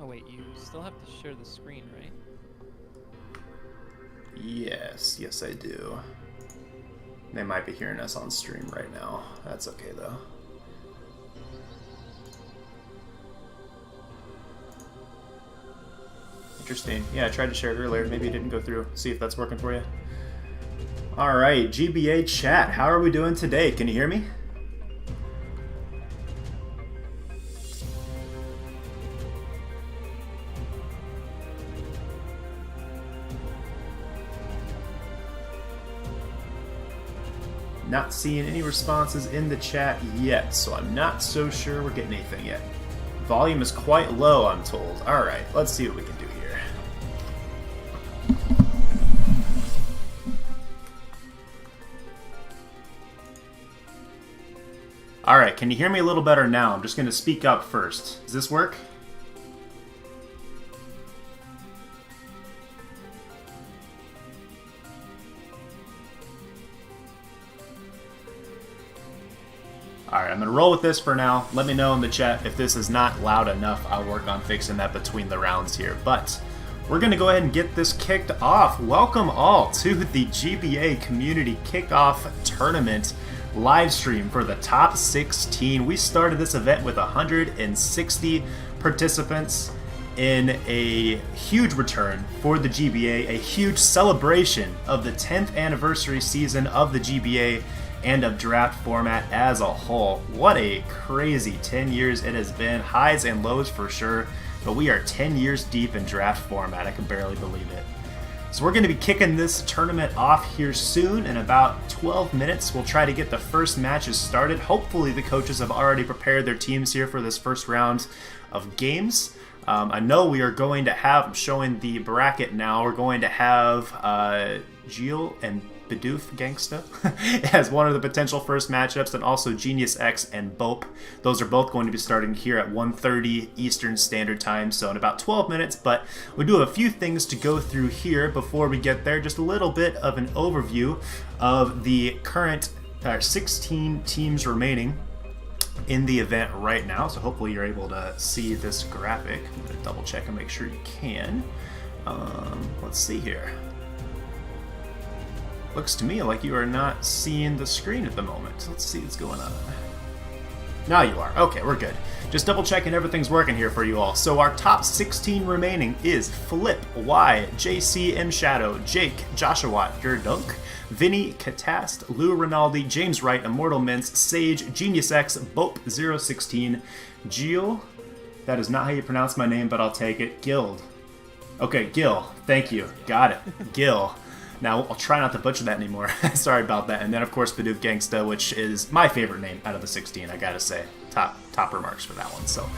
Oh wait, you still have to share the screen, right? Yes, yes I do. They might be hearing us on stream right now. That's okay though. Interesting. Yeah, I tried to share it earlier. Maybe it didn't go through. See if that's working for you. Alright, GBA chat. How are we doing today? Can you hear me? Not seeing any responses in the chat yet, so I'm not so sure we're getting anything yet. Volume is quite low, I'm told. Alright, let's see what we can do here. Alright, can you hear me a little better now? I'm just going to speak up first. Does this work? Alright, I'm going to roll with this for now. Let me know in the chat if this is not loud enough. I'll work on fixing that between the rounds here. But we're going to go ahead and get this kicked off. Welcome all to the GBA Community Kickoff Tournament live stream for the top 16. We started this event with 160 participants in a huge return for the GBA, a huge celebration of the 10th anniversary season of the GBA and of draft format as a whole. What a crazy 10 years it has been. Highs and lows for sure, but we are 10 years deep in draft format. I can barely believe it. So we're going to be kicking this tournament off here soon. In about 12 minutes, we'll try to get the first matches started. Hopefully the coaches have already prepared their teams here for this first round of games. I know we are going to have, I'm showing the bracket now, we're going to have Geo and Bidoof Gangsta as one of the potential first matchups, and also Genius X and Bope. Those are both going to be starting here at 1:30 Eastern Standard Time, so in about 12 minutes, but we do have a few things to go through here before we get there. Just a little bit of an overview of the current 16 teams remaining in the event right now, so hopefully you're able to see this graphic. I'm going to double check and make sure you can. Let's see here. Looks to me like you are not seeing the screen at the moment. Let's see what's going on. Now you are. Okay, we're good. Just double checking everything's working here for you all. So our top 16 remaining is Flip, Y, JC, M Shadow, Jake, Joshua, Gerdunk, Vinny, Catast, Lou Rinaldi, James Wright, Immortal Mints, Sage, Genius X, Bope 016, Gil. That is not how you pronounce my name, but I'll take it. Guild. Okay, Gil. Thank you. Got it. Gil. Now, I'll try not to butcher that anymore. Sorry about that. And then, of course, Bidoof Gangsta, which is my favorite name out of the 16, I gotta say. Top remarks for that one. So,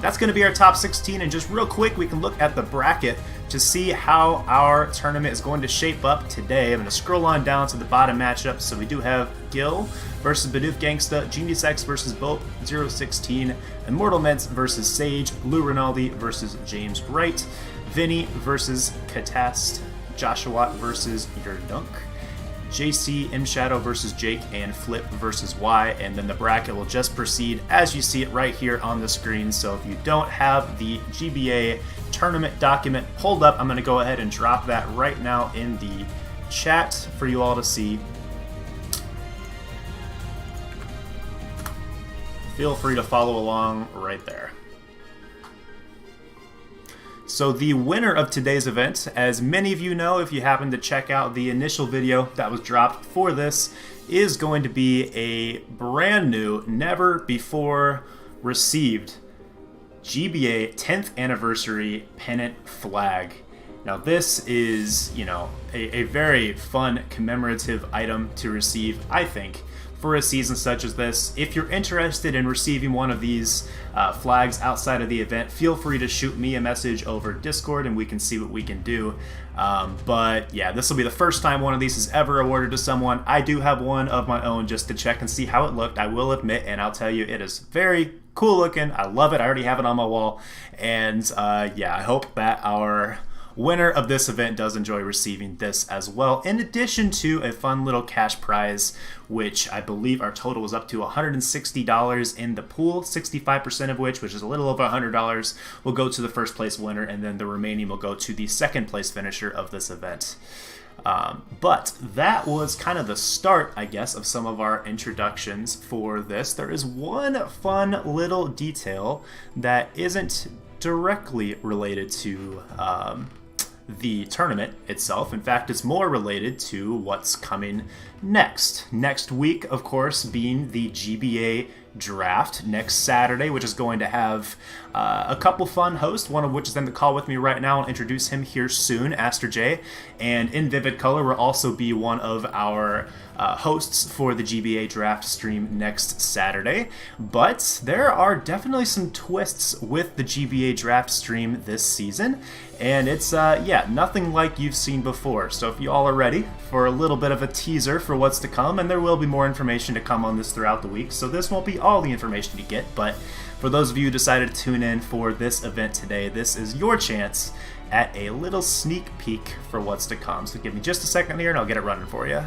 that's going to be our top 16. And just real quick, we can look at the bracket to see how our tournament is going to shape up today. I'm going to scroll on down to the bottom matchups. So, we do have Gil versus Bidoof Gangsta, Genius X versus Bope 016, Immortal Ments versus Sage, Lou Rinaldi versus James Wright, Vinny versus Catast, Joshua versus Gerdunk, JC, M Shadow versus Jake, and Flip versus Y, and then the bracket will just proceed as you see it right here on the screen. So if you don't have the GBA tournament document pulled up, I'm going to go ahead and drop that right now in the chat for you all to see. Feel free to follow along right there. So the winner of today's event, as many of you know if you happen to check out the initial video that was dropped for this, is going to be a brand new, never before received GBA 10th anniversary pennant flag. Now this is, you know, a very fun commemorative item to receive, I think, for a season such as this. If you're interested in receiving one of these flags outside of the event, feel free to shoot me a message over Discord and we can see what we can do. But yeah, this will be the first time one of these is ever awarded to someone. I do have one of my own just to check and see how it looked, I will admit, and I'll tell you it is very cool looking. I love it. I already have it on my wall. And yeah, I hope that our winner of this event does enjoy receiving this as well, in addition to a fun little cash prize, which I believe our total was up to $160 in the pool, 65% of which is a little over $100, will go to the first place winner, and then the remaining will go to the second place finisher of this event. But that was kind of the start, I guess, of some of our introductions for this. There is one fun little detail that isn't directly related to the tournament itself. In fact, it's more related to what's coming next. Next week, of course, being the GBA draft next Saturday, which is going to have a couple fun hosts, one of which is in the call with me right now. I'll introduce him here soon, Aster J. And in Vivid Color will also be one of our hosts for the GBA draft stream next Saturday. But there are definitely some twists with the GBA draft stream this season, and it's yeah, nothing like you've seen before. So if you all are ready for a little bit of a teaser for what's to come, and there will be more information to come on this throughout the week, so this won't be all the information you get, but for those of you who decided to tune in for this event today, this is your chance at a little sneak peek for what's to come. So give me just a second here and I'll get it running for you.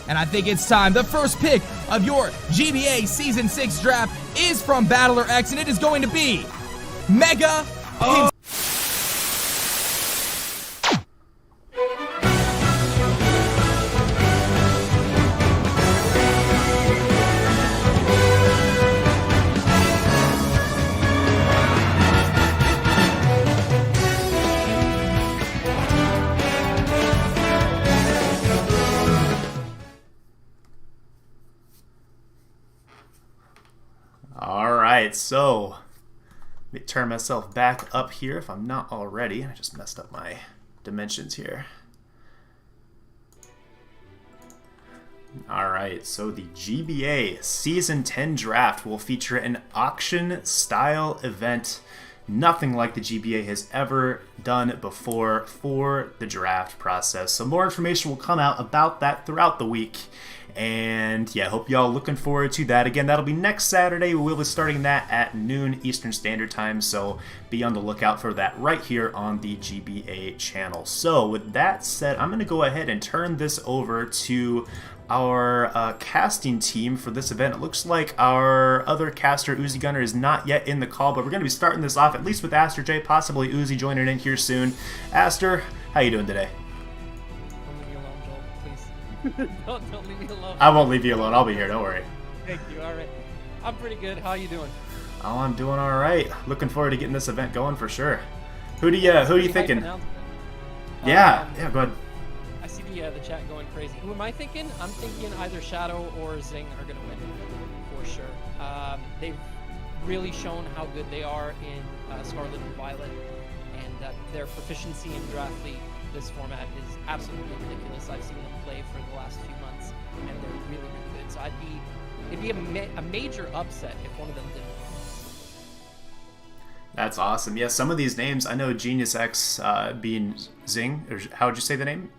And I think it's time. The first pick of your GBA Season 6 draft is from Battler X, and it is going to be Mega So, let me turn myself back up here if I'm not already. I just messed up my dimensions here. Alright, so the GBA Season 10 draft will feature an auction-style event. Nothing like the GBA has ever done before for the draft process. So more information will come out about that throughout the week. And yeah, hope y'all looking forward to that. Again, that'll be next Saturday. We'll be starting that at noon Eastern Standard Time, so be on the lookout for that right here on the GBA channel. So with that said, I'm going to go ahead and turn this over to our casting team for this event. It looks like our other caster, TheUzigunner, is not yet in the call, but we're going to be starting this off at least with Aster J, possibly Uzi joining in here soon. Aster, how you doing today? Don't leave me alone. I won't leave you alone. I'll be here. Don't worry. Thank you. All right. I'm pretty good. How you doing? Oh, I'm doing all right. Looking forward to getting this event going for sure. Who are you thinking? Yeah. Go ahead. I see the chat going crazy. Who am I thinking? I'm thinking either Shadow or Zing are gonna win for sure. They've really shown how good they are in Scarlet and Violet, and their proficiency in Draft League. This format is absolutely ridiculous. I've seen them play for the last few months, and they're really, really good. So it'd be a major upset if one of them didn't win. That's awesome. Yeah, some of these names, I know Genius X being Zing, or how would you say the name?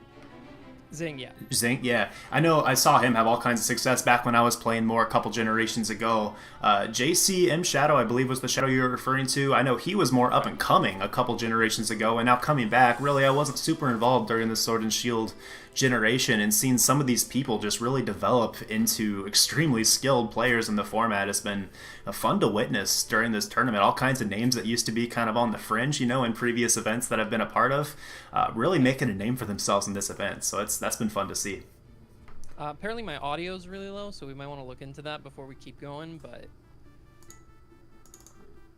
Zing, yeah. Zing, yeah. I know I saw him have all kinds of success back when I was playing more a couple generations ago. JCM Shadow, I believe, was the Shadow you were referring to. I know he was more up and coming a couple generations ago, and now coming back. Really, I wasn't super involved during the Sword and Shield generation, and seeing some of these people just really develop into extremely skilled players in the format has been fun to witness during this tournament. All kinds of names that used to be kind of on the fringe, you know, in previous events that I've been a part of, really making a name for themselves in this event. So that's been fun to see. Apparently my audio is really low, so we might want to look into that before we keep going, but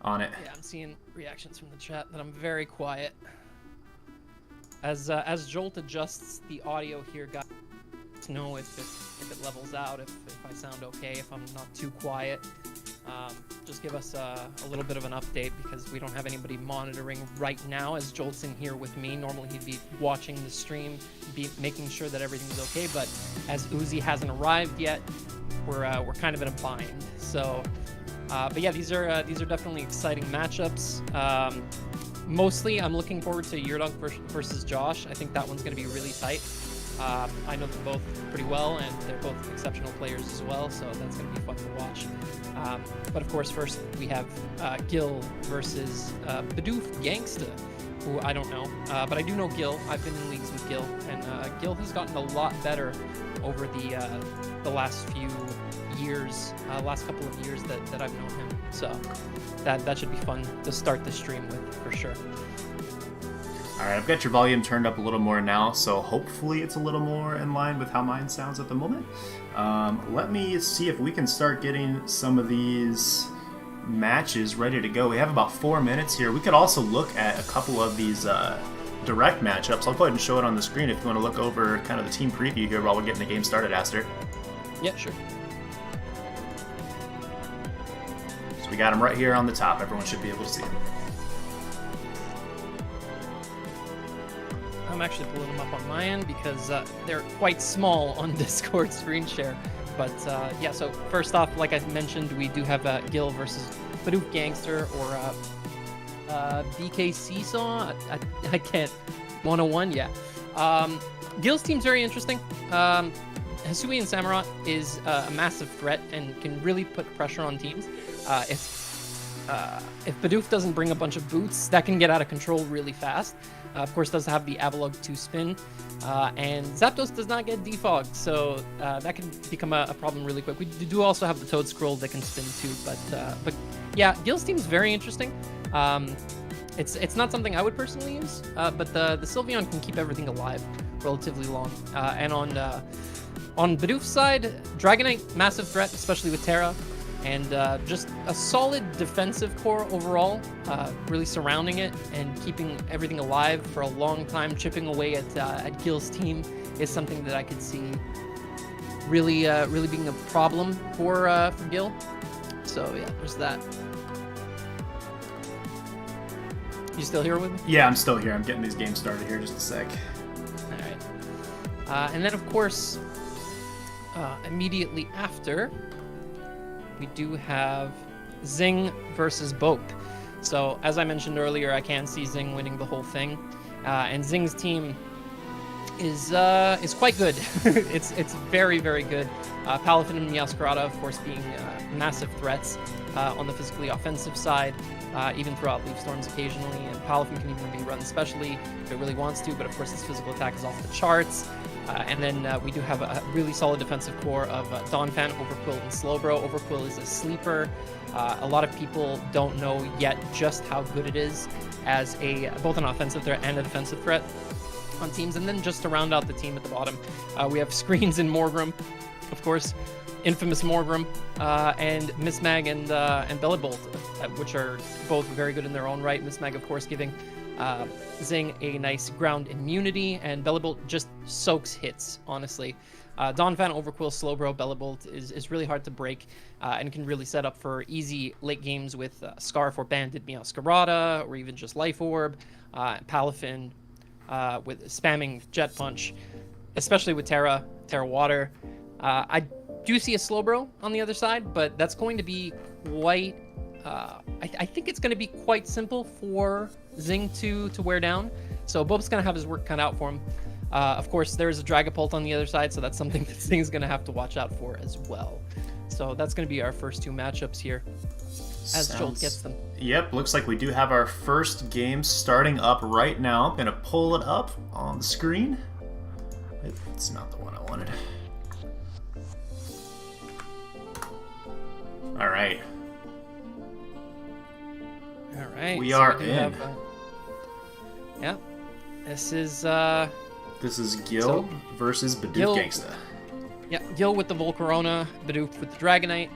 on it. Yeah, I'm seeing reactions from the chat that I'm very quiet. As Jolt adjusts the audio here, guys, know if it levels out, if I sound okay, if I'm not too quiet. Just give us a little bit of an update, because we don't have anybody monitoring right now as Jolt's in here with me. Normally he'd be watching the stream, be making sure that everything's okay, but as Uzi hasn't arrived yet, we're kind of in a bind. So, but yeah, these are definitely exciting matchups. Mostly, I'm looking forward to Yurdunk versus Josh. I think that one's going to be really tight. I know them both pretty well, and they're both exceptional players as well, so that's going to be fun to watch. But of course, first we have Gil versus Bidoof Gangsta, who I don't know, but I do know Gil. I've been in leagues with Gil, and Gil has gotten a lot better over the last few years, last couple of years that I've known him. So that should be fun to start the stream with, for sure. All right, I've got your volume turned up a little more now, so hopefully it's a little more in line with how mine sounds at the moment. Let me see if we can start getting some of these matches ready to go. We have about 4 minutes here. We could also look at a couple of these direct matchups. I'll go ahead and show it on the screen if you want to look over kind of the team preview here while we're getting the game started, Aster. Yeah, sure. So we got them right here on the top. Everyone should be able to see them. I'm actually pulling them up on my end because they're quite small on Discord screen share. But yeah, so first off, like I mentioned, we do have Gil versus Bidoof Gangster or BK Seesaw. I can't. 101, yeah. Gil's team's very interesting. Hisui and Samurott is a massive threat and can really put pressure on teams. If Bidoof doesn't bring a bunch of boots, that can get out of control really fast. Of course, does have the Avalugg 2 spin, and Zapdos does not get defogged, so that can become a problem really quick. We do also have the Toad Scroll that can spin too, but yeah, Gil's team's very interesting. It's not something I would personally use, but the Sylveon can keep everything alive relatively long. And on Bidoof's side, Dragonite, massive threat, especially with Terra. And just a solid defensive core overall, really surrounding it and keeping everything alive for a long time. Chipping away at Gil's team is something that I could see really being a problem for Gil. So yeah, there's that. You still here with me? Yeah, I'm still here. I'm getting these games started here. Just a sec. All right. And then of course, immediately after, we do have Zing versus Bope. So as I mentioned earlier, I can see Zing winning the whole thing, and Zing's team is quite good. it's very, very good. Palafin and Meowscarada, of course, being massive threats on the physically offensive side, even throughout Leaf Storms occasionally. And Palafin can even be run specially if it really wants to, but of course its physical attack is off the charts. And then we do have a really solid defensive core of Donphan, Overquill, and Slowbro. Overquill is a sleeper. A lot of people don't know yet just how good it is as both an offensive threat and a defensive threat on teams. And then just to round out the team at the bottom, we have Screens and Morgrim, of course, infamous Morgrim, and Mismag and Bellibolt, which are both very good in their own right. Mismag, of course, giving Zing a nice ground immunity, and Bellibolt just soaks hits, honestly. Donphan, Overquill, Slowbro, Bellibolt is really hard to break and can really set up for easy late games with Scarf or Banded Meowscarada, or even just Life Orb, Palafin with spamming Jet Punch, especially with Terra Water. I do see a Slowbro on the other side, but that's going to be quite... I think it's going to be quite simple for Zing to wear down. So Bope's going to have his work cut out for him. Of course, there's a Dragapult on the other side, so that's something that Zing's going to have to watch out for as well. So that's going to be our first two matchups here as Jolt gets them. Yep, looks like we do have our first game starting up right now. I'm going to pull it up on the screen. It's not the one I wanted. All right. All right. We are in. Yeah. This is Gil versus Bidoof Gangsta. Yeah, Gil with the Volcarona, Bidoof with the Dragonite.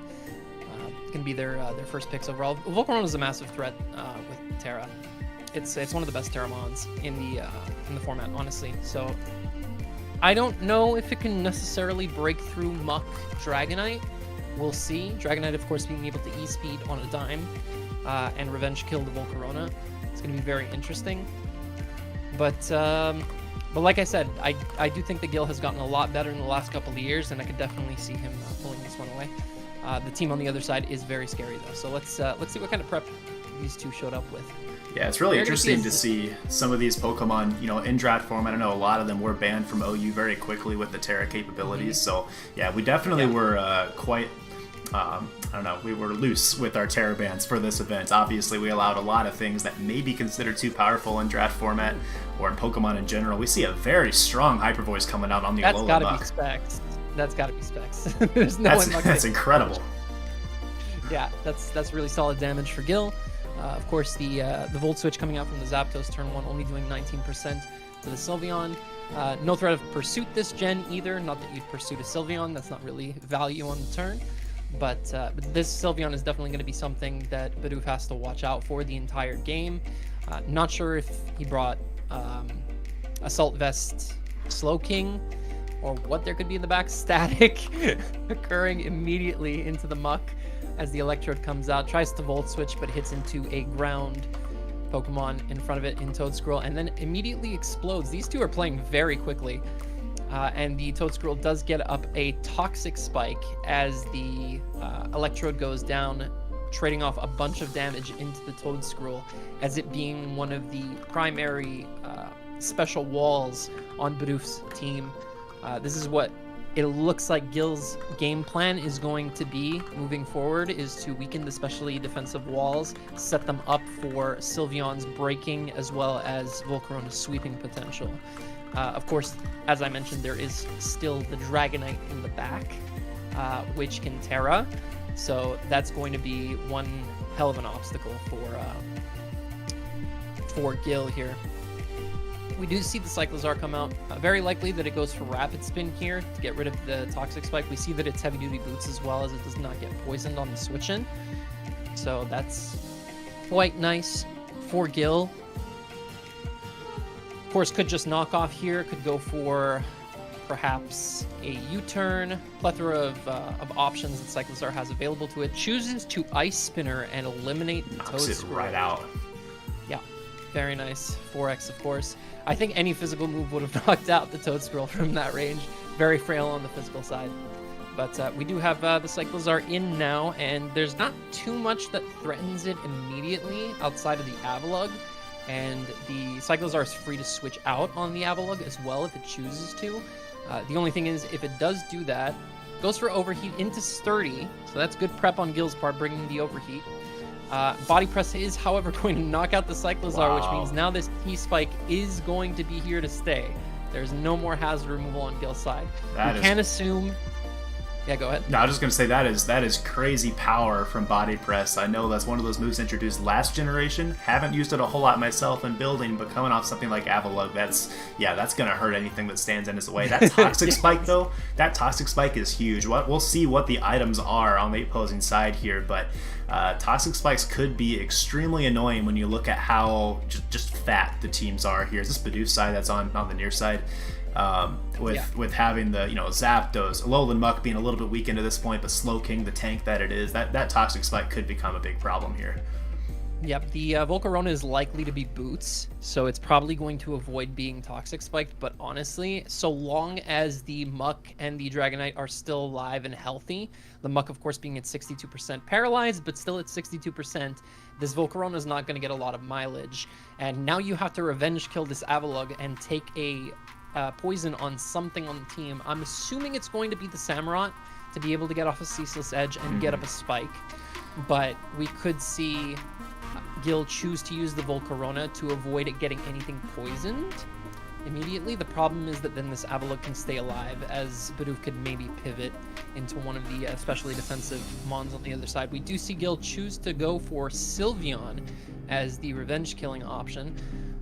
Gonna be their first picks overall. Volcarona is a massive threat with Terra. It's one of the best Terramons in the format, honestly. So I don't know if it can necessarily break through Muck Dragonite. We'll see. Dragonite, of course, being able to E-speed on a dime and revenge kill the Volcarona. It's going to be very interesting. But like I said, I do think that Gil has gotten a lot better in the last couple of years, and I could definitely see him pulling this one away. The team on the other side is very scary, though. So let's see what kind of prep these two showed up with. Yeah, it's really interesting to see some of these Pokemon, in draft form. I don't know, a lot of them were banned from OU very quickly with the Terra capabilities. So, yeah, we definitely were quite, we were loose with our Terra bans for this event. Obviously, we allowed a lot of things that may be considered too powerful in draft format or in Pokemon in general. We see a very strong Hyper Voice coming out on the Alola Muck. That's gotta be Specs. That's gotta be Specs. There's no one that's incredible. Yeah, that's really solid damage for Gil. Of course, the Volt Switch coming out from the Zapdos turn 1, only doing 19% to the Sylveon. No threat of Pursuit this gen either. Not that you'd Pursuit a Sylveon. That's not really value on the turn. But this Sylveon is definitely going to be something that Bidoof has to watch out for the entire game. Not sure if he brought Assault Vest Slowking or what there could be in the back. Static occurring immediately into the muck as the Electrode comes out, tries to Volt Switch, but hits into a ground Pokemon in front of it in Toedscruel, and then immediately explodes. These two are playing very quickly, and the Toedscruel does get up a Toxic Spike as the Electrode goes down, trading off a bunch of damage into the Toedscruel, as it being one of the primary special walls on Bidoof's team. This is what it looks like Gil's game plan is going to be moving forward, is to weaken the specially defensive walls, set them up for Sylveon's breaking as well as Volcarona's sweeping potential. Of course, as I mentioned, there is still the Dragonite in the back, which can Terra, so that's going to be one hell of an obstacle for Gil here. We do see the Cyclizar come out. Very likely that it goes for Rapid Spin here to get rid of the Toxic Spike. We see that it's Heavy Duty Boots as well, as it does not get poisoned on the switch in. So that's quite nice for Gil. Of course, could just knock off here. Could go for perhaps a U-turn. Plethora of options that Cyclizar has available to it. Chooses to Ice Spinner and eliminate the Toedscruel. Right out. Yeah, very nice. 4x, of course. I think any physical move would have knocked out the Toedscruel from that range. Very frail on the physical side. But we do have the Cyclizar in now, and there's not too much that threatens it immediately outside of the Avalugg. And the Cyclizar is free to switch out on the Avalugg as well if it chooses to. The only thing is, if it does do that, goes for Overheat into Sturdy, so that's good prep on Gil's part, bringing the Overheat. Body Press is, however, going to knock out the Cyclizar, which means now this T-Spike is going to be here to stay. There's no more hazard removal on Gil's side. You can assume... Yeah, go ahead. No, I was just going to say that is crazy power from Body Press. I know that's one of those moves introduced last generation. Haven't used it a whole lot myself in building, but coming off something like Avalugg, that's going to hurt anything that stands in its way. That Toxic Spike, though, that Toxic Spike is huge. We'll see what the items are on the opposing side here, but Toxic Spikes could be extremely annoying when you look at how just fat the teams are here. Is this Bidoof side that's on the near side? With having the Zapdos, Alolan Muck being a little bit weakened at this point, but Slowking, the tank that it is, that Toxic Spike could become a big problem here. Yep, the Volcarona is likely to be Boots, so it's probably going to avoid being Toxic Spiked, but honestly, so long as the Muck and the Dragonite are still alive and healthy, the Muck, of course, being at 62% paralyzed, but still at 62%, this Volcarona is not going to get a lot of mileage. And now you have to revenge kill this Avalugg and take a poison on something on the team. I'm assuming it's going to be the Samurott to be able to get off a Ceaseless Edge and get up a Spike, but we could see Gil choose to use the Volcarona to avoid it getting anything poisoned immediately. The problem is that then this Avalugg can stay alive, as Bidoof could maybe pivot into one of the especially defensive Mons on the other side. We do see Gil choose to go for Sylveon as the revenge killing option,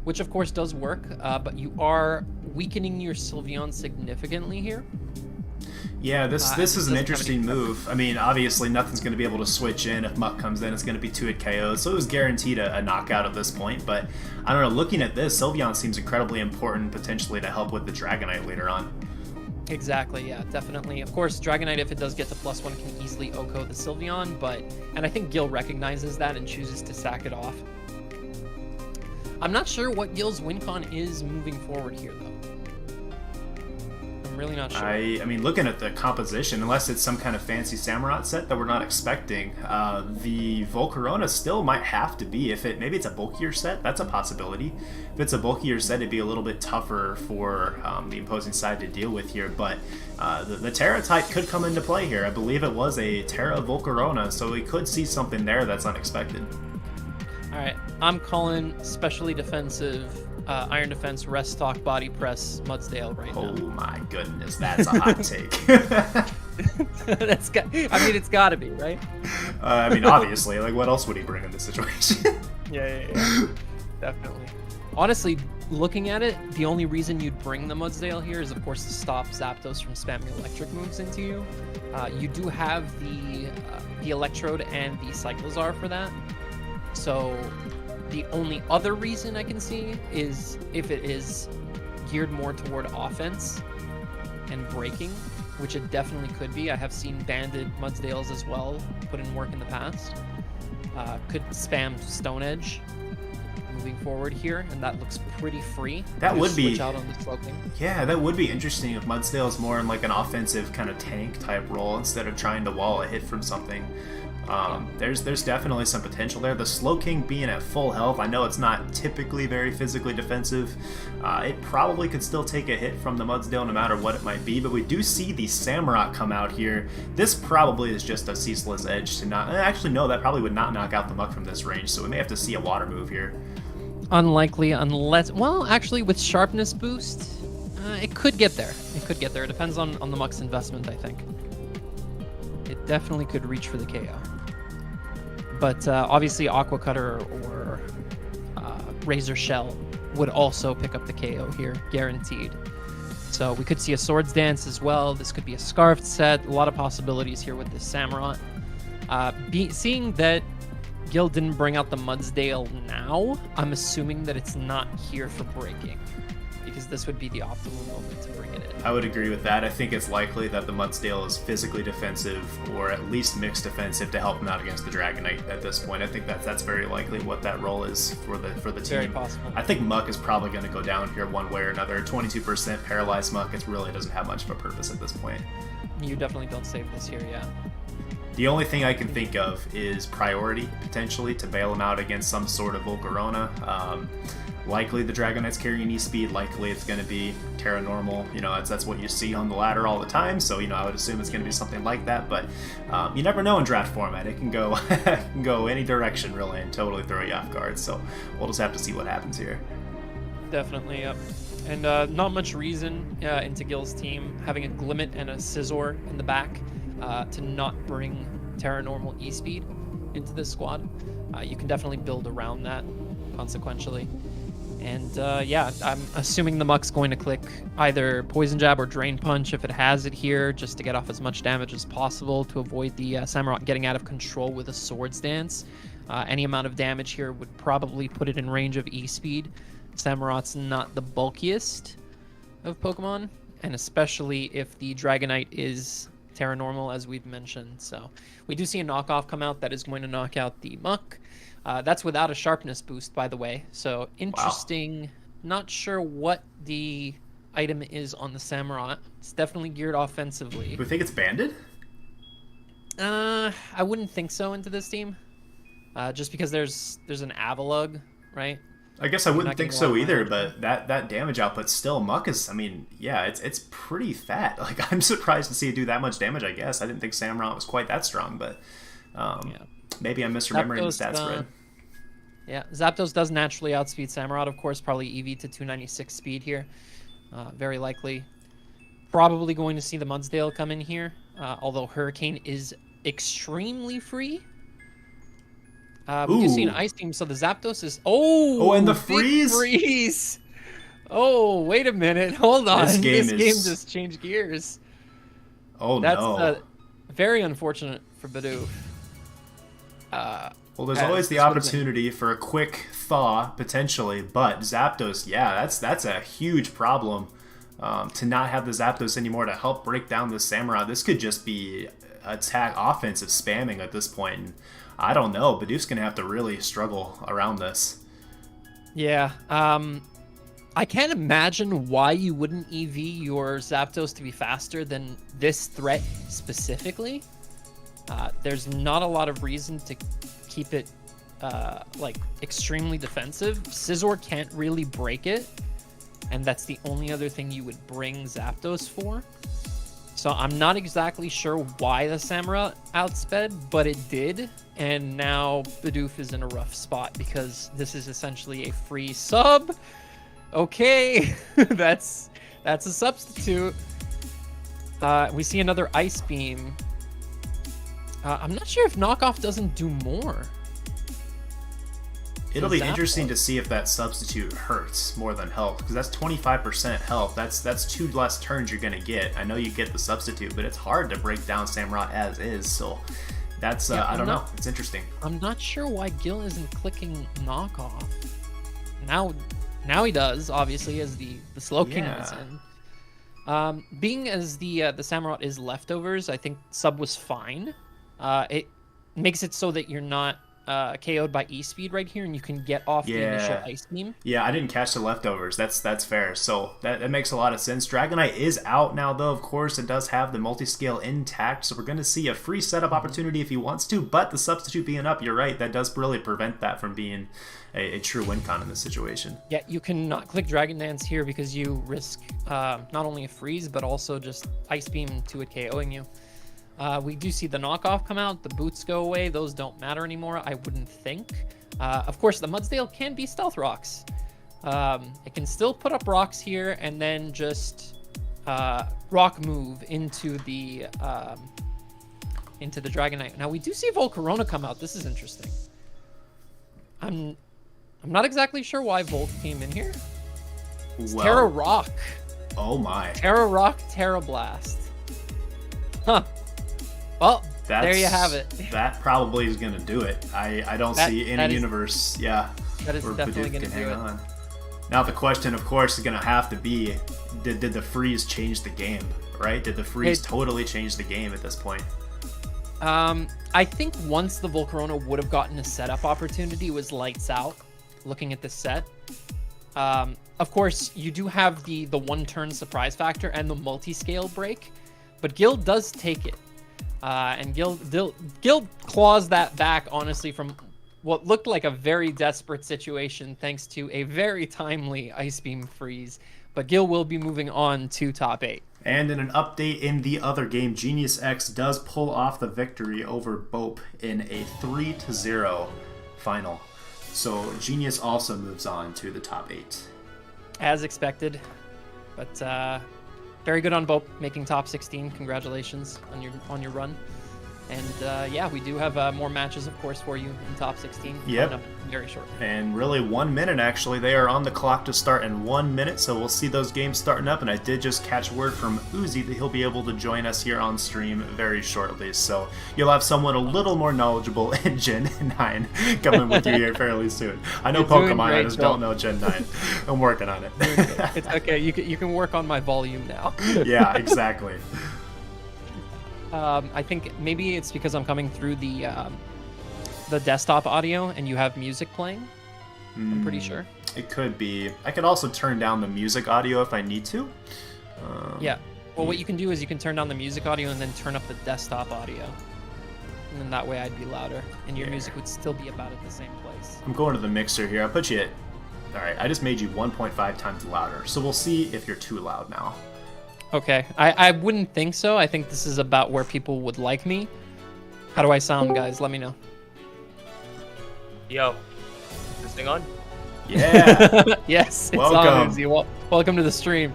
which of course does work, but you are weakening your Sylveon significantly here. Yeah, this is an interesting move. I mean, obviously nothing's going to be able to switch in. If Muck comes in, it's going to be 2-hit KO, so it was guaranteed a knockout at this point. But I don't know, looking at this, Sylveon seems incredibly important potentially to help with the Dragonite later on. Exactly, yeah, definitely. Of course, Dragonite, if it does get to +1, can easily OHKO the Sylveon, and I think Gil recognizes that and chooses to sack it off. I'm not sure what Gil's win con is moving forward here, though. I'm really not sure. I mean, looking at the composition, unless it's some kind of fancy Samurott set that we're not expecting, the Volcarona still might have to be, maybe it's a bulkier set, that's a possibility. If it's a bulkier set, it'd be a little bit tougher for the opposing side to deal with here, but the Terra type could come into play here. I believe it was a Terra Volcarona, so we could see something there that's unexpected. Alright, I'm calling specially defensive Iron Defense Rest Stock Body Press Mudsdale right now. Oh my goodness, that's a hot take. It's gotta be, right? I mean, obviously, like, what else would he bring in this situation? Yeah. Definitely. Honestly, looking at it, the only reason you'd bring the Mudsdale here is, of course, to stop Zapdos from spamming electric moves into you. You do have the Electrode and the Cyclizar for that. So the only other reason I can see is if it is geared more toward offense and breaking, which it definitely could be. I have seen banded Mudsdales as well put in work in the past. Could spam Stone Edge moving forward here, and that looks pretty free. That would be switch out on the sloping. Yeah, that would be interesting if Mudsdale is more in like an offensive kind of tank type role instead of trying to wall a hit from something. There's definitely some potential there. The Slowking being at full health, I know it's not typically very physically defensive. It probably could still take a hit from the Mudsdale no matter what it might be, but we do see the Samurott come out here. This probably is just a ceaseless edge to not... Actually, no, that probably would not knock out the Muck from this range, so we may have to see a water move here. Unlikely unless... Well, actually, with Sharpness Boost, it could get there. It could get there. It depends on the Muck's investment, I think. It definitely could reach for the KO. But obviously Aqua Cutter or Razor Shell would also pick up the KO here, guaranteed. So we could see a Swords Dance as well. This could be a Scarfed set. A lot of possibilities here with this Samurott. Seeing that Gil didn't bring out the Mudsdale now, I'm assuming that it's not here for breaking, because this would be the optimal moment to bring it in. I would agree with that. I think it's likely that the Mudsdale is physically defensive, or at least mixed defensive, to help him out against the Dragonite at this point. I think that's very likely what that role is for the team. Very possible. I think Muck is probably going to go down here one way or another. 22% paralyzed Muck, it really doesn't have much of a purpose at this point. You definitely don't save this here, yeah. The only thing I can think of is priority, potentially, to bail him out against some sort of Volcarona. Likely the Dragonite's carrying E-Speed, likely it's going to be Terra Normal. You know, that's what you see on the ladder all the time, so, you know, I would assume it's going to be something like that, but you never know in draft format. It can go it can go any direction, really, and totally throw you off guard, so we'll just have to see what happens here. Definitely, yep. And not much reason into Gil's team having a Glimmet and a Scizor in the back to not bring Terra Normal E-Speed into this squad. You can definitely build around that, consequentially. And yeah, I'm assuming the Muck's going to click either Poison Jab or Drain Punch if it has it here, just to get off as much damage as possible to avoid the Samurott getting out of control with a Swords Dance. Any amount of damage here would probably put it in range of E-Speed. Samurott's not the bulkiest of Pokemon, and especially if the Dragonite is Terra Normal, as we've mentioned. So we do see a knockoff come out that is going to knock out the Muck. That's without a sharpness boost, by the way. So interesting. Wow. Not sure what the item is on the Samurott. It's definitely geared offensively. Do we think it's banded? I wouldn't think so into this team. Just because there's an Avalugg, right? I guess I wouldn't think so either, but that damage output still, Muck is, I mean, yeah, it's pretty fat. Like, I'm surprised to see it do that much damage, I guess. I didn't think Samurott was quite that strong, but yeah. Maybe I'm misremembering the stat spread. Yeah, Zapdos does naturally outspeed Samurott, of course, probably EV to 296 speed here. Very likely. Probably going to see the Mudsdale come in here, although Hurricane is extremely free. We do see an Ice Beam, so the Zapdos is... Oh, and the freeze! Freeze! Oh, wait a minute. Hold on. This game just changed gears. Oh, That's no. Very unfortunate for Bidoof. Well, there's always the opportunity for a quick thaw, potentially, but Zapdos, yeah, that's a huge problem. To not have the Zapdos anymore to help break down this Samurott, this could just be offensive spamming at this point. And I don't know, Bidoof's going to have to really struggle around this. Yeah, I can't imagine why you wouldn't EV your Zapdos to be faster than this threat specifically. There's not a lot of reason to keep it like extremely defensive. Scizor can't really break it, and that's the only other thing you would bring Zapdos for. So I'm not exactly sure why the Samurott outsped, but it did. And now Bidoof is in a rough spot because this is essentially a free sub. Okay, that's a substitute. We see another Ice Beam. I'm not sure if Knockoff doesn't do more. It'll be interesting to see if that substitute hurts more than health, because that's 25% health. That's 2 less turns you're gonna get. I know you get the substitute, but it's hard to break down Samurott as is. So that's I don't know. It's interesting. I'm not sure why Gil isn't clicking Knockoff. Now he does, obviously, as the Slow King is in. Being as the Samurott is leftovers, I think sub was fine. It makes it so that you're not KO'd by E-Speed right here, and you can get off the initial Ice Beam. Yeah, I didn't catch the leftovers. That's fair. So that makes a lot of sense. Dragonite is out now, though. Of course, it does have the multi-scale intact, so we're going to see a free setup opportunity if he wants to, but the substitute being up, you're right, that does really prevent that from being a true win con in this situation. Yeah, you cannot click Dragon Dance here because you risk not only a freeze, but also just Ice Beam to it KOing you. We do see the Knockoff come out, the boots go away, those don't matter anymore, I wouldn't think. Of course, the Mudsdale can be Stealth Rocks. It can still put up rocks here and then just rock move into the Dragonite. Now we do see Volcarona come out. This is interesting. I'm not exactly sure why Volt came in here. It's Terra Rock. Oh my. Terra Rock, Terra Blast. Huh. Well, there you have it. That probably is going to do it. I don't see any universe, that is definitely going to do it. Now the question, of course, is going to have to be, did the freeze change the game, right? Did the freeze totally change the game at this point? I think once the Volcarona would have gotten a setup opportunity, it was lights out, looking at the set. Of course, you do have the one-turn surprise factor and the multi-scale break, but Gil does take it. And Gil claws that back, honestly, from what looked like a very desperate situation thanks to a very timely Ice Beam freeze. But Gil will be moving on to top 8. And in an update in the other game, Genius X does pull off the victory over Bope in a 3-0 final. So Genius also moves on to the top 8. As expected. But very good on Bope, making top 16. Congratulations on your run. And yeah, we do have more matches, of course, for you in top 16. Yep. Very short. And really 1 minute, actually. They are on the clock to start in 1 minute, so we'll see those games starting up. And I did just catch word from Uzi that he'll be able to join us here on stream very shortly. So you'll have someone a little more knowledgeable in Gen 9 coming with you here fairly soon. I know Pokemon, I just don't know Gen 9. I'm working on it. It's okay. You can work on my volume now. Yeah, exactly. I think maybe it's because I'm coming through the desktop audio and you have music playing. I'm pretty sure. It could be. I could also turn down the music audio if I need to. Yeah. Well, what you can do is you can turn down the music audio and then turn up the desktop audio. And then that way I'd be louder and your music would still be about at the same place. I'm going to the mixer here. I'll put you at... Alright, I just made you 1.5 times louder. So we'll see if you're too loud now. Okay, I wouldn't think so. I think this is about where people would like me. How do I sound, guys? Let me know. Yo, is this thing on? Yeah. Yes, it's Welcome. on, Uzi. Welcome to the stream.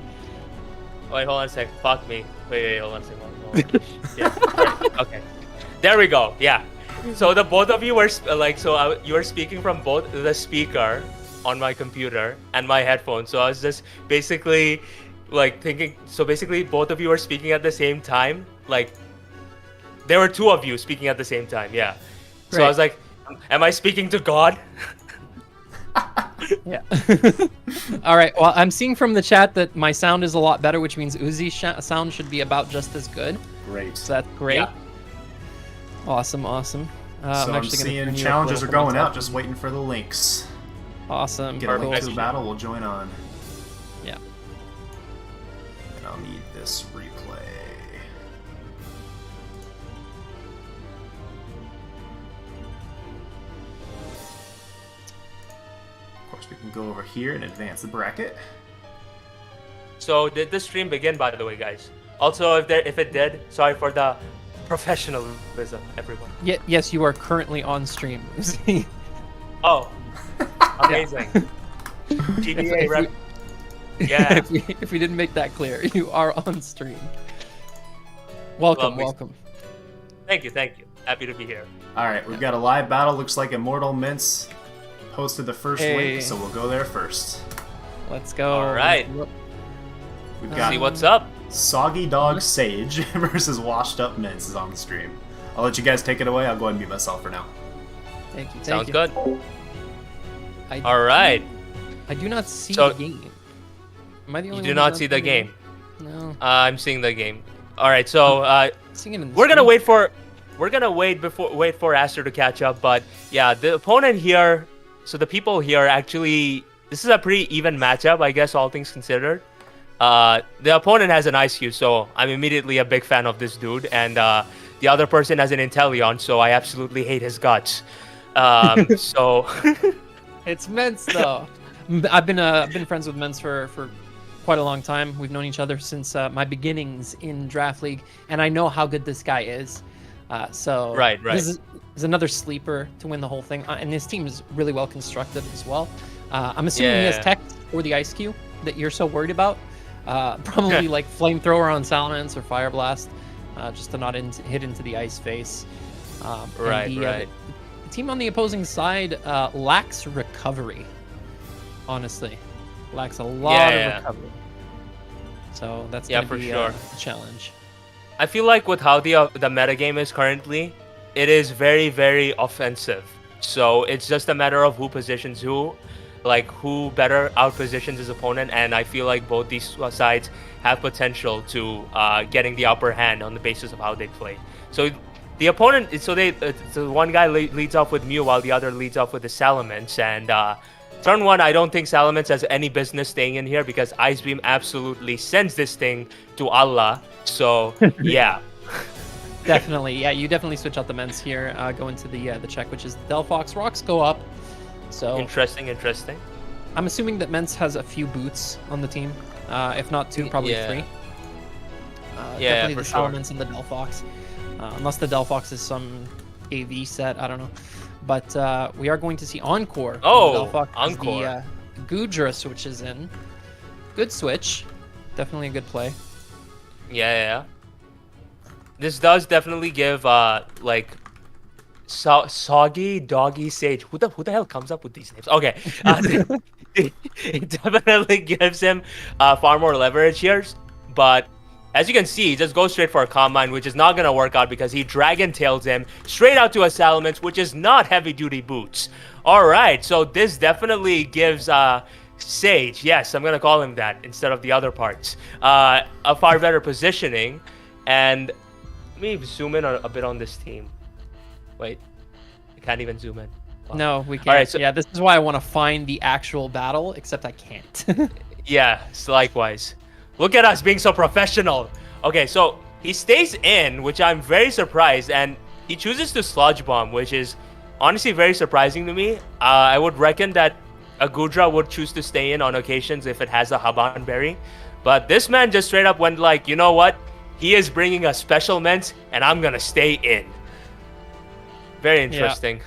Wait, hold on a sec. Fuck me. Wait, hold on a second. Yeah. Right. Okay. There we go. Yeah. So the both of you were you were speaking from both the speaker on my computer and my headphones. So I was just basically thinking. So basically, both of you were speaking at the same time. Like there were 2 of you speaking at the same time. Yeah. So I was like, am I speaking to God? Yeah. All right. Well, I'm seeing from the chat that my sound is a lot better, which means Uzi's sound should be about just as good. Great. So that's great. Yeah. Awesome. So I'm seeing challenges are going out, just waiting for the links. Awesome. Get a link to the battle, we'll join on. Yeah. And I'll need this replay. Of course, we can go over here and advance the bracket. So did the stream begin, by the way, guys? Also, if it did, sorry for the professionalism, everyone. Yes, you are currently on stream. Oh, amazing. GBA rep. Yeah. if we didn't make that clear, you are on stream. Welcome. Thank you. Happy to be here. All right, we've got a live battle. Looks like Immortal Mints posted the first link, so we'll go there first. Let's go. All right. We've got See what's up. Soggy Dog Sage versus Washed Up Mints is on the stream. I'll let you guys take it away. I'll go ahead and mute myself for now. Thank you. Sounds good. All right. I do not see the game. Am I the only one? You do not see the game? No. I'm seeing the game. All right, so we're gonna wait for Aster to catch up, but yeah, the opponent here. So the people here actually, this is a pretty even matchup, I guess, all things considered. The opponent has an Ice Cube, so I'm immediately a big fan of this dude, and the other person has an Empoleon, so I absolutely hate his guts. So it's Mence though. I've been friends with Mence for quite a long time. We've known each other since my beginnings in Draft League, and I know how good this guy is. Right. This is another sleeper to win the whole thing, and his team is really well constructed as well. I'm assuming he has tech for the Ice Cube that you're so worried about. Probably like Flamethrower on Salamence or Fire Blast, just to not hit into the ice face. Right. The team on the opposing side lacks recovery. Honestly, lacks a lot of recovery. So that's gonna be a challenge. I feel like with how the metagame is currently, it is very, very offensive. So it's just a matter of who positions who, like who better out-positions his opponent, and I feel like both these sides have potential to getting the upper hand on the basis of how they play. So the opponent, so one guy leads off with Mew while the other leads off with the Salamence, and turn one, I don't think Salamence has any business staying in here because Ice Beam absolutely sends this thing to Allah. So yeah. Definitely, yeah. You definitely switch out the Mence here. Go into the check, which is the Delphox. Rocks go up. So interesting. I'm assuming that Mence has a few boots on the team, if not two, probably three. Definitely the Salamence and the Delphox, unless the Delphox is some AV set. I don't know. But we are going to see Encore. Oh, Delphox Encore. The Goodra switches in. Good switch. Definitely a good play. Yeah. This does definitely give like Soggy Doggy Sage. Who the hell comes up with these names? Okay, it definitely gives him far more leverage here. But as you can see, he just goes straight for a Calm Mind, which is not gonna work out because he Dragon Tails him straight out to a Salamence, which is not heavy duty boots. All right, so this definitely gives Sage, yes, I'm gonna call him that instead of the other parts, a far better positioning. And let me zoom in a bit on this team. Wait, I can't even zoom in. Wow. No, we can't. All right, so, yeah, this is why I want to find the actual battle, except I can't. Yeah, likewise. Look at us being so professional. Okay, so he stays in, which I'm very surprised, and he chooses to Sludge Bomb, which is honestly very surprising to me. I would reckon that a Goodra would choose to stay in on occasions if it has a Haban Berry. But this man just straight up went like, you know what? He is bringing a special Mence, and I'm gonna stay in. Very interesting.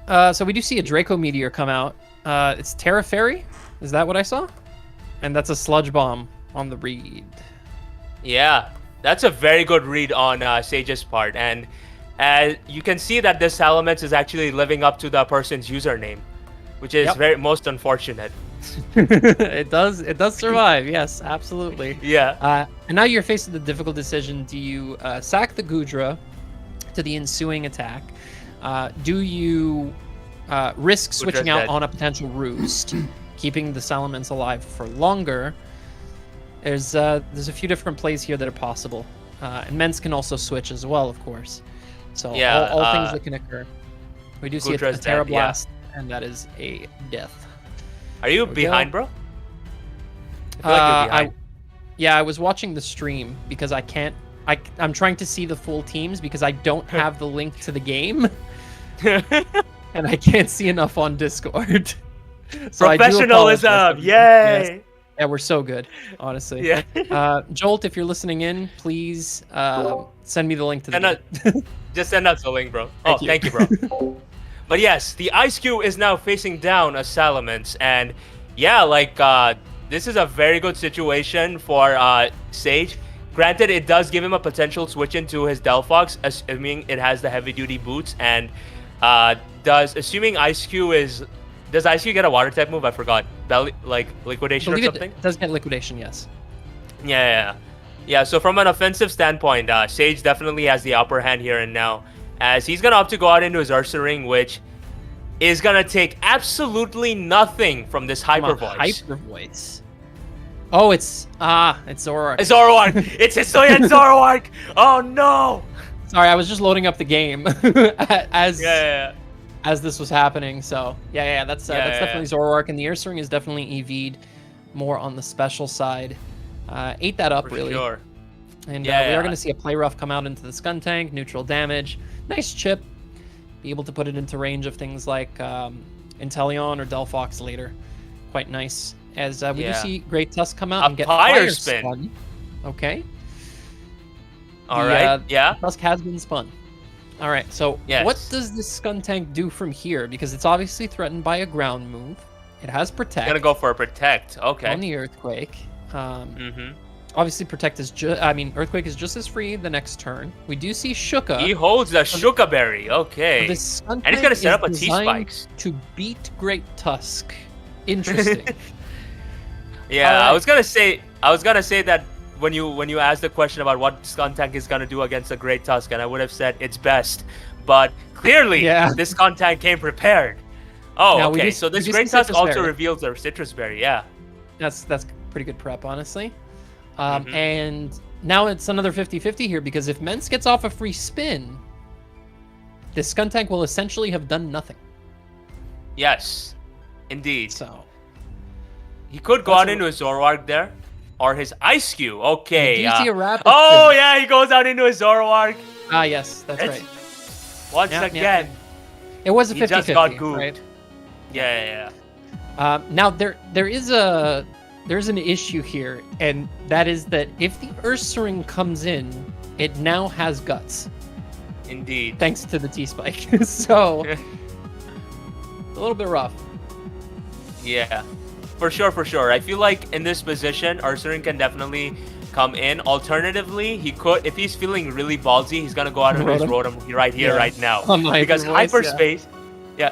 Yeah. So we do see a Draco Meteor come out. It's Terra Fairy? Is that what I saw? And that's a Sludge Bomb on the read. Yeah, that's a very good read on Sage's part. And you can see that this Salamence is actually living up to the person's username, which is most unfortunate. It does survive. Yes, absolutely. Yeah. And now you're faced with the difficult decision. Do you sack the Goodra to the ensuing attack? Do you risk switching out on a potential Roost, keeping the Salamence alive for longer? There's a few different plays here that are possible. And Mence can also switch as well, of course. So all things that can occur. We do see a Terra Blast, and that is a death. Are you we behind, go. bro? I feel like you're behind. Yeah, I was watching the stream because I can't. I'm trying to see the full teams because I don't have the link to the game, and I can't see enough on Discord. So Professionalism, yay! Yes. Yeah, we're so good, honestly. Yeah. Jolt, if you're listening in, please send me the link to the game. Just send us the link, bro. Thank you. Thank you, bro. But yes, the Ice Cube is now facing down a Salamence, and yeah, like this is a very good situation for Sage. Granted, it does give him a potential switch into his Delphox, assuming it has the heavy-duty boots, and assuming Ice Cube is... Does Ice Cube get a water type move? I forgot. Like liquidation or something? It does get liquidation, yes. Yeah, so from an offensive standpoint, Sage definitely has the upper hand here and now, as he's going to opt to go out into his Ursaring, which is going to take absolutely nothing from this Hyper Voice. Hyper Voice. Oh, it's Zoroark. It's Zoroark! It's Hisuian Zoroark! Oh no! Sorry, I was just loading up the game as this was happening. So that's definitely Zoroark, and the Ursaring is definitely EV'd more on the special side. Ate that up, For really. Sure. And we are going to see a Play Rough come out into the Skuntank, neutral damage. Nice chip. Be able to put it into range of things like Inteleon or Delphox later. Quite nice. As we do see Great Tusk come out and get Fire Spin. Okay. All right. Tusk has been spun. All right. So what does this Skuntank do from here? Because it's obviously threatened by a ground move. It has Protect. Gonna go for a Protect. Okay. On the Earthquake. Obviously, Protect is Earthquake is just as free the next turn. We do see Shuka. He holds the Shuka Berry. Okay. And he's gonna set up a T-Spikes to beat Great Tusk. Interesting. Yeah, right. I was gonna say that when you asked the question about what Skuntank is gonna do against the Great Tusk, and I would have said it's best, but clearly this Skuntank came prepared. Oh, now, okay. So this Great Tusk also reveals their Citrus Berry. Yeah, that's pretty good prep, honestly. And now it's another 50-50 here, because if Mence gets off a free spin, this Skuntank will essentially have done nothing. Yes, indeed. So he could go out into his Zoroark there, or his Ice Cube. Okay. Do you see a rapid spin? Yeah, he goes out into his Zoroark. Ah, yes, that's right. Once again, it was a 50-50. He just got gooped. Right? Yeah. Now there's an issue here, and that is that if the Ursaring comes in, it now has Guts. Indeed. Thanks to the T-Spike. So a little bit rough. Yeah. For sure. I feel like in this position, Ursaring can definitely come in. Alternatively, he could, if he's feeling really ballsy, he's gonna go out and his Rotom right here, right now. Because Hyperspace,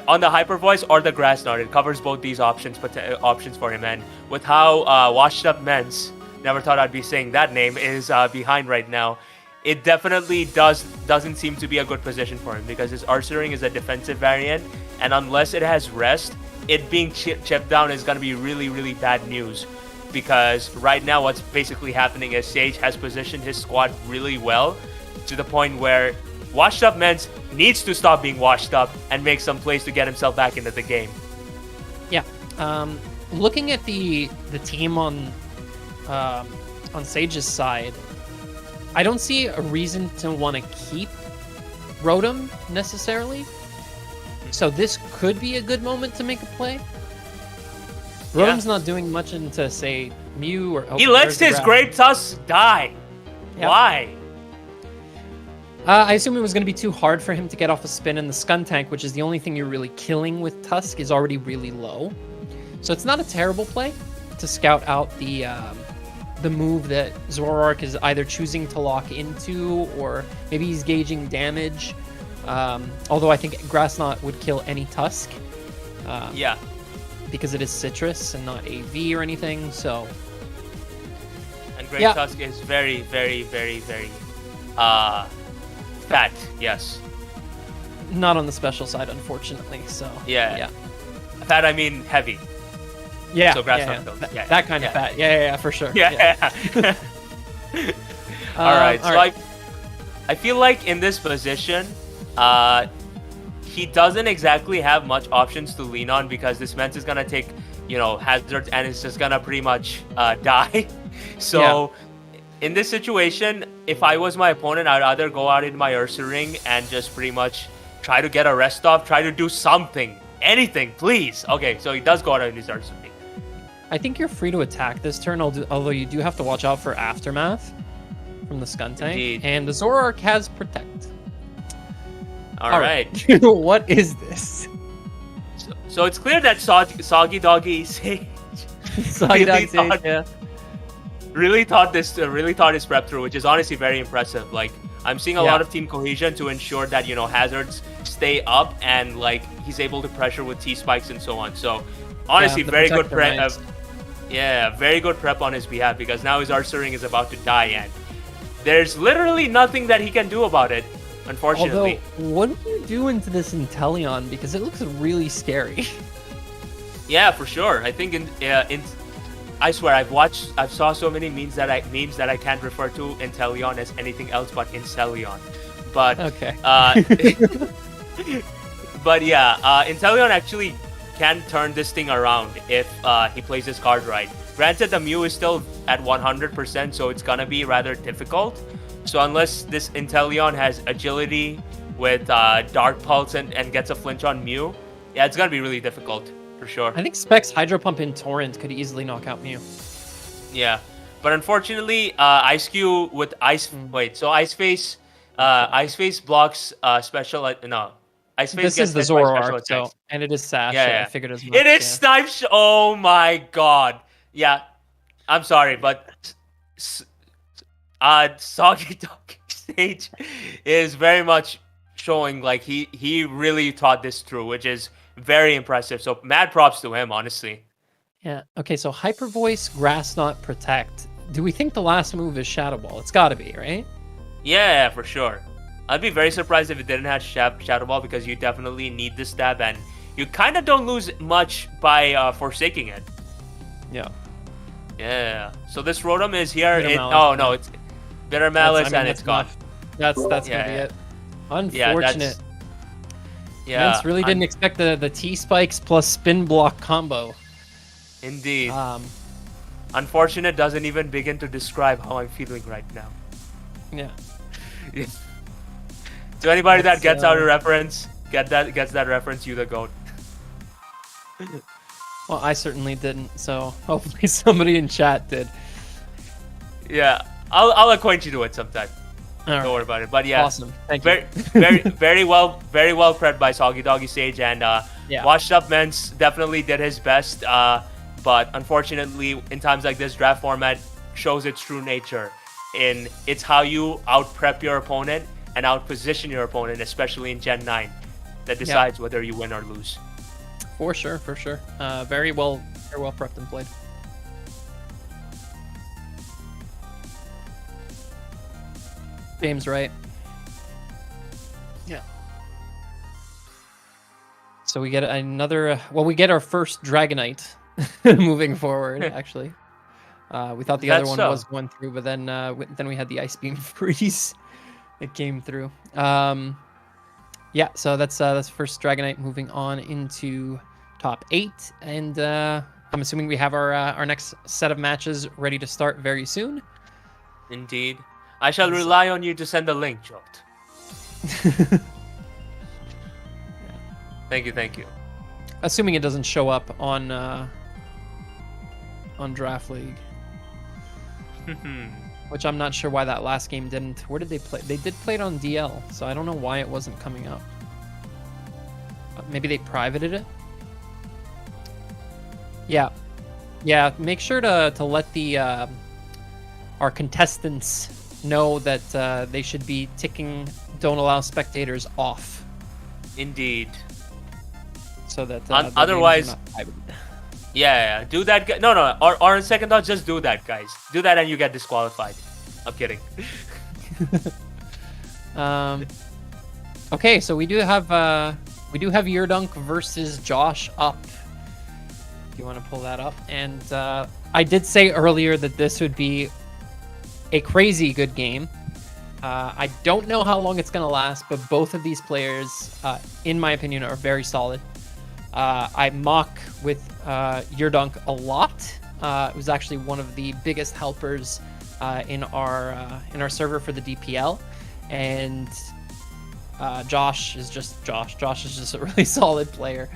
on the Hyper Voice or the Grass Knot, it covers both these options for him. And with how washed up Mence, never thought I'd be saying that name, is behind right now, it definitely doesn't seem to be a good position for him, because his Ursaring is a defensive variant, and unless it has Rest, it being chipped down is going to be really, really bad news, because right now what's basically happening is Sage has positioned his squad really well, to the point where washed up Mence needs to stop being washed up and make some plays to get himself back into the game. Yeah. Looking at the team on Sage's side, I don't see a reason to want to keep Rotom necessarily. So this could be a good moment to make a play. Rotom's not doing much into, say, Mew or... he lets his Great Tusk die. Yep. Why? I assume it was going to be too hard for him to get off a spin, and the Skuntank, which is the only thing you're really killing with Tusk, is already really low. So it's not a terrible play to scout out the move that Zoroark is either choosing to lock into, or maybe he's gauging damage. Although I think Grass Knot would kill any Tusk. Because it is Citrus and not AV or anything, so... And Great Tusk is very, very, very, very fat, yes. Not on the special side, unfortunately, so... Yeah. Fat, I mean heavy. Yeah, so Grass Knot kills. That kind of fat. Yeah, for sure. Yeah. Alright, so I feel like in this position, he doesn't exactly have much options to lean on because this Mence is gonna take, you know, hazards and it's just gonna pretty much die. So in this situation, if I was my opponent, I'd either go out in my Ursaring and just pretty much try to get a rest off, try to do something, anything, please. Okay, so he does go out in his Ursaring. I think you're free to attack this turn, although you do have to watch out for Aftermath from the Skuntank. Indeed. And the Zoroark has Protect. All right. What is this? So it's clear that Soggy Doggy Sage really thought his prep through, which is honestly very impressive. Like, I'm seeing a lot of team cohesion to ensure that, you know, hazards stay up and like he's able to pressure with T-spikes and so on. So honestly, very good prep. Very good prep on his behalf, because now his Ursaring is about to die and there's literally nothing that he can do about it, unfortunately. Although, what do you do into this Inteleon? Because it looks really scary. Yeah, for sure. I think I swear I've saw so many memes that I can't refer to Inteleon as anything else but Inceleon. But okay. But yeah, Inteleon actually can turn this thing around if he plays his card right. Granted, the Mew is still at 100%, so it's gonna be rather difficult. So unless this Inteleon has agility with Dark Pulse and gets a flinch on Mew, yeah, it's gonna be really difficult for sure. I think Specs Hydro Pump in Torrent could easily knock out Mew. Yeah, but unfortunately, Ice Q with Ice. Wait, so Ice Face blocks special. No. Ice Face this is the Zoroark, so, and it is Sash. Yeah. I figured as much. It is Snipe. Oh my god. Yeah, I'm sorry, but Soggy Dog Stage is very much showing like he really thought this through, which is very impressive. So mad props to him, honestly. Yeah. Okay. So Hyper Voice, Grass Knot, Protect. Do we think the last move is Shadow Ball? It's got to be, right? Yeah, for sure. I'd be very surprised if it didn't have Shadow Ball, because you definitely need this stab, and you kind of don't lose much by forsaking it. Yeah. Yeah. So this Rotom is here. No, it's Bitter Malice, and it's gone. That's gonna be it. Unfortunate. Yeah. Mence really didn't expect the T-Spikes plus Spin Block combo. Indeed. Unfortunate doesn't even begin to describe how I'm feeling right now. Yeah. To anybody that gets our reference, gets that reference, you the GOAT. Well, I certainly didn't, so hopefully somebody in chat did. Yeah, I'll acquaint you to it sometime. Don't worry about it. But yeah, awesome. Thank you. Very well prepped by Soggy Doggy Sage, and washed up Mence definitely did his best. But unfortunately, in times like this, draft format shows its true nature. It's how you out prep your opponent and out position your opponent, especially in Gen 9, that decides whether you win or lose. For sure. Very well prepped and played. James, right? Yeah. So we get another. We get our first Dragonite moving forward. Actually, we thought the other one was going through, but then we had the Ice Beam Freeze. It came through. Yeah. So that's first Dragonite moving on into top 8, and I'm assuming we have our next set of matches ready to start very soon. Indeed. I shall rely on you to send a link, Jolt. Thank you. Assuming it doesn't show up on Draft League. Which I'm not sure why that last game didn't. Where did they play? They did play it on DL, so I don't know why it wasn't coming up. Maybe they privated it? Yeah. Make sure to let the our contestants know that they should be ticking "Don't allow spectators" off. Indeed. So that otherwise, yeah, do that. No. Or on second thought, just do that, guys. Do that, and you get disqualified. I'm kidding. Okay, so we do have Yurdunk versus Josh up. If you want to pull that up, and I did say earlier that this would be a crazy good game. I don't know how long it's going to last, but both of these players, in my opinion, are very solid. I mock with Yurdunk a lot. It was actually one of the biggest helpers in our server for the DPL, and Josh is just Josh. Josh is just a really solid player.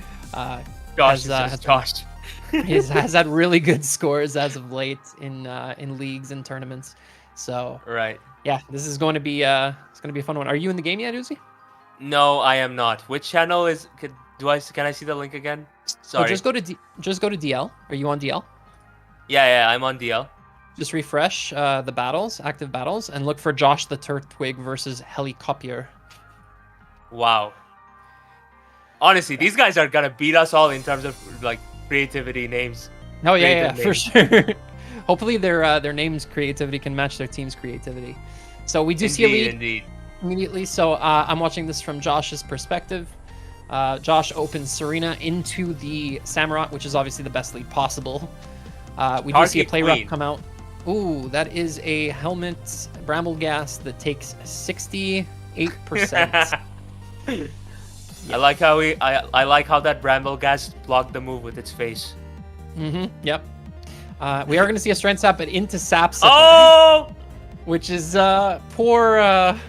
Josh Josh. He has had really good scores as of late in leagues and tournaments. So right. Yeah, this is going to be it's going to be a fun one. Are you in the game yet, Uzi? No, I am not. Which channel is? Can I see the link again? Sorry. Oh, just go to DL. Are you on DL? Yeah, I'm on DL. Just refresh the battles, active battles, and look for Josh the Turtwig versus Helicopter. Wow. Honestly, these guys are gonna beat us all in terms of like creativity names. Oh yeah, for sure. Hopefully their names' creativity can match their team's creativity. So we do see a lead immediately. So I'm watching this from Josh's perspective. Josh opens Serena into the Samurott, which is obviously the best lead possible. We do see a play rep come out. Ooh, that is a helmet Brambleghast that takes 68%. Yeah. I like how I like how that Brambleghast blocked the move with its face. Yep. We are going to see a Strength Sap, but into Sap Sipper. Oh! Which is poor,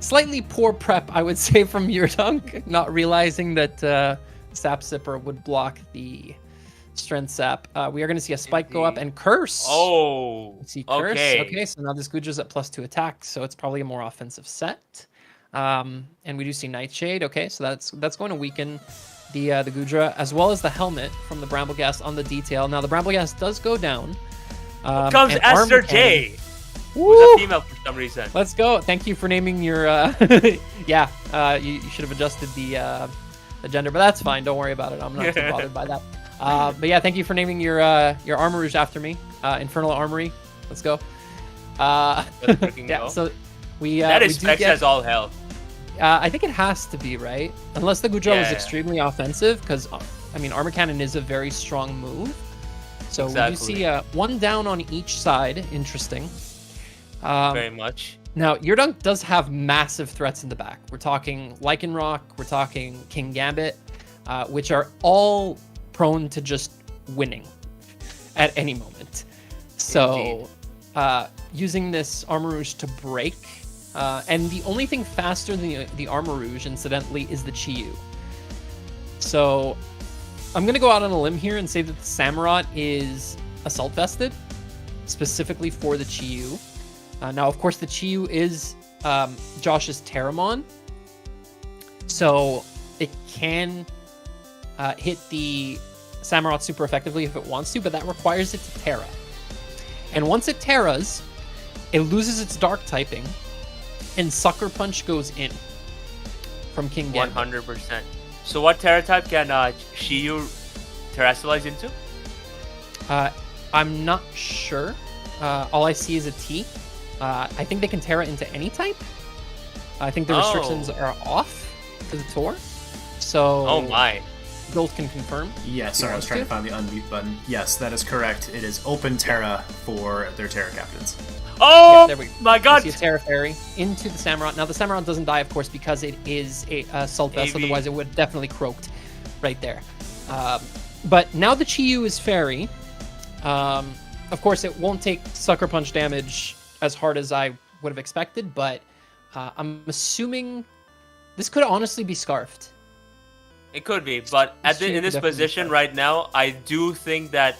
slightly poor prep, I would say, from Yurdunk, not realizing that Sap Sipper would block the Strength Sap. We are going to see a Spike go up and Curse. Oh, see Curse. Okay, so now this Guja's at +2 attack, so it's probably a more offensive set. And we do see Nightshade. Okay, so that's going to weaken the Gudra, as well as the helmet from the Brambleghast on the detail. Now the Brambleghast does go down. Comes Esther J. Who's a female for some reason. Let's go. Thank you for naming your. You should have adjusted the gender, but that's fine. Don't worry about it. I'm not too bothered by that. But yeah, thank you for naming your Armourouge after me. Infernal Armory. Let's go. Yeah. So we that is specs as all hell. I think it has to be, right? Unless the Gudra was extremely offensive, because I mean, Armor Cannon is a very strong move. So we do see one down on each side. Interesting. Very much. Now, Yurdunk does have massive threats in the back. We're talking Lycanroc, we're talking King Gambit, which are all prone to just winning at any moment. So using this Armourouge to break, and the only thing faster than the Armourouge, incidentally, is the Chi-Yu. So I'm going to go out on a limb here and say that the Samurott is Assault Vested, specifically for the Chi-Yu. Now, of course, the Chi-Yu is Josh's Terramon, so it can hit the Samurott super effectively if it wants to, but that requires it to Terra. And once it Terras, it loses its Dark typing, and Sucker Punch goes in from King Gambit. 100%. So what Terra type can Chi-Yu Terrastallize into? I'm not sure. All I see is a T. I think they can Terra into any type. I think the restrictions are off to the tour. So. Oh my. Gold can confirm. Yeah, sorry, I was trying to find the unmute button. Yes, that is correct. It is open Terra for their Terra captains. Oh, there we go. my God! See a Terra Fairy into the Samurott. Now, the Samurott doesn't die, of course, because it is a Assault Vest. Otherwise, it would have definitely croaked right there. But now the Chi-Yu is Fairy. Of course, it won't take Sucker Punch damage as hard as I would have expected, but I'm assuming this could honestly be Scarfed. It could be, but in this position right now, I do think that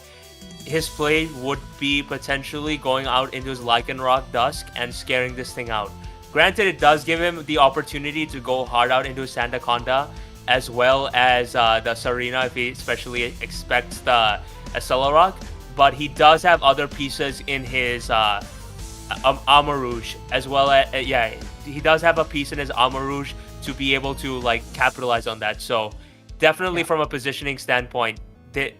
his play would be potentially going out into his Lycanroc Dusk and scaring this thing out. Granted, it does give him the opportunity to go hard out into his Sandaconda, as well as the Serena if he especially expects the Accelerock, but he does have other pieces in his Armourouge, as well as, he does have a piece in his Armourouge to be able to like capitalize on that. So definitely from a positioning standpoint, I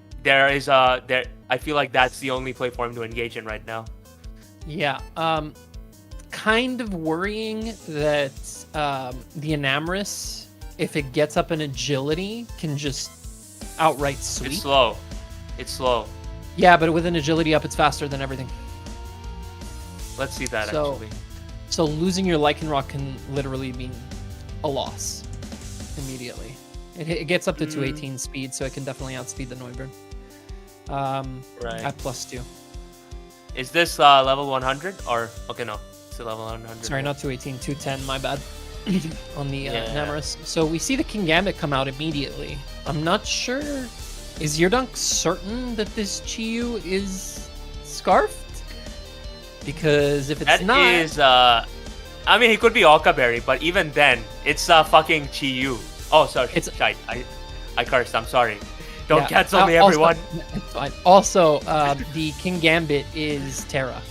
feel like that's the only play for him to engage in right now. Yeah, kind of worrying that the Enamorus, if it gets up in agility, can just outright sweep. It's slow. Yeah, but with an agility up, it's faster than everything. Let's see that actually. So losing your Lycanroc can literally mean a loss immediately. It gets up to 218 speed, so it can definitely outspeed the Noivern. Right. At +2. Is this level 100 or okay? No, it's a level 100. Sorry, not 218, 210. My bad. On the Namarus. So we see the Kingambit come out immediately. I'm not sure. Is Yeardunk certain that this Chi-Yu is scarfed? Because if it's not, is I mean, he could be Okaberry, but even then, it's fucking Chi-Yu. Oh, sorry, It's I cursed. I'm sorry. Don't cancel me, everyone. It's fine. Also, the Kingambit is Terra.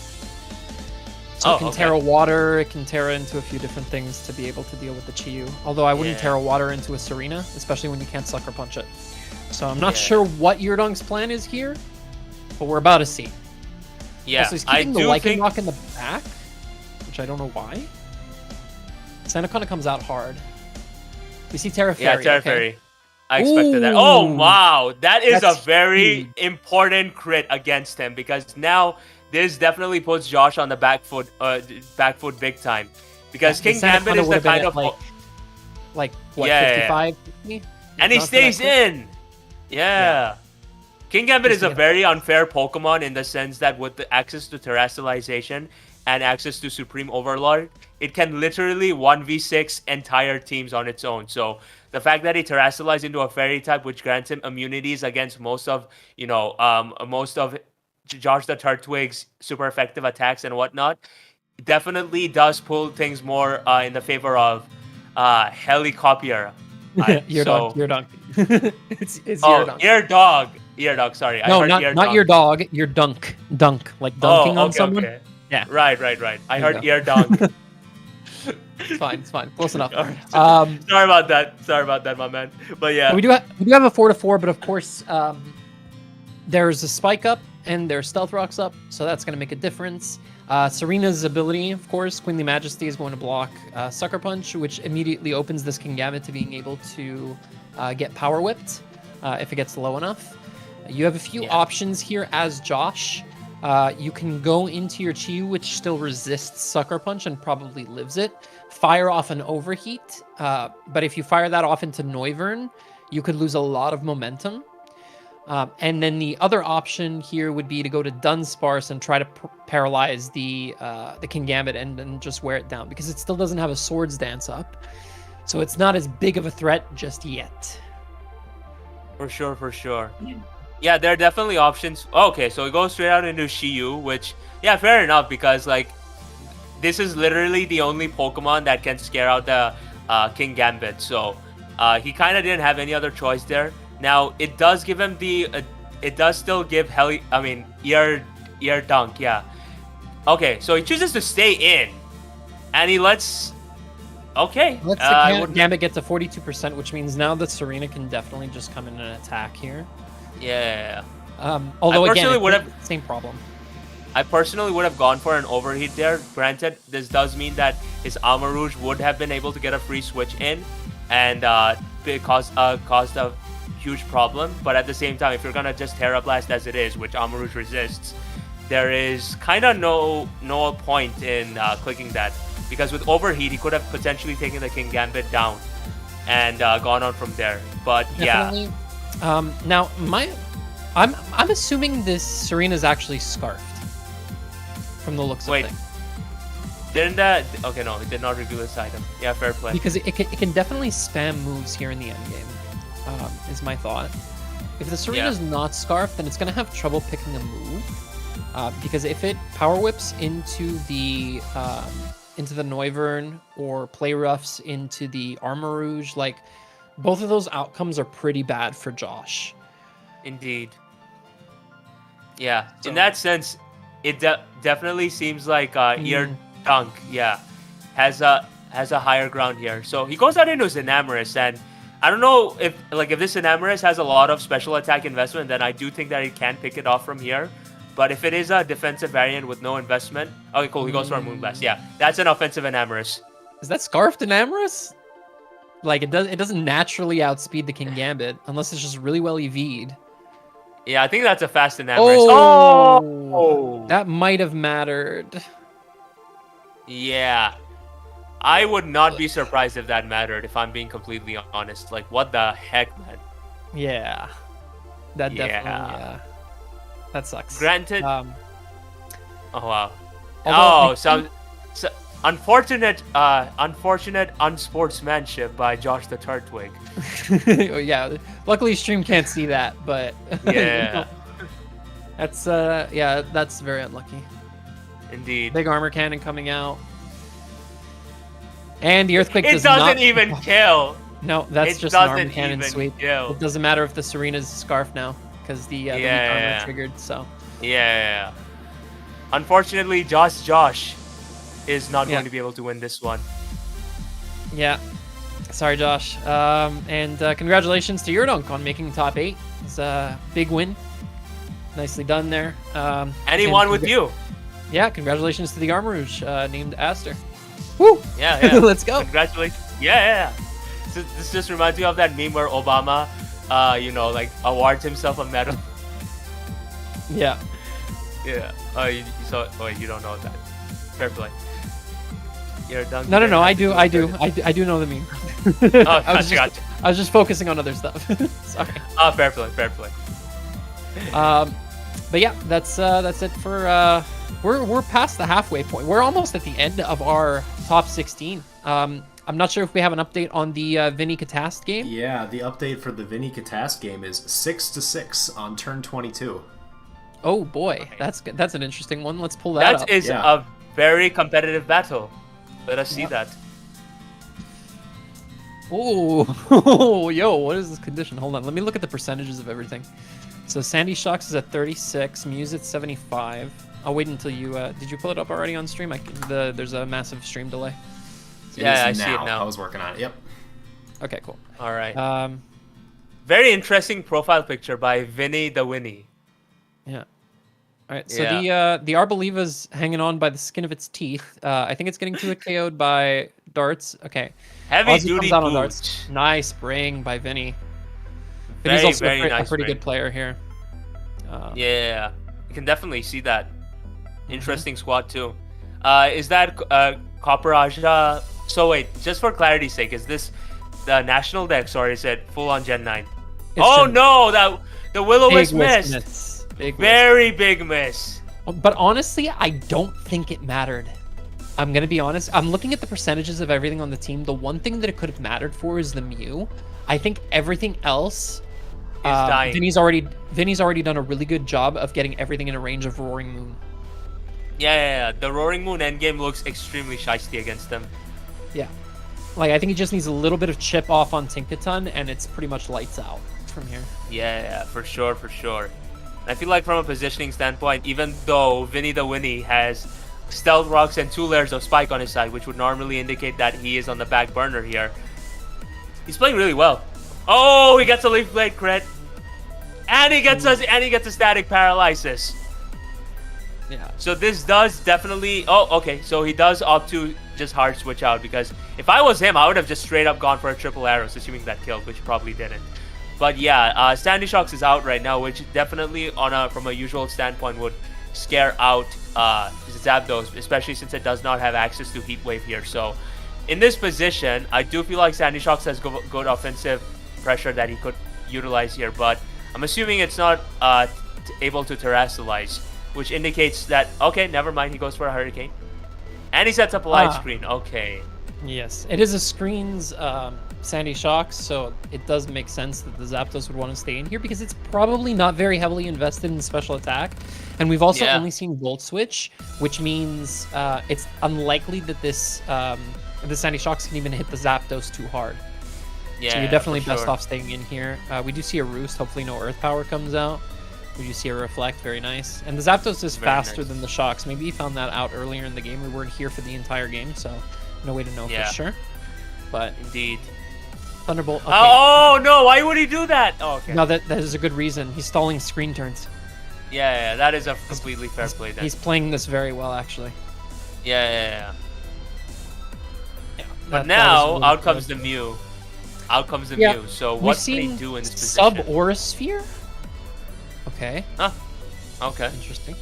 So it can Terra Water, it can Terra into a few different things to be able to deal with the Chi-Yu. Although I wouldn't Terra Water into a Serena, especially when you can't Sucker Punch it. So I'm not sure what Yeardunk's plan is here, but we're about to see. Yeah, also, he's keeping the Lycanroc in the back, which I don't know why. Sandaconda comes out hard. We see Terra Fairy. Yeah, Terra Fairy. I expected that. Oh, wow. That's a very important crit against him because now this definitely puts Josh on the back foot big time. Because Kingambit is the kind of... Like what, 55? And he stays in. Yeah. Kingambit is a very unfair Pokemon in the sense that with the access to Terrestrialization and access to Supreme Overlord, it can literally 1v6 entire teams on its own. So the fact that he Terrestrialized into a Fairy type, which grants him immunities against most of Josh the Turtwig's super effective attacks and whatnot, definitely does pull things more in the favor of Helicopier. Yeardunk. It's Yeardunk. Eardog, sorry. No, not your dog. Your dunk, like dunking on someone. Okay. Yeah. Right. I heard eardog. It's fine. Close enough. Sorry about that, my man. But yeah, we do have a 4/4, but of course, there's a Spike up and there's Stealth Rocks up, so that's going to make a difference. Serena's ability, of course, Queenly Majesty is going to block Sucker Punch, which immediately opens this Kingambit to being able to get Power Whipped if it gets low enough. You have a few options here as Josh. You can go into your Chi-Yu, which still resists Sucker Punch and probably lives it. Fire off an Overheat, but if you fire that off into Noivern, you could lose a lot of momentum. And then the other option here would be to go to Dunsparce and try to paralyze the Kingambit and just wear it down, because it still doesn't have a Swords Dance up. So it's not as big of a threat just yet. For sure. Yeah, there are definitely options. Okay, so it goes straight out into Chi-Yu, which, yeah, fair enough, because, like, this is literally the only Pokemon that can scare out the Kingambit. So he kind of didn't have any other choice there. Now, it does give him it does still give Ear Dunk, yeah. Okay, so he chooses to stay in, and he lets... Okay. Let's the Gambit get to 42%, which means now that Serena can definitely just come in and attack here. Yeah. Although again, same problem. I personally would have gone for an Overheat there. Granted, this does mean that his Armarouge would have been able to get a free switch in, and it caused a huge problem. But at the same time, if you're gonna just Terra Blast as it is, which Armarouge resists, there is kind of no point in clicking that. Because with Overheat, he could have potentially taken the Kingambit down and gone on from there. But definitely. Now, I'm assuming this Serena's actually scarfed from the looks of things. Didn't that? Okay, no, it did not reveal this item. Yeah, fair play. Because it can definitely spam moves here in the end game. Is my thought. If the Serena's not scarfed, then it's gonna have trouble picking a move. Because if it Power Whips into the Noivern or Play Roughs into the Armarouge, like, both of those outcomes are pretty bad for Josh. Indeed. Yeah, so, in that sense, it definitely seems like Ear Dunk, has a higher ground here. So he goes out into Xenamorous, and I don't know if this Xenamorous has a lot of special attack investment, then I do think that he can pick it off from here. But if it is a defensive variant with no investment, okay, cool. He goes for a Moonblast. Yeah, that's an offensive Enamorous. Is that Scarfed Enamorous? Like, it doesn't naturally outspeed the Kingambit unless it's just really well EV'd. Yeah, I think that's a fast Enamorous. Oh! That might have mattered. Yeah. I would not be surprised if that mattered, if I'm being completely honest. Like, what the heck, man? Yeah. That definitely, yeah. That sucks. Granted. Oh, wow. Although some unfortunate unsportsmanship by Josh the Turtwig. Yeah. Luckily, stream can't see that, but Yeah. That's that's very unlucky. Indeed. Big armor cannon coming out. And the earthquake It doesn't even kill. No, that's It just an armor doesn't cannon even sweep. kill. It doesn't matter if the Serena's scarf now, because the weak armor triggered, so. Yeah. Unfortunately, Josh is not going to be able to win this one. Yeah. Sorry, Josh. And congratulations to your dunk on making top 8. It's a big win. Nicely done there. Anyone with you? Yeah, congratulations to the Armourouge named Aster. Woo! Yeah. Let's go. Congratulations. Yeah. So this just reminds me of that meme where Obama, like awards himself a medal. Yeah. Yeah. Oh, you don't know that. Fair play. You're done. No. I do know the meme. Oh, gotcha. I was just focusing on other stuff. Sorry. Oh, fair play. But yeah, that's it for. We're past the halfway point. We're almost at the end of our top 16. I'm not sure if we have an update on the Vinny Catast game. Yeah, the update for the Vinny Catast game is 6-6 on turn 22. Oh boy, that's an interesting one. Let's pull that up. That is a very competitive battle. Let us see that. Oh, yo, what is this condition? Hold on, let me look at the percentages of everything. So Sandy Shocks is at 36, Muse at 75. I'll wait until you. Did you pull it up already on stream? There's a massive stream delay. Yeah, I see it now. I was working on it. Yep. Okay, cool. All right. Very interesting profile picture by Vinny the Winnie. Yeah. All right. So the Arboliva's hanging on by the skin of its teeth. I think it's getting 2 KO'd by darts. Okay. Heavy duty darts. Nice bring by Vinny. Vinny's also a pretty good player here. Yeah, you can definitely see that. Interesting squad too. Is that Copperaja? So wait, just for clarity's sake, is this the national dex or is it full on Gen 9? No, the Will-O-Wisp missed. Very big miss. But honestly, I don't think it mattered. I'm gonna be honest. I'm looking at the percentages of everything on the team. The one thing that it could have mattered for is the Mew. I think everything else. Dying. Vinny's already done a really good job of getting everything in a range of Roaring Moon. Yeah. The Roaring Moon endgame looks extremely shiesty against them. Yeah. Like, I think he just needs a little bit of chip off on Tinkaton, and it's pretty much lights out from here. Yeah, for sure. I feel like from a positioning standpoint, even though Vinny the Winnie has Stealth Rocks and 2 layers of Spike on his side, which would normally indicate that he is on the back burner here, he's playing really well. Oh, he gets a Leaf Blade crit. And he gets a static paralysis. Yeah. So this does definitely... Oh, okay. So he does opt to just hard switch out, because if I was him, I would have just straight up gone for a triple arrows, assuming that killed, which probably didn't. But yeah, Sandy Shocks is out right now, which definitely from a usual standpoint would scare out Zapdos, especially since it does not have access to Heat Wave here. So in this position, I do feel like Sandy Shocks has good offensive pressure that he could utilize here, but I'm assuming it's not able to Terrasilize, which indicates that, okay, never mind, he goes for a Hurricane. And he sets up a light screen. Okay. Yes, it is a screens Sandy Shocks, so it does make sense that the Zapdos would want to stay in here because it's probably not very heavily invested in special attack. And we've also only seen Volt Switch, which means it's unlikely that the Sandy Shocks can even hit the Zapdos too hard. Yeah, so you're definitely best off staying in here. We do see a Roost. Hopefully no Earth Power comes out. We do see a Reflect. Very nice. And the Zapdos is faster than the Shocks. Maybe he found that out earlier in the game. We weren't here for the entire game, so no way to know for sure. But indeed. Thunderbolt. Okay. Oh, no. Why would he do that? Oh, okay. No, that is a good reason. He's stalling screen turns. Yeah, that is a completely fair play then. He's playing this very well, actually. Yeah. But now, really out comes the Mew. Out comes the Mew. So what can he do in this position? Sub-Aura Sphere? Okay. Huh. Okay. Interesting.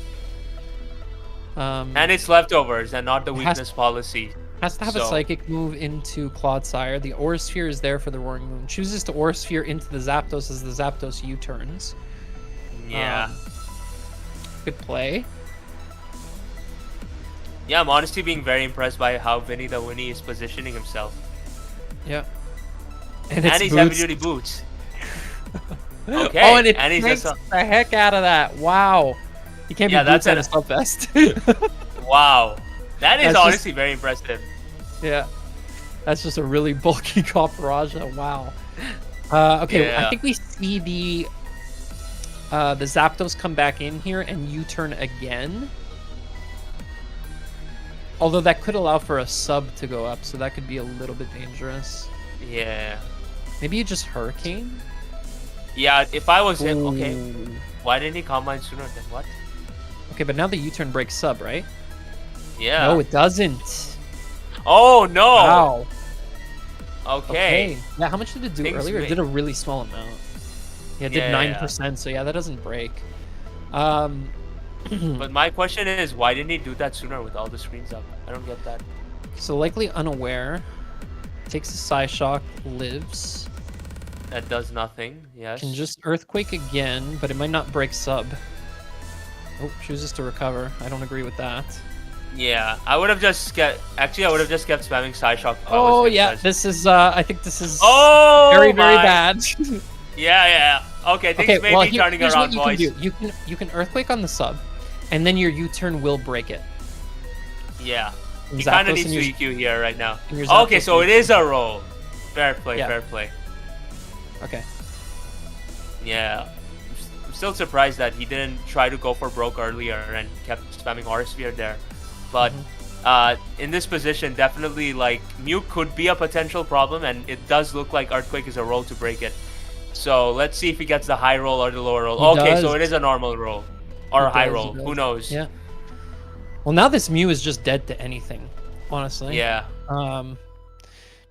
And it's leftovers and not the weakness policy. Has to have a Psychic move into Clodsire. The Aura Sphere is there for the Roaring Moon. Chooses to Aura Sphere into the Zapdos as the Zapdos U-turns. Yeah. Good play. Yeah, I'm honestly being very impressed by how Vinny the Winnie is positioning himself. Yeah. And he's heavy-duty boots. Okay. Oh, and it he's takes the heck out of that. Wow. You can't be boots and a sub vest. Wow. That is honestly very impressive. Yeah. That's just a really bulky Copperajah. Wow. Okay, I think we see the Zapdos come back in here and U-turn again. Although that could allow for a sub to go up, so that could be a little bit dangerous. Yeah. Maybe you just Hurricane? Yeah, if I was him, okay. Why didn't he combine sooner than what? Okay, but now the U-turn breaks sub, right? Yeah. No, it doesn't. Oh, no! Wow. Okay. Yeah, how much did it do earlier? It did a really small amount. Yeah, it did 9%, so yeah, that doesn't break. But my question is, why didn't he do that sooner with all the screens up? I don't get that. So likely unaware. Takes a Psyshock, lives. That does nothing, yes. Can just Earthquake again, but it might not break sub. Oh, chooses to recover. I don't agree with that. Yeah, I would have just kept... Actually, I would have just kept spamming Psyshock. Oh, yeah, this is... I think this is very, very bad. Yeah. Okay, things may be turning around, boys. You can Earthquake on the sub, and then your U-turn will break it. Yeah. He kind of needs to EQ here right now. Okay, so it is a roll. Fair play, fair play. Okay. Yeah. I'm still surprised that he didn't try to go for broke earlier and kept spamming Aura Sphere there. But in this position, definitely, like, Mew could be a potential problem, and it does look like Earthquake is a roll to break it. So let's see if he gets the high roll or the lower roll. So it is a normal roll. Or a high roll. Who knows? Yeah. Well, now this Mew is just dead to anything, honestly. Yeah.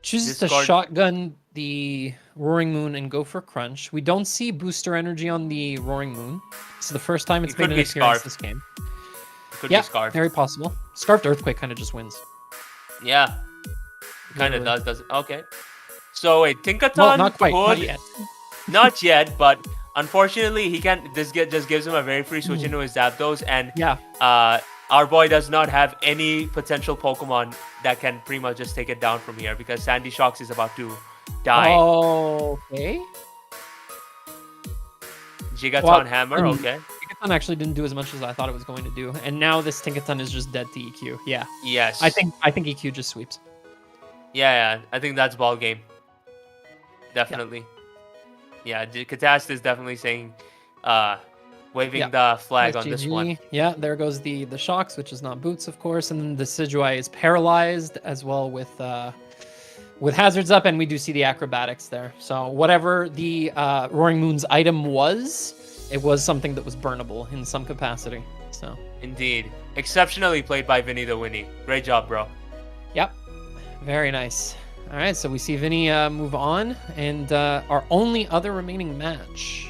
Chooses to shotgun the Roaring Moon and go for Crunch. We don't see Booster Energy on the Roaring Moon. It's the first time it's been an appearance this game. Could be Scarfed. Very possible. Scarfed Earthquake kind of just wins. Yeah. Kind of does, doesn't. Okay. So wait, Tinkaton well, not quite. Not yet. Not yet, but unfortunately he can't. This just gives him a very free switch into his Zapdos, and our boy does not have any potential Pokemon that can pretty much just take it down from here because Sandy Shocks is about to die. Okay. Gigaton Hammer, okay. Tinkaton actually didn't do as much as I thought it was going to do, and now this Tinkaton is just dead to EQ. Yeah. Yes. I think EQ just sweeps. Yeah. I think that's ball game. Definitely. Yeah, Catast is definitely saying, waving the flag on this one. Yeah, there goes the Shocks, which is not Boots, of course, and then the Decidueye is paralyzed as well with Hazards up, and we do see the Acrobatics there. So whatever the Roaring Moon's item was, it was something that was burnable in some capacity. So indeed, exceptionally played by Vinny the Winnie. Great job, bro. Yep, very nice. All right, so we see Vinny move on, and our only other remaining match.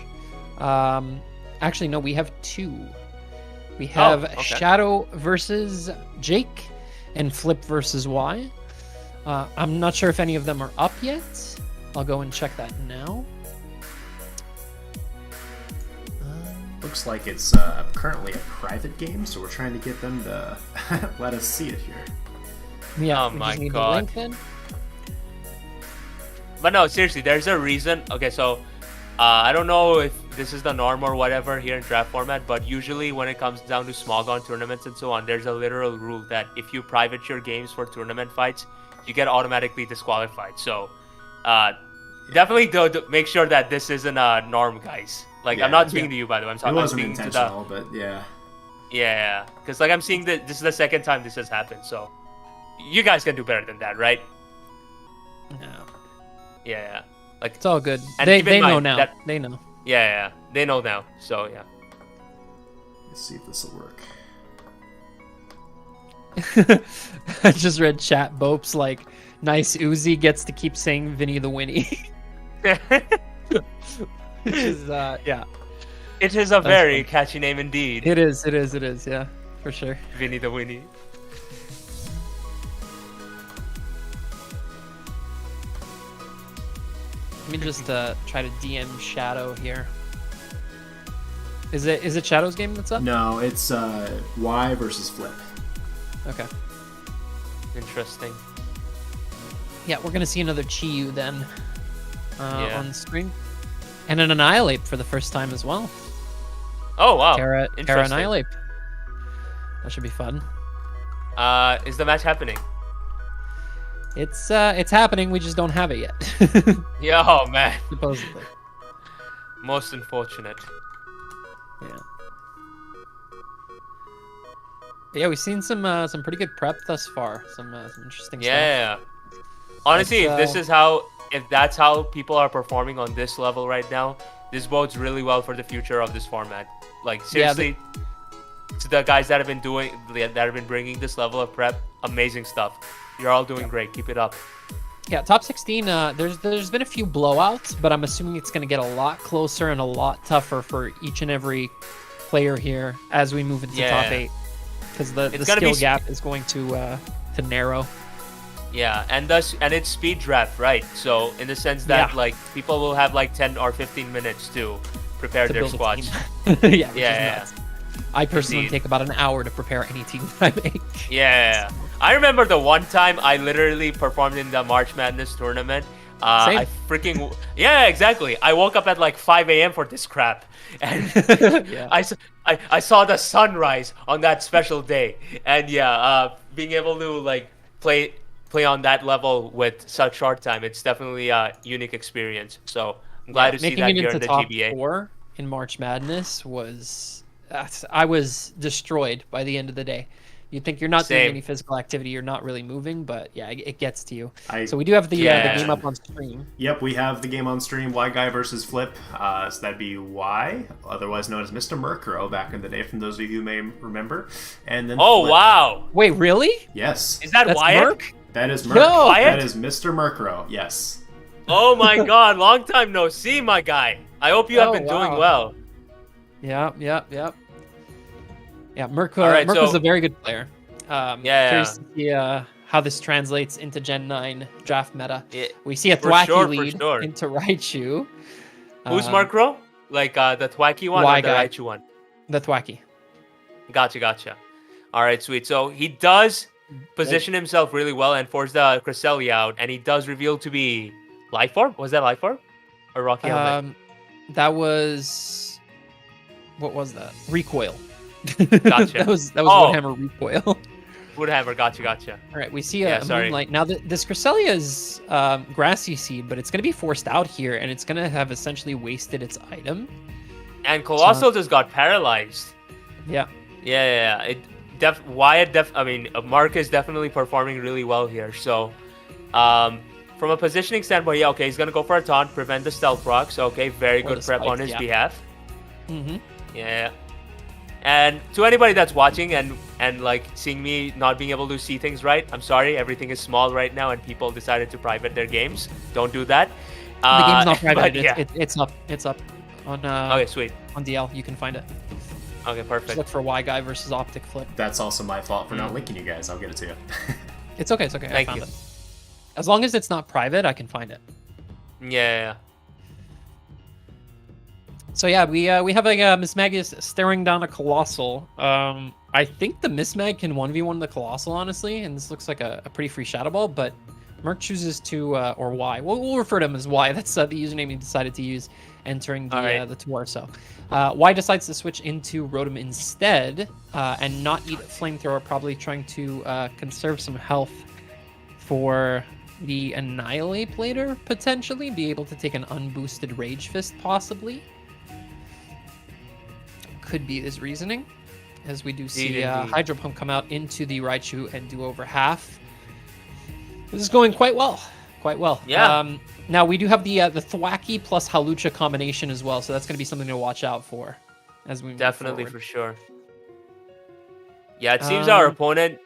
Actually, no, we have two. We have Shadow versus Jake, and Flip versus Y. I'm not sure if any of them are up yet. I'll go and check that now. Looks like it's currently a private game, so we're trying to get them to let us see it here. Yeah, oh my god. But no, seriously, there's a reason. Okay, so I don't know if this is the norm or whatever here in draft format, but usually when it comes down to Smogon tournaments and so on, there's a literal rule that if you private your games for tournament fights, you get automatically disqualified. So definitely make sure that this isn't a norm, guys. Like, I'm not speaking to you, by the way. I'm speaking to the... but yeah. Yeah, because like I'm seeing that this is the second time this has happened, so you guys can do better than that, right? No. Yeah. Like, it's all good. And they know now. They know. Yeah. They know now. So yeah. Let's see if this will work. I just read chat. Bopes like, nice Uzi gets to keep saying Vinny the Winnie. Which is, yeah. It is a very catchy name indeed. It is, yeah. For sure. Vinny the Winnie. Let me just try to DM Shadow here. Is it Shadow's game that's up? No, it's Y versus Flip. Okay. Interesting. Yeah, we're gonna see another Chi-Yu then Yeah. on the screen, and an Annihilate for the first time as well. Oh wow. Terra Interesting. Annihilate. That should be fun. Is the match happening? It's happening. We just don't have it yet. Yeah, oh man. Supposedly. Most unfortunate. Yeah. Yeah, we've seen some pretty good prep thus far. Some interesting stuff. Yeah. Honestly, That's, if that's how people are performing on this level right now, this bodes really well for the future of this format. Like seriously, to the guys that have been bringing this level of prep, amazing stuff. You're all doing great. Keep it up. Yeah, top 16. There's been a few blowouts, but I'm assuming it's going to get a lot closer and a lot tougher for each and every player here as we move into the top 8, because the skill gap is going to narrow. Yeah, and it's speed draft, right? So in the sense that like people will have like 10 or 15 minutes to prepare their squads. Yeah. I personally take about an hour to prepare any team that I make. Yeah. I remember the one time I literally performed in the March Madness tournament. Same. Yeah, exactly. I woke up at like 5 a.m. for this crap, and I saw the sunrise on that special day. And being able to like play on that level with such short time, it's definitely a unique experience. So I'm glad to see that here in the top GBA. 4 in March Madness I was destroyed by the end of the day. You think you're not doing any physical activity, you're not really moving, but yeah, it gets to you. So we do have the game up on stream. Yep, we have the game on stream, Y Guy versus Flip. So that'd be Y, otherwise known as Mr. Murkrow back in the day, from those of you who may remember. And then Flip. Wow. Wait, really? Yes. Is that Wyatt? That is Murk. No. That is Mr. Murkrow, yes. Oh my god, long time no see, my guy. I hope you have been doing well. Yeah, Murkow's a very good player. Curious to see how this translates into Gen 9 draft meta. We see a Thwacky lead into Raichu. Who's Murkrow? Like the Thwacky one or the Raichu one? The Thwacky. Gotcha. All right, sweet. So he does position himself really well and force the Cresselia out, and he does reveal to be Life Orb? Was that Life Orb? Or Rocky Helmet? That was... What was that? Recoil. Gotcha. that was Woodhammer Recoil. Woodhammer, gotcha. All right, we see a Moonlight. Now, this Cresselia is Grassy Seed, but it's going to be forced out here, and it's going to have essentially wasted its item. And Colossal just got paralyzed. Yeah. Mark is definitely performing really well here. So, from a positioning standpoint, he's going to go for a taunt, prevent the Stealth Rocks. Okay, very good prep on his behalf. Mm-hmm. Yeah. And to anybody that's watching and like seeing me not being able to see things right, I'm sorry. Everything is small right now, and people decided to private their games. Don't do that. The game's not private. It's up on. Okay, sweet. On DL, you can find it. Okay, perfect. Just look for Y Guy versus Optic Flip. That's also my fault for not linking you guys. I'll get it to you. It's okay. I found it. As long as it's not private, I can find it. Yeah. So yeah, we have a Miss Mag is staring down a Colossal. I think the Miss Mag can 1v1 the Colossal, honestly, and this looks like a pretty free Shadow Ball, but Merc chooses to, or Y. We'll refer to him as Y. That's the username he decided to use entering the tour. So Y decides to switch into Rotom instead and not eat Flamethrower, probably trying to conserve some health for the Annihilate later, potentially. Be able to take an unboosted Rage Fist, possibly. Could be his reasoning, as we do see Hydro Pump come out into the Raichu and do over half. This is going quite well. Yeah. Now we do have the Thwacky plus Hawlucha combination as well, so that's going to be something to watch out for as we move forward. For sure. Yeah, it seems our opponent.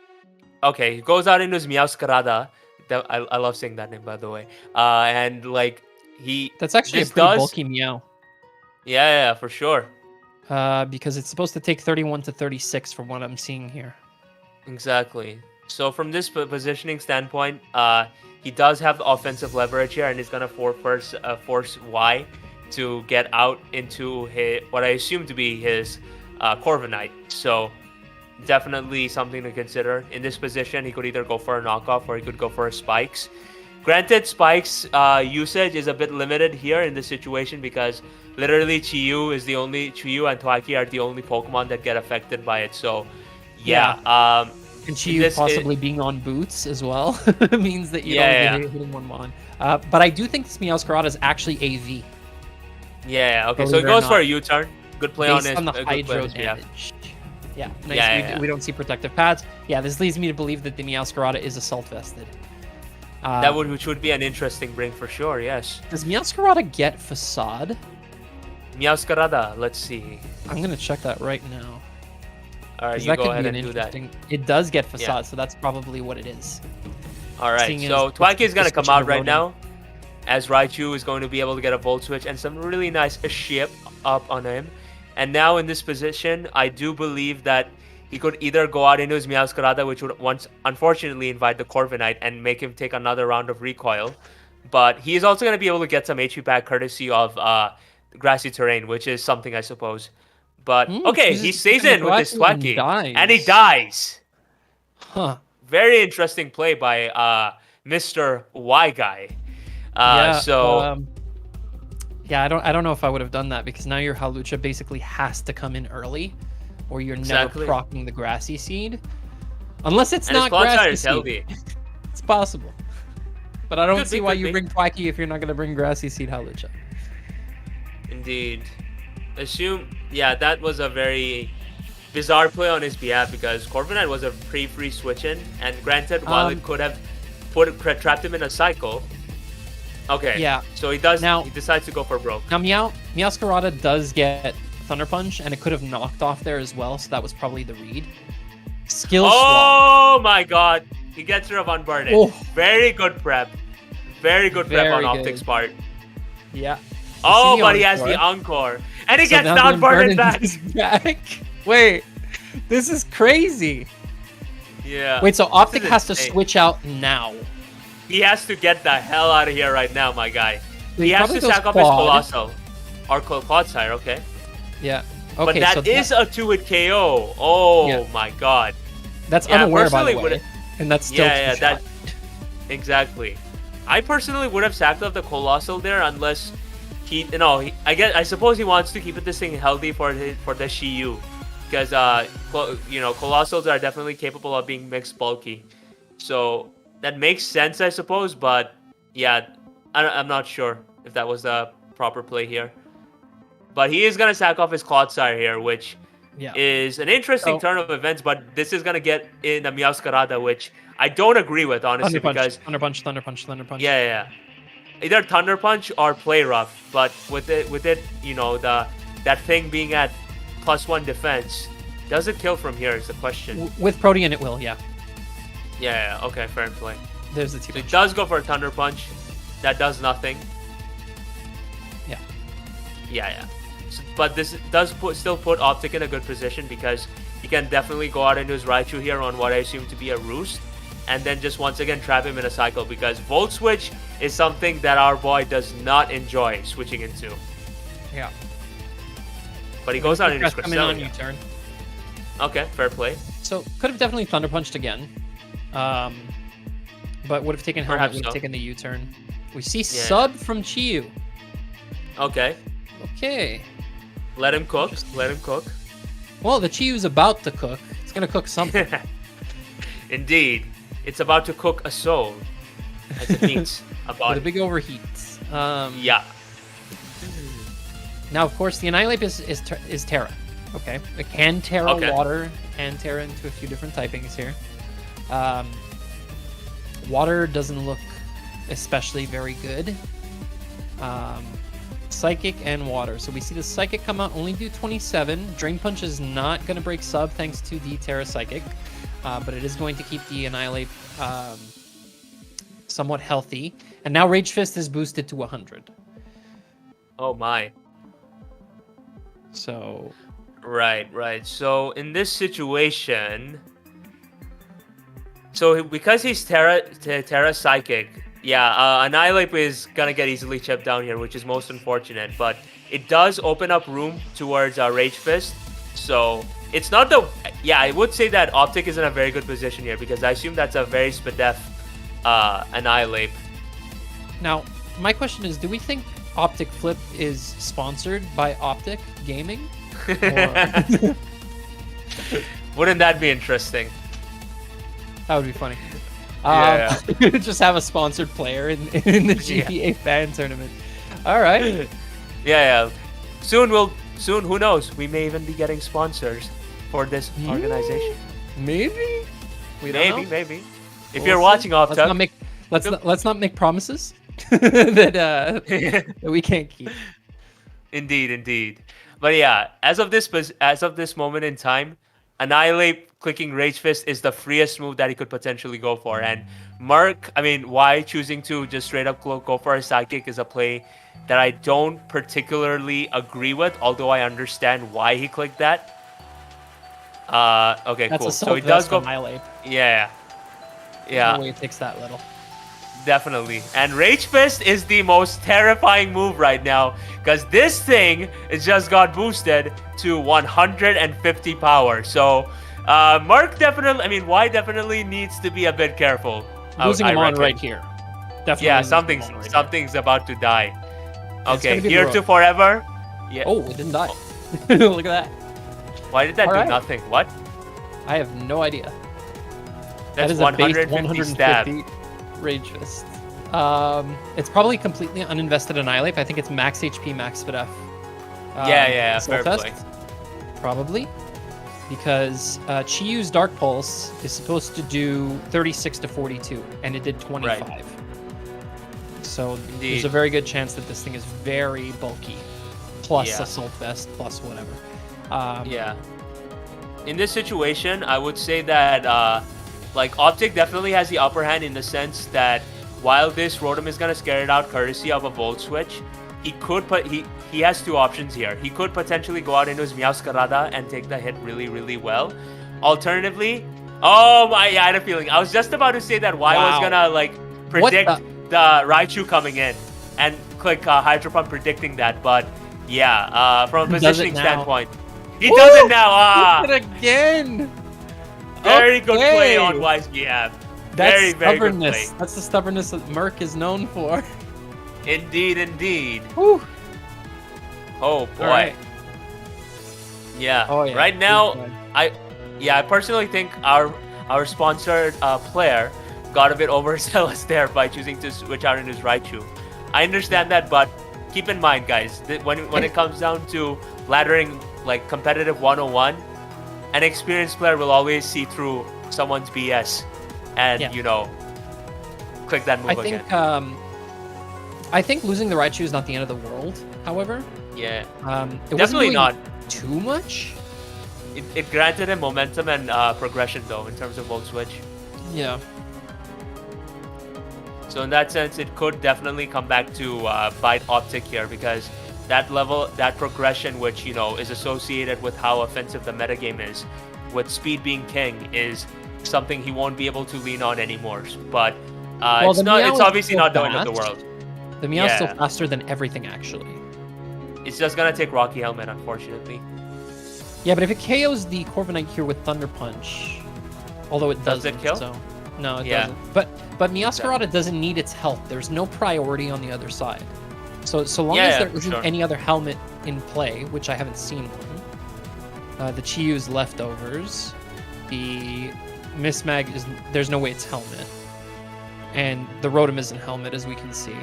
Okay, he goes out into his Meowscarada. I love saying that name, by the way. And like that's actually a pretty bulky Meow. Yeah, for sure. because it's supposed to take 31 to 36 from what I'm seeing here. Exactly. So from this positioning standpoint, he does have offensive leverage here, and he's gonna force Y to get out into what I assume to be his Corviknight. So definitely something to consider. In this position, he could either go for a knockoff or he could go for a Spikes. Granted, Spikes usage is a bit limited here in this situation because literally Chiyu and Twaiki are the only Pokemon that get affected by it. So yeah. And Chiyu possibly being on boots as well means that you don't get hitting one Mon. But I do think this Meowscarada is actually AV. Yeah, okay, so it goes for a U-turn. Good play based on it. On the hydro damage. Yeah, nice. We don't see protective pads. Yeah, this leads me to believe that the Meowscarada is assault vested. Which would be an interesting bring for sure, yes. Does Meowscarada get Facade? Meowscarada, let's see. I'm going to check that right now. Alright, you go ahead and do that. It does get Facade, so that's probably what it is. Alright, so Twaiki is going to come out right now, as Raichu is going to be able to get a Volt Switch and some really nice ship up on him. And now in this position, I do believe that he could either go out into his Meowscarada, which would unfortunately invite the Corviknight and make him take another round of recoil. But he is also going to be able to get some HP back courtesy of grassy terrain, which is something I suppose. But okay, he stays in with his Twaiki, and he dies. Huh. Very interesting play by Mr. Y Guy. Yeah, I don't know if I would have done that because now your Hawlucha basically has to come in early, or you're never proccing the Grassy Seed, unless it's not Grassy Seed. It's possible, but I don't see why you bring Twaiki if you're not going to bring Grassy Seed Hawlucha. Indeed. That was a very bizarre play on his behalf because Corviknight was a pre-free switch in, and granted, while it could have trapped him in a cycle. Okay. Yeah. So he decides to go for broke. Now Meowscarada does get Thunder Punch, and it could have knocked off there as well, so that was probably the read. Skill swap. Oh my god. He gets rid of Unburden. Oh. Very good prep. Very good prep on Optic's part. Yeah. Oh, but he has the Encore. And he gets the Unburden back. Wait. This is crazy. Yeah. Wait, so Optic has to switch out now. He has to get the hell out of here right now, my guy. He has to sack up his Colossal. Or Quad Sire, okay. Yeah. Okay, but that is a 2-hit KO. Oh my god. That's unaware, by the way. And that's still exactly. I personally would have sacked up the Colossal there unless I suppose he wants to keep this thing healthy for the Shiyu. Because Colossals are definitely capable of being mixed bulky. So that makes sense, I suppose, but yeah, I'm not sure if that was the proper play here. But he is going to sack off his Clodsire here, which is an interesting turn of events, but this is going to get in a Meowscarada, which I don't agree with, honestly, because... Thunder Punch. Yeah. Either Thunder Punch or Play Rough, but with it, that thing being at +1 defense, does it kill from here is the question. With Protean, it will, yeah. Yeah, okay, fair play. There's the so it does go for a Thunder Punch. That does nothing. Yeah. But this does still put Optic in a good position because he can definitely go out into his Raichu here on what I assume to be a Roost. And then just once again trap him in a cycle because Volt Switch is something that our boy does not enjoy switching into. Yeah. But he goes out into his Cresselia. U-turn. Okay, fair play. So could have definitely Thunder Punched again. But would have taken Helmet, would have taken the U-turn. We see Sub from Chiyu. Okay. Let him cook. Well, the Chiyu's about to cook. It's going to cook something. Indeed. It's about to cook a soul. As it means about with a big overheat. Yeah. Now, of course, the Annihilate is Terra. Okay. It can Terra water and Terra into a few different typings here. Water doesn't look especially very good. Psychic and Water. So we see the Psychic come out, only do 27. Drain Punch is not going to break sub thanks to the Terra Psychic. But it is going to keep the Annihilate somewhat healthy. And now Rage Fist is boosted to 100. Oh my. So... Right. So in this situation, so because he's Terra Psychic, yeah, Annihilate is gonna get easily chipped down here, which is most unfortunate. But it does open up room towards Rage Fist. So it's not the... Yeah, I would say that Optic is in a very good position here because I assume that's a very Spadef Annihilate. Now, my question is, do we think Optic Flip is sponsored by Optic Gaming? Or... Wouldn't that be interesting? That would be funny. Yeah. Just have a sponsored player in the GBA fan tournament. All right. Yeah. Soon, who knows? We may even be getting sponsors for this organization. Maybe. Maybe. If you're watching, Optic, let's not make promises that we can't keep. Indeed. But yeah, as of this moment in time, Annihilate clicking Rage Fist is the freest move that he could potentially go for. And Mark, why choosing to just straight up go for a Psychic is a play that I don't particularly agree with, although I understand why he clicked that. Okay, That's cool. So he does go Annihilate. Yeah. No way it takes that little. Definitely. And Rage Fist is the most terrifying move right now because this thing has just got boosted to 150 power. So Mark definitely needs to be a bit careful. Losing him on right here. Definitely. Yeah, something's about to die. Okay, here to forever. Yeah. Oh, it didn't die. Look at that. Why did that do nothing? What? I have no idea. That's that is 150 stab. Rage Fist. It's probably completely uninvested Annihilate. I think it's max HP, max Spadef. Yeah, fair play. Probably. Because Chiyu's Dark Pulse is supposed to do 36 to 42, and it did 25. Right. So there's a very good chance that this thing is very bulky. Plus Assault Vest, plus whatever. Yeah. In this situation, I would say that Optic definitely has the upper hand in the sense that while this Rotom is gonna scare it out courtesy of a Volt Switch, he has two options here. He could potentially go out into his Meowscarada and take the hit really, really well. Alternatively, I had a feeling. I was just about to say that Y was gonna predict the Raichu coming in and click Hydro Pump predicting that, but yeah, from a positioning standpoint, he does it now. He did it again. Very good play on YSGF. Very good play. That's the stubbornness that Merc is known for. Indeed. Whew. Oh boy. Right. Yeah. Oh, yeah. Right now, I personally think our sponsored player got a bit overzealous there by choosing to switch out in his Raichu. I understand that, but keep in mind, guys, that when it comes down to laddering competitive 101, an experienced player will always see through someone's BS and click that move again. I think losing the Raichu is not the end of the world. However, it definitely not too much. It granted him momentum and progression though in terms of Volt Switch. Yeah. So in that sense, it could definitely come back to bite Optic here because that progression, which is associated with how offensive the metagame is, with speed being king, is something he won't be able to lean on anymore. But it's obviously not the end of the world. The Meow's still faster than everything, actually. It's just gonna take Rocky Helmet, unfortunately. Yeah, but if it KOs the Corviknight here with Thunder Punch, although it doesn't, does it kill? So no, it doesn't. But Meowscarada doesn't need its health. There's no priority on the other side. So long as there isn't any other helmet in play, which I haven't seen one, the Chiyu's leftovers, the Mismag there's no way it's helmet, and the Rotom isn't helmet as we can see.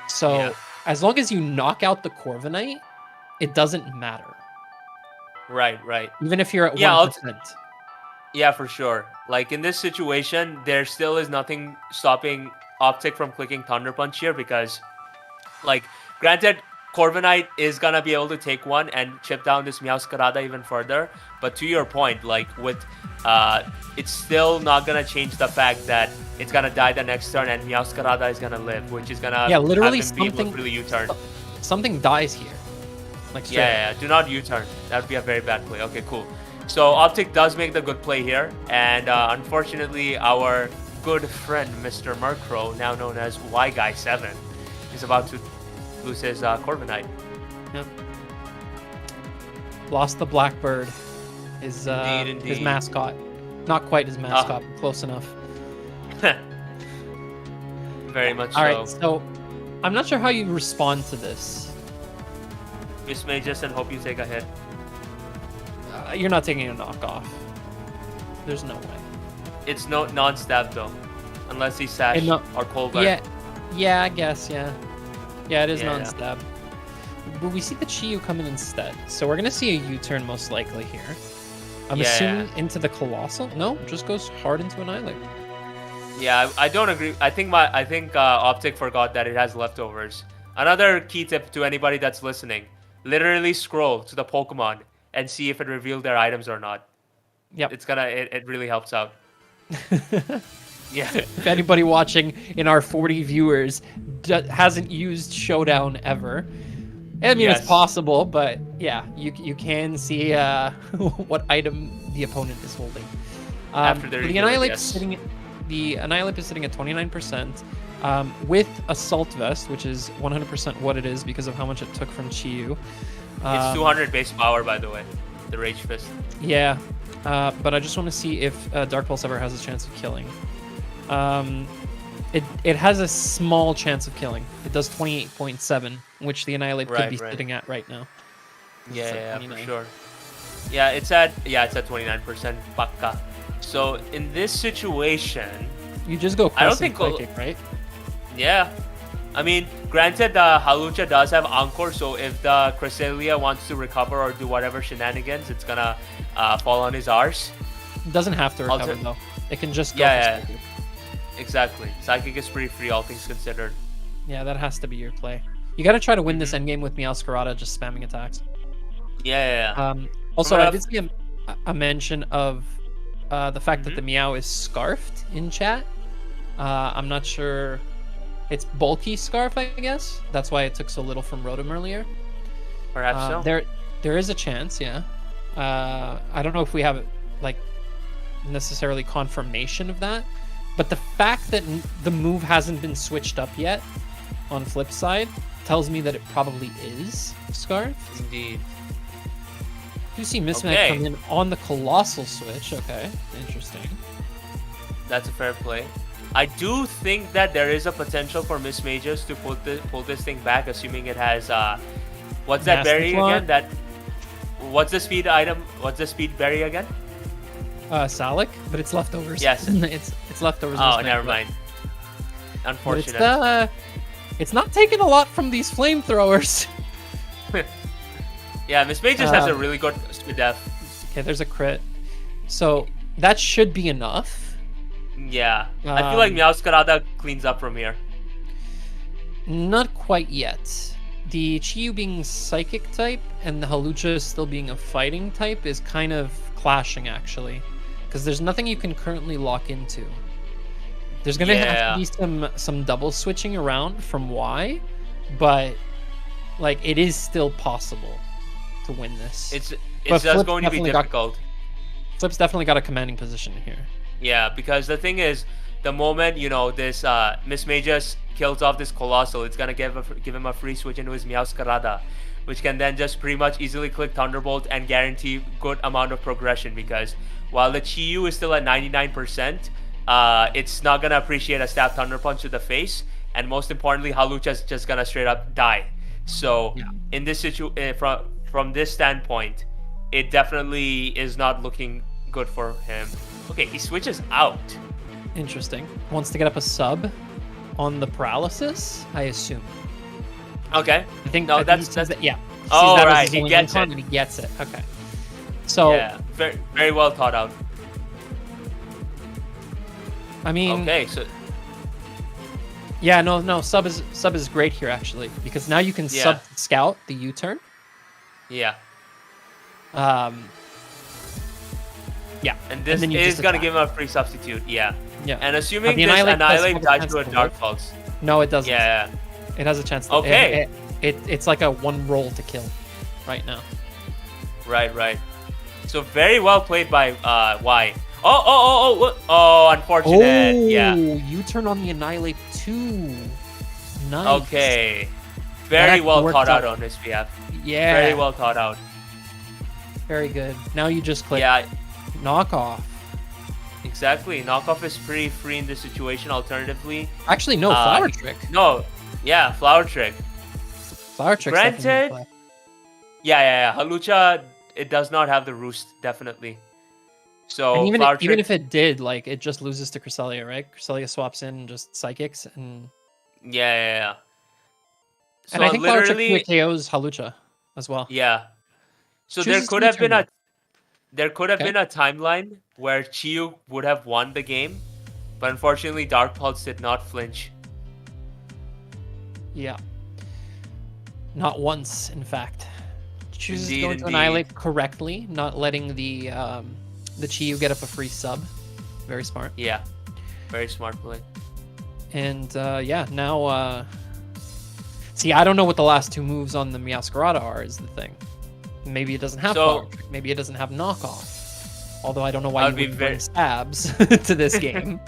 So as long as you knock out the Corviknight, it doesn't matter. Right. Even if you're at 1%. Yeah, for sure. In this situation, there still is nothing stopping Optic from clicking Thunder Punch here because, granted, Corviknight is gonna be able to take one and chip down this Meowscarada even further. But to your point, it's still not gonna change the fact that it's gonna die the next turn and Meowscarada is gonna live, which is gonna literally have him be able to really U-turn. Something dies here. Like straight Yeah, do not U-turn. That would be a very bad play. Okay, cool. So Optic does make the good play here, and unfortunately, our good friend Mr. Murkrow, now known as Y-Guy7, is about to lose his Corviknight. Yep. Lost the Blackbird, his mascot. Not quite his mascot, but close enough. Very much so. Alright, so I'm not sure how you respond to this. Mismages and hope you take a hit. You're not taking a knockoff. There's no way. It's no non-stab though, unless he's Sash or Cold Guard. Yeah, I guess, yeah. Yeah, it is Yeah. non-stab. But we see the Chi-Yu coming instead, so we're gonna see a U-turn most likely here. I'm assuming into the Colossal. No, just goes hard into Annihilate. Yeah, I don't agree. I think Optic forgot that it has leftovers. Another key tip to anybody that's listening: literally scroll to the Pokemon and see if it revealed their items or not. Yep. It really helps out. Yeah. If anybody watching in our 40 viewers hasn't used Showdown ever, I mean, it's possible, but yeah, you can see what item the opponent is holding. After the Annihilate is sitting. The Annihilate is sitting at 29% with Assault Vest, which is 100% what it is because of how much it took from Chi-Yu. It's 200 base power, by the way, the Rage Fist. Yeah, but I just want to see if Dark Pulse ever has a chance of killing. It has a small chance of killing. It does 28.7, which the Annihilate could be sitting at right now. Yeah, for sure. Yeah, it's at 29%. Paka. So in this situation, you just go. I don't think Psychic, right? Yeah, I mean, granted, the Hawlucha does have Encore, so if the Cresselia wants to recover or do whatever shenanigans, it's gonna fall on his arse. It doesn't have to recover though. It can just go. Yeah. Exactly. Psychic is pretty free, all things considered. Yeah, that has to be your play. You got to try to win this endgame with Meowscarada just spamming attacks. Yeah. Also, I did see a mention of the fact that the Meow is scarfed in chat. I'm not sure. It's bulky scarf, I guess. That's why it took so little from Rotom earlier. Perhaps so. There is a chance, yeah. I don't know if we have like necessarily confirmation of that, but the fact that the move hasn't been switched up yet on flip side tells me that it probably is scarfed. Indeed. You see Mismac come in on the Colossal switch. Okay, interesting. That's a fair play. I do think that there is a potential for Mismages to pull this thing back, assuming it has what's that berry again? What's the speed item? What's the speed berry again? Salic, but it's leftovers. Yes, it's leftovers. Oh, never mind. Unfortunate. It's not taking a lot from these flamethrowers. Yeah, Mismages has a really good speed def. Okay, there's a crit. So that should be enough. Yeah. I feel like Meowscarada cleans up from here. Not quite yet. The Chi-Yu being Psychic type and the Hawlucha still being a Fighting type is kind of clashing, actually. Because there's nothing you can currently lock into. There's going to have to be some double switching around from Y, but like it is still possible to win this. It's just going to be difficult. Flip's definitely got a commanding position here. Yeah, because the thing is, the moment this Mismages kills off this Colossal, it's gonna give him a free switch into his Meowscarada, which can then just pretty much easily click Thunderbolt and guarantee good amount of progression. Because while the Chi-Yu is still at 99%, it's not gonna appreciate a stab Thunder Punch to the face, and most importantly, Hawlucha's just gonna straight up die. So in this from this standpoint, it definitely is not looking good for him. Okay, he switches out. Interesting. Wants to get up a sub on the paralysis, I assume. Okay. I think that's yeah. Oh, right. He gets it. And he gets it. Okay. So yeah, very, very well thought out. I mean, okay, so yeah, no, sub is great here actually, because now you can sub scout the U-turn. Yeah. Yeah. And this is gonna give him a free substitute. Yeah. Yeah. And assuming this Annihilate dies to a Dark Pulse. No, it doesn't. Yeah. It has a chance to okay. It's like a one roll to kill. right now. Right. So very well played by Y. Oh, unfortunate. Yeah. U-turn on the Annihilate 2. Nice. Okay. Very well thought out on his behalf. Yeah. Very well thought out. Very good. Now you just click knockoff. Exactly. Knockoff is pretty free in this situation. Alternatively, actually, no, Flower Trick. No, yeah, Flower Trick. Flower Trick. Granted, yeah. Hawlucha, it does not have the roost, definitely. So and even Flower Trick, if it did, like, it just loses to Cresselia, right? Cresselia swaps in just Psychics and. Yeah. So and I think Flower Trick KOs Hawlucha as well. Yeah. So there could have been a timeline where Chiyu would have won the game, but unfortunately Dragapults did not flinch. Yeah. Not once, in fact. Chooses Indeed, going to Annihilate correctly, not letting the Chiyu get up a free sub. Very smart. Yeah. Very smart play. And now see, I don't know what the last two moves on the Meowscarada are is the thing. Maybe it doesn't have Flower Trick. Maybe it doesn't have knockoff. Although I don't know why you would bring stabs to this game.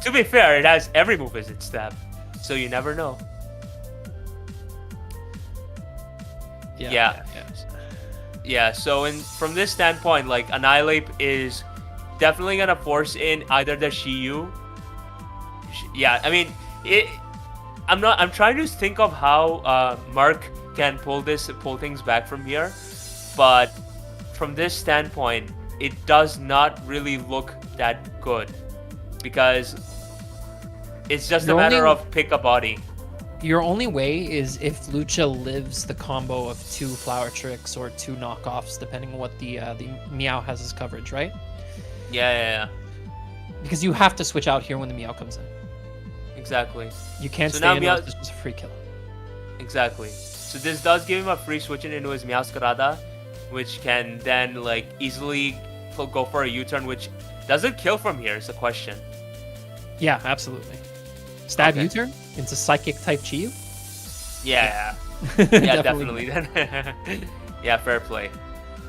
To be fair, it has every move as its stab, so you never know. Yeah. So from this standpoint, like, Annihilate is definitely gonna force in either the Shiyu. Yeah, I mean, I'm trying to think of how Mark can pull things back from here, but from this standpoint, it does not really look that good because it's just a matter of pick a body. Your only way is if Lucha lives the combo of 2 Flower Tricks or 2 knockoffs, depending on what the Meow has as coverage, right? Yeah. Because you have to switch out here when the Meow comes in. Exactly. You can't stay in unless it's just a free kill. Exactly. So this does give him a free switch into his Meowscarada, which can then, like, easily go for a U-turn, which doesn't kill from here is the question. Yeah, absolutely. Stab U-turn into Psychic type Chiyu? Yeah. Yeah, definitely. Yeah, fair play.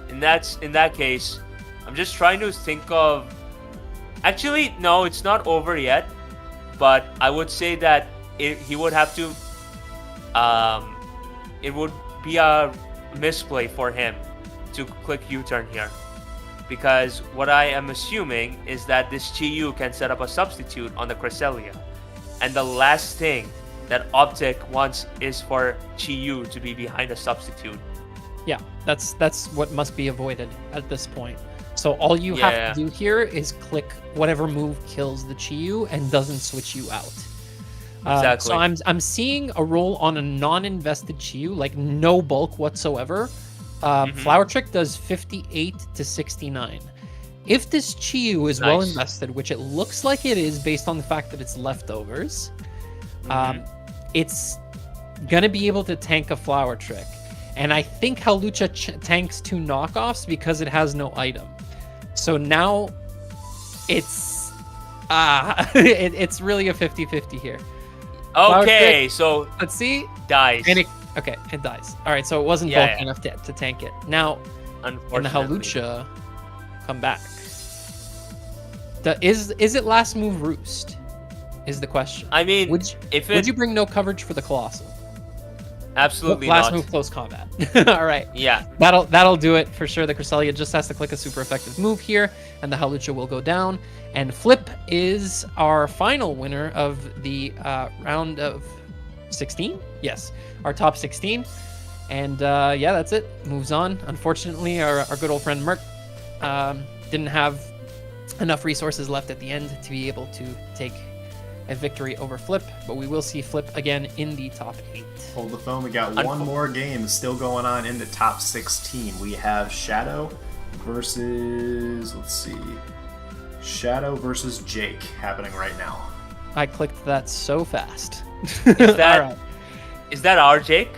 In that case, I'm just trying to think of... Actually, no, it's not over yet. But I would say that he would have to... it would be a misplay for him to click U-turn here. Because what I am assuming is that this Chiyu can set up a substitute on the Cresselia. And the last thing that Optic wants is for Chiyu to be behind a substitute. Yeah, that's what must be avoided at this point. So all you have to do here is click whatever move kills the Chiyu and doesn't switch you out. Exactly. So I'm seeing a roll on a non-invested Chiyu, like no bulk whatsoever. Flower Trick does 58 to 69. If this Chiyu is well invested, which it looks like it is based on the fact that it's leftovers, it's gonna be able to tank a Flower Trick. And I think Hawlucha tanks 2 knockoffs because it has no item. So now it's it's really a 50-50 here. Okay, so let's see. Dies. And it dies. All right, so it wasn't bulky enough to tank it. Now, can the Hawlucha come back? Is it last move roost? Is the question. I mean, would you bring no coverage for the Colossal? Absolutely last not. Move close combat. All right. Yeah. That'll do it for sure. The Cresselia just has to click a super effective move here, and the Hawlucha will go down. And Flip is our final winner of the round of 16. Yes, our top 16. And that's it. Moves on. Unfortunately, our good old friend Merc didn't have enough resources left at the end to be able to take a victory over Flip, but we will see Flip again in the top 8. Hold the phone. We got one more game still going on in the top 16. We have Shadow versus, Shadow versus Jake happening right now. I clicked that so fast. Is that our Jake?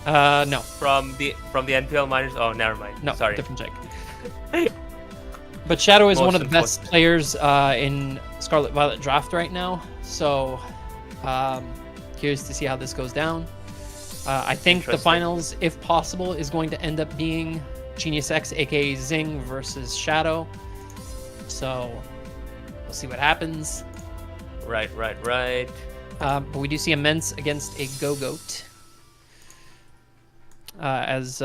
No. From the NPL miners? Oh, never mind. No, sorry. Different Jake. But Shadow is one of the best players in Scarlet Violet draft right now. So, curious to see how this goes down. I think the Interesting. finals, if possible, is going to end up being Genius X, aka Zing, versus Shadow. So we'll see what happens. Right. But we do see Immense against a Go-Goat. As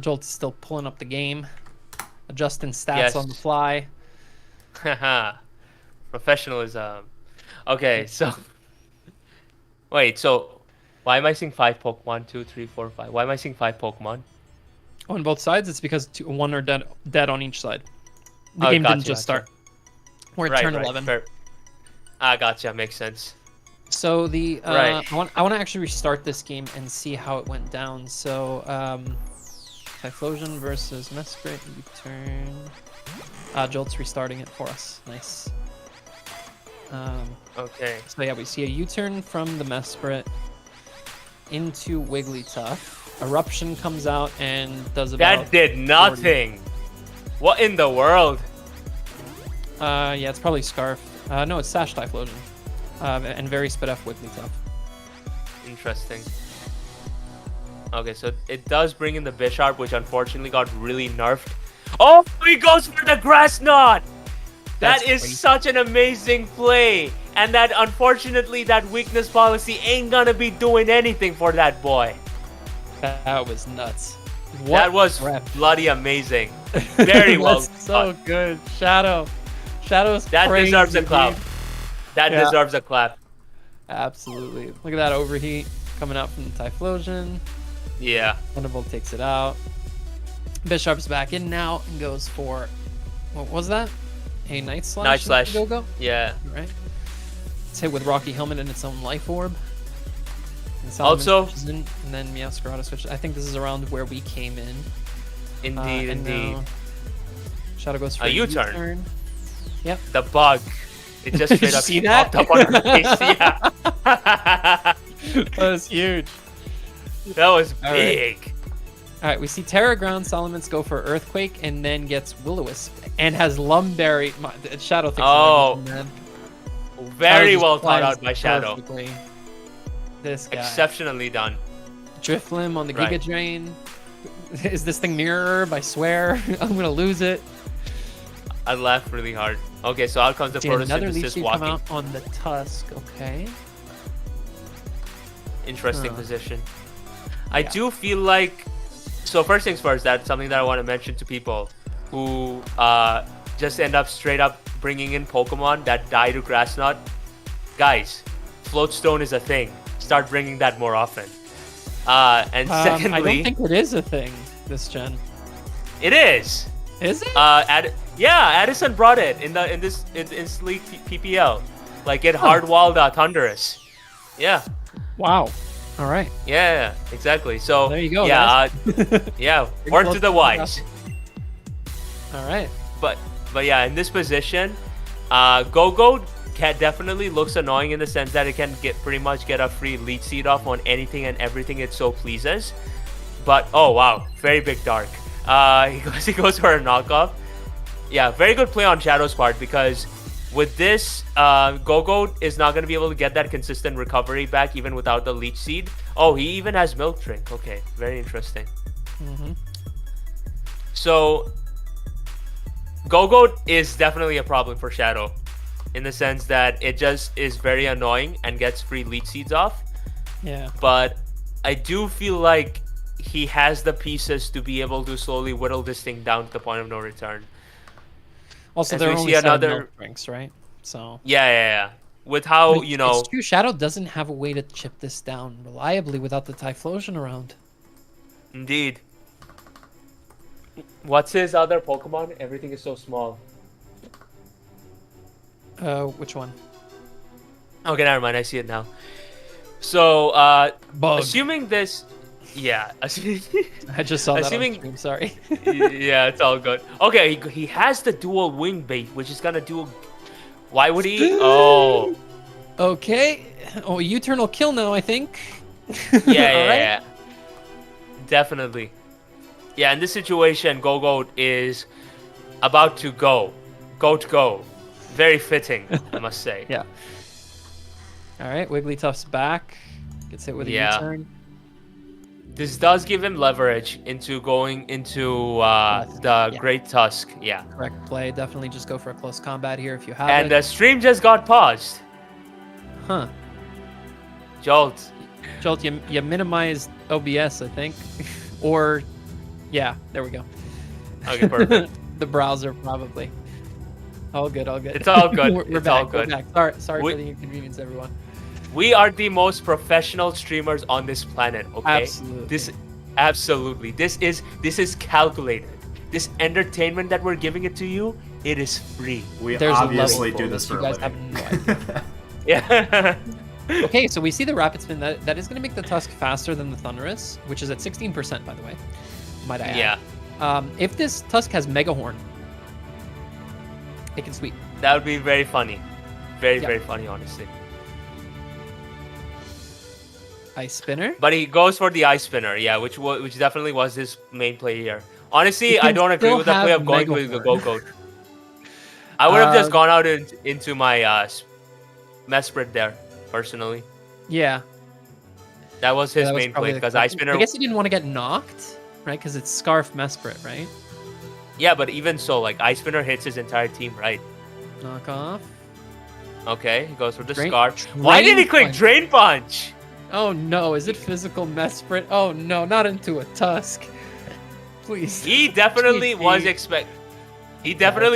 Jolt is still pulling up the game, adjusting stats Yes. on the fly. Haha. Professionalism. Okay, so wait, so why am I seeing 5 Pokemon? 1, 2, 3, 4, 5. Why am I seeing 5 Pokemon? On both sides, it's because one are dead on each side. The Oh, game gotcha, didn't just gotcha. start. We're at turn 11. Fair. Ah, gotcha. Makes sense. So the Right. I want to actually restart this game and see how it went down. So Typhlosion versus Mesprit, U-turn. Jolt's restarting it for us. Nice. Okay. So yeah, we see a U-turn from the Mesprit into Wigglytuff. Eruption comes out and does about. That did nothing. What in the world? Yeah, it's probably Scarf. No, it's Sash Typhlosion. And very sped up Wigglytuff. Interesting. Okay, so it does bring in the Bisharp, which unfortunately got really nerfed. Oh, he goes for the Grass Knot! That That's is crazy. such an amazing play. And that, unfortunately, that weakness policy ain't gonna be doing anything for that boy. That was nuts. That was rep. bloody amazing. Very well That's so done. good. Shadow's That crazy, deserves a clap. dude. That Yeah. deserves a clap. Absolutely. Look at that overheat coming out from the Typhlosion. Yeah. Thunderbolt takes it out. Bisharp's back in now and goes for, what was that? A Night Slash? Night Slash. Go. Yeah. Right. It's hit with Rocky Helmet and its own Life Orb. And Salamence Also- switches in, and then Meowscarada switches. I think this is around where we came in. Indeed, And indeed. now Shadow goes for A U-turn. Yep. The bug. It just Did straight you up see that? popped up on her face. Yeah. That was huge. That was All right. big. All right, we see Terra Ground Salamence go for Earthquake and then gets Will-O-Wisp and has Lumberry. Shadow thinks Oh. of everything, man. Very Shadow well just thought plans out by Shadow. perfectly. This guy. Exceptionally done. Drifloon on the Right. Giga Drain. Is this thing Mirror Herb? I swear. I'm going to lose it. I laughed really hard. Okay, so out comes the See another Leech photosynthesis Seed come walking. out on the Tusk. Okay. Interesting Huh. position. I Yeah. do feel like... So first things first, that's something that I want to mention to people who just end up straight up bringing in Pokemon that die to Grass Knot. Guys, Floatstone is a thing. Start bringing that more often. And I secondly, don't think it is a thing this gen. it is. Is it? Yeah, Addison brought it in this League PPL. Like it hardwalled Thunderous. Yeah. Wow. All right. Yeah, exactly. So There you go, Yeah, yeah. Bring Word close to the to wise. All right. But yeah, in this position, Go-Go definitely looks annoying in the sense that it can pretty much get a free lead seed off on anything and everything it so pleases. But oh wow, very big dark. He goes for a knockoff. Yeah, very good play on Shadow's part because with this, Go-Go is not going to be able to get that consistent recovery back even without the leech seed. Oh, he even has Milk Drink. Okay, very interesting. Mm-hmm. So Go-Go is definitely a problem for Shadow in the sense that it just is very annoying and gets free leech seeds off. Yeah. But I do feel like he has the pieces to be able to slowly whittle this thing down to the point of no return. Also, As there we are only see 7 another- milk drinks, right? So. Yeah. With how, But you know... it's true. Shadow doesn't have a way to chip this down reliably without the Typhlosion around. Indeed. What's his other Pokemon? Everything is so small. Which one? Okay, never mind. I see it now. So, Bug. assuming this... Yeah. I just saw that assuming- on stream, sorry. Yeah, it's all good. Okay, he has the dual wing bait, which is gonna do... Why would he? Oh. Okay. Oh, U-turn will kill now, I think. Yeah. Definitely. Yeah, in this situation, Go-Go is about to go. Go. Very fitting, I must say. Yeah. All right, Wigglytuff's back. Gets hit with a Yeah. U-turn. This does give him leverage into going into the Great Tusk. Yeah. Correct play. Definitely just go for a close combat here if you have And it. the stream just got paused. Huh. Jolt. Jolt, you minimized OBS, I think. Or, yeah, there we go. Okay, perfect. The browser, probably. All good, all good. It's all good. We're It's back, all good. We're back. Sorry for the inconvenience, everyone. We are the most professional streamers on this planet, okay? Absolutely. This is calculated. This entertainment that we're giving it to you, it is free. We obviously do this for a living. Have no idea. Yeah. Okay, so we see the Rapid Spin. That is going to make the Tusk faster than the Thunderous, which is at 16%, by the way. Might I add. Yeah. If this Tusk has Mega Horn, it can sweep. That would be very funny. Very funny, honestly. Ice Spinner. But he goes for the Ice Spinner, yeah, which definitely was his main play here. Honestly, I don't agree with the play of going with the Go Coach. I would have just gone out into my Mesprit there, personally. Yeah. That was his main play, because Ice Spinner... I guess he didn't want to get knocked, right? Because it's Scarf Mesprit, right? Yeah, but even so, like, Ice Spinner hits his entire team, right? Knock off. Okay, he goes for the Drain Scarf. Why did he click Punch. Drain Punch? Oh no, is it physical Mesprit? Oh no, not into a Tusk. Please. He definitely was GG.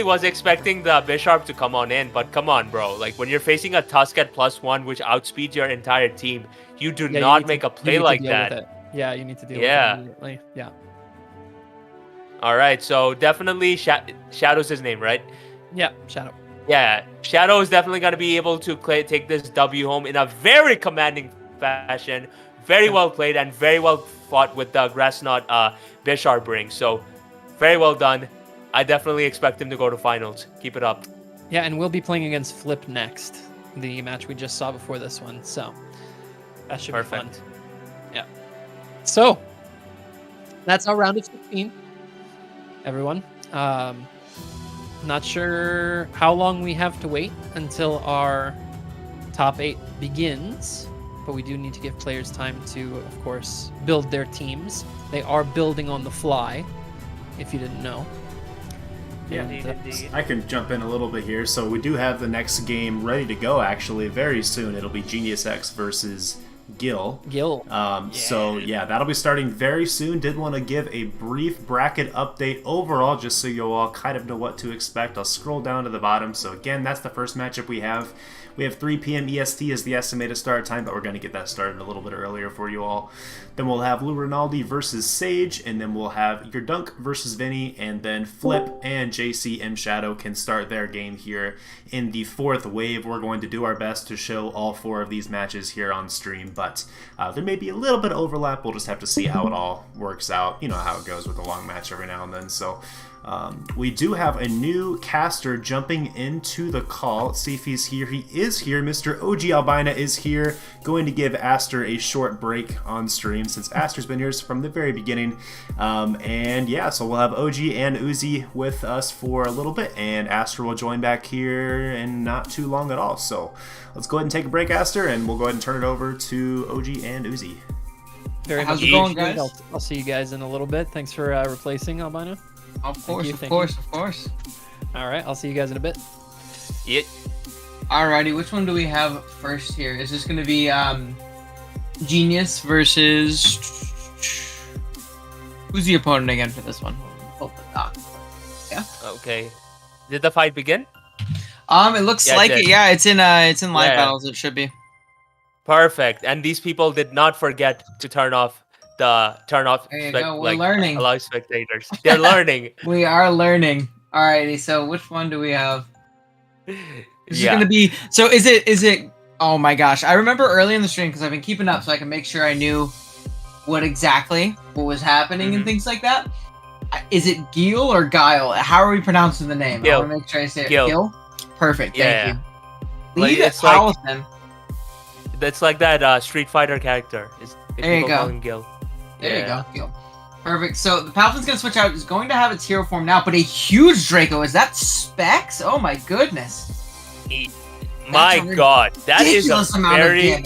was expecting the Bisharp to come on in, but come on, bro. Like, when you're facing a Tusk at +1, which outspeeds your entire team, you do not make a play like that. Yeah, you need to deal with it immediately. Yeah. All right, so definitely Shadow's his name, right? Yeah, Shadow. Yeah, Shadow is definitely going to be able to take this W home in a very commanding fashion. Very well played and very well fought with the Grass Knot Bisharp ring. So, very well done. I definitely expect him to go to finals. Keep it up. Yeah, and we'll be playing against Flip next, the match we just saw before this one. So, that should be fun. Yeah. So, that's our round of 16, everyone. Not sure how long we have to wait until our top 8 begins, but we do need to give players time to, of course, build their teams. They are building on the fly, if you didn't know. Yeah, I can jump in a little bit here. So we do have the next game ready to go, actually, very soon. It'll be Genius X versus Gil. So yeah, that'll be starting very soon. Did want to give a brief bracket update overall, just so you all kind of know what to expect. I'll scroll down to the bottom. So again, that's the first matchup we have. We have 3 p.m. EST as the estimated start time, but we're going to get that started a little bit earlier for you all. Then we'll have Lou Rinaldi versus Sage, and then we'll have Your Dunk versus Vinny, and then Flip and JC M Shadow can start their game here in the 4th wave. We're going to do our best to show all 4 of these matches here on stream, but there may be a little bit of overlap. We'll just have to see how it all works out. You know how it goes with a long match every now and then. So we do have a new caster jumping into the call. Let's see if he's here. He is here. Mr. OGalbina is here, going to give Aster a short break on stream since Aster's been here from the very beginning. And yeah, so we'll have OG and Uzi with us for a little bit, and Aster will join back here in not too long at all. So let's go ahead and take a break, Aster, and we'll go ahead and turn it over to OG and Uzi. How's it going, guys? I'll see you guys in a little bit. Thanks for replacing Albino. Of course. All right, I'll see you guys in a bit. Yeah. Alrighty, which one do we have first here? Is this going to be Genius versus... Who's the opponent again for this one? Yeah. Okay. Did the fight begin? It looks like it. Yeah, it's in live battles. It should be. Perfect. And these people did not forget to turn off. There you go. We're learning. Allow spectators. They're learning. We are learning. Alrighty, so which one do we have? Is it gonna be? So is it? Oh my gosh! I remember early in the stream because I've been keeping up, so I can make sure I knew what was happening and things like that. Is it Gil or Guile? How are we pronouncing the name? Gil. I want to make sure I say it. Gil. Perfect. Thank you. Like, it's Allison. That's like that Street Fighter character. There you go. Call him Gil. There you go, Gil. Perfect. So the Palfin's going to switch out. He's going to have its hero form now, but a huge Draco. Is that Specs? Oh my goodness. My God. That is a very...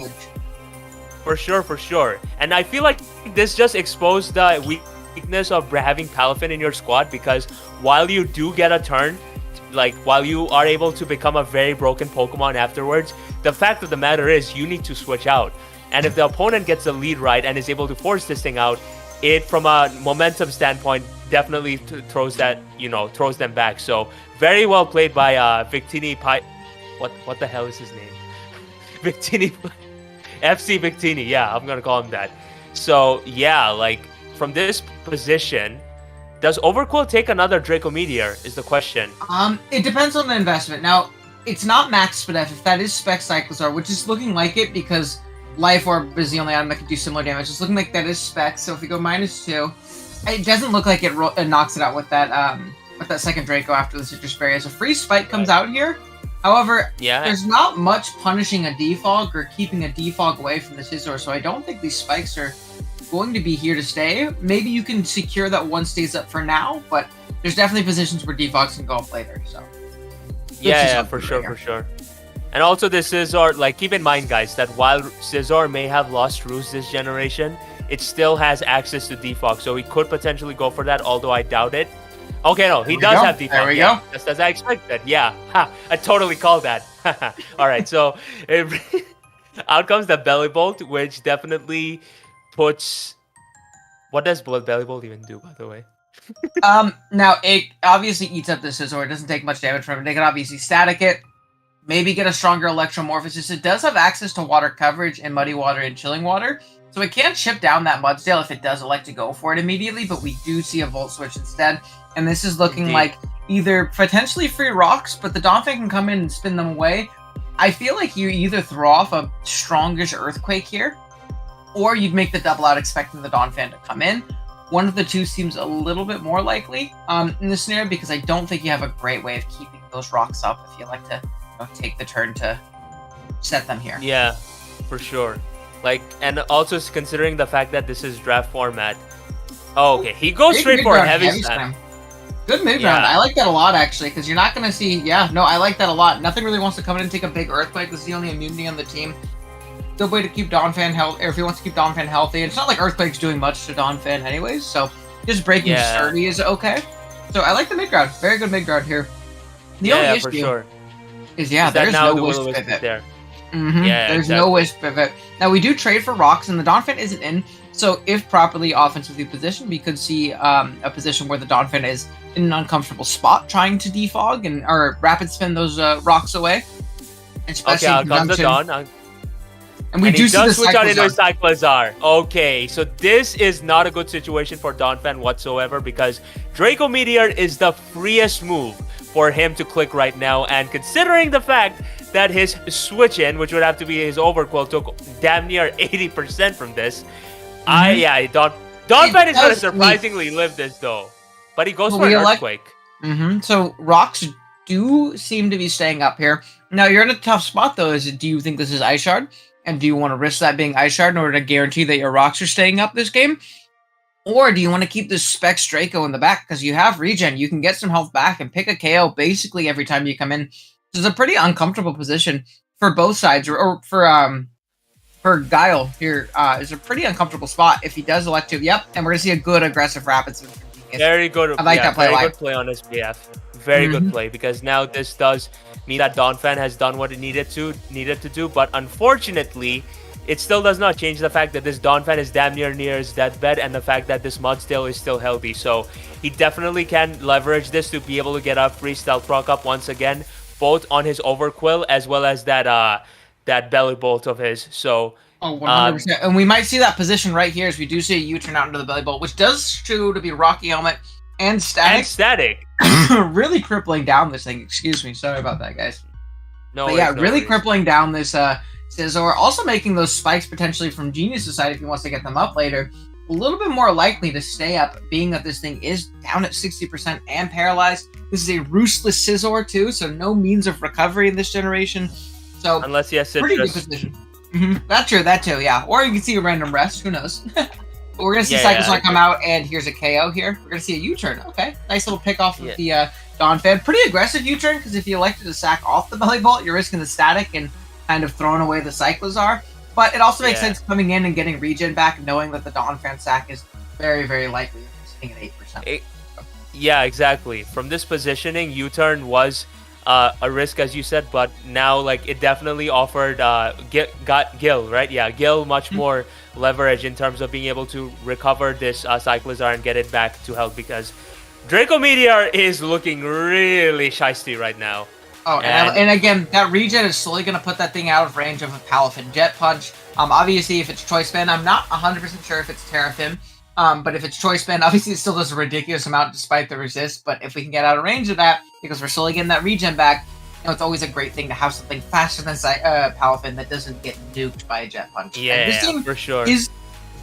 For sure. And I feel like this just exposed the weakness of having Palafin in your squad, because while you do get a turn, like while you are able to become a very broken Pokemon afterwards, the fact of the matter is you need to switch out. And if the opponent gets the lead right and is able to force this thing out, it, from a momentum standpoint, definitely throws them back. So very well played by Victini what the hell is his name? Victini FC Victini, yeah, I'm gonna call him that. So yeah, like from this position, does Overqwil take another Draco Meteor is the question. It depends on the investment. Now, it's not max Spadef. If that is Spec Cyclozar, which is looking like it because Life Orb is the only item that can do similar damage. It's looking like that is Spec. So if we go -2, it doesn't look like it knocks it out with that second Draco after the Citrus Berry. As a free Spike comes out here. However, there's not much punishing a Defog or keeping a Defog away from the Scizor, so I don't think these spikes are going to be here to stay. Maybe you can secure that one stays up for now, but there's definitely positions where Defogs can go up later. So yeah, for sure. And also this Scizor, like keep in mind guys, that while Scizor may have lost Roost this generation, it still has access to Defog, so he could potentially go for that, although I doubt it. Okay, no, he does have Defog. There we go. Just as I expected. Yeah, I totally called that. All right, so out comes the Belly Bolt, which definitely puts... What does Belly Bolt even do, by the way? Now, it obviously eats up the Scizor. It doesn't take much damage from it. They can obviously static it, maybe get a stronger Electromorphosis. It does have access to water coverage in Muddy Water and Chilling Water, so it can chip down that Mudsdale if it does elect to go for it immediately, but we do see a Volt Switch instead. And this is looking like either potentially free rocks, but the Donphan can come in and spin them away. I feel like you either throw off a strongish Earthquake here, or you'd make the double out expecting the Donphan to come in. One of the two seems a little bit more likely in this scenario, because I don't think you have a great way of keeping those rocks up if you like to take the turn to set them here. Yeah, for sure. Like, and also considering the fact that this is draft format. Oh, okay, he goes straight for a heavy slam. Good mid round. I like that a lot, actually, because you're not going to see... Yeah, no, I like that a lot. Nothing really wants to come in and take a big Earthquake. This is the only immunity on the team. Good way to keep Donphan healthy, or if he wants to keep Donphan healthy. It's not like Earthquake's doing much to Donphan anyways, so just breaking sturdy is okay. So I like the mid ground. Very good mid ground here. The only issue for sure. is there's no Wisp Pivot. There. There's no Wisp Pivot. Now, we do trade for rocks, and the Donphan isn't in, so if properly offensively positioned, we could see a position where the Donphan is in an uncomfortable spot trying to defog or rapid spin those rocks away. Especially out comes the Don. And we do see the switch out into a Cyclozar. Okay, so this is not a good situation for Donphan whatsoever, because Draco Meteor is the freest move for him to click right now, and considering the fact that his switch in, which would have to be his Overqwil, took damn near 80% from this, Donphan is going to surprisingly live this though. But he goes for an Earthquake. So rocks do seem to be staying up here. Now, you're in a tough spot though. Do you think this is Ice Shard? And do you want to risk that being Ice Shard in order to guarantee that your rocks are staying up this game? Or do you want to keep this Specs Draco in the back? Because you have regen, you can get some health back and pick a KO basically every time you come in. This is a pretty uncomfortable position for both sides, or for Guile here. Is a pretty uncomfortable spot if he does elect to. Yep, and we're gonna see a good aggressive rapid swing. Very good. I like that play. Very good play on his behalf. Very good play, because now this does mean that Donphan has done what it needed to do, but unfortunately, it still does not change the fact that this Donphan is damn near his deathbed, and the fact that this Mudsdale is still healthy. So he definitely can leverage this to be able to get a free stealth proc up once again, both on his Overqwil as well as that Belly Bolt of his. So 100%. And we might see that position right here as we do see a U-turn out into the Belly Bolt, which does show to be Rocky Helmet and Static. Really crippling down this thing. Excuse me. Sorry about that, guys. Really crippling down this Scizor. Also making those spikes potentially from Genius's side if he wants to get them up later a little bit more likely to stay up, being that this thing is down at 60% and paralyzed. This is a roostless Scizor too, so no means of recovery in this generation. So unless he has pretty good position. That too, yeah. Or you can see a random rest, who knows. But we're going to see Cyclozar come out, and here's a KO here. We're going to see a U-turn. Okay, nice little pick off of the Donphan. Pretty aggressive U-turn, because if you elected to sack off the Belly Bolt, you're risking the static and kind of throwing away the Cyclozar. But it also makes sense coming in and getting regen back, knowing that the Donphan sack is very, very likely sitting at 8%. Yeah, exactly. From this positioning, U-turn was a risk, as you said, but now like it definitely offered got Gil, right? Yeah, Gil much more leverage in terms of being able to recover this Cyclizar and get it back to health, because Draco Meteor is looking really shiesty right now. Oh, and again, that regen is slowly going to put that thing out of range of a Palafin. Jet Punch, obviously if it's Choice Band, I'm not 100% sure if it's Terrafin, but if it's Choice Band, obviously it still does a ridiculous amount despite the resist, but if we can get out of range of that, because we're slowly getting that regen back, you know, it's always a great thing to have something faster than Palafin that doesn't get nuked by a Jet Punch. Yeah, this team for sure. is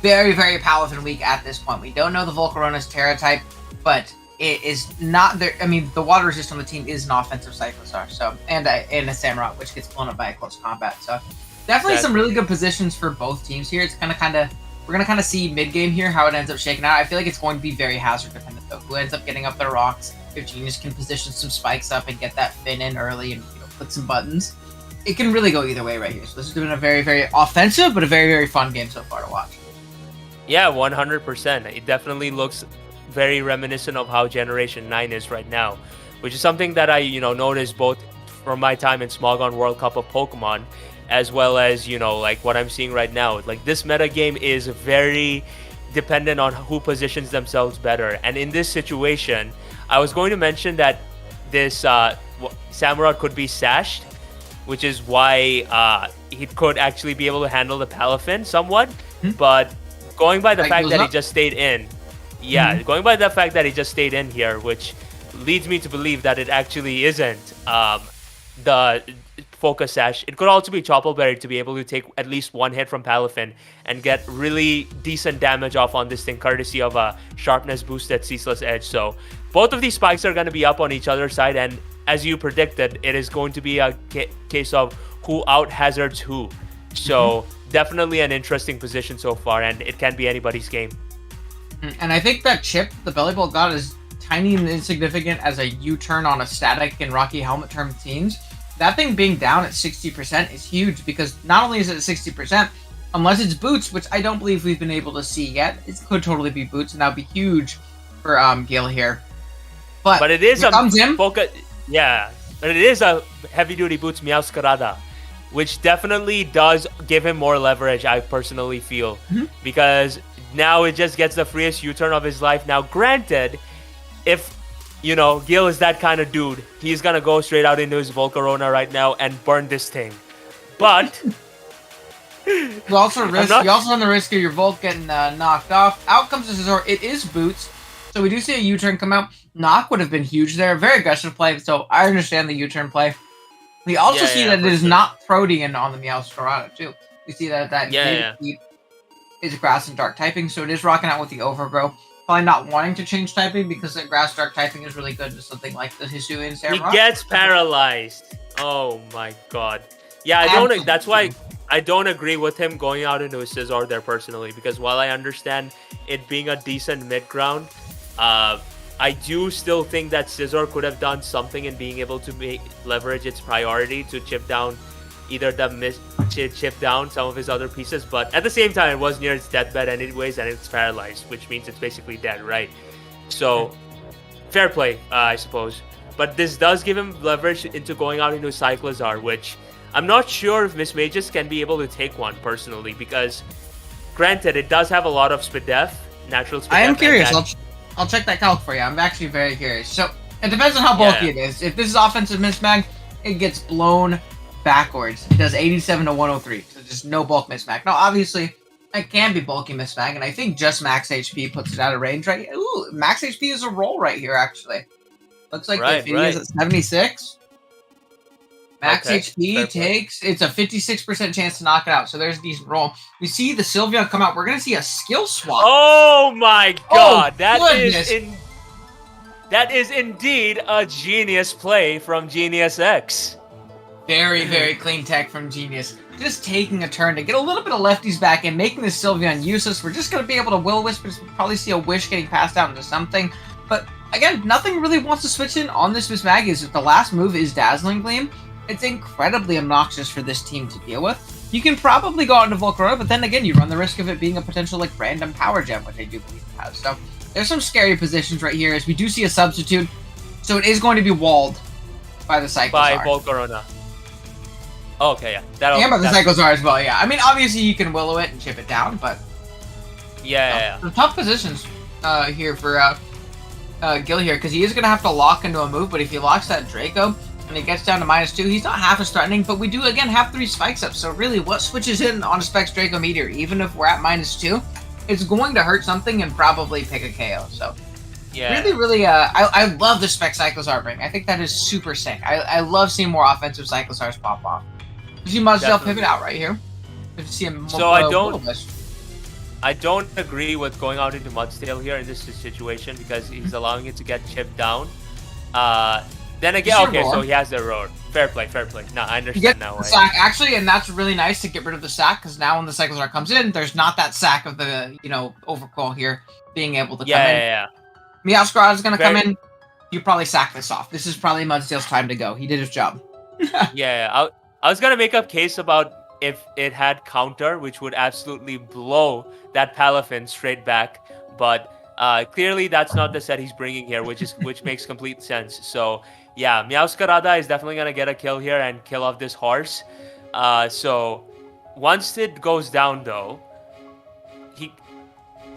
very, very Palafin weak at this point. We don't know the Volcarona's Terra type, but it is not there. I mean, the water resist on the team is an offensive Cyclizar, so and a Samurott, which gets blown up by a close combat. So definitely some really good positions for both teams here. It's we're gonna kind of see mid game here how it ends up shaking out. I feel like it's going to be very hazard dependent though. Who ends up getting up their rocks? If Genius can position some spikes up and get that fin in early and click some buttons, it can really go either way right here. So this has been a very, very offensive but a very, very fun game so far to watch. Yeah, 100%. It definitely looks very reminiscent of how Generation 9 is right now, which is something that I, noticed both from my time in Smogon World Cup of Pokemon, as well as, like what I'm seeing right now. Like this meta game is very dependent on who positions themselves better. And in this situation, I was going to mention that this Samurott could be sashed, which is why he could actually be able to handle the Palafin somewhat, but going by the fact that he just stayed in, going by the fact that he just stayed in here, which leads me to believe that it actually isn't the Focus Sash. It could also be Choppleberry to be able to take at least one hit from Palafin and get really decent damage off on this thing, courtesy of a sharpness boosted Ceaseless Edge. So both of these spikes are going to be up on each other's side, and as you predicted, it is going to be a case of who out hazards who. So definitely an interesting position so far, and it can be anybody's game. And I think that chip the Belly Bolt got is tiny and insignificant as a U-turn on a static and Rocky Helmet term teams. That thing being down at 60% is huge, because not only is it at 60%, unless it's boots, which I don't believe we've been able to see yet, it could totally be boots, and that would be huge for Gil here. But it is but it is a heavy-duty boots Meowscarada, which definitely does give him more leverage, I personally feel, because now it just gets the freest U-turn of his life. Now, granted, if, Gil is that kind of dude, he's going to go straight out into his Volcarona right now and burn this thing. But you also run the risk of your Volt getting knocked off. Out comes the Scizor. It is boots, so we do see a U-turn come out. Knock would have been huge there. Very aggressive play, so I understand the U-turn play. We also see that it is not Protean on the Meowscarada, too. We see that is grass and dark typing, so it is rocking out with the Overgrow. Probably not wanting to change typing because that grass dark typing is really good to something like the Hisuian Samurott. He gets paralyzed. Oh my god. Yeah, that's why I don't agree with him going out into a Scizor there personally, because while I understand it being a decent mid-ground, I do still think that Scizor could have done something in being able to leverage its priority to chip down chip down some of his other pieces, but at the same time it was near its deathbed anyways, and it's paralyzed, which means it's basically dead, right? So fair play, I suppose. But this does give him leverage into going out into Cyclizar, which I'm not sure if Miss Magus can be able to take one personally, because granted it does have a lot of Spidef, natural Spidef. I am curious. I'll check that calc for you. I'm actually very curious. So it depends on how bulky it is. If this is offensive mismag, it gets blown backwards. It does 87 to 103, so just no bulk mismag. Now, obviously, it can be bulky mismag, and I think just max HP puts it out of range, right? Ooh, max HP is a roll right here, actually. Looks like the Victinis is at 76. Max HP takes, it's a 56% chance to knock it out, so there's a decent roll. We see the Sylveon come out. We're going to see a skill swap. Oh my god, that is indeed a genius play from Genius X. Very, very clean tech from Genius. Just taking a turn to get a little bit of lefties back and making this Sylveon useless. We're just going to be able to Will-O-Wisp. We'll probably see a Wish getting passed out into something. But again, nothing really wants to switch in on this Mismagius. If the last move is Dazzling Gleam, it's incredibly obnoxious for this team to deal with. you can probably go out into Volcarona, but then again, you run the risk of it being a potential like random power gem, which I do believe it has. So there's some scary positions right here, as we do see a substitute. So it is going to be walled by the Cyclozar. By Volcarona. Oh, okay, yeah. And by the Cyclozar as well, yeah. I mean, obviously you can Willow it and chip it down, but... Yeah. Some tough positions here for Gil here, because he is going to have to lock into a move, but if he locks that Draco and it gets down to -2, he's not half as threatening, but we do, again, have 3 spikes up, so really, what switches in on a Specs Draco Meteor, even if we're at -2, it's going to hurt something and probably pick a KO, so... Yeah. Really, I love the Spec Cyclozar ring. I think that is super sick. I love seeing more offensive Cyclozars pop off. You see Mudsdale pivot out right here. You see him so I don't agree with going out into Mudsdale here in this situation because he's allowing it to get chipped down. Then again, okay, so he has the roar. Fair play. No, I understand now. The sack, actually, and that's really nice to get rid of the sack, because now when the Cyclozar comes in, there's not that sack of the, overcall here being able to come in. Yeah. Meowscarada is going to come in. You probably sack this off. This is probably Mudsdale's time to go. He did his job. Yeah, I was going to make a case about if it had counter, which would absolutely blow that Palafin straight back. But clearly that's not the set he's bringing here, which makes complete sense. So yeah, Meowscarada is definitely going to get a kill here and kill off this horse. So once it goes down though,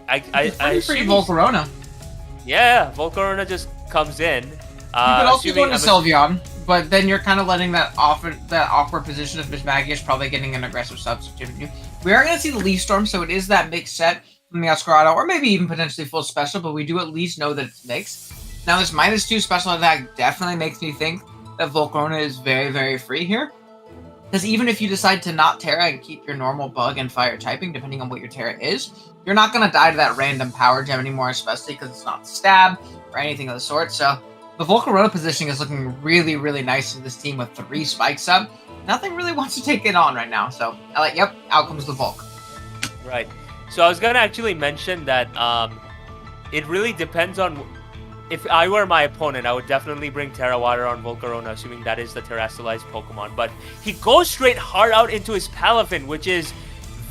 I assume Volcarona. Yeah, Volcarona just comes in. You could also go into Sylveon, but then you're kind of letting that awkward position of Miss Maggie probably getting an aggressive substitute. We are going to see the Leaf Storm, so it is that mixed set from the Meowscarada, or maybe even potentially full special, but we do at least know that it's mixed. Now, this -2 special attack definitely makes me think that Volcarona is very, very free here. Because even if you decide to not Terra and keep your normal Bug and Fire typing, depending on what your Terra is, you're not going to die to that random Power Gem anymore, especially because it's not Stab or anything of the sort. So the Volcarona positioning is looking really, really nice in this team with 3 spikes up. Nothing really wants to take it on right now. So, yep, out comes the Volk. Right. So I was going to actually mention that it really depends on... If I were my opponent, I would definitely bring Terra Water on Volcarona, assuming that is the Terastallized Pokemon. But he goes straight hard out into his Palafin, which is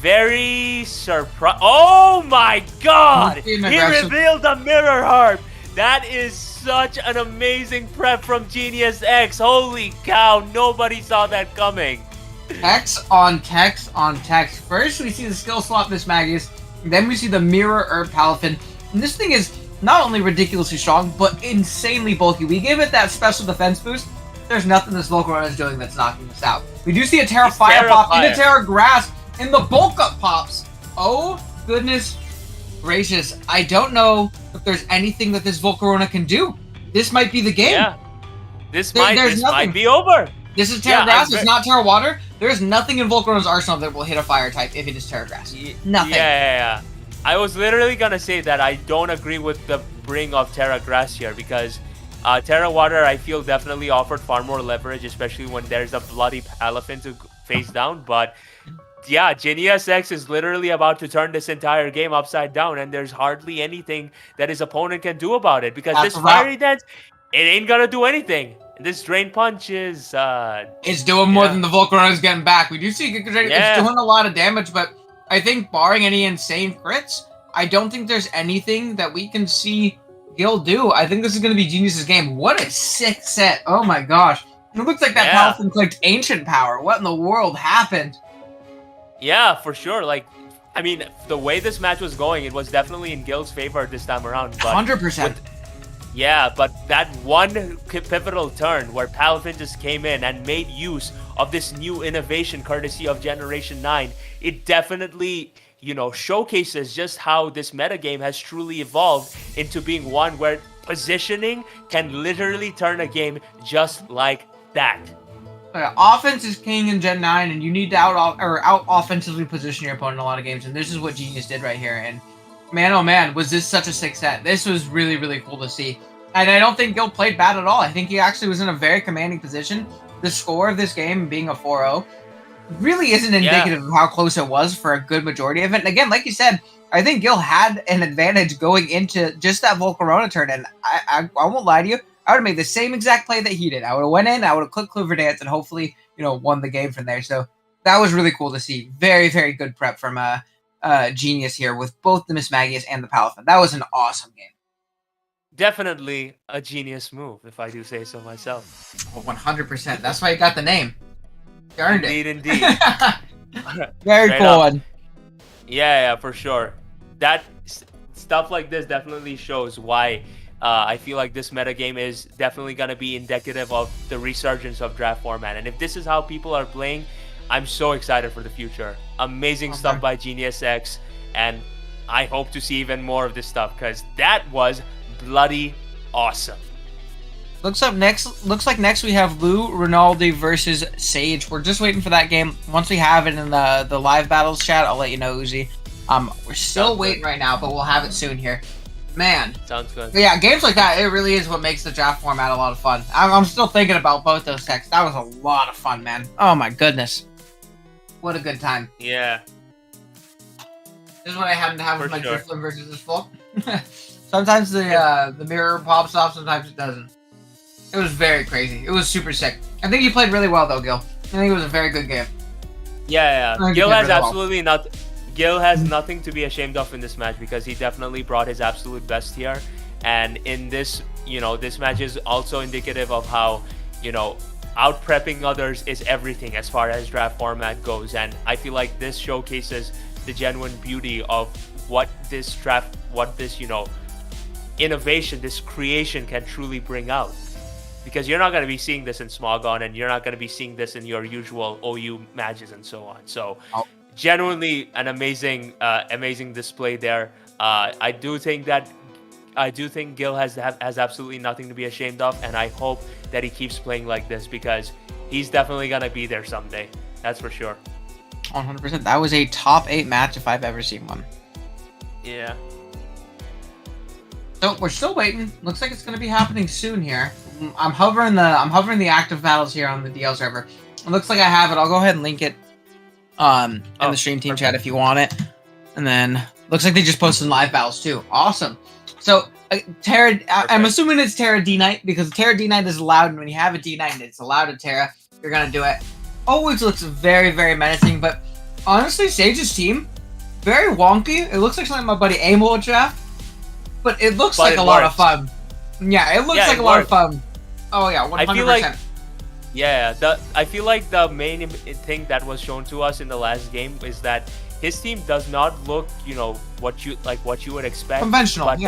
very surprising. Oh my god! He revealed the Mirror Harp! That is such an amazing prep from Genius X. Holy cow, nobody saw that coming. Text on text on text. First, we see the skill swap Miss Magius. Then we see the Mirror Herb Palafin. And this thing is not only ridiculously strong, but insanely bulky. We give it that special defense boost. There's nothing this Volcarona is doing that's knocking us out. We do see a Terra Fire pop into Terra Grass, and the bulk up pops. Oh, goodness gracious. I don't know if there's anything that this Volcarona can do. This might be the game. Yeah. This might be over. This is Terra Grass, it's not Terra Water. There's nothing in Volcarona's arsenal that will hit a fire type if it is Terra Grass. Nothing. Yeah. I was literally gonna say that I don't agree with the bring of Terra Grass here because Terra Water I feel definitely offered far more leverage, especially when there's a bloody Palafin to face down. But yeah, Genius X is literally about to turn this entire game upside down, and there's hardly anything that his opponent can do about it because this Fiery Dance, it ain't gonna do anything. This Drain Punch is it's doing more than the Volcarona's getting back. We do see it's doing a lot of damage, but I think barring any insane crits, I don't think there's anything that we can see Gil do. I think this is going to be Genius's game. What a sick set. Oh my gosh. It looks like that Palafin clicked Ancient Power. What in the world happened? Yeah, for sure. Like, I mean, the way this match was going, it was definitely in Gil's favor this time around. But 100%. Yeah, but that one pivotal turn where Palafin just came in and made use of this new innovation courtesy of Generation 9, it definitely, showcases just how this metagame has truly evolved into being one where positioning can literally turn a game just like that. Offense is king in Gen 9, and you need to out offensively position your opponent in a lot of games, and this is what Genius did right here. And man, oh man, was this such a sick set. This was really, really cool to see. And I don't think Gil played bad at all. I think he actually was in a very commanding position. The score of this game being a 4-0 really isn't indicative of how close it was for a good majority of it. And again, like you said, I think Gil had an advantage going into just that Volcarona turn. And I won't lie to you, I would have made the same exact play that he did. I would have went in, I would have clicked Clover Dance, and hopefully, won the game from there. So that was really cool to see. Very, very good prep from Genius here with both the Mismagius and the Palafin. That was an awesome game. Definitely a genius move, if I do say so myself. 100%. That's why you got the name. You earned it. Indeed. Very Straight cool up. one. Yeah, for sure. That stuff like this definitely shows why I feel like this metagame is definitely going to be indicative of the resurgence of draft format. And if this is how people are playing, I'm so excited for the future. Amazing stuff by Genius X, and I hope to see even more of this stuff because that was bloody awesome. Looks like next we have Lou Ronaldo versus Sage. We're just waiting for that game. Once we have it in the live battles chat, I'll let you know, Uzi. We're still waiting right now, but we'll have it soon here. Man. Sounds good. But yeah, games like that, it really is what makes the draft format a lot of fun. I'm still thinking about both those texts. That was a lot of fun, man. Oh my goodness. What a good time. Yeah. This is what I happen to have with For my sure. Drifloon versus this full. Sometimes the mirror pops off, sometimes it doesn't. It was very crazy. It was super sick. I think you played really well though, Gil. I think it was a very good game. Yeah. I think Gil you has did really well. absolutely not. Gil has nothing to be ashamed of in this match because he definitely brought his absolute best here. And in this, this match is also indicative of how, out prepping others is everything as far as draft format goes. And I feel like this showcases the genuine beauty of what this innovation, this creation can truly bring out. Because you're not going to be seeing this in Smogon, and you're not going to be seeing this in your usual OU matches and so on. So, genuinely an amazing display there. I do think Gil has absolutely nothing to be ashamed of, and I hope that he keeps playing like this because he's definitely going to be there someday. That's for sure. 100%. That was a top 8 match if I've ever seen one. Yeah. So we're still waiting. Looks like it's going to be happening soon here. I'm hovering the active battles here on the DL server. It looks like I have it. I'll go ahead and link it in the stream team chat if you want it. And then looks like they just posted live battles too. Awesome. So Terra, I'm assuming it's Terra D-Knight because Terra D-Knight is allowed, and when you have a D-Knight and it's allowed to Terra, you're gonna do it. Always looks very, very menacing, but honestly, Sage's team, very wonky. It looks like something my buddy Amel would draft, but it looks like a lot of fun. Yeah, it looks like a lot of fun. Oh yeah, 100%. I feel like, I feel like the main thing that was shown to us in the last game is that his team does not look, what you would expect. Conventional, but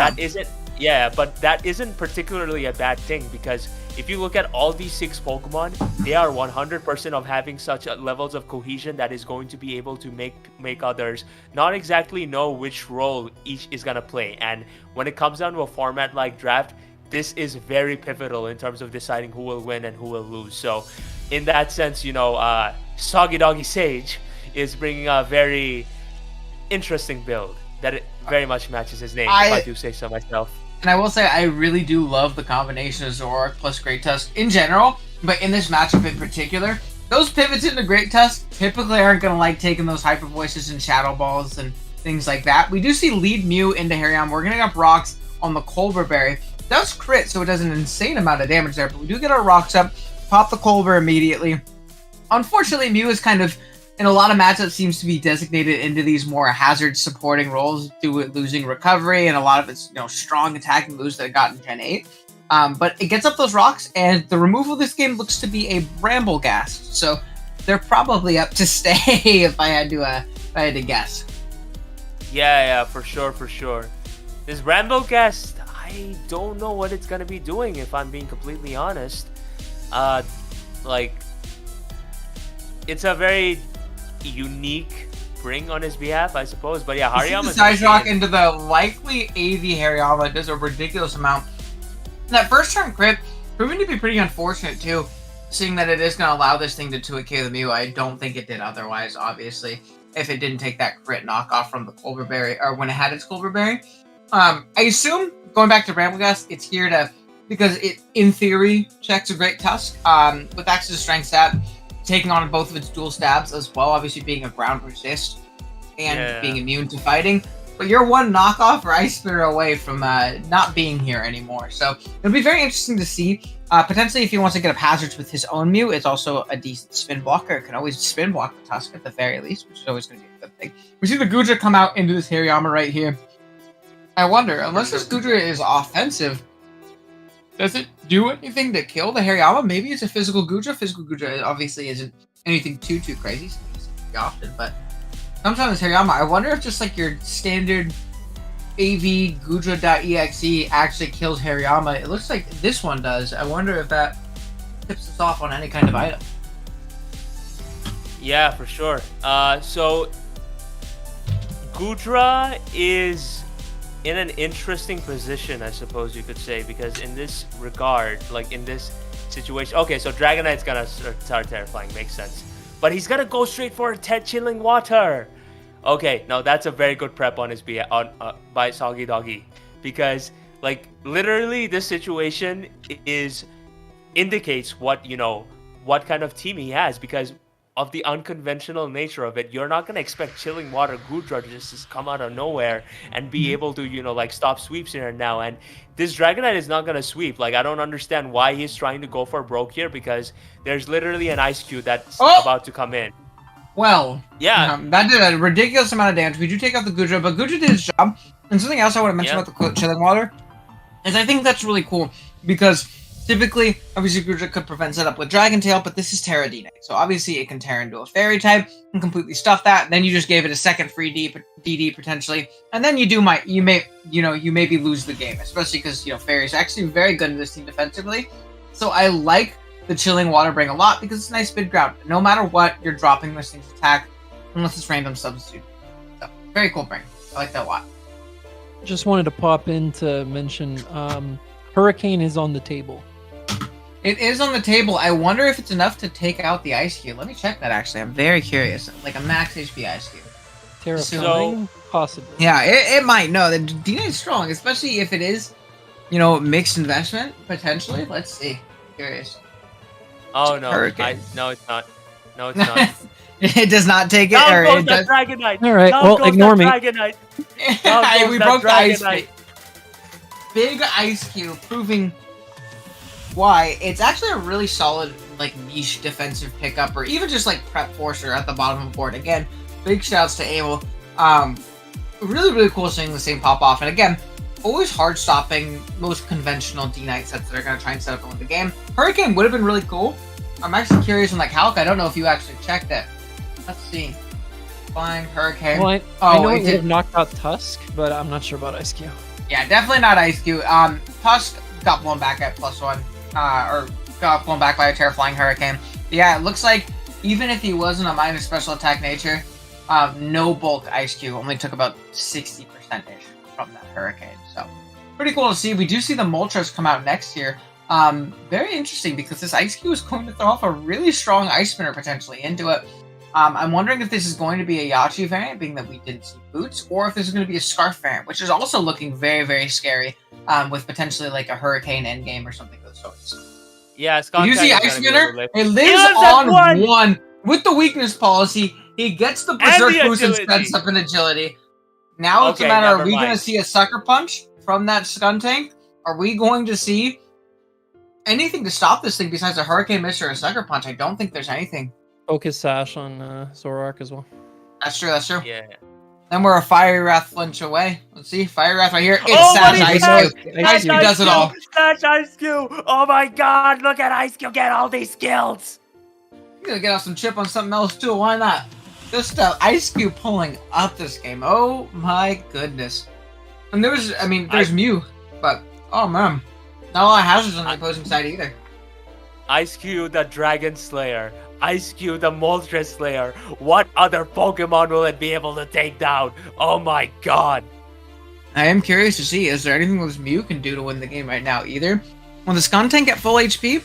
that isn't particularly a bad thing because if you look at all these 6 Pokemon, they are 100% of having such levels of cohesion that is going to be able to make others not exactly know which role each is gonna play. And when it comes down to a format like draft, this is very pivotal in terms of deciding who will win and who will lose. So, in that sense, Soggy Doggy Sage is bringing a very interesting build that it very much matches his name, if I do say so myself. And I will say, I really do love the combination of Zoroark plus Great Tusk in general, but in this matchup in particular, those pivots into Great Tusk typically aren't going to like taking those Hyper Voices and Shadow Balls and things like that. We do see lead Mew into Hariyama. We're getting up rocks on the Colbur Berry. It does crit, so it does an insane amount of damage there, but we do get our rocks up, pop the Colbur immediately. Unfortunately, Mew is kind of, in a lot of matchups, seems to be designated into these more hazard supporting roles due to it losing recovery and a lot of its strong attacking moves that it got in Gen 8. But it gets up those rocks, and the removal of this game looks to be a Bramblegast. So they're probably up to stay if I had to guess. Yeah, for sure. This Bramblegast, I don't know what it's gonna be doing if I'm being completely honest. It's a very unique bring on his behalf, I suppose. But yeah, Hariyama. Size Rock into the likely AV Hariyama does a ridiculous amount. That first turn crit proving to be pretty unfortunate too, seeing that it is going to allow this thing to 2-K the Mew. I don't think it did otherwise, obviously, if it didn't take that crit knockoff from the Colbur Berry, or when it had its Colbur Berry. I assume, going back to Bramblegast, it's here to, because it, in theory, checks a Great Tusk, with access to Strength Stat, taking on both of its dual stabs as well, obviously being a ground resist and being immune to fighting. But you're one knockoff or Ice Spear away from not being here anymore. So it'll be very interesting to see Potentially, if he wants to get up hazards with his own Mew, it's also a decent spin blocker. It can always spin block the Tusk at the very least, which is always going to be a good thing. We see the Goodra come out into this Hariyama right here. I wonder, unless this Goodra is offensive, does it do anything to kill the Hariyama? Maybe it's a physical Goodra. Physical Goodra obviously isn't anything too crazy, so it's often, but sometimes Hariyama, I wonder if just like your standard AV Goodra.exe actually kills Hariyama. It looks like this one does. I wonder if that tips us off on any kind of item. Yeah, for sure. So Goodra is in an interesting position, I suppose you could say, because in this regard, like in this situation, okay, so Dragonite's gonna start Terraflying, makes sense. But he's gonna go straight for a Chilling Water. Okay, now that's a very good prep on his by Soggy Doggy, because like literally this situation indicates what kind of team he has, because of the unconventional nature of it. You're not gonna expect Chilling Water Goodra to just come out of nowhere and be able to like stop sweeps here and now. And this Dragonite is not gonna sweep. Like I don't understand why he's trying to go for broke here, because there's literally an Ice Cube that's about to come in. Well, yeah, that did a ridiculous amount of damage. We do take out the Goodra, but Goodra did his job. And something else I want to mention about the Chilling Water is I think that's really cool, because typically, obviously, Goodra could prevent setup with Dragon Tail, but this is Terra D-Knight, so obviously it can tear into a Fairy type and completely stuff that. Then you just gave it a second free DD potentially, and then you maybe lose the game, especially because Fairy's actually very good in this team defensively. So I like the Chilling Water Bring a lot because it's a nice mid ground. No matter what, you're dropping this thing's attack unless it's random substitute. So very cool bring. I like that a lot. Just wanted to pop in to mention Hurricane is on the table. It is on the table. I wonder if it's enough to take out the Ice Cube. Let me check that, actually. I'm very curious. Like a max HP Ice Cube. Terrifying, possibly. Yeah, it might. No, the D-Knight's strong, especially if it is, mixed investment, potentially. Let's see. Curious. Oh, no. No, it's not. No, it's not. It does not take it. Down goes the Dragonite. All right, well, ignore me. We broke the Ice Cube. Big Ice Cube, proving why it's actually a really solid niche defensive pickup, or even just prep forcer at the bottom of the board. Again, big shouts to Abel. Really cool seeing the same pop off, and again, always hard stopping most conventional D-Knight sets that are going to try and set up and win the game. Hurricane would have been really cool. I'm actually curious on Hulk. I don't know if you actually checked it. Let's see. Flying Hurricane. Well, I know it would have knocked out Tusk, but I'm not sure about Ice Cube. Yeah, definitely not Ice Cube. Tusk got blown back at +1. Or got blown back by a Terraflying Hurricane. Yeah, it looks like even if he wasn't a minus special attack nature, no bulk Ice Cube only took about 60%-ish from that Hurricane. So, pretty cool to see. We do see the Moltres come out next year. Very interesting, because this Ice Cube is going to throw off a really strong Ice Spinner potentially into it. I'm wondering if this is going to be a Yachi variant, being that we didn't see Boots, or if this is going to be a Scarf variant, which is also looking very, very scary, with potentially a Hurricane endgame or something of those sorts. Yeah, you see Ice Spinner? It lives on one with the weakness policy. He gets the Berserk boost and spends up in agility. Now it's a matter, are we going to see a Sucker Punch from that Skuntank? Are we going to see anything to stop this thing besides a Hurricane Mist or a Sucker Punch? I don't think there's anything. Focus Sash on Zoroark as well. That's true. Yeah. Then we're a Fiery Wrath flinch away. Let's see, Fiery Wrath right here. It's Sash Ice Cube. Ice Cube does it all. Sash Ice Cube. Oh my god, look at Ice Cube get all these skills. I'm gonna get off some chip on something else too, why not? Just Ice Cube pulling up this game. Oh my goodness. And there's Mew, but oh man. Not a lot of hazards on the opposing side either. Ice Cube the Dragon Slayer. Ice Cube the Moltres Slayer. What other Pokemon will it be able to take down? Oh my god. I am curious to see, is there anything this Mew can do to win the game right now either? Will the Skuntank at full HP?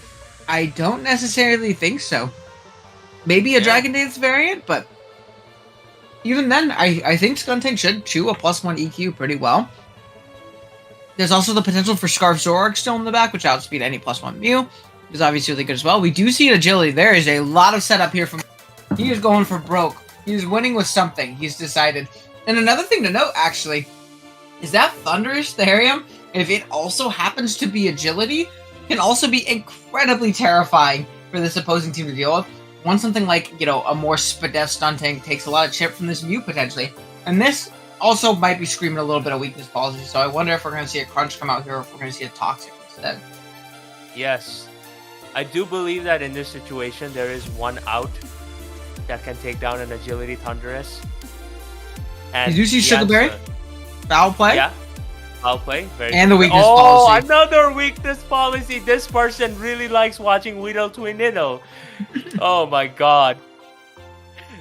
I don't necessarily think so. Maybe a Dragon Dance variant, but even then, I think Skuntank should chew a +1 EQ pretty well. There's also the potential for Scarf Zoroark still in the back, which outspeed any +1 Mew. Is obviously really good as well. We do see agility. There is a lot of setup here from. He is going for broke. He is winning with something. He's decided. And another thing to note, actually, is that Thundurus, the Hariyam, if it also happens to be agility, can also be incredibly terrifying for this opposing team to deal with. One something like, a more Spadef stunting takes a lot of chip from this Mew potentially. And this also might be screaming a little bit of weakness policy, so I wonder if we're going to see a Crunch come out here or if we're going to see a Toxic instead. Yes. I do believe that in this situation, there is one out that can take down an Agility Thunderous. Did you see Sugarberry? Foul play? Yeah. Foul play. Very and good. The weakness policy. Another weakness policy. This person really likes watching Weedle Twinino. Oh my god.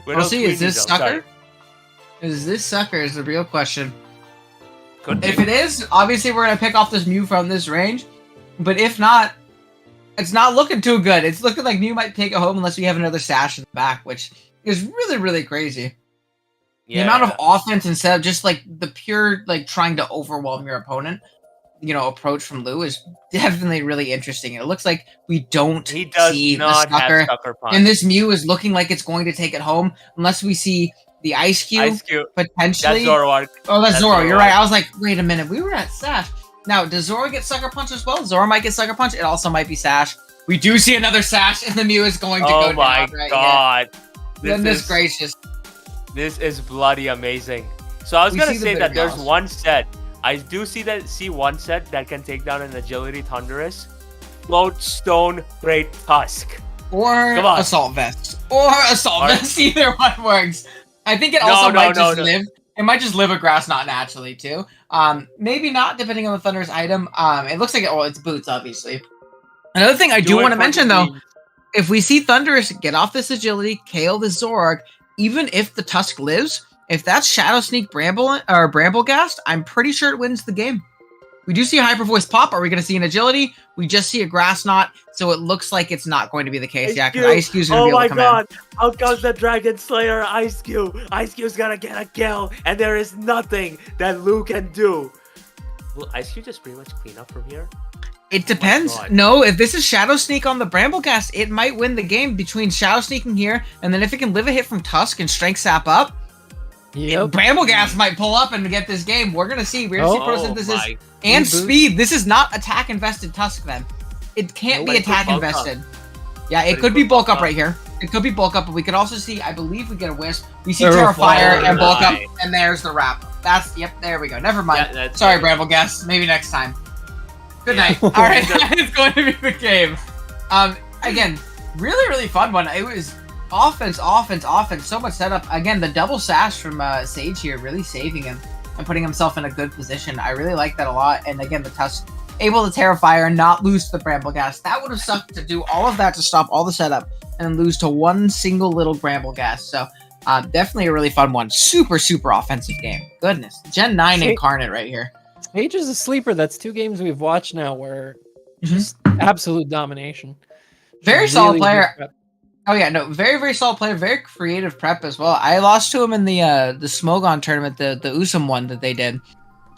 We'll see, is this sucker? Is this sucker is the real question. If it is, obviously we're going to pick off this Mew from this range. But if not, it's not looking too good. It's looking like Mew might take it home unless we have another Sash in the back, which is really, really crazy. Yeah. The amount of offense instead of just like the pure like trying to overwhelm your opponent, approach from Lou is definitely really interesting. It looks like we don't see the sucker punch. And this Mew is looking like it's going to take it home unless we see the Ice Cube. Potentially. That's Zoroark. Oh, that's Zoro. You're right. I was like, wait a minute. We were at Sash. Now, does Zoro get Sucker Punch as well? Zoro might get Sucker Punch. It also might be Sash. We do see another Sash, and the Mew is going to go down. Oh my god. Goodness gracious. This is bloody amazing. So I was going to say that there's one set. I do see one set that can take down an Agility Thunderous. Float Stone Great Tusk. Or Assault Vest. Either one works. I think it also might just live. It might just live a Grass Knot naturally, too. Maybe not, depending on the Thunderous item. It looks like it's Boots, obviously. Another thing I do want to mention, though, if we see Thunderous get off this Agility, KO this Zoroark, even if the Tusk lives, if that's Shadow Sneak Bramblegast, I'm pretty sure it wins the game. We do see a Hyper Voice pop. Are we going to see an Agility? We just see a Grass Knot, so it looks like it's not going to be the case. Yeah, because Ice Cube's going to be able to come in. Oh my god! Out comes the Dragon Slayer Ice Cube. Ice Cube's going to get a kill, and there is nothing that Lou can do. Will Ice Cube just pretty much clean up from here? It depends. No, if this is Shadow Sneak on the Bramblegast, it might win the game between Shadow Sneaking here, and then if it can live a hit from Tusk and Strength Sap up, Bramblegast might pull up and get this game. We're going to see. We're going to see Photosynthesis and Speed. This is not attack-invested Tusk, then. It can't be attack-invested. Yeah, it could be Bulk Up right here. It could be Bulk Up, but we could also see, I believe we get a Wisp. We see Terrafire and Bulk Up, and there's the wrap. There we go. Never mind. Yeah, sorry, Bramblegast. Maybe next time. Good night. All right, it's going to be the game. Again, really, really fun one. It was offense. So much setup. Again, the double sash from Sage here really saving him and putting himself in a good position. I really like that a lot. And again, the Tusk able to Terrafire and not lose to the Bramblegast. That would have sucked to do all of that to stop all the setup and lose to one single little Bramblegast. So definitely a really fun one. Super, super offensive game. Goodness. Gen 9 incarnate right here. Sage is a sleeper. That's 2 games we've watched now where just absolute domination. Very solid player. Oh yeah, no, very, very solid player. Very creative prep as well. I lost to him in the Smogon tournament, the Usum one that they did,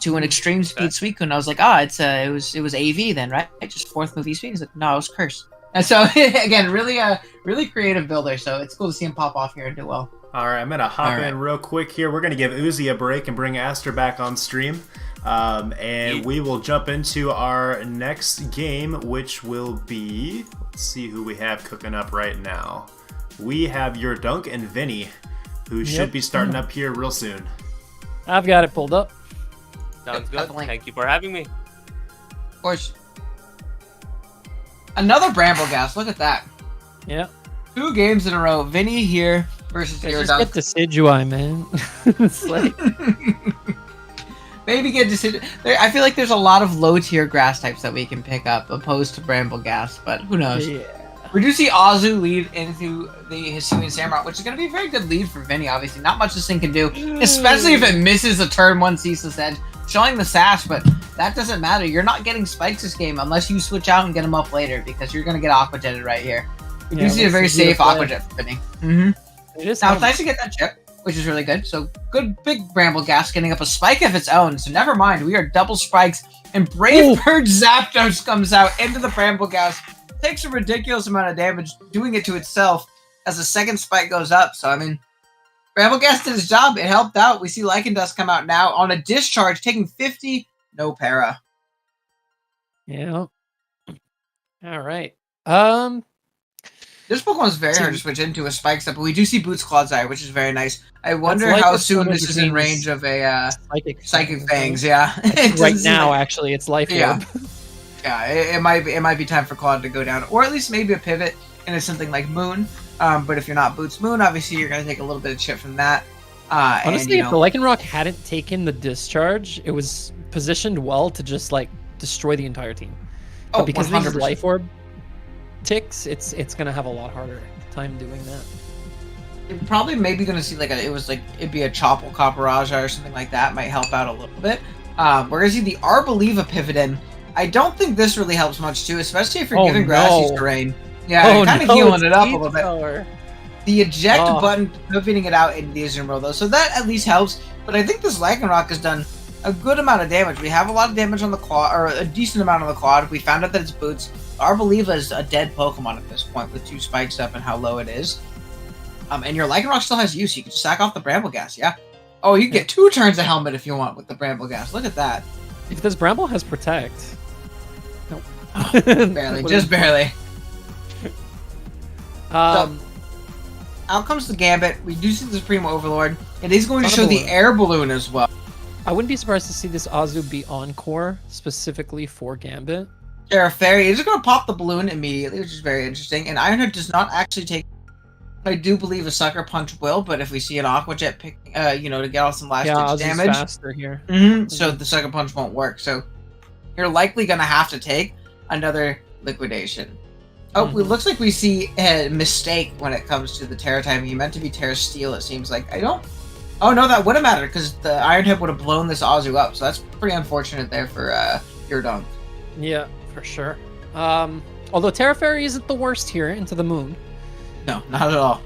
to an extreme speed Suicune. I was like, it was AV then, right? Just 4th move speed. He's like, no, it was Curse. And so again, really creative builder. So it's cool to see him pop off here and do well. All right, I'm gonna hop in real quick here. We're gonna give Uzi a break and bring Aster back on stream. And we will jump into our next game, which will be, let's see who we have cooking up right now. We have your Dunk and Vinny, who should be starting up here real soon. I've got it pulled up. Sounds good. Thank you for having me. Of course. Another Bramblegast. Look at that. Yeah. 2 games in a row. Vinny here versus your Dunk. Just get Decidueye, man. It's like... Maybe get Decidueye. I feel like there's a lot of low-tier grass types that we can pick up opposed to Bramblegast, but who knows. Yeah. We do see Azu lead into the Hisuian Samurott, which is going to be a very good lead for Vinny, obviously. Not much this thing can do, especially if it misses a turn 1 Ceaseless Edge. Showing the sash, but that doesn't matter. You're not getting spikes this game unless you switch out and get them up later, because you're going to get Aqua Jetted right here. We do see a very safe Aqua Jet for Vinny. Now, it's nice to get that chip, which is really good. So, good big Bramblegast getting up a spike of its own. So, never mind. We are double spikes, and Brave Bird Zapdos comes out into the Bramblegast. Takes a ridiculous amount of damage, doing it to itself as the second spike goes up. So, I mean, Bramblegast did his job. It helped out. We see Lycan Dust come out now on a discharge, taking 50. No para. Yeah. All right. This Pokemon's very hard to switch into a Spike Step, but we do see Boots Claw's Eye, which is very nice. I wonder how soon this is in range of a Psychic Fangs. Yeah, right now, actually, it's Life Orb. Yeah, yeah. It might be time for Claude to go down, or at least maybe a pivot into something like Moon. But if you're not Boots Moon, obviously you're gonna take a little bit of chip from that. Honestly, if the Lycanroc hadn't taken the discharge, it was positioned well to just like destroy the entire team. But because these Life Orb ticks, it's gonna have a lot harder time doing that. You're probably maybe gonna see it'd be a Chople Copperaja or something like that, might help out a little bit. We're gonna see the Arboliva pivot in. I don't think this really helps much too, especially if you're giving Grassy's terrain. Yeah, kind of healing it up a little bit. The eject button pivoting it out in the Azumarill though, so that at least helps. But I think this Lycanroc has done a good amount of damage. We have a lot of damage on the Claw, or a decent amount on the Claw. We found out that it's Boots. Arboliva is a dead Pokemon at this point with 2 spikes up and how low it is. And your Lycanroc still has use. You can sack off the Bramble Gas, yeah? Oh, you can get 2 turns of Helmet if you want with the Bramble Gas. Look at that. If this Bramble has Protect. Nope. Oh, barely, just barely. So, out comes the Gambit. We do see the Supreme Overlord. It is going to show the Air Balloon as well. I wouldn't be surprised to see this Azu be Encore specifically for Gambit. Terra Fairy is going to pop the balloon immediately, which is very interesting. And Ironhead does not actually take. I do believe a Sucker Punch will, but if we see an Aqua Jet pick, to get off some last ditch damage, faster here. So the Sucker Punch won't work. So you're likely going to have to take another Liquidation. Oh, it looks like we see a mistake when it comes to the Terra typing. You meant to be Terra Steel, it seems like. Oh no, that wouldn't matter because the Ironhead would have blown this Azu up. So that's pretty unfortunate there for your dunk. Yeah, for sure. Although Terra Fairy isn't the worst here into the Moon. No, not at all.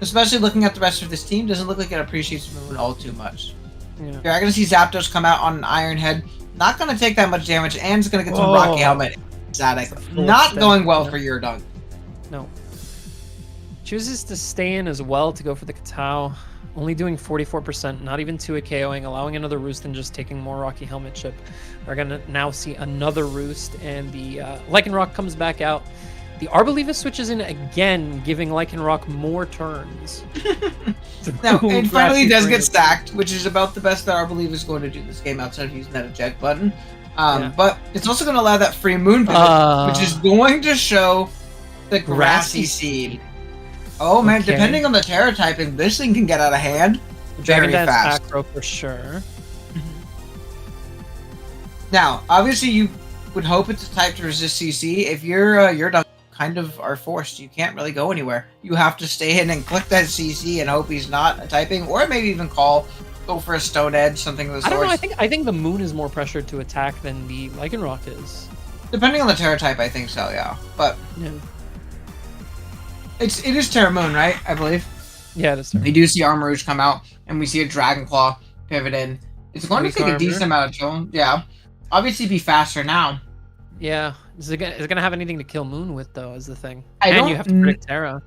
Especially looking at the rest of this team, doesn't look like it appreciates the Moon all too much. Yeah. You're going to see Zapdos come out on an Ironhead. Not going to take that much damage, and it's going to get some Rocky Helmet. Not going well for your dunk. No. Chooses to stay in as well to go for the Katao. Only doing 44%, not even 2 KOing, allowing another Roost and just taking more Rocky Helmet chip. We're going to now see another Roost, and the Lycanroc comes back out. The Arboliva switches in again, giving Lycanroc more turns. Now, and finally does get stacked, which is about the best that Arboliva is going to do this game outside of using that eject button. But it's also going to allow that free Moon pivot, which is going to show the Grassy Seed. Oh man, depending on the Terra typing, this thing can get out of hand very fast. Acro for sure. Now, obviously, you would hope it's a type to resist CC. If you're done, kind of are forced. You can't really go anywhere. You have to stay in and click that CC and hope he's not a typing, or maybe even go for a Stone Edge, something of the sort. I don't know. I think the Moon is more pressured to attack than the Lycanroc is. Depending on the Terra type, I think so. Yeah, but it is Terra Moon, right? I believe. Yeah, it is. We do see Armarouge come out, and we see a Dragon Claw pivot in. It's going to take a decent amount of chill. Yeah, obviously be faster now. Yeah, is it gonna have anything to kill Moon with though? Is the thing, and you have to predict Terra.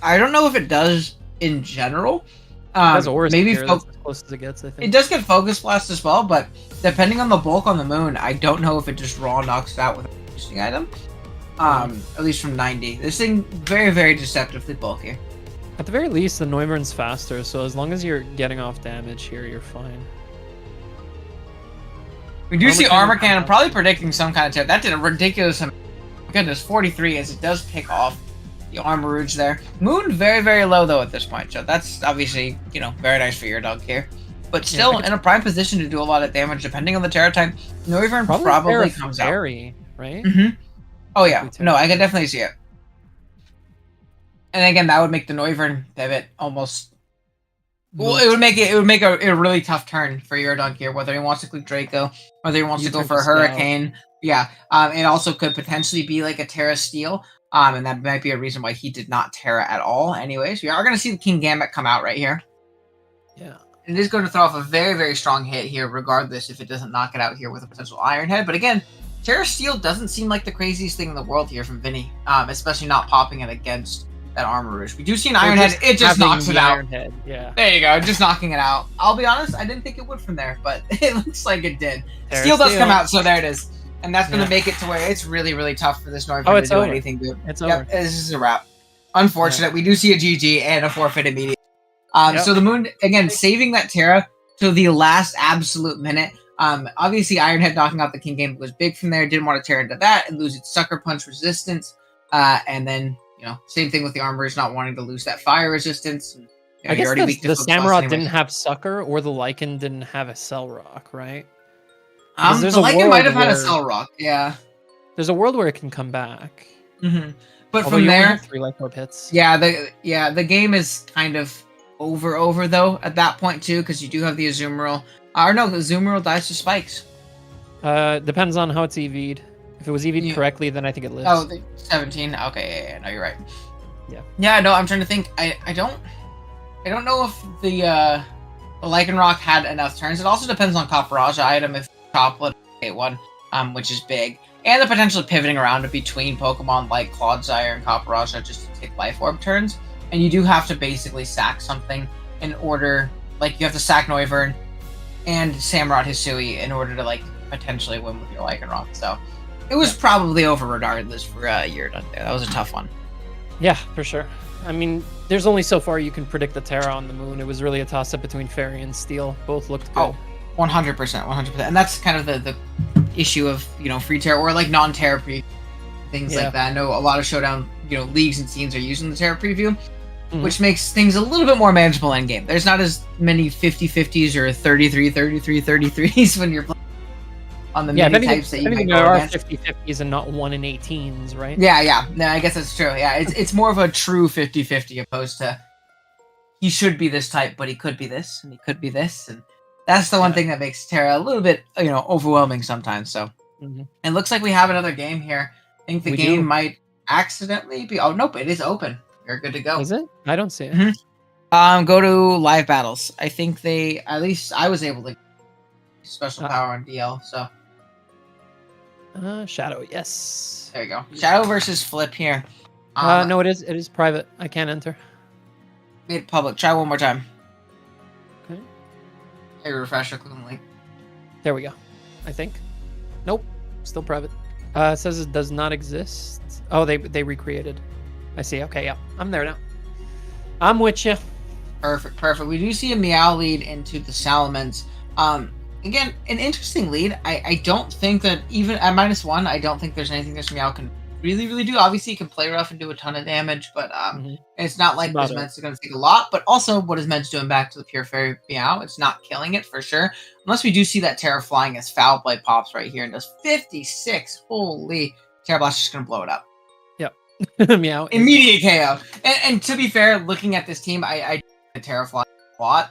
I don't know if it does in general. Maybe that's as close as it gets. I think it does get Focus Blast as well, but depending on the bulk on the Moon, I don't know if it just raw knocks it out with a boosting item. At least from 90. This thing very, very deceptively bulky. At the very least, the Noivern's faster, so as long as you're getting off damage here, you're fine. We do see Armor Cannon probably predicting some kind of tip. That did a ridiculous amount. Goodness, 43 as it does pick off the Armarouge there. Moon very, very low though at this point, so that's obviously, very nice for your dog here. But still in a prime position to do a lot of damage depending on the Terra type. Noivern probably comes out. Right? Oh yeah, no, I can definitely see it. And again, that would make the Noivern pivot almost. Well, it would make a really tough turn for your dunk here, whether he wants to click Draco, whether he wants to go for a Hurricane. Yeah, it also could potentially be like a Terra Steel, and that might be a reason why he did not Terra at all. Anyways, we are going to see the King Gambit come out right here. Yeah. It is going to throw off a very, very strong hit here, regardless if it doesn't knock it out here with a potential Iron Head. But again, Terra Steel doesn't seem like the craziest thing in the world here from Vinny, especially not popping it against that Armarouge. We do see an Iron Head, it just knocks it out. Yeah. There you go, just knocking it out. I'll be honest, I didn't think it would from there, but it looks like it did. Steel does come out, so there it is. And that's going to make it to where it's really, really tough for this Northern to do anything good. It's over. over. This is a wrap. Unfortunate. We do see a GG and a forfeit immediately. So the Moon, again, saving that Terra to the last absolute minute. Obviously, Ironhead knocking out the King Game was big from there. Didn't want to tear into that and lose its Sucker Punch resistance. And then, same thing with the Armorers not wanting to lose that fire resistance. And, I guess the Samurott didn't have Sucker, or the Lycan didn't have a Cell Rock, right? The Lycan might have had a Cell Rock, yeah. There's a world where it can come back. Mm-hmm. But from there, 3 Life Orb hits. Yeah, the game is kind of over though at that point too, because you do have the Azumarill. Or no, the Azumarill dies to spikes. Depends on how it's EV'd. If it was EV'd correctly, then I think it lives. Oh, 17. Okay, yeah, no, you're right. Yeah. Yeah, no, I'm trying to think. I don't know if the Lycanroc had enough turns. It also depends on Copperajah item if Choplet get one, which is big. And the potential of pivoting around between Pokemon like Clodsire and Copperajah just to take Life Orb turns. And you do have to basically sack something in order, like you have to sack Noivern and Samurott Hisui in order to like potentially win with your Lycanroc. So it was probably over regardless for Yurdun there. That was a tough one. Yeah, for sure. I mean, there's only so far you can predict the Terra on the Moon. It was really a toss-up between Fairy and Steel. Both looked good. Oh, 100%. And that's kind of the issue of, free Terra or like non-Terra preview, things like that. I know a lot of Showdown, leagues and scenes are using the Terra preview, which makes things a little bit more manageable end game. There's not as many 50-50s or 33-33-33s when you're playing on the mini types that you might go there against. are 50-50s and not 1 in 18s, right? Yeah. No, I guess that's true. Yeah, it's more of a true 50-50 opposed to he should be this type, but he could be this, and he could be this, and that's the one thing that makes Terra a little bit, overwhelming sometimes. So it looks like we have another game here. I think the game might accidentally be. Oh nope, it is open. You're good to go. Is it? I don't see it. Go to live battles. I think at least I was able to special power on DL. So Shadow, yes. there you go. Shadow versus Flip here. No, it is private. I can't enter. Made it public. Try one more time. Okay. Hey, refresher, click on the link. There we go. I think. Nope. Still private. It says it does not exist. Oh, they recreated. I see. Okay, yeah. I'm there now. I'm with you. Perfect. We do see a Meow lead into the Salamence. Again, an interesting lead. I don't think that even at -1, I don't think there's anything this Meow can really do. Obviously, he can play rough and do a ton of damage, but it's not like this Mence is going to take a lot. But also, what is Mence doing back to the Pure Fairy Meow? It's not killing it for sure. Unless we do see that Terra flying as Foul Blade pops right here and does 56. Holy. Terra Blast is just going to blow it up. Yep. Meow. Immediate KO. And to be fair, looking at this team, I Terra fly a lot.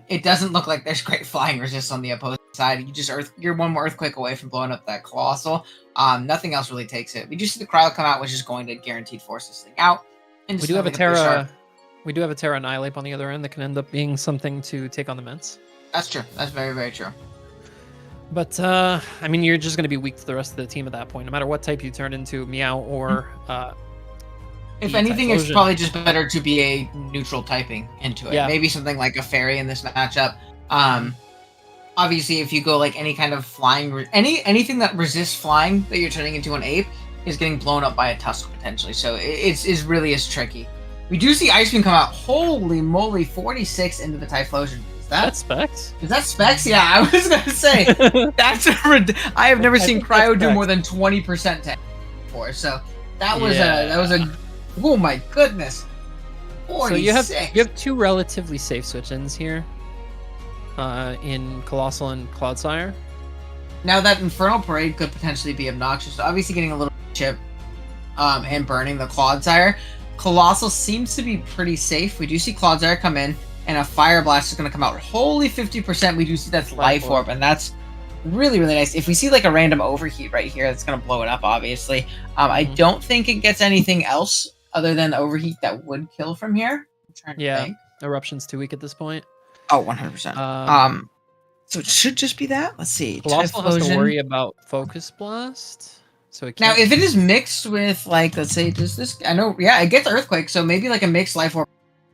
It doesn't look like there's great flying resist on the opposing side. You're one more Earthquake away from blowing up that Colossal. Nothing else really takes it. We do see the Cryo come out, which is going to guaranteed force this thing out. And We do have a Terra Annihilate on the other end that can end up being something to take on the Mence. That's true. That's very, very true. But I mean, you're just going to be weak to the rest of the team at that point, no matter what type you turn into, Meow or. If anything, it's probably just better to be a neutral typing into it. Yeah. Maybe something like a Fairy in this matchup. Obviously, if you go like any kind of flying, anything that resists flying that you're turning into an ape is getting blown up by a Tusk potentially. So it's really as tricky. We do see Ice Beam come out. Holy moly, 46 into the Typhlosion. That's Specs? Is that Specs? Yeah, I was gonna say that's I have never seen Cryo do more than 20% tech before. So that was a oh my goodness. 46. So you have two relatively safe switch-ins here. In Colossal and Clodsire. Now that Infernal Parade could potentially be obnoxious. Obviously getting a little chip and burning the Clodsire. Colossal seems to be pretty safe. We do see Clodsire come in and a Fire Blast is going to come out. Holy 50%. We do see that's Life Orb, and that's really, really nice. If we see like a random Overheat right here, that's going to blow it up, obviously. I don't think it gets anything else other than Overheat that would kill from here. I'm trying to think. Eruption's too weak at this point. Oh, 100%. So it should just be that. Let's see. Colossal has to worry about Focus Blast. So it now, if it is mixed with, like, let's say, does this? I know, yeah, it gets Earthquake, so maybe like a mixed Life Orb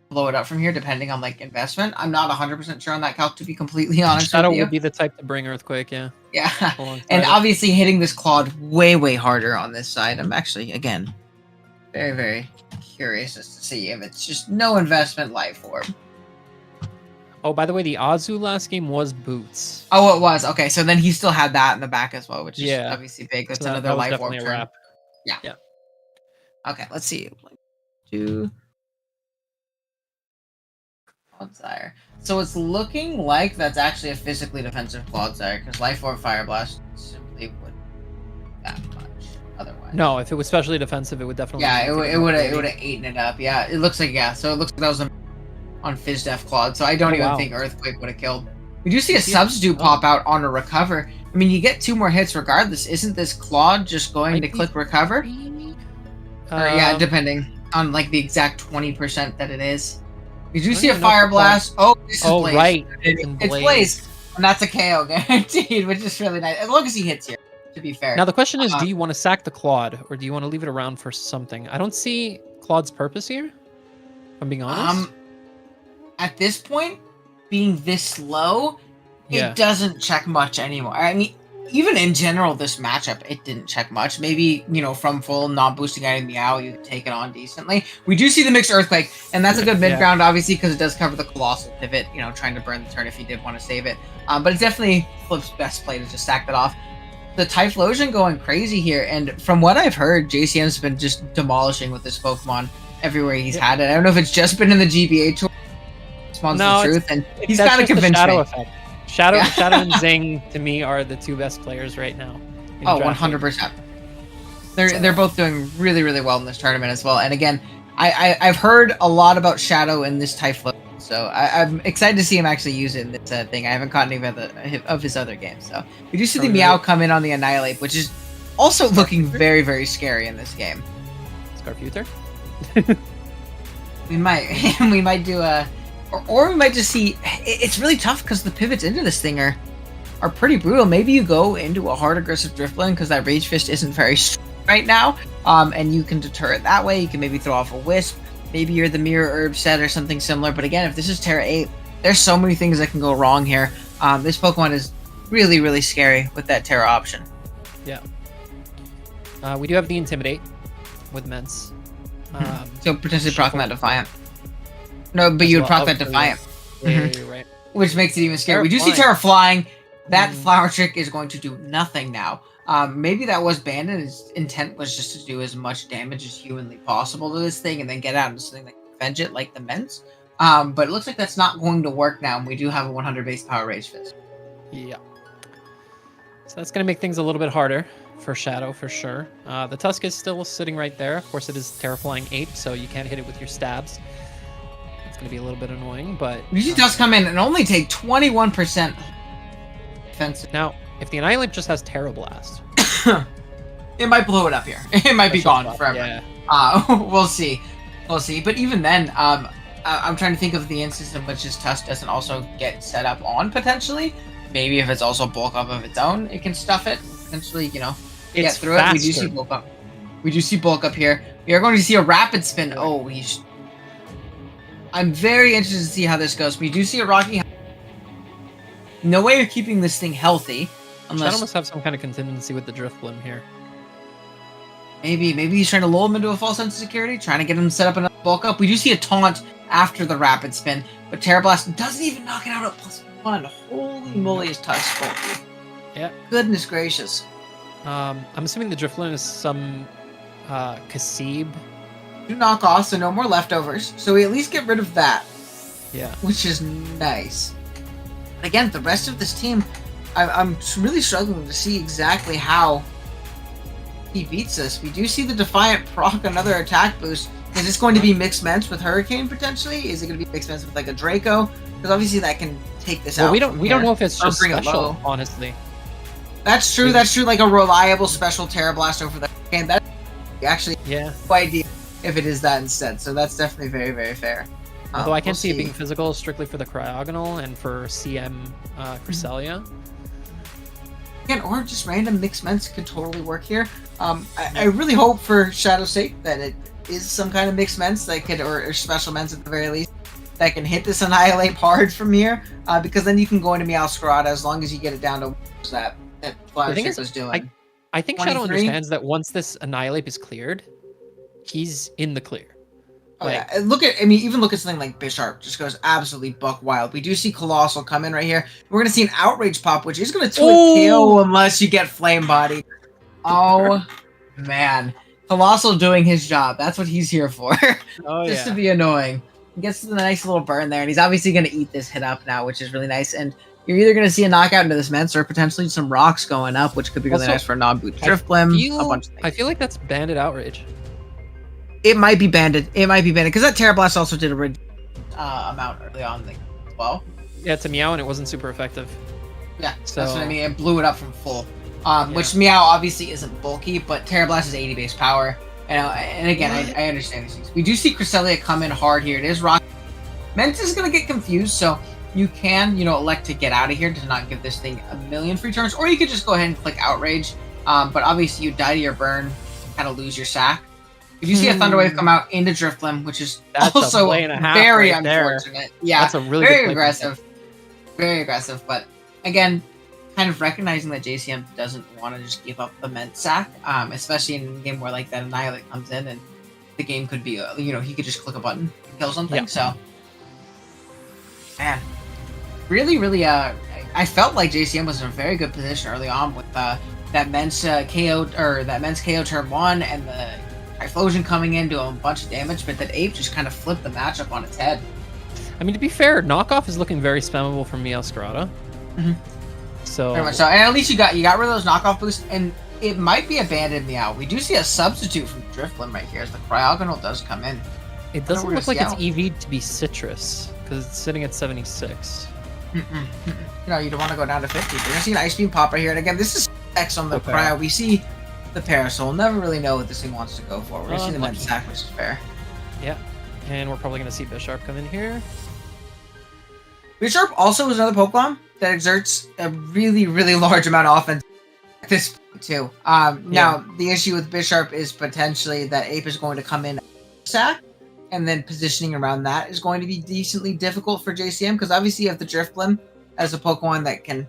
blow it up from here, depending on like investment. I'm not 100% sure on that calc, to be completely honest Shadow with you. would be the type to bring Earthquake, yeah. Yeah, Alongside and it. obviously hitting this Claude way harder on this side. I'm actually, again, very curious as to see if it's just no investment Life Orb. Oh, by the way, the Azu last game was Boots. Oh, it was. Okay, so then he still had that in the back as well, which is Yeah. obviously big. That's So that another was Life Orb definitely a turn. wrap. Yeah. Okay, let's see. 2. Clodsire. So it's looking like that's actually a physically defensive Clodsire, because Life Orb Fire Blast simply wouldn't do that much otherwise. No, if it was specially defensive, it would definitely. Yeah, make it would more have eaten it up. Yeah, it looks like So it looks like that was on Fizz-Def Claude. So I don't even wow. think Earthquake would have killed. We do see a substitute pop out on a recover. I mean, you get 2 more hits regardless. Isn't this Claude just going to click recover? Or, yeah, depending on like the exact 20% that it is. We do I see a don't know if Fire the Blast. Oh, this is Oh, Blaze. right. It's Blaze. And that's a KO guaranteed, which is really nice. As long as he hits here, to be fair. Now the question is, do you want to sack the Claude, or do you want to leave it around for something? I don't see Claude's purpose here, if I'm being honest. At this point, being this low, Yeah. it doesn't check much anymore. I mean, even in general, this matchup, it didn't check much. Maybe, from full, not boosting any Meow, you could take it on decently. We do see the mixed Earthquake, and that's a good mid-ground, obviously, because it does cover the Colossal Pivot, trying to burn the turn if you did want to save it. But it's definitely Flip's best play to just sack that off. The Typhlosion going crazy here, and from what I've heard, JCM's been just demolishing with this Pokemon everywhere he's had it. I don't know if it's just been in the GBA tour. The truth, and he's kind of convinced Shadow me. effect. Shadow and Zing to me are the 2 best players right now. Oh, 100%. They're both doing really well in this tournament as well. And again, I've heard a lot about Shadow in this Typhlosion, so I'm excited to see him actually use it in this thing. I haven't caught any of his other games, so we do see the Meow come in on the Annihilate, which is also looking very scary in this game. Scarfuter? we might do a. Or we might just see. It's really tough because the pivots into this thing are pretty brutal. Maybe you go into a hard aggressive Drifblim because that Rage Fist isn't very strong right now, and you can deter it that way. You can maybe throw off a Wisp. Maybe you're the Mirror Herb set or something similar. But again, if this is Terra 8, there's so many things that can go wrong here. This Pokemon is really scary with that Terra option. Yeah. We do have the Intimidate with Mence. So potentially proc that Defiant. No, but you would proc that Defiant. Yeah, you're right. Which makes it even scary. We do see flying. Terra flying. That flower trick is going to do nothing now. Maybe that was banned and his intent was just to do as much damage as humanly possible to this thing and then get out into something like Venge it like the Mence. But it looks like that's not going to work now, and we do have a 100 base power Rage Fist. Yeah. So that's going to make things a little bit harder for Shadow, for sure. The Tusk is still sitting right there. Of course, it is Terraflying Ape, so you can't hit it with your stabs. It's going to be a little bit annoying, but... We see Tusk come in and only take 21% defensive. Now, if the Annihilate just has Terra Blast... it might blow it up here. It might be gone forever. Yeah. We'll see. We'll see. But even then, I'm trying to think of the instance in which this Tusk doesn't also get set up on, potentially. Maybe if it's also bulk up of its own, it can stuff it. Potentially, get through it. We do see bulk up. We do see bulk up here. We are going to see a rapid spin. Oh, I'm very interested to see how this goes. We do see a Rocky. No way you're keeping this thing healthy. Unless Shadow must have some kind of contingency with the Drifblim here. Maybe he's trying to lull him into a false sense of security, trying to get him set up another bulk up. We do see a taunt after the rapid spin, but Terra Blast doesn't even knock it out at +1. Holy moly, is Tusk bulky. Yeah. Goodness gracious. I'm assuming the Drifblim is some Kasib. Do knock off, so no more leftovers. So we at least get rid of that. Yeah. Which is nice. Again, the rest of this team, I'm really struggling to see exactly how he beats this. We do see the Defiant proc another attack boost. Is this going to be mixed Mence with Hurricane potentially? Is it going to be mixed Mence with like a Draco? Because obviously that can take this out. We don't know if it's just bring it special, low. honestly. That's true. That's true. Like a reliable special Terra Blast over the game. That's actually no idea if it is that instead. So that's definitely very fair. Although I can see it being physical strictly for the Cryogonal and for CM Cresselia. Again, or just random mixed Mence could totally work here. I really hope for Shadow's sake that it is some kind of mixed Mence that could, or special Mence at the very least, that can hit this Annihilate hard from here, because then you can go into Meowscarada as long as you get it down to that Fluttershy was doing. I think 23? Shadow understands that once this Annihilate is cleared, he's in the clear. Oh yeah, and even look at something like Bisharp, just goes absolutely buck wild. We do see Colossal come in right here. We're gonna see an Outrage pop, which is gonna kill unless you get Flame Body. Oh man, Colossal doing his job. That's what he's here for. Just to be annoying. He gets the nice little burn there, and he's obviously gonna eat this hit up now, which is really nice. And you're either gonna see a knockout into this Mence or potentially some rocks going up, which could be really nice for a non-boot Drifblim. A bunch of things. I feel like that's Banded Outrage. It might be banded. Because that Terra Blast also did a amount early on as well. Yeah, it's a Meow and it wasn't super effective. Yeah, so that's what I mean. It blew it up from full. Which Meow obviously isn't bulky, but Terra Blast is 80 base power. And again, I understand these things. We do see Cresselia come in hard here. It is rock. Mence is going to get confused, so you can, elect to get out of here to not give this thing a million free turns, or you could just go ahead and click Outrage. But obviously you die to your burn, kind of lose your sack. If you see a Thunder Wave come out into Drifblim, which is also very unfortunate. Yeah, that's a really very aggressive. Very aggressive, but again, kind of recognizing that JCM doesn't want to just give up the Mence sack, especially in a game where like that Annihilate comes in and the game could be, he could just click a button and kill something. Yeah. So, man, really, I felt like JCM was in a very good position early on with that Mence KO turn 1 and the Typhlosion coming in doing a bunch of damage, but that Ape just kind of flipped the matchup on its head. I mean, to be fair, Knockoff is looking very spammable from Meowscarada. So very much so. And at least you got rid of those knockoff boosts, and it might be a banded Meow. We do see a substitute from Drifblim right here as the Cryogonal does come in. It doesn't look like it's EV'd to be Citrus, because it's sitting at 76. You don't want to go down to 50. We're going to see an Ice Beam pop right here, and again, this is X on the Cryo. We see the Parasol. Never really know what this thing wants to go for. We're going to see the Mence sack, which is fair. Yeah, and we're probably going to see Bisharp come in here. Bisharp also is another Pokemon that exerts a really, really large amount of offense at this point, too. Now, the issue with Bisharp is potentially that Ape is going to come in sack, and then positioning around that is going to be decently difficult for JCM, because obviously you have the Drifblim as a Pokemon that can,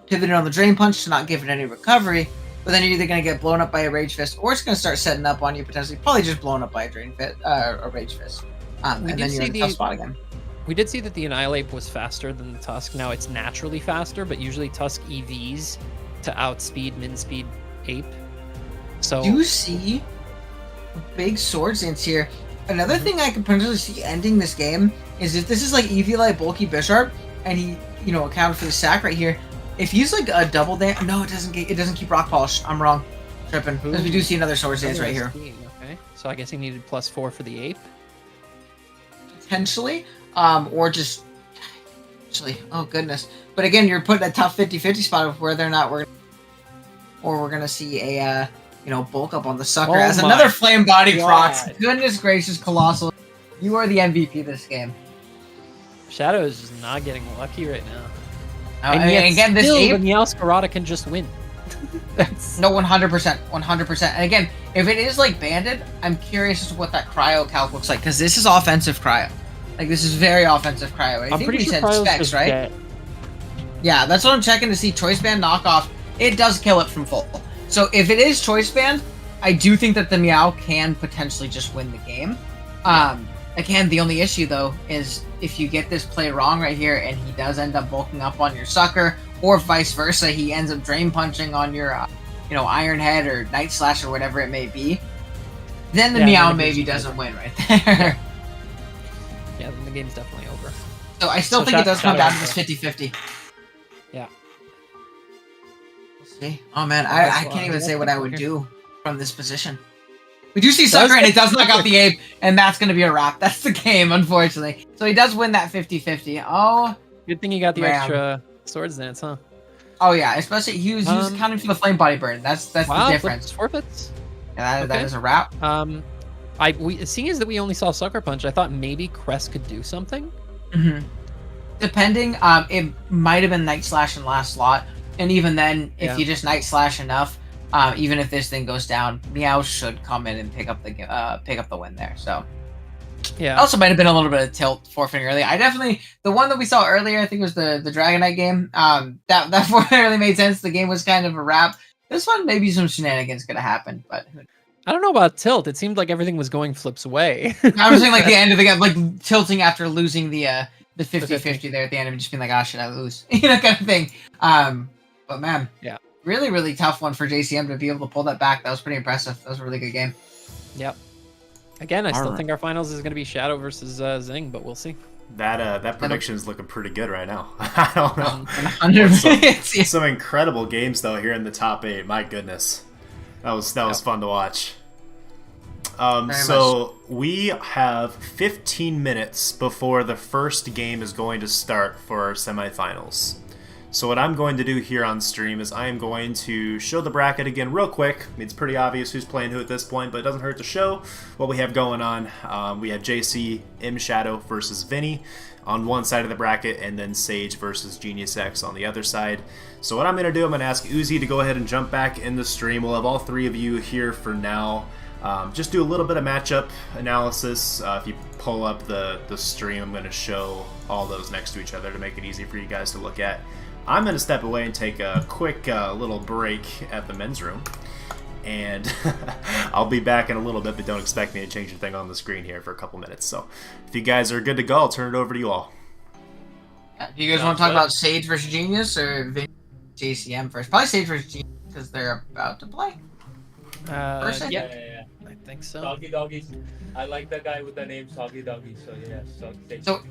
pivot it on the Drain Punch to not give it any recovery, but then you're either going to get blown up by a Rage Fist, or it's going to start setting up on you, potentially, probably just blown up by a a Rage Fist. And then you're in a tough spot again. We did see that the Annihilate was faster than the Tusk. Now it's naturally faster, but usually Tusk EVs to outspeed min-speed Ape. So you see big sword stance here. Another thing I could potentially see ending this game is if this is like Eevee bulky Bisharp, and he, accounted for the sack right here. If he's like a double damage, no, it doesn't keep Rock Polish. I'm wrong, tripping. Because we do see another sword stance right here. Okay, so I guess he needed +4 for the Ape. Potentially. Or just actually, oh goodness. But again, you're putting a tough 50-50 spot of whether or not we're gonna see a bulk up on the sucker as another flame body procs. Goodness gracious, Colossal, you are the MVP this game. Shadow is just not getting lucky right now. And yet again, this Ape, the Meowscarada can just win. No, 100%. And again, if it is like banded, I'm curious as to what that cryo calc looks like, because this is offensive cryo. Like, this is very offensive cryo. I think we said specs, right? Dead. Yeah, that's what I'm checking to see. Choice Band knockoff. It does kill it from full. So if it is Choice Band, I do think that the Meow can potentially just win the game. Again, the only issue, though, is if you get this play wrong right here and he does end up bulking up on your sucker, or vice versa, he ends up Drain Punching on your, Iron Head or Night Slash or whatever it may be, then the Meow maybe doesn't win right there. Yeah, then the game's definitely over. So I still think it does come down to this 50-50. Yeah. We'll see. Oh man, I can't even say what I would do from this position. We do see Sucker and it does knock out the Ape, and that's going to be a wrap. That's the game, unfortunately. So he does win that 50-50. Oh. Good thing you got the extra Swords Dance, huh? Oh yeah, especially he was counting for the Flame Body Burn. That's the difference. Forfeits. Yeah, that is a wrap. Seeing as that we only saw Sucker Punch, I thought maybe Crest could do something. Depending, it might have been Night Slash in last slot, and even then, if you just Night Slash enough, even if this thing goes down, Meow should come in and pick up the win there. So Yeah. Also might have been a little bit of tilt forfeiting early. The one that we saw earlier, I think was the Dragonite game. That forfeit really made sense. The game was kind of a wrap. This one, maybe some shenanigans could have happened, but I don't know about tilt. It seemed like everything was going flips away. I was saying like the end of the game, like tilting after losing the 50-50 there at the end and just being like, oh, should I lose? Kind of thing. But man, yeah, really, really tough one for JCM to be able to pull that back. That was pretty impressive. That was a really good game. Yep. Again, I still think our finals is going to be Shadow versus Zing, but we'll see. That prediction is looking pretty good right now. I don't know. Some incredible games though here in the top 8. My goodness, that was fun to watch. So we have 15 minutes before the first game is going to start for our semifinals. So what I'm going to do here on stream is I am going to show the bracket again real quick. I mean, it's pretty obvious who's playing who at this point, but it doesn't hurt to show what we have going on. We have JC M Shadow versus Vinny on one side of the bracket, and then Sage versus Genius X on the other side. So what I'm going to do, I'm going to ask Uzi to go ahead and jump back in the stream. We'll have all three of you here for now. Just do a little bit of matchup analysis. If you pull up the stream, I'm going to show all those next to each other to make it easy for you guys to look at. I'm going to step away and take a quick little break at the men's room. And I'll be back in a little bit, but don't expect me to change the thing on the screen here for a couple minutes. So if you guys are good to go, I'll turn it over to you all. Do you guys want to talk about Sage versus Genius or JCM first? Probably Sage versus Genius because they're about to play. Yeah, I think so. Soggy Doggies. I like the guy with the name Soggy Doggies. So yeah, So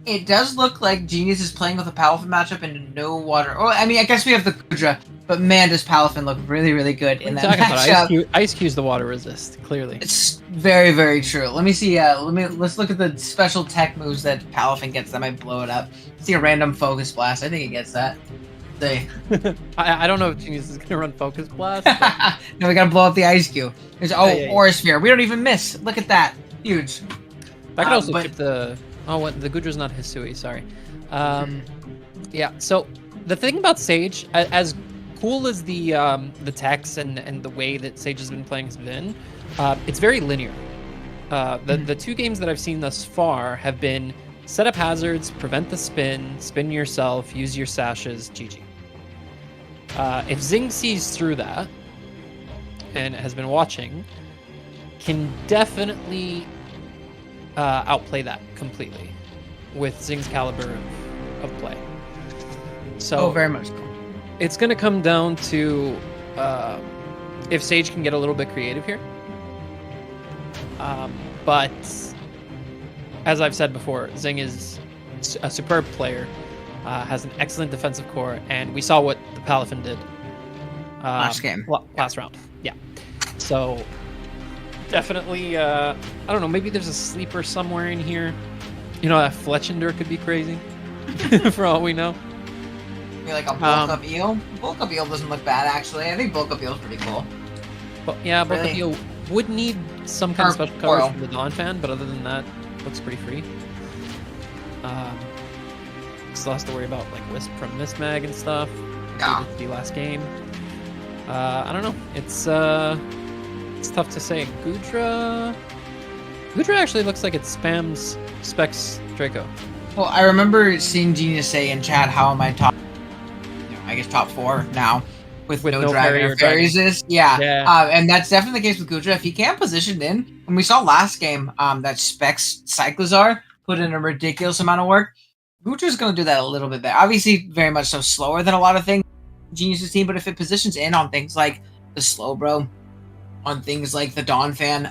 it does look like Genius is playing with a Palafin matchup and no water. Oh, I mean, I guess we have the Gudra, but man, does Palafin look really, really good in that matchup. Ice Cube's the water resist, clearly. It's very, very true. Let me see. Let's look at the special tech moves that Palafin gets that might blow it up. See a random Focus Blast. I think it gets that. I don't know if Genius is gonna run Focus Blast. No, we gotta blow up the Ice Cube. There's Aura Sphere. We don't even miss. Look at that. Huge. I could also keep the. Oh, what? The Gudra's not Hisui, sorry. Yeah, so the thing about Sage, as cool as the techs and the way that Sage has been playing has been, it's very linear. The two games that I've seen thus far have been set up hazards, prevent the spin yourself, use your sashes, GG. If Zing sees through that, and has been watching, can definitely outplay that completely with Zing's caliber of play. So very much. It's going to come down to if Sage can get a little bit creative here. But as I've said before, Zing is a superb player, has an excellent defensive core, and we saw what the Palafin did last game. Last round. Yeah. So definitely, I don't know, maybe there's a sleeper somewhere in here. You know, that Fletchender could be crazy, for all we know. Maybe like a Bulk Up Eel? Bulk Up Eel doesn't look bad, actually. I think Bulk Up Eel is pretty cool. But yeah, Bulk Up Eel would need some kind of special coverage from the Donphan, but other than that, looks pretty free. Still has to worry about like Wisp from Mismag and stuff. Yeah. The last game. I don't know. It's tough to say. Gudra actually looks like it spams Specs Draco. Well, I remember seeing Genius say in chat, how am I top, I guess top 4 now with no Dragon or Fairies is. Yeah. And that's definitely the case with Gudra. If he can't position in, and we saw last game that Specs Cyclizar put in a ridiculous amount of work, Gudra's going to do that a little bit better. Obviously, very much so slower than a lot of things Genius's team, but if it positions in on things like the Slowbro, on things like the Donphan,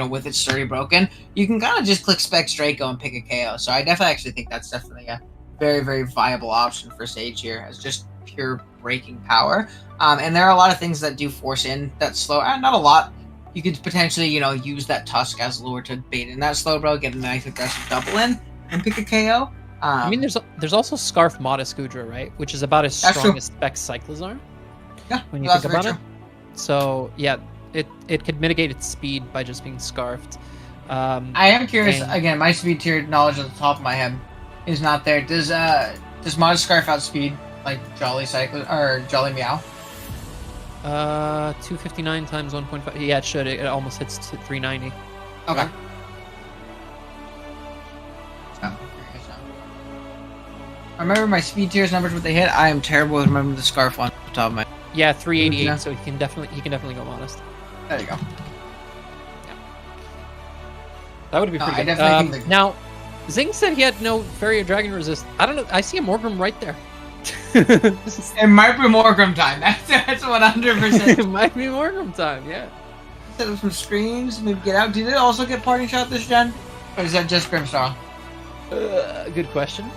with its sturdy broken, you can kind of just click Specs Draco and pick a KO. So I definitely actually think that's definitely a very, very viable option for Sage here as just pure breaking power. And there are a lot of things that do force in that slow, not a lot. You could potentially, use that Tusk as lure to bait in that Slowbro, get a nice aggressive double in, and pick a KO. I mean, there's also Scarf Modest Gudra, right? Which is about as strong as Specs Cyclizar. Yeah, when you think about it. So yeah, it could mitigate its speed by just being scarfed. I am curious. Again, my speed tier knowledge at the top of my head is not there. Does Modest Scarf outspeed like Jolly Cyclizar or Jolly Meow? 259 times 1.5. Yeah, it should. It almost hits 390. Okay. remember my speed tiers numbers, what they hit. I am terrible with remembering the Scarf on the top of my. Yeah, 388. Yeah. So he can definitely go modest. There you go. That would be No, pretty I good. definitely think that- Now, Zing said he had no Fairy or Dragon resist. I don't know. I see a Morgrim right there. It might be Morgrim time. That's 100%. It might be Morgrim time. Yeah. Set up some screens, maybe get out. Did it also get Parting Shot this gen? Or is that just Grimstar? Good question.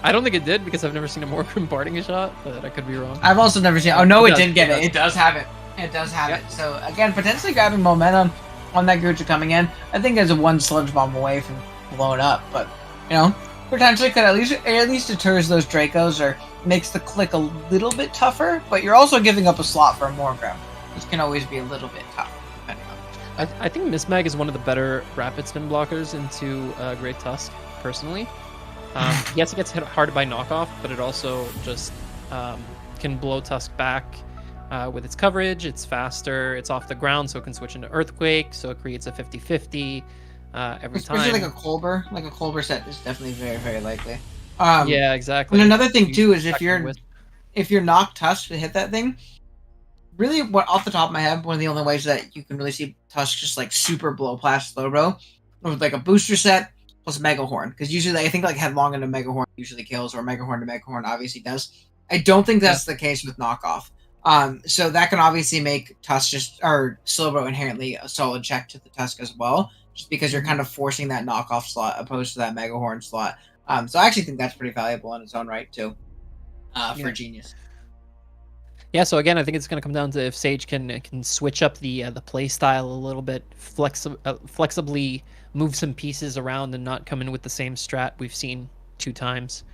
I don't think it did because I've never seen a Morgrim parting shot, but I could be wrong. I've also never seen. Oh no, it does, did get it it. does. It does have it. It does have Yep. it. So again, potentially grabbing momentum on that Gucci coming in. I think there's a one Sludge Bomb away from blowing up, but you know, potentially could at least deters those Dracos or makes the click a little bit tougher. But you're also giving up a slot for a Morgrim, which can always be a little bit tough. Depending on. I think Mismag is one of the better rapid spin blockers into Great Tusk, personally. Yes, it gets hit hard by knockoff, but it also just can blow Tusk back with its coverage. It's faster, it's off the ground, so it can switch into Earthquake, so it creates a 50-50 every Especially time. like a Colbur set is definitely very, very likely. Yeah, exactly. And another thing too is if Second you're knocked Tusk to hit that thing, really, what off the top of my head, one of the only ways that you can really see Tusk just like super blow past Slowbro with like a booster set plus Mega Horn, because usually I think like Headlong into Mega Horn usually kills, or Mega Horn to Mega Horn obviously does. I don't think that's the case with knockoff. So that can obviously make Tusk or Slowbro inherently a solid check to the Tusk as well, just because you're kind of forcing that knockoff slot opposed to that Mega Horn slot. So I actually think that's pretty valuable in its own right too, for Genius. Yeah, so again, I think it's going to come down to if Sage can switch up the play style a little bit, flexibly move some pieces around and not come in with the same strat we've seen 2 times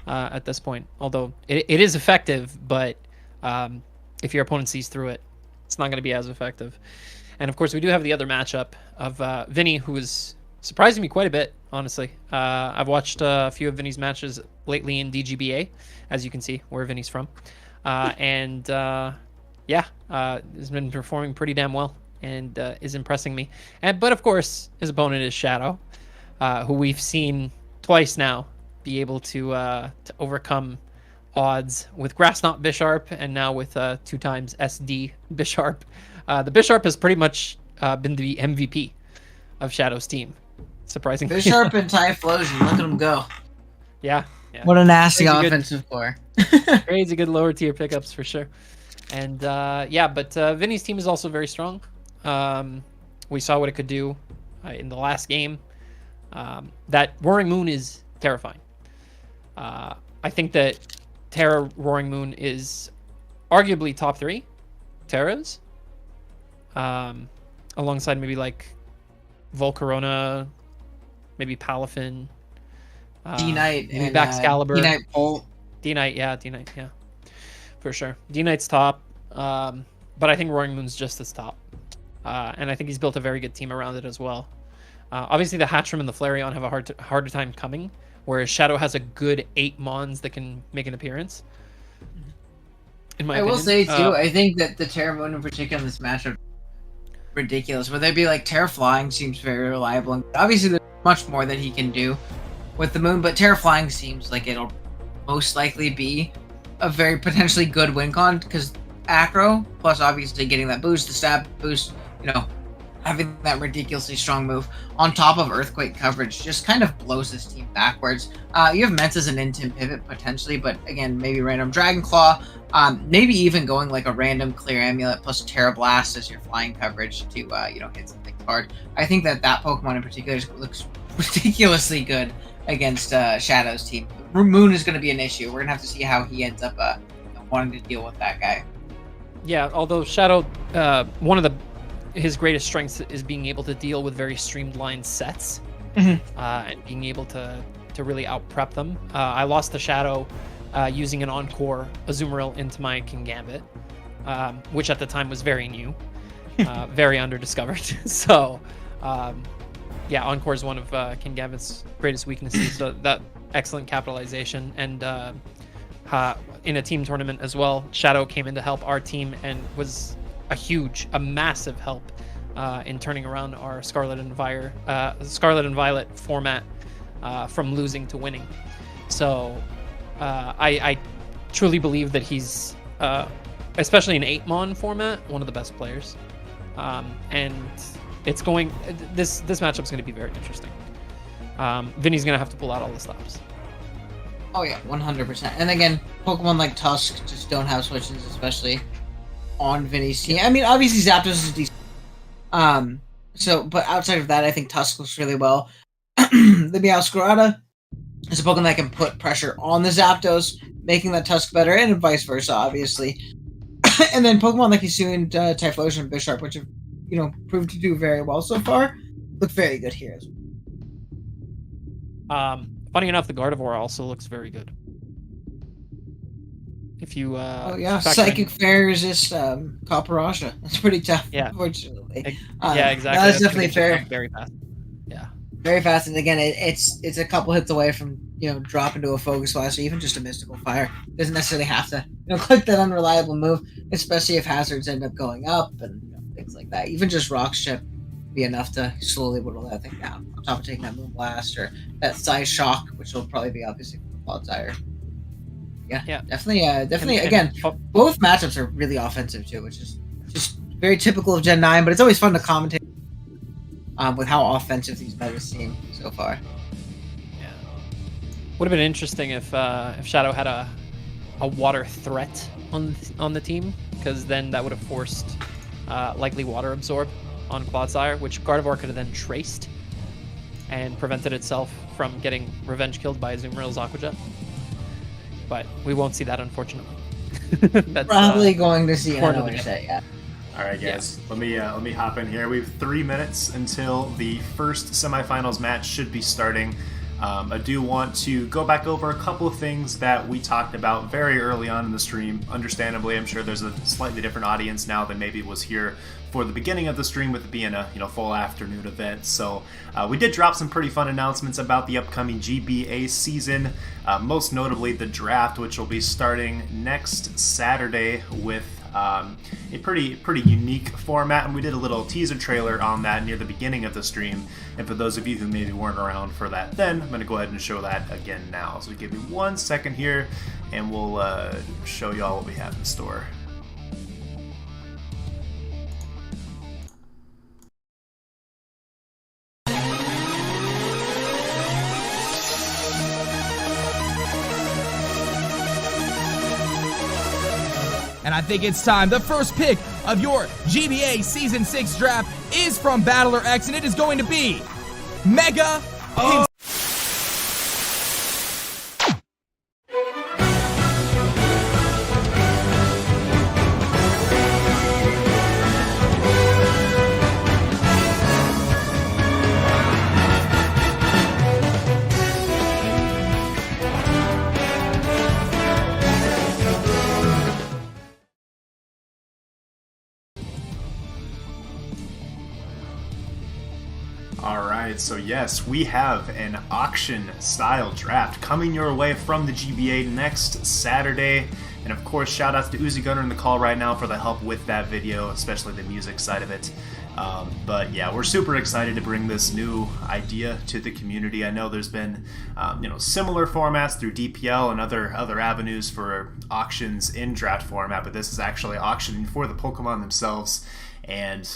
at this point. Although it is effective, but if your opponent sees through it, it's not going to be as effective. And of course, we do have the other matchup of Vinny, who is surprising me quite a bit, honestly. I've watched a few of Vinny's matches lately in DGBA, as you can see, where Vinny's from. Has been performing pretty damn well and is impressing me. But of course, his opponent is Shadow, who we've seen twice now be able to overcome odds with Grassknot Bisharp and now with 2 times SD Bisharp. The Bisharp has pretty much been the MVP of Shadow's team, surprisingly. Bisharp and Typhlosion, look at them go. Yeah. What a nasty Crazy good. offensive core. Crazy good lower tier pickups for sure. And but Vinny's team is also very strong. We saw what it could do in the last game. That Roaring Moon is terrifying. I think that Terra Roaring Moon is arguably top 3 Terras. Alongside maybe like Volcarona, maybe Palafin. D-Knight maybe and Baxcalibur. D-Knight Bolt. D-Knight, yeah, for sure. D-Knight's top, but I think Roaring Moon's just as top. And I think he's built a very good team around it as well. Obviously, the Hatchram and the Flareon have a harder time coming, whereas Shadow has a good 8 Mons that can make an appearance. In my opinion. Will say, too, I think that the Terra Moon in particular in this matchup ridiculous. Where they'd be like, Terra Flying seems very reliable. And obviously, there's much more that he can do with the Moon, but Terra Flying seems like it'll most likely be a very potentially good win con, because Acro, plus obviously getting that boost, the stab boost, having that ridiculously strong move on top of Earthquake coverage just kind of blows this team backwards. You have Mence as an Intim pivot potentially, but again, maybe random Dragon Claw, maybe even going like a random Clear Amulet plus Terra Blast as your flying coverage to hit something hard. I think that Pokemon in particular looks ridiculously good against Shadow's team. Moon is going to be an issue. We're going to have to see how he ends up wanting to deal with that guy. Yeah, although Shadow, one of his greatest strengths is being able to deal with very streamlined sets, and being able to really out-prep them. I lost to Shadow using an Encore Azumarill into my Kingambit, which at the time was very new, very underdiscovered. So, Encore is one of Kingambit's greatest weaknesses, so that excellent capitalization. And in a team tournament as well, Shadow came in to help our team and was a massive help in turning around our Scarlet and Violet format from losing to winning. So I truly believe that he's, especially in 8-mon format, one of the best players. And it's going. This matchup's going to be very interesting. Vinny's going to have to pull out all the stops. Oh yeah, 100%. And again, Pokemon like Tusk just don't have switches, especially on Vinny's team. I mean, obviously Zapdos is decent. But outside of that, I think Tusk looks really well. The Meowscarada is a Pokemon that can put pressure on the Zapdos, making that Tusk better, and vice versa, obviously. And then Pokemon like Hisuian, Typhlosion, and Bisharp, which have, proved to do very well so far, look very good here as well. Funny enough, the Gardevoir also looks very good. If you Psychic Fairy Resist Copperasha. That's pretty tough, unfortunately. Yeah, exactly. That's definitely fair. Very fast. Yeah. Very fast, and again, it's a couple hits away from drop into a Focus Blast or even just a Mystical Fire. Doesn't necessarily have to click that unreliable move, especially if hazards end up going up and things like that. Even just Rock Chip be enough to slowly whittle that thing down. On top of taking that Moonblast or that Psy Shock, which will probably be obviously for Clodsire. Yeah, definitely. Again, both matchups are really offensive too, which is just very typical of Gen 9. But it's always fun to commentate with how offensive these metas seem so far. Yeah, would have been interesting if Shadow had a water threat on the team, because then that would have forced likely Water Absorb on Clodsire, which Gardevoir could have then traced and prevented itself from getting revenge killed by Azumarill Aqua-Jet. But we won't see that, unfortunately. That's probably going to see another set, yeah. All right, guys. Yeah. Let me hop in here. We have 3 minutes until the first semifinals match should be starting. I do want to go back over a couple of things that we talked about very early on in the stream. Understandably, I'm sure there's a slightly different audience now than maybe was here for the beginning of the stream, with it being a full afternoon event. So we did drop some pretty fun announcements about the upcoming GBA season, most notably the draft, which will be starting next Saturday with a pretty unique format, and we did a little teaser trailer on that near the beginning of the stream. And for those of you who maybe weren't around for that then, I'm going to go ahead and show that again now. So give me 1 second here, and we'll show you all what we have in store. And I think it's time. The first pick of your GBA Season 6 draft is from Battler X, and it is going to be Mega Pin. So yes, we have an auction-style draft coming your way from the GBA next Saturday. And of course, shout outs to TheUzigunner in the call right now for the help with that video, especially the music side of it. But yeah, we're super excited to bring this new idea to the community. I know there's been similar formats through DPL and other avenues for auctions in draft format, but this is actually auctioning for the Pokemon themselves. And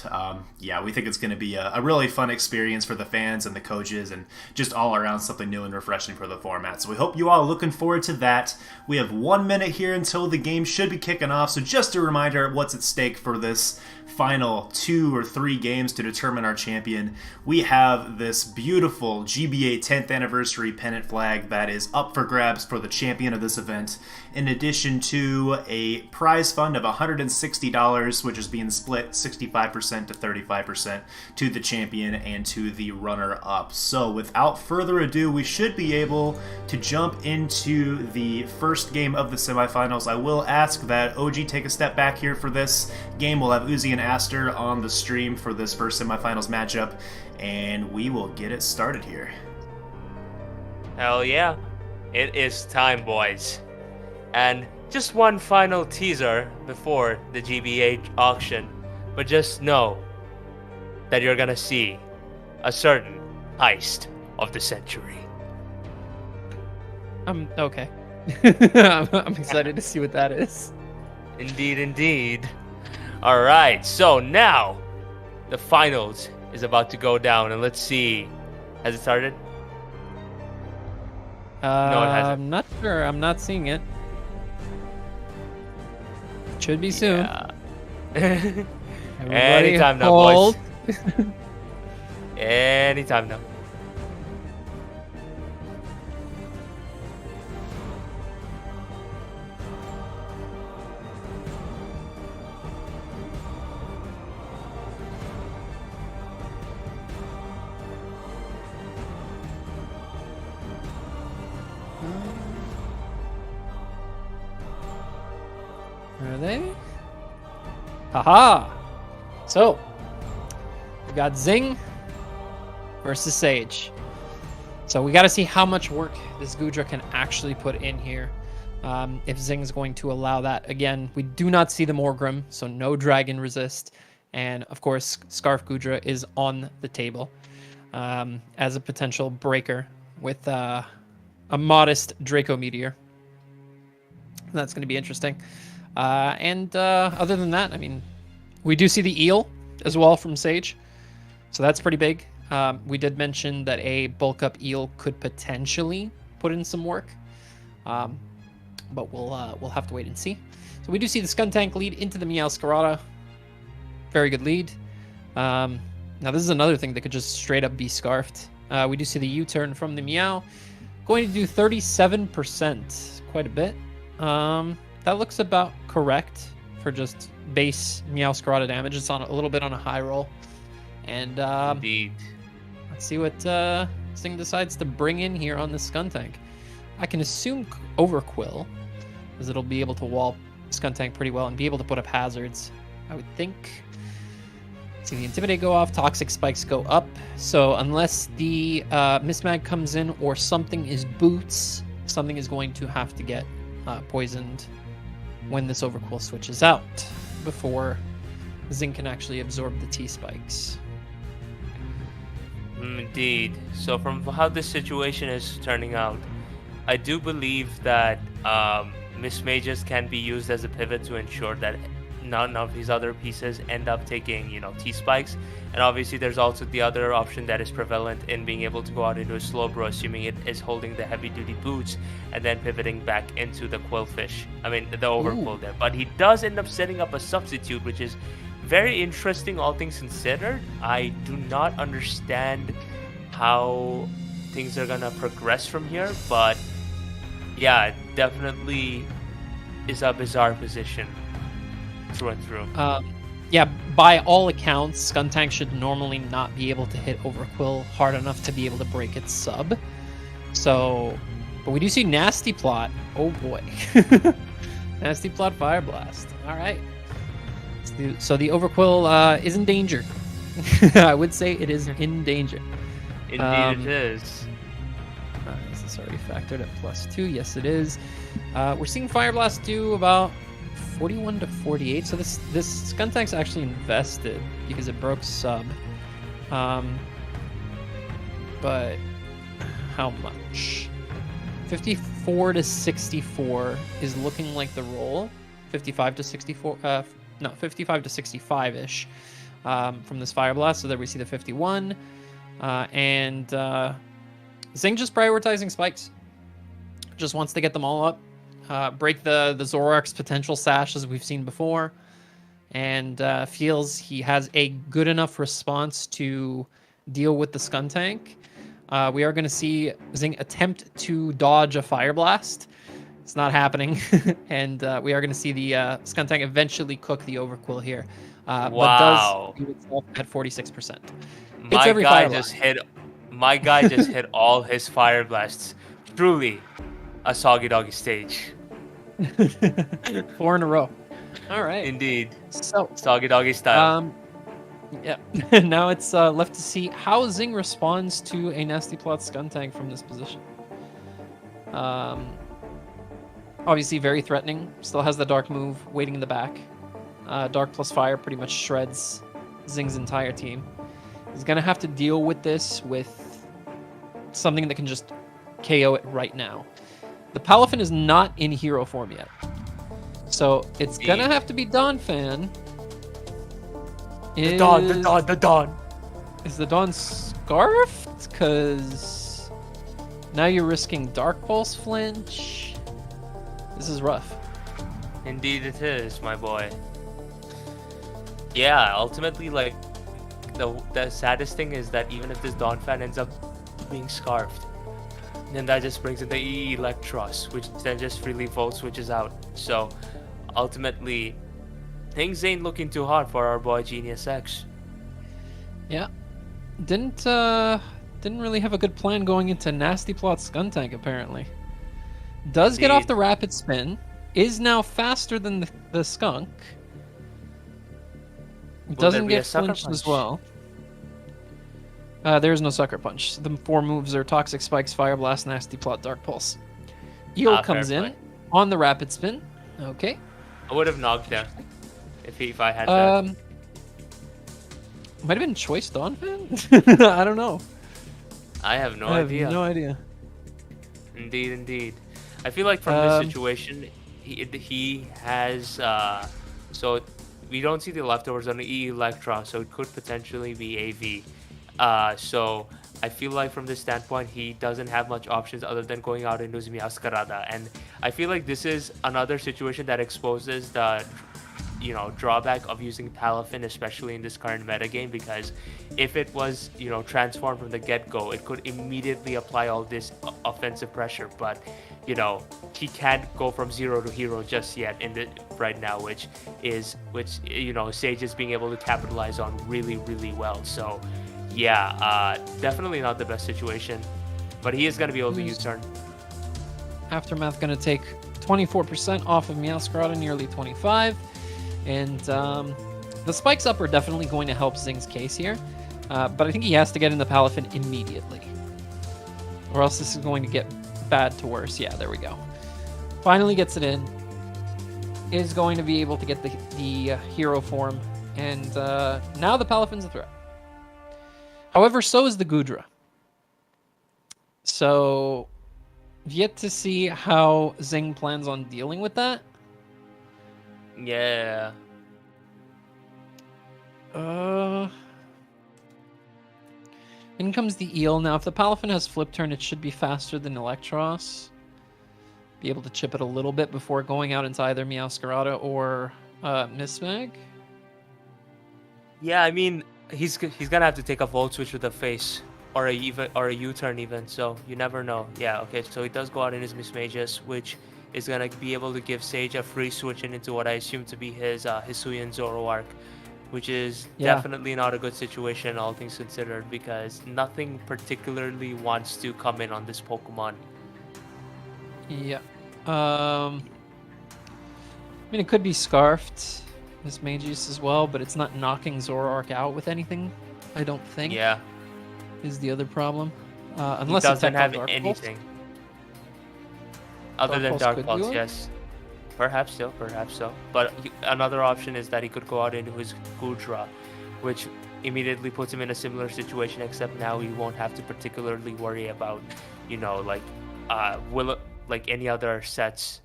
yeah, we think it's going to be a really fun experience for the fans and the coaches, and just all around something new and refreshing for the format. So we hope you all are looking forward to that. We have 1 minute here until the game should be kicking off. So just a reminder of what's at stake for this final 2 or 3 games to determine our champion. We have this beautiful GBA 10th anniversary pennant flag that is up for grabs for the champion of this event, in addition to a prize fund of $160, which is being split 65% to 35% to the champion and to the runner-up. So without further ado, we should be able to jump into the first game of the semifinals. I will ask that OG take a step back here for this game. We'll have Uzi and Aster on the stream for this first semifinals matchup, and we will get it started here. Hell yeah. It is time, boys. And just one final teaser before the GBA auction, but just know that you're gonna see a certain heist of the century. Okay. I'm excited to see what that is. Indeed, indeed. All right, so now the finals is about to go down, and let's see. Has it started? No, it hasn't. I'm not sure. I'm not seeing it. Should be soon. Yeah. Everybody Anytime now, hold. boys. Anytime now. Are they? Haha! So, we got Zing versus Sage. So we got to see how much work this Goodra can actually put in here. If Zing's going to allow that. Again, we do not see the Morgrim, so no Dragon Resist. And of course, Scarf Goodra is on the table as a potential breaker with a modest Draco Meteor. That's going to be interesting. Other than that, I mean, we do see the Eel as well from Sage. So that's pretty big. We did mention that a bulk up Eel could potentially put in some work. But we'll have to wait and see. So we do see the Skuntank lead into the Meowscarada. Very good lead. Now this is another thing that could just straight up be scarfed. We do see the U-turn from the Meow. Going to do 37%. Quite a bit. That looks about correct for just base Meowscarada damage. It's on a little bit on a high roll. And Indeed. let's see what Zing decides to bring in here on the Skuntank. I can assume Overquill, as it'll be able to wall Skuntank pretty well and be able to put up hazards, I would think. See the Intimidate go off, Toxic Spikes go up. So unless the Mismag comes in or something is boots, something is going to have to get poisoned when this Overquill switches out before Zing can actually absorb the T-Spikes. Indeed. So from how this situation is turning out, I do believe that Mismages can be used as a pivot to ensure that none of these other pieces end up taking, T-Spikes. And obviously there's also the other option that is prevalent in being able to go out into a Slowbro, assuming it is holding the heavy-duty boots, and then pivoting back into the the Overquill there. But he does end up setting up a substitute, which is very interesting, all things considered. I do not understand how things are gonna progress from here, but yeah, definitely is a bizarre position through and through. Yeah, by all accounts, Skuntank should normally not be able to hit Overquill hard enough to be able to break its sub. So, but we do see Nasty Plot. Oh boy. Nasty Plot Fire Blast. All right. So the Overquill is in danger. I would say it is in danger. Indeed it is. Is this already factored at +2? Yes, it is. We're seeing Fire Blast do about 41 to 48. So this Skuntank's actually invested because it broke sub. But how much? 54 to 64 is looking like the roll. 55 to 64. No, 55 to 65-ish from this Fire Blast. So there we see the 51. Zing just prioritizing spikes. Just wants to get them all up. Break the Zoroark's potential sash as we've seen before. And feels he has a good enough response to deal with the Skuntank. We are going to see Zing attempt to dodge a Fire Blast. It's not happening. And we are going to see the Skuntank eventually cook the Overquill here. Wow. But does do itself at 46%. My guy just hit all his Fire Blasts. Truly a soggy doggy stage. 4 in a row. All right. Indeed. So Soggy doggy style. yeah. Now it's left to see how Zing responds to a Nasty Plot Skuntank from this position. Obviously very threatening. Still has the Dark move waiting in the back. Dark plus Fire pretty much shreds Zing's entire team. He's gonna have to deal with this with something that can just KO it right now. The Palafin is not in hero form yet. So it's gonna have to be Donphan. The Dawn. Is the Dawn scarfed? Because now you're risking Dark Pulse flinch. This is rough. Indeed it is, my boy. Yeah, ultimately, like, the saddest thing is that even if this Donphan ends up being scarfed, then that just brings in the Electros, which then just freely volt switches out. So, ultimately, things ain't looking too hot for our boy Genius X. Yeah. Didn't really have a good plan going into Nasty Plot Skuntank, apparently. Does get off the Rapid Spin. Is now faster than the Skunk. Doesn't get flinched as well. There's no Sucker Punch. The 4 moves are Toxic Spikes, Fire Blast, Nasty Plot, Dark Pulse. Eel comes in on the Rapid Spin. Okay. I would have knocked him if I had that. Might have been Choice Donphan? I don't know. I have no idea. No idea. Indeed. I feel like from this situation, he has so we don't see the leftovers on the Electra, so it could potentially be AV. So I feel like from this standpoint, he doesn't have much options other than going out into his Meowscarada, and I feel like this is another situation that exposes the drawback of using Palafin, especially in this current metagame, because if it was transformed from the get-go, it could immediately apply all this offensive pressure, but he can't go from 0 to hero just yet right now, which Sage is being able to capitalize on really well. So yeah, definitely not the best situation, but he is going to be able to U-turn. Aftermath going to take 24% off of Meowscarada, nearly 25%. And the spikes up are definitely going to help Zing's case here. But I think he has to get in the Palafin immediately, or else this is going to get bad to worse. Yeah, there we go. Finally gets it in. Is going to be able to get the hero form. And now the Palafin's a threat. However, so is the Goodra. So, yet to see how Zing plans on dealing with that. Yeah. In comes the Eel. Now, if the Palafin has Flip Turn, it should be faster than Electros. Be able to chip it a little bit before going out into either Meowscarada or Mismag. Yeah, I mean, he's gonna have to take a Volt Switch with a face, or a U-turn even. So you never know. Yeah. Okay. So he does go out in his Mismagus, which is going to be able to give Sage a free switch into what I assume to be his Hisuian Zoroark, which is definitely not a good situation, all things considered, because nothing particularly wants to come in on this Pokemon. Yeah. I mean, it could be Scarfed, Mismagius as well, but it's not knocking Zoroark out with anything, I don't think. Yeah. Is the other problem. Unless he doesn't have Dark anything. Pulse. Other than Dark Pulse, do it? yes. Perhaps so. But another option is that he could go out into his Goodra, which immediately puts him in a similar situation, except now he won't have to particularly worry about, like any other sets.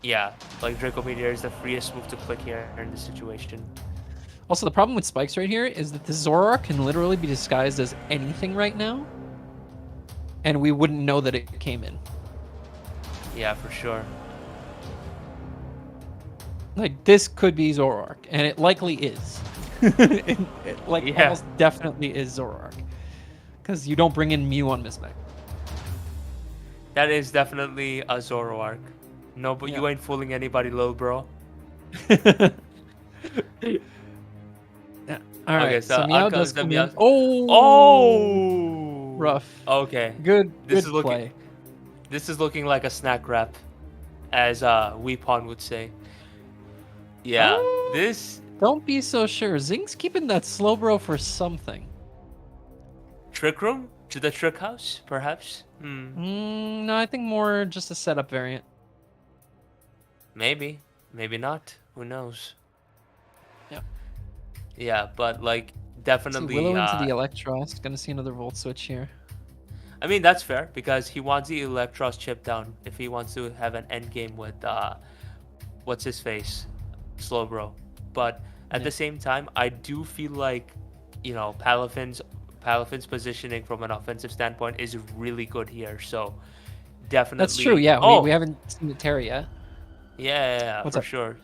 Yeah, like Draco Meteor is the freest move to click here in this situation. Also, the problem with spikes right here is that the Zoroark can literally be disguised as anything right now, and we wouldn't know that it came in. Yeah, for sure. Like, this could be Zoroark, and it likely is. it almost definitely is Zoroark. Because you don't bring in Mew on Mismag. That is definitely a Zoroark. No, but you ain't fooling anybody, little bro. Alright, so Meow does come in. Oh! Rough. Okay. Good This is looking like a snack wrap, as Weepon would say. Yeah, this... Don't be so sure. Zing's keeping that Slowbro for something. Trick Room? To the Trick House, perhaps? No, I think more just a setup variant. Maybe. Maybe not. Who knows? Yeah. Yeah, but, like, definitely... Willow into the Electros. Gonna see another Volt Switch here. I mean, that's fair because he wants the Electros chip down if he wants to have an end game with what's his face, Slowbro. But at the same time, I do feel like, you know, Palafin's positioning from an offensive standpoint is really good here. So definitely. That's true. Yeah, Oh, we haven't seen the Terry yet. yeah, What's for up? sure.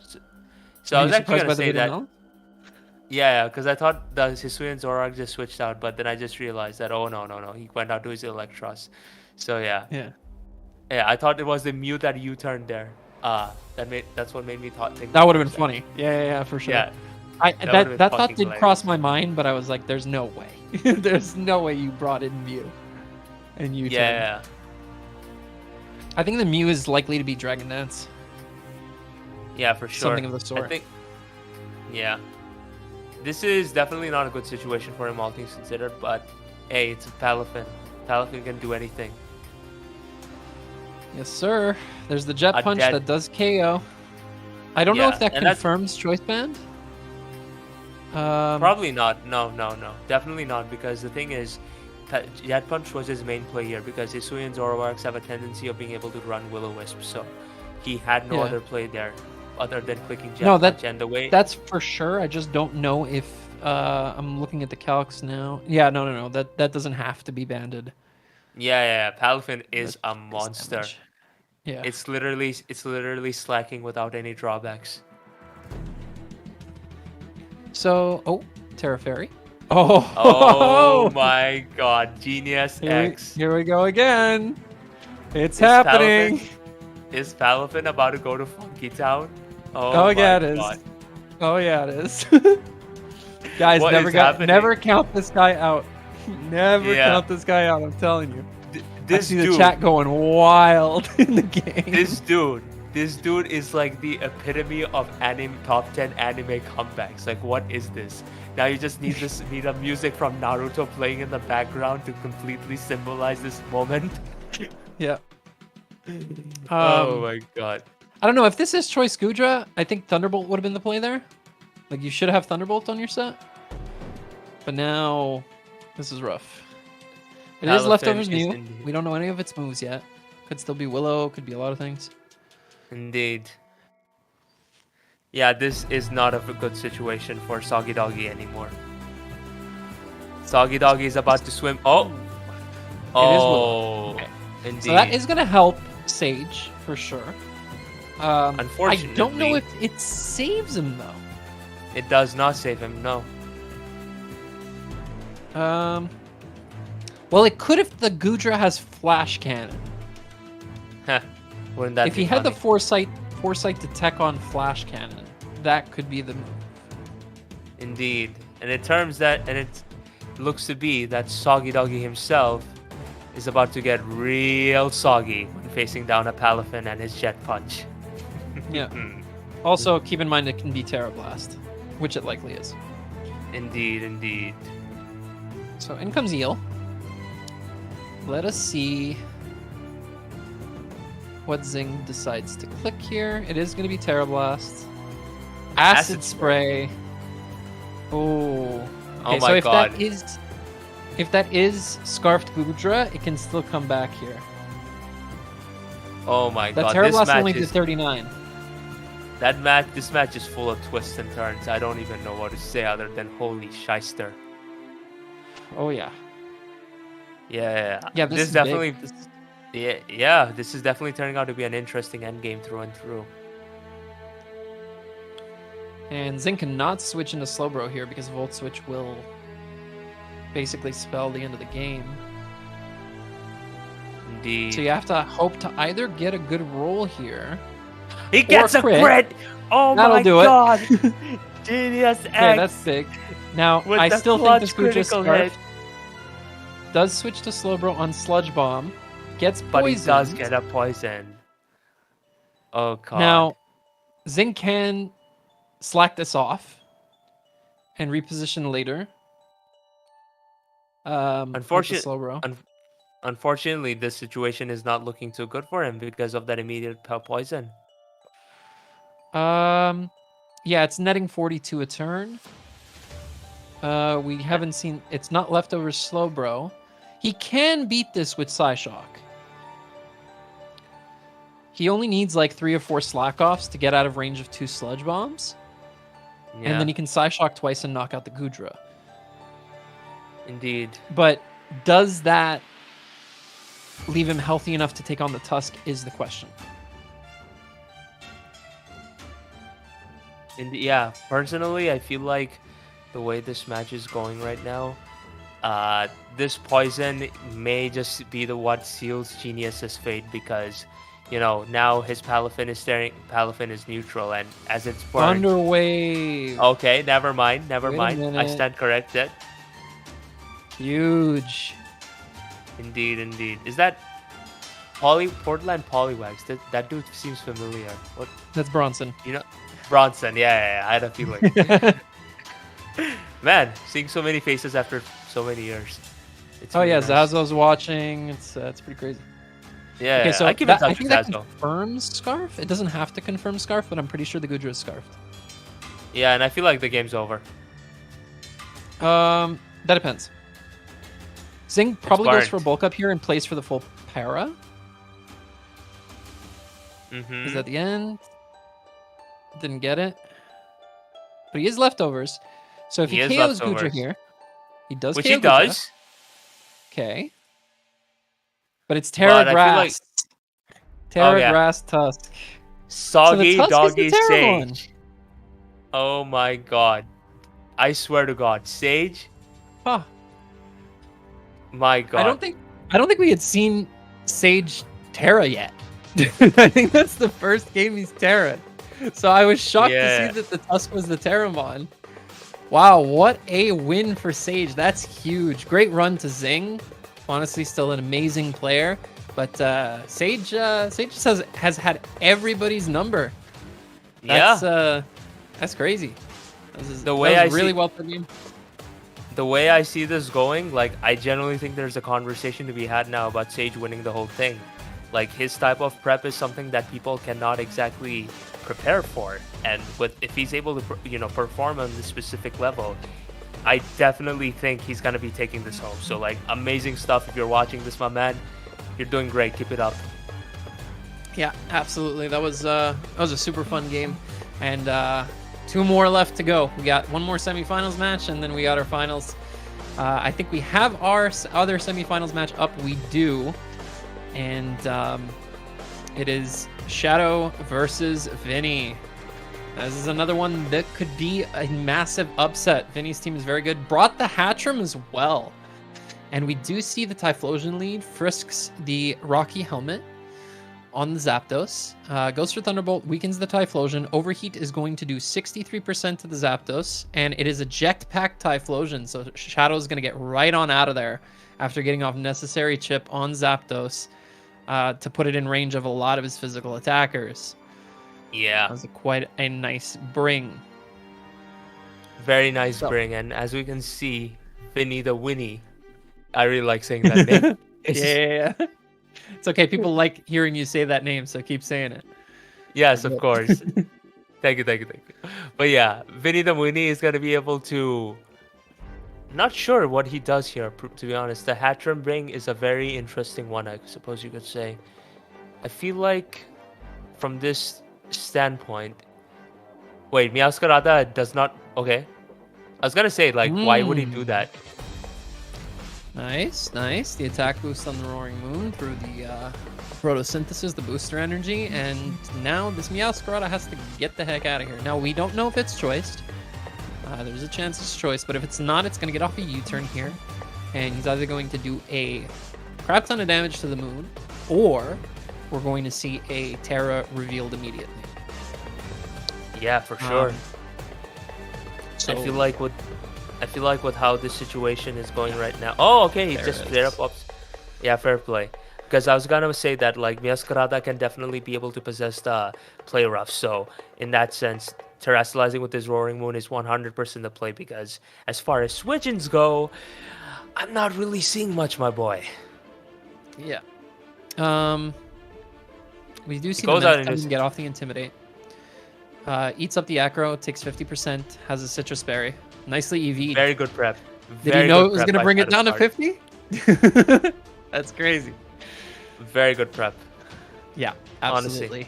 So I was actually gonna say that. Melon? Yeah, because I thought the Hisuian Zoroark just switched out, but then I just realized that no, he went out to his Electros. So yeah, I thought it was the Mew that U-turned there. That's what made me think That would have been funny. Yeah, for sure. Yeah, that thought did hilarious. cross my mind, but I was like, "There's no way. There's no way you brought in Mew, and you." Yeah. I think the Mew is likely to be Dragon Dance. Yeah, for sure. Something of the sort. I think. Yeah. This is definitely not a good situation for him, all things considered. But hey, it's a Palafin. Palafin can do anything. Yes, sir. There's the Jet A Punch dead- that does KO. I don't know Yeah, if that and that's- confirms Choice Band. Probably not. No. Definitely not, because the thing is, Jet Punch was his main play here because Hisuian Zoroarks have a tendency of being able to run Will-O-Wisp, so he had no Yeah. other play there other than clicking Jet No, Punch. And the way That's for sure. I just don't know if I'm looking at the calcs now. Yeah, no. That doesn't have to be banded. yeah, Palafin is a That's monster. damage. Yeah. It's literally slacking without any drawbacks. So, Terra Fairy. Oh, Oh my god, Genius X. Here we go again. It's Is happening. Is Palafin about to go to Funky Town? Oh, yeah, my it is. God. Oh yeah, it is. Guys, What is happening? never count this guy out. Never Yeah. count this guy out. I'm telling you. I This see the dude, chat going wild in the game. this dude is like the epitome of top 10 anime comebacks. Like, what is this? Now you just need a music from Naruto playing in the background to completely symbolize this moment. Yeah. Oh my god. I don't know if this is Choice Gudra. I think Thunderbolt would have been the play there. Like you should have Thunderbolt on your set. But now, this is rough. It is Palafin Leftovers is Mew. indeed- We don't know any of its moves yet. Could still be Willow. Could be a lot of things. Indeed. Yeah, this is not a good situation for Soggy Doggy anymore. Soggy Doggy is about to swim. Oh! Oh! Okay. Indeed. So that is going to help Sage for sure. I don't know Unfortunately. if it saves him though. It does not save him, no. Well, it could if the Gudra has Flash Cannon. Heh. Wouldn't that If be he had the funny? foresight to tech on Flash Cannon, that could be the move. Indeed. And it looks to be that Soggy Doggy himself is about to get real soggy when facing down a Palafin and his Jet Punch. Yeah. Also, keep in mind it can be Terra Blast, which it likely is. Indeed. So in comes Eel. Let us see what Zing decides to click here. It is going to be Terra Blast. Acid Spray. Oh. Okay, Oh so my if god. if that is Scarfed Gudra, it can still come back here. Oh my That god. Terra This Blast match only did is 39. this match is full of twists and turns. I don't even know what to say other than holy shyster. Oh yeah. Yeah. Yeah, this is definitely big. this is definitely turning out to be an interesting endgame through and through. And Zing cannot switch into Slowbro here because Volt Switch will basically spell the end of the game. Indeed. So you have to hope to either get a good roll here. He gets a crit. Oh That'll my do it. god. Genius X. Okay, that's big. Now, With I the still think clutch this Gudra critical Scarf hit. does switch to Slowbro on Sludge Bomb. Gets poisoned. But he does get a poison. Oh god. Now, Zing can slack this off and reposition later. With the Slowbro. Unfortunately, this situation is not looking too good for him because of that immediate poison. Yeah, it's netting 42 a turn. We haven't seen. It's not leftover Slowbro. He can beat this with Psyshock. He only needs like 3 or 4 slack-offs to get out of range of 2 Sludge Bombs. Yeah. And then he can Psyshock twice and knock out the Goodra. Indeed. But does that leave him healthy enough to take on the Tusk is the question. Yeah, personally, I feel like the way this match is going right now, this poison may just be the what seals Genius's fate because, you know, now his Palafin is neutral, and as it's burned... Thunder Wave. Okay, never mind. Wait a I minute. stand corrected. Huge. Indeed. Is that Portland Poliwags? That dude seems familiar. What? That's Bronson. You know, Bronson. Yeah, I had a feeling. Man, seeing so many faces after so many years. It's Oh really yeah, nice. Zazo's watching. It's pretty crazy. Yeah, Okay, so I keep in touch I with think that Zazo. confirms Scarf. It doesn't have to confirm Scarf, but I'm pretty sure the Goodra is Scarfed. Yeah, and I feel like the game's over. That depends. Zing probably goes burnt. for a bulk up here and plays for the full para. Mm-hmm. Is at the end. Didn't get it. But he is leftovers. So if he He is KOs Goodra leftovers. here, he does Which KO he Goodra. does. Okay. But it's But Terra I feel Grass. like- Terra yeah. Grass Tusk. Soggy Tusk is Doggy the Terra one. Sage. Oh my god. I swear to God. Sage? Huh. My god. I don't think we had seen Sage Terra yet. I think that's the first game he's Terra. So I was shocked Yeah. to see that the Tusk was the Terramon. Wow, what a win for Sage. That's huge. Great run to Zing. Honestly, still an amazing player. But Sage just has had everybody's number. Yeah. That's crazy. The way I really see- well played game. The way I see this going, like, I genuinely think there's a conversation to be had now about Sage winning the whole thing. Like, his type of prep is something that people cannot exactly prepare for. And if he's able to, perform on this specific level, I definitely think he's going to be taking this home. So, like, amazing stuff. If you're watching this, my man, you're doing great. Keep it up. Yeah, absolutely. That was a super fun game, and 2 more left to go. We got 1 more semifinals match, and then we got our finals. I think we have our other semifinals match up. We do, and it is Shadow versus Vinny. This is another one that could be a massive upset. Vinny's team is very good. Brought the Hatchram as well. And we do see the Typhlosion lead. Frisks the Rocky Helmet on the Zapdos. Goes for Thunderbolt, weakens the Typhlosion. Overheat is going to do 63% to the Zapdos. And it is a Jetpack Typhlosion. So Shadow is going to get right on out of there after getting off necessary chip on Zapdos to put it in range of a lot of his physical attackers. Yeah. That was quite a nice bring. Very nice bring. And as we can see, Vinny the Winnie. I really like saying that name. Yeah. It's okay. People like hearing you say that name, so keep saying it. Yes, of course. Thank you. But yeah, Vinny the Winnie is going to be able to... Not sure what he does here, to be honest. The Hatchram bring is a very interesting one, I suppose you could say. I feel like from this standpoint... Wait, Meowscarada does not... Okay. I was going to say, like, why would he do that? Nice. The attack boost on the Roaring Moon through the photosynthesis, the booster energy, and now this Meowscarada has to get the heck out of here. Now, we don't know if it's choiced. There's a chance it's choiced, but if it's not, it's going to get off a U-turn here, and he's either going to do a crap ton of damage to the moon, or we're going to see a Terra revealed immediately. Yeah, for sure. So I feel like with how this situation is going right now. Oh, okay, he just there pops. Yeah, fair play. Because I was gonna say that like Meowscarada can definitely be able to possess the play rough. So in that sense, terrestrializing with his Roaring Moon is 100% the play. Because as far as switch-ins go, I'm not really seeing much, my boy. yeah. We do see goes the out in Menthim his- get off the Intimidate. Eats up the Acro, takes 50%, has a Citrus Berry. Nicely EV'd. Very good prep. Did Very he know good it was prep going to by bring it down to Shadow Start. 50? That's crazy. Very good prep. Yeah, Honestly. absolutely.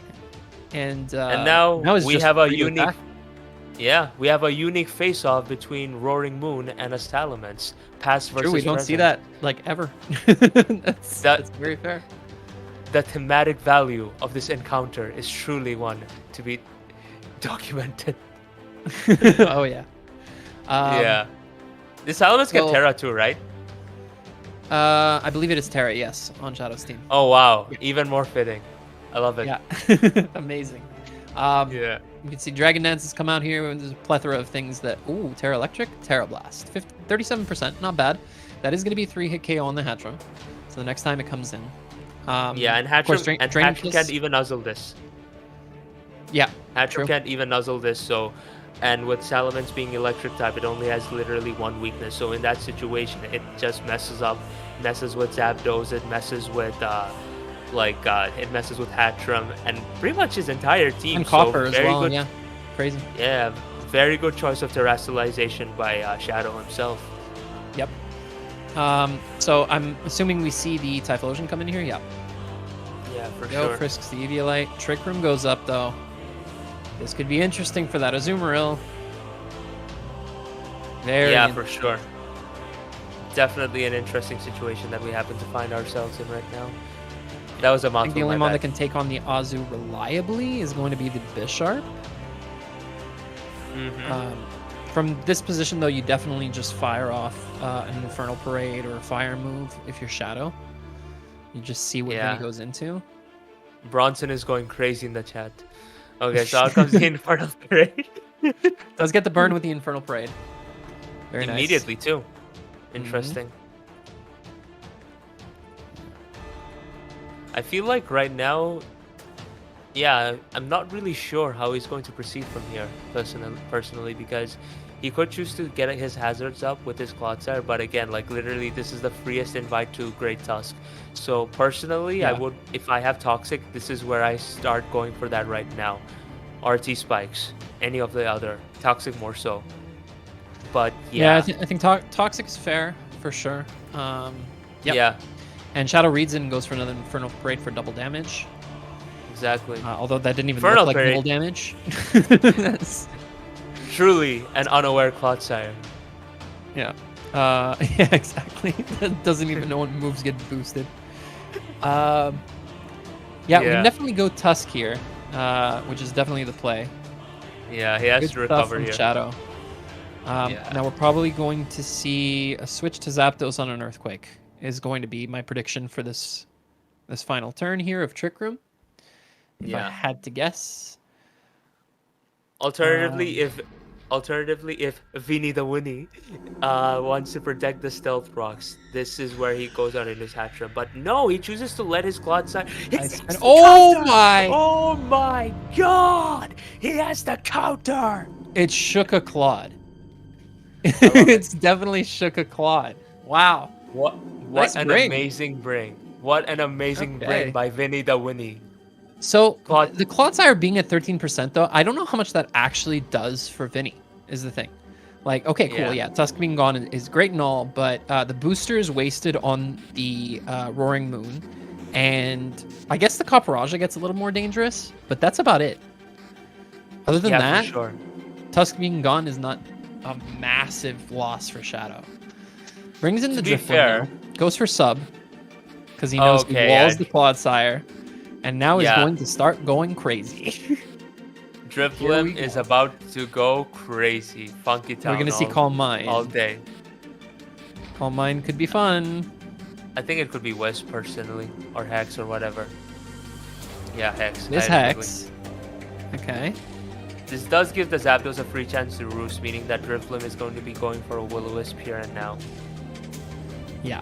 And now it's we just have a free to unique. attack. Yeah, we have a unique face-off between Roaring Moon and SceptileMC. Past versus True, we don't see present. that like ever. That's very fair. The thematic value of this encounter is truly one to be documented. Oh yeah. Yeah. The SceptileMC get so- Terra too, right? I believe it is Terra, yes, on Shadow's team. Oh wow, Yeah. even more fitting. I love it. Yeah, amazing. Yeah. You can see Dragon Dance has come out here, and there's a plethora of things that... Ooh, Terra Electric, Terra Blast. 37%, not bad. That is going to be 3-hit KO on the Hatchram. So the next time it comes in. Yeah, and of course, Hatchram can't even nuzzle this. Yeah, Hatchram true. can't even nuzzle this, so... And with Salamence being electric type, it only has literally one weakness. So in that situation, it just messes with Zapdos, it messes with... it messes with Hatchram and pretty much his entire team. And Copper so as very well, good, yeah. Crazy. Yeah, very good choice of terrestrialization by Shadow himself. Yep. So I'm assuming we see the Typhlosion come in here? Yeah. Yeah, for Go sure. Frisks the Eviolite. Trick Room goes up, though. This could be interesting for that Azumarill. Very Yeah, for sure. Definitely an interesting situation that we happen to find ourselves in right now. That was a I think mouthful. the only my one that bad. can take on the Azu reliably is going to be the Bisharp. Mhm. From this position, though, you definitely just fire off an Infernal Parade or a Fire move if you're Shadow. You just see what Yeah. Vinny goes into. Bronson is going crazy in the chat. Okay, so out comes the Infernal Parade. Does get the burn with the Infernal Parade. Very nice. Immediately, too. Interesting. I feel like right now, yeah, I'm not really sure how he's going to proceed from here, personally, because he could choose to get his hazards up with his Clodsire, but again, like literally, this is the freest invite to Great Tusk. So personally, I Yeah. would, if I have Toxic, this is where I start going for that right now. RT Spikes, any of the other, Toxic more so. But Yeah, yeah, I think Toxic is fair for sure. Yep. yeah, And Shadow reads in and goes for another Infernal Parade for double damage. exactly. Although that didn't even Infernal look like Parade. double damage. That's- Truly an unaware Clodsire. yeah. Yeah, exactly. That doesn't even know when moves get boosted. Yeah, we Yeah. can definitely go Tusk here, which is definitely the play. Yeah, he has Good to stuff recover from here. Shadow. Yeah. Now we're probably going to see a switch to Zapdos on an Earthquake is going to be my prediction for this final turn here of Trick Room. If I Yeah. had to guess. Alternatively, if Vinny the Winnie wants to protect the Stealth Rocks, this is where he goes out in his Hatchram. But no, he chooses to let his Clodsire. Oh my! Oh my God! He has the counter. It shook a Claude. it. It's definitely shook a Claude. Wow. What Nice an bring. amazing bring! What an amazing Okay. bring by Vinny the Winnie. So Claude- the Clodsire being at 13% though, I don't know how much that actually does for Vinny, is the thing. Like, okay, cool, Yeah. yeah, Tusk being gone is great and all, but the booster is wasted on the Roaring Moon, and I guess the Copperaja gets a little more dangerous, but that's about it. Other than Yeah, that, for sure. Tusk being gone is not a massive loss for Shadow. Brings in the be Drift fair- window, goes for sub, because he knows Okay, he walls yeah. the Clodsire, and now he's Yeah. going to start going crazy. Here we Drifblim go. is about to go crazy. Funky Town. We're gonna see all- Calm Mind. all day. Calm Mind could be fun. I think it could be West personally, or Hex or whatever. Yeah, Hex. This I agree. Hex. Okay. This does give the Zapdos a free chance to roost, meaning that Drifblim is going to be going for a Will-O-Wisp here and now. Yeah.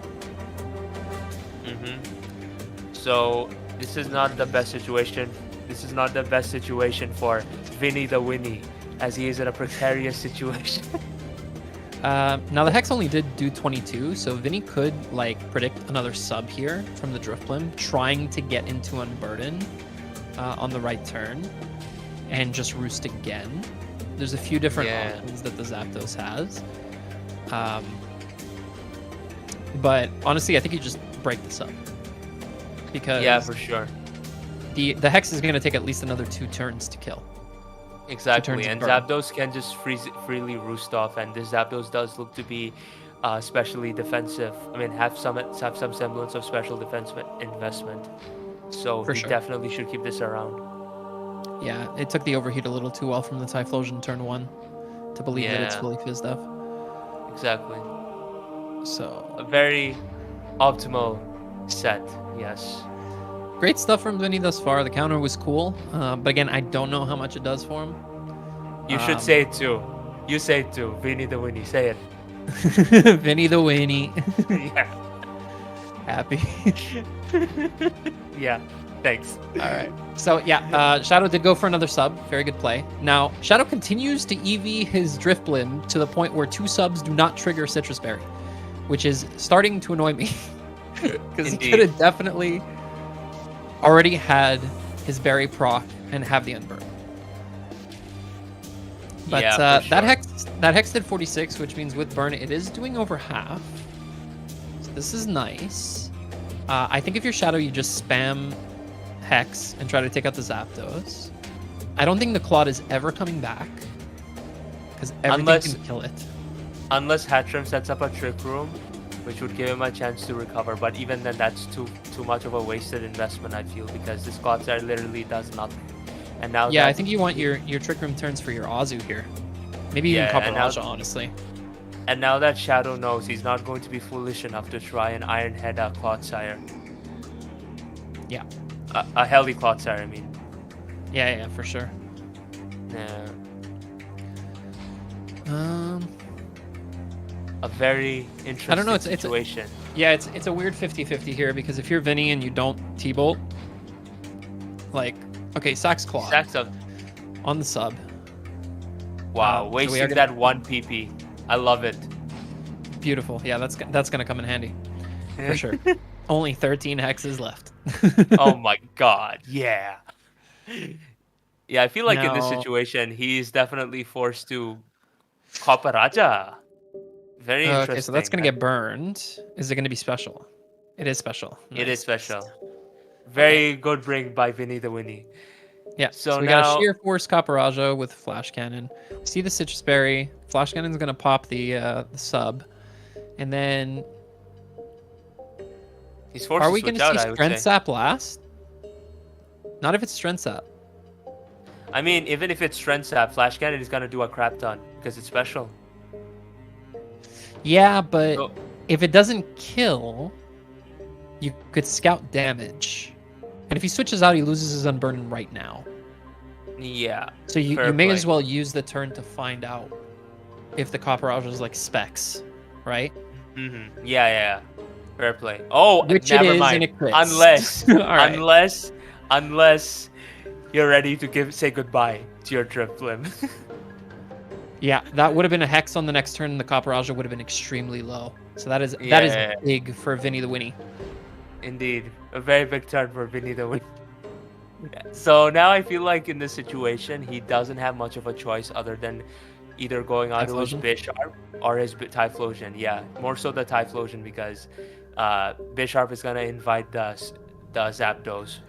So this is not the best situation. This is not the best situation for Vinny the Winnie, as he is in a precarious situation. Now the Hex only did do 22, so Vinny could like predict another sub here from the Drifblim, trying to get into Unburden on the right turn, and just roost again. There's a few different Yeah. options that the Zapdos has. But honestly, I think you just break this up. Because Yeah, for sure. the Hex is going to take at least another 2 turns to kill. Exactly, turns and burn. Zapdos can just freely roost off, and this Zapdos does look to be especially defensive. I mean, have some semblance of special defense investment. So For he sure. definitely should keep this around. Yeah, it took the overheat a little too well from the Typhlosion turn 1 to believe that it's Yeah. fully fizzed up. Exactly. So A very optimal set, yes. great stuff from Vinny thus far. The counter was cool, but again, I don't know how much it does for him. You should say it too. You say it too. Vinny the Winnie. Say it. Vinny the Winnie. Yeah. Happy. Yeah. Thanks. All right. So yeah, Shadow did go for another sub. Very good play. Now Shadow continues to EV his Driftblim to the point where 2 subs do not trigger Citrus Berry, which is starting to annoy me because he Indeed. could have definitely already had his Berry proc and have the Unburn. But Yeah, for that hex did 46, which means with burn it is doing over half. So this is nice. I think if you're Shadow, you just spam Hex and try to take out the Zapdos. I don't think the Claude is ever coming back because everything can kill it. Unless Hatchram sets up a Trick Room, which would give him a chance to recover. But even then, that's too much of a wasted investment, I feel, because this Scizor literally does nothing. And now Yeah, that, I think you want your Trick Room turns for your Azu here. Maybe Yeah, even and now- Kaparaja, honestly. And now that Shadow knows, he's not going to be foolish enough to try and Iron Head a Clodsire. Yeah. A healthy Clodsire, I mean. Yeah, for sure. Yeah. Um, A very interesting I don't know, it's a- situation. Yeah, it's a weird 50-50 here because if you're Vinny and you don't T-Bolt, like, okay, Sax Claw Stacks of on the sub. wow, so we wasting are gonna- that 1 PP. I love it. Beautiful. Yeah, that's gonna come in handy for sure. Only 13 hexes left. Oh my god, yeah. Yeah, I feel like in this Now- situation, he's definitely forced to Kaparaja. Very interesting. Okay, so that's gonna get burned. Is it gonna be special? It is special. It Nice. is special. Very good bring by Vinny the Winnie. Yeah. So So we got now- a Sheer Force Kaparaja with Flash Cannon. See the Citrus Berry. Flash Cannon's gonna pop the sub, and then He's forced are to we switch gonna out, see I would Strength say. Sap last? Not if it's Strength Sap. I mean, even if it's Strength Sap, Flash Cannon is gonna do a crap ton because it's special. Yeah, but So- if it doesn't kill, you could scout damage. And if he switches out, he loses his Unburden right now. Yeah. So you Fair may play. as well use the turn to find out if the Kaparaja is like specs, right? Yeah. Fair play. Oh, Which it never is, mind. and it crits. Unless, All right. unless you're ready to say goodbye to your Driftblim. Yeah, that would have been a Hex on the next turn, and the Kaparaja would have been extremely low. So that is Yeah. big for Vinny the Winnie. Indeed, a very big turn for Vinny the Winnie. So now I feel like in this situation, he doesn't have much of a choice other than either going on to his Typhlosion? Bisharp or his Typhlosion. Yeah, more so the Typhlosion because Bisharp is gonna invite the Zapdos.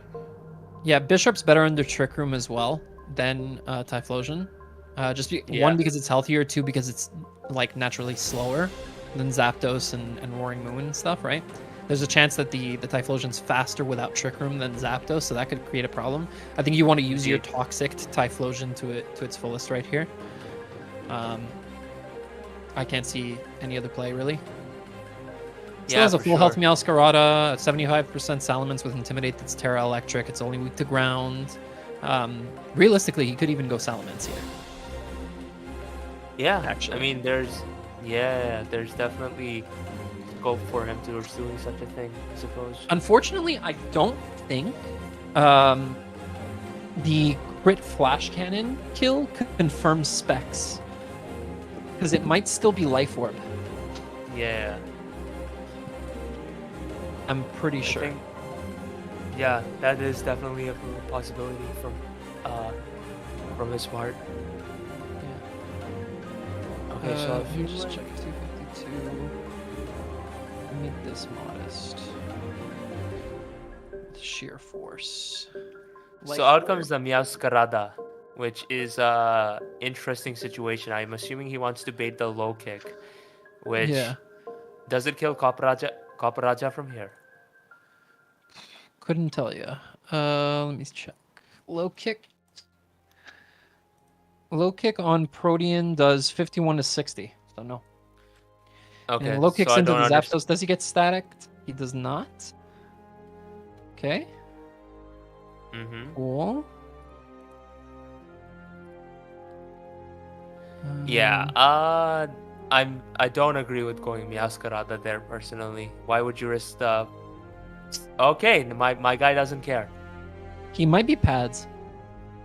Yeah, Bishop's better under Trick Room as well than Typhlosion. Yeah. One, because it's healthier, 2, because it's like naturally slower than Zapdos and Roaring Moon and stuff, right? There's a chance that the Typhlosion's faster without Trick Room than Zapdos, so that could create a problem. I think you want to use your Indeed. Toxic Typhlosion to its fullest right here. I can't see any other play, really. Still Yeah, has a for full health sure. Meowscarada, 75% Salamence with Intimidate that's Terra Electric. It's only weak to ground. Realistically, he could even go Salamence here. Yeah, Actually. I mean, there's definitely scope for him to doing such a thing, I suppose. Unfortunately, I don't think the crit Flash Cannon kill confirms specs. Because it might still be Life Orb. Yeah, I'm pretty I sure. think, yeah, that is definitely a possibility from his part. Okay, so Let me if you just check 252. make this modest. Sheer force. So out comes the Meowscarada, which is a interesting situation. I'm assuming he wants to bait the low kick, which does it kill Copperajah from here? Couldn't tell you. Let me check. Low kick. Low kick on Protean does 51 to 60. So no. Okay. And low kicks so into the Zapdos. Does he get static? He does not. Okay. Cool. Yeah. I don't agree with going Meowscarada there personally. Why would you risk the? Okay, my guy doesn't care. He might be pads.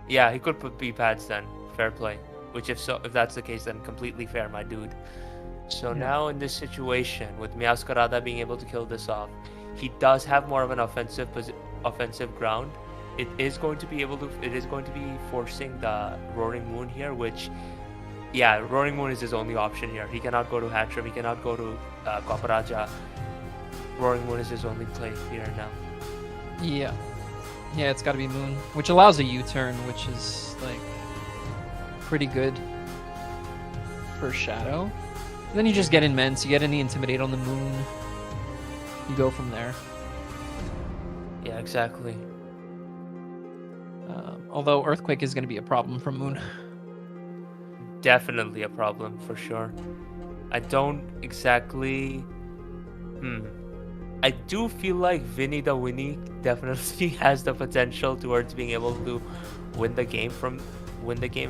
Yeah, he could put B pads then. Fair play. Which if that's the case, then completely fair, my dude. So now in this situation, with Meowscarada being able to kill this off, he does have more of an offensive ground. It is going to be forcing the Roaring Moon here, which, yeah, Roaring Moon is his only option here. He cannot go to Hatcham, he cannot go to Copperajah. Roaring Moon is his only play here now. Yeah. Yeah, it's got to be Moon, which allows a U-turn, which is, like, pretty good for Shadow. And then you just get Immense, you get any Intimidate on the Moon. You go from there. Yeah, exactly. Although Earthquake is going to be a problem from Moon. Definitely a problem, for sure. I don't exactly... I do feel like Vinny the Winnie definitely has the potential towards being able to win the game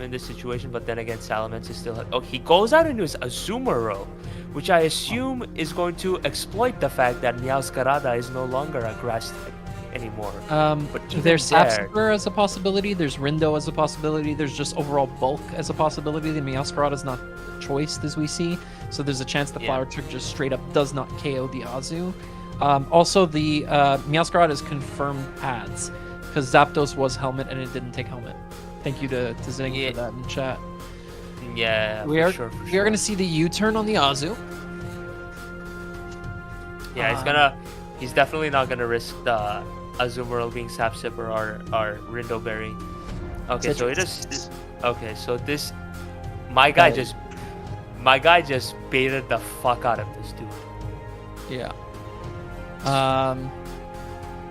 in this situation, but then again, Salamence is still... Oh, he goes out into his Azumarill, which I assume is going to exploit the fact that Meowscarada is no longer a grass type anymore. But there's Sapsiper as a possibility, there's Rindo as a possibility, there's just overall bulk as a possibility. The Meowscarada is not choiced as we see, so there's a chance the Flower Trick just straight up does not KO the Azu. Also, the Meowscarada is confirmed pads, because Zapdos was Helmet and it didn't take Helmet. Thank you to Zing for that in chat. Yeah, we are going to see the U-turn on the Azu. Yeah, he's definitely not gonna risk the Azumarill being Sapsiper or Rindo Berry. Okay, so it is. Okay, so this, my guy just baited the fuck out of this dude. Yeah.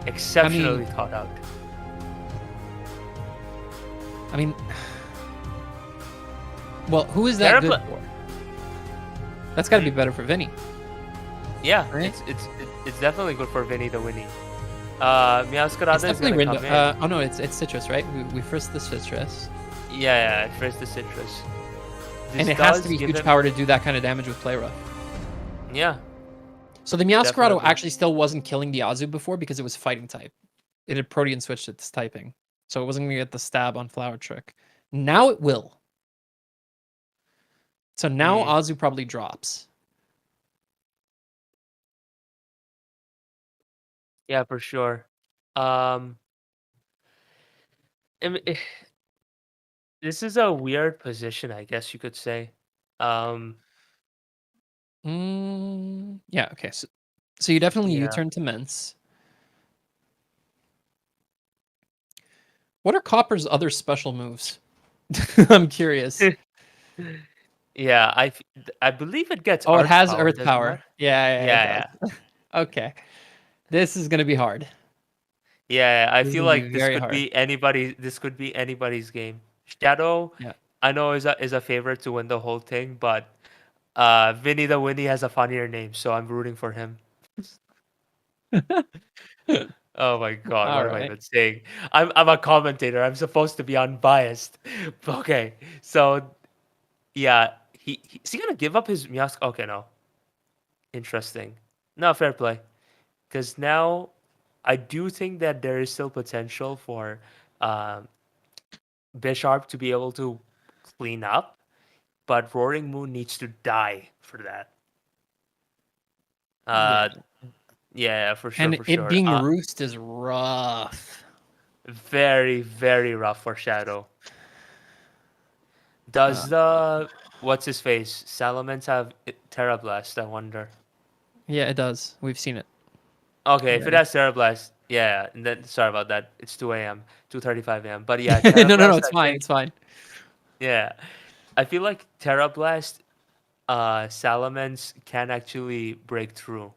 Exceptionally thought out. I mean, well, who is that good for? That's got to be better for Vinny. Yeah, right? It's definitely good for Vinny the Winnie. Meowscarada is gonna come in. Oh no, it's Citrus, right? We first the Citrus. Yeah, first the Citrus. And it has to be huge power to do that kind of damage with Play Rough. Yeah. So the Meowscarada actually still wasn't killing the Azu before because it was fighting type. It had Protean switched its typing. So it wasn't going to get the stab on Flower Trick. Now it will. So now Azu probably drops. Yeah, for sure. This is a weird position, I guess you could say. Yeah, okay. So you definitely U-turn to Mence. What are Copper's other special moves? I'm curious. Yeah, I believe it gets it has power, Earth Power. Yeah. Okay. This is going to be hard. Yeah, I feel like this could be anybody's game. Shadow, I know is a favorite to win the whole thing, but Vinny the Winnie has a funnier name, so I'm rooting for him. Oh my god, what am I even saying? I'm a commentator. I'm supposed to be unbiased. Okay, so yeah, is he gonna give up his Meowscarada? Okay, no. Interesting. No, fair play. Because now I do think that there is still potential for Bisharp to be able to clean up, but Roaring Moon needs to die for that. Yeah, for sure. And it being Roost is rough. Very, very rough for Shadow. Does what's his face Salamence have Terra Blast? I wonder. Yeah, it does. We've seen it. Okay, if it Already. has Terra Blast, yeah. And then sorry about that. It's 2 a.m., 2:35 a.m. But yeah, No, Terra no, no. Blast. It's I fine. think It's fine. yeah. I feel like Terra Blast, Salamence can actually break through.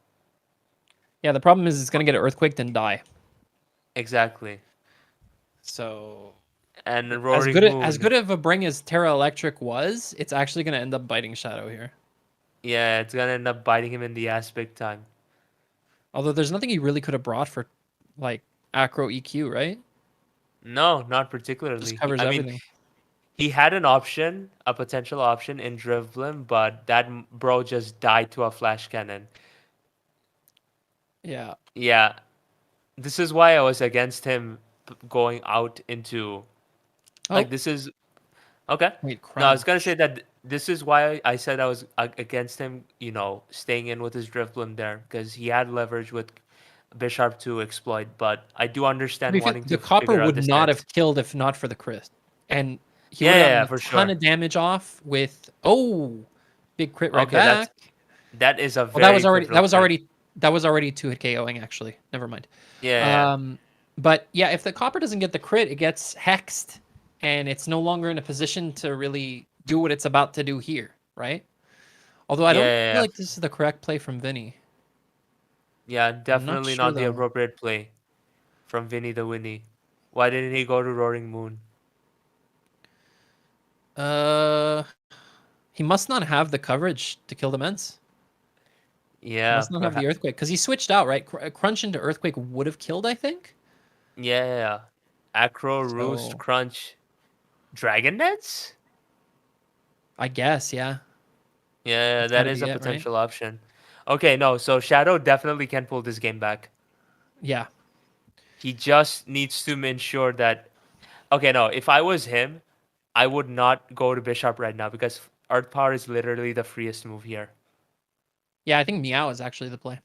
Yeah, the problem is it's gonna get earthquaked and die. Exactly. So And as Roaring good as Moon. good of a bring as Terra Electric was, it's actually gonna end up biting Shadow here. Yeah, it's gonna end up biting him in the ass big time. Although there's nothing he really could have brought for like Acro EQ, right? No, not Just particularly. covers I mean, everything. he had an option, a potential option in Drivlin, but that bro just died to a flash cannon. Yeah. Yeah, this is why I was against him going out into Oh, like this is okay. wait, No, I was gonna crunch. say that this is why I said I was against him. Staying in with his Drifblim there because he had leverage with Bisharp to exploit. But I do To understand be fair, wanting the to copper figure out would the not sets. have killed if not for the crit, and he Yeah, would have yeah, gotten yeah, a for ton sure. of damage off with big crit right Okay, back. that is a Well, that was very already pivotal crit. that was already 2-hit KOing actually. Never mind. Yeah, yeah, But yeah, if the copper doesn't get the crit, it gets hexed, and it's no longer in a position to really do what it's about to do here, right? Although I yeah, don't yeah, feel yeah. like this is the correct play from Vinny. Yeah, I'm not definitely sure not the though. appropriate play from Vinny the Winnie. Why didn't he go to Roaring Moon? Uh, he must not have the coverage to kill the Ments. He Yeah, must not have the perhaps. Earthquake because he switched out, right? Crunch into Earthquake would have killed, I think. Yeah, yeah, yeah. Acro, Roost, So Crunch, Dragon Nets? I guess, yeah, Yeah, that's got that to is be a it, right? potential option. Okay, no, so Shadow definitely can pull this game back. Yeah, He just needs to ensure that. Okay, no, if I was him, I would not go to Bishop right now because Earth Power is literally the freest move here. yeah. I think Meow is actually the play.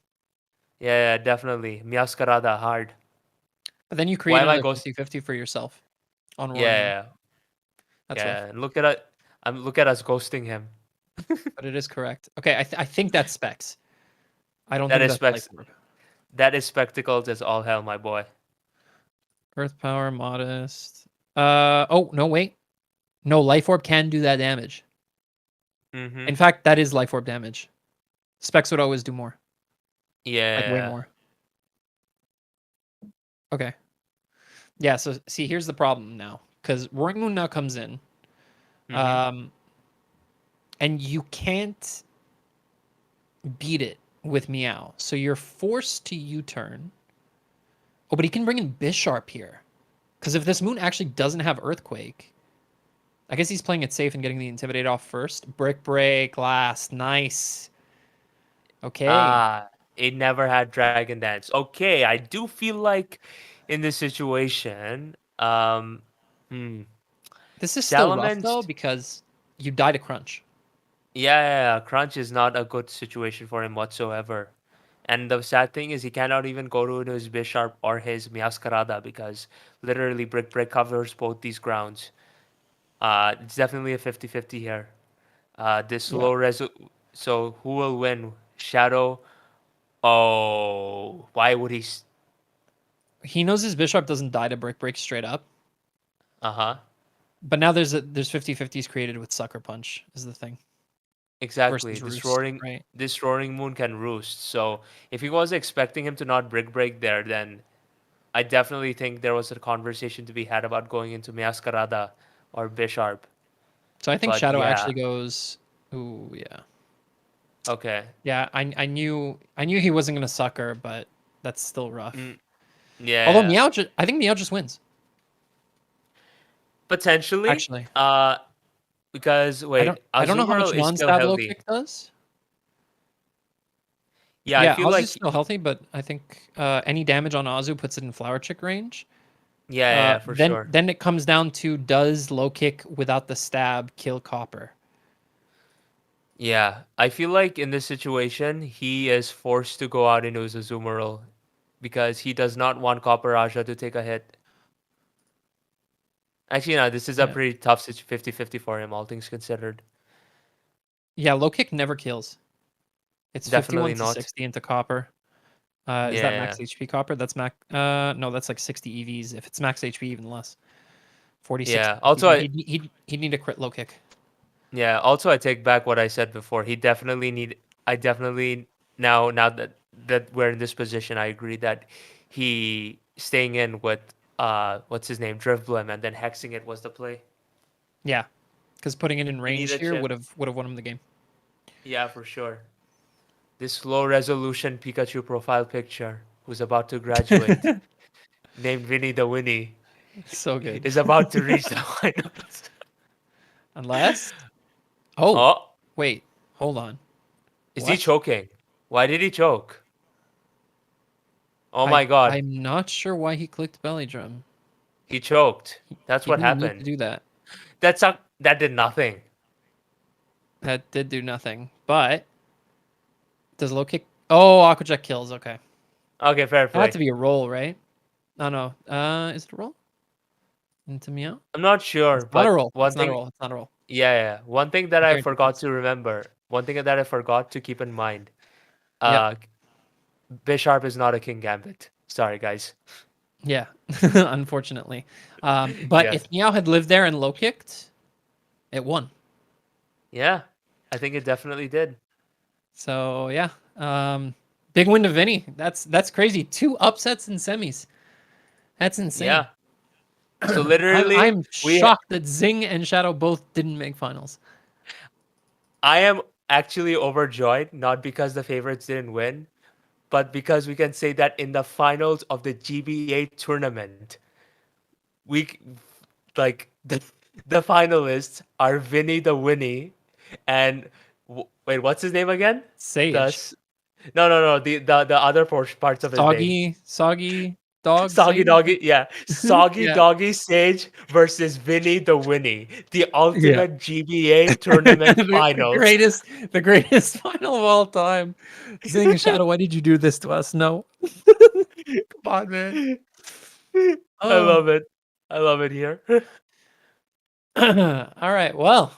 Yeah, yeah, definitely. Miascarada hard. But then you Why create am I another ghost? 50-50 for yourself on Roaring Moon. Yeah, That's yeah. rough, And look at it. Look at us ghosting him. but it is correct. Okay, I think that's specs. I don't That think is that's life specs. orb. That is spectacles as all hell, my boy. Earth power, modest. Oh no, wait. No, life orb can do that damage. Mm-hmm. In fact, that is life orb damage. Specs would always do more, like way Yeah. more. Okay. Yeah. So see, here's the problem now, because Roaring Moon now comes in, Mm-hmm. and you can't beat it with Meow, so you're forced to U-turn. Oh, but he can bring in Bisharp here, because if this Moon actually doesn't have Earthquake, I guess he's playing it safe and getting the Intimidate off first. Brick Break, last, nice. Okay. Ah, it never had Dragon Dance. Okay, I do feel like in this situation, hmm, This is still rough though Salamence, because you die to Crunch. yeah, Crunch is not a good situation for him whatsoever. And the sad thing is he cannot even go to his Bisharp or his Miascarada because literally Brick Break covers both these grounds. It's definitely a 50-50 here. This Yeah. low so who will win? Shadow. Oh, why would he? He knows his Bishop doesn't die to Brick Break straight up. Uh-huh. But now there's 50-50s created with Sucker Punch is the thing. Exactly. Versus Roost, right? This roaring moon can roost. So if he was expecting him to not brick break there, then I definitely think there was a conversation to be had about going into Miascarada or Bisharp. So I think But Shadow yeah. actually goes. Ooh, yeah. Okay. Yeah, I knew he wasn't gonna sucker, but that's still rough. Although Yeah. Meow, I think Meow just wins. Potentially. Actually, Because wait, I don't know how much Azumarill is still non-stab low healthy. kick does. Yeah, I Yeah, feel Azu's like still healthy, but I think any damage on Azu puts it in Flower Chick range. yeah, for sure. Then it comes down to does low kick without the stab kill Copper? Yeah, I feel like in this situation, he is forced to go out into his Azumarill because he does not want Copper Raja to take a hit. Actually, no, this is a Yeah. pretty tough 50-50 for him, all things considered. Yeah, low kick never kills. It's Definitely 51 to not. 60 into copper. Is that max Yeah. HP copper? That's max. No, that's like 60 EVs. If it's max HP, even less. 46. Yeah. Also, He'd need a crit low kick. yeah. Also, I take back what I said before. He definitely need. I definitely now that we're in this position, I agree that he staying in with what's his name, Drifblim, and then hexing it was the play. Yeah, because putting it in range need a here chip. would have won him the game. Yeah, for sure. This low resolution Pikachu profile picture who's about to graduate, named Vinny the Winnie, So good. is about to reach the finals. Unless. Oh, Oh, wait. Hold on. is he What? choking? Why did he choke? Oh my god, I'm not sure why he clicked belly drum. he choked. That's He what didn't need happened. to do that. That did nothing. That did do nothing. But does low kick? Oh, Aqua Jet kills. Okay. Okay, fair That play. had to be a roll, right? No, no. Is it a roll? Into Meow? I'm not sure, Not but a roll. one It's not a thing, roll. It's not a roll. yeah. One thing that I I guarantee forgot this. to remember, one thing that I forgot to keep in mind, Yep. Bisharp is not a King Gambit. Sorry, guys. Yeah, unfortunately. But Yes. if Meow had lived there and low kicked, it won. Yeah, I think it definitely did. So yeah, big win to Vinny. That's crazy. 2 upsets in semis. That's insane. Yeah. So literally, I'm we shocked that Zing and Shadow both didn't make finals. I am actually overjoyed, not because the favorites didn't win, but because we can say that in the finals of the GBA tournament, we like the finalists are Vinny the Winnie, and wait, what's his name again? Sage. No, the other parts of his name. Soggy dog. Soggy Sage? Doggy, yeah. Soggy Yeah. Doggy Sage versus Vinny the Winnie. The ultimate GBA tournament finals. The greatest final of all time. Zing and Shadow, why did you do this to us? No. Come on, man. I Oh. love it. I love it here. All right. Well,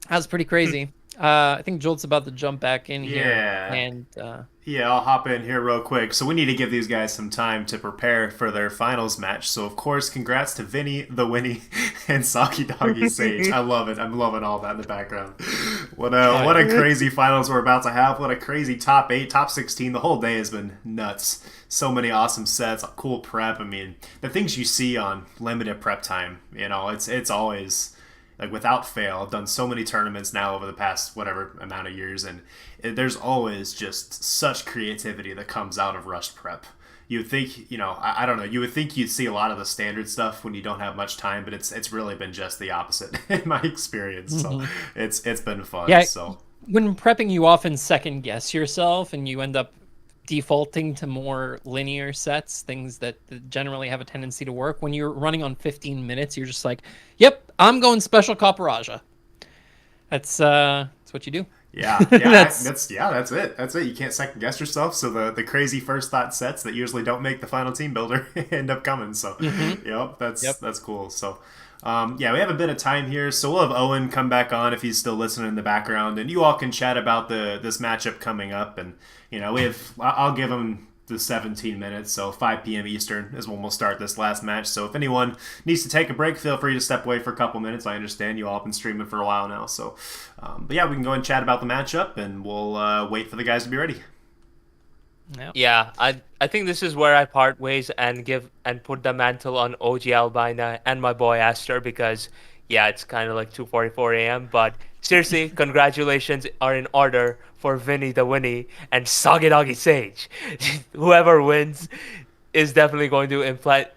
that was pretty crazy. I think Jolt's about to jump back in here. Yeah. And Yeah, I'll hop in here real quick. So we need to give these guys some time to prepare for their finals match. So of course, congrats to Vinny, the Winnie, and Saki Doggy Sage. I love it. I'm loving all that in the background. What a crazy finals we're about to have. What a crazy top 8, top 16. The whole day has been nuts. So many awesome sets, cool prep. I mean, the things you see on limited prep time, you know, it's always like without fail. I've done so many tournaments now over the past whatever amount of years, and there's always just such creativity that comes out of rushed prep. You would think, you know, I don't know, you would think you'd see a lot of the standard stuff when you don't have much time, but it's really been just the opposite in my experience. So it's been fun. Yeah. So when prepping, you often second guess yourself and you end up defaulting to more linear sets, things that generally have a tendency to work. When you're running on 15 minutes, you're just like, yep, I'm going special Coparaja. That's what you do. Yeah, That's- that's it. That's it. You can't second guess yourself. So the crazy first thought sets that usually don't make the final team builder end up coming. So that's cool. So yeah, we have a bit of time here, so we'll have Owen come back on if he's still listening in the background, and you all can chat about this matchup coming up. And you know, I'll give him the 17 minutes, so 5 p.m. Eastern is when we'll start this last match. So if anyone needs to take a break, feel free to step away for a couple minutes. I understand you all have been streaming for a while now. So, but yeah, we can go and chat about the matchup, and we'll wait for the guys to be ready. Yep. Yeah, I think this is where I part ways and put the mantle on OGalbina and my boy Aster, because yeah, it's kind of like 2:44 a.m. But seriously, congratulations are in order for Vinny the Winnie and Soggy Doggy Sage. Whoever wins is definitely going to impart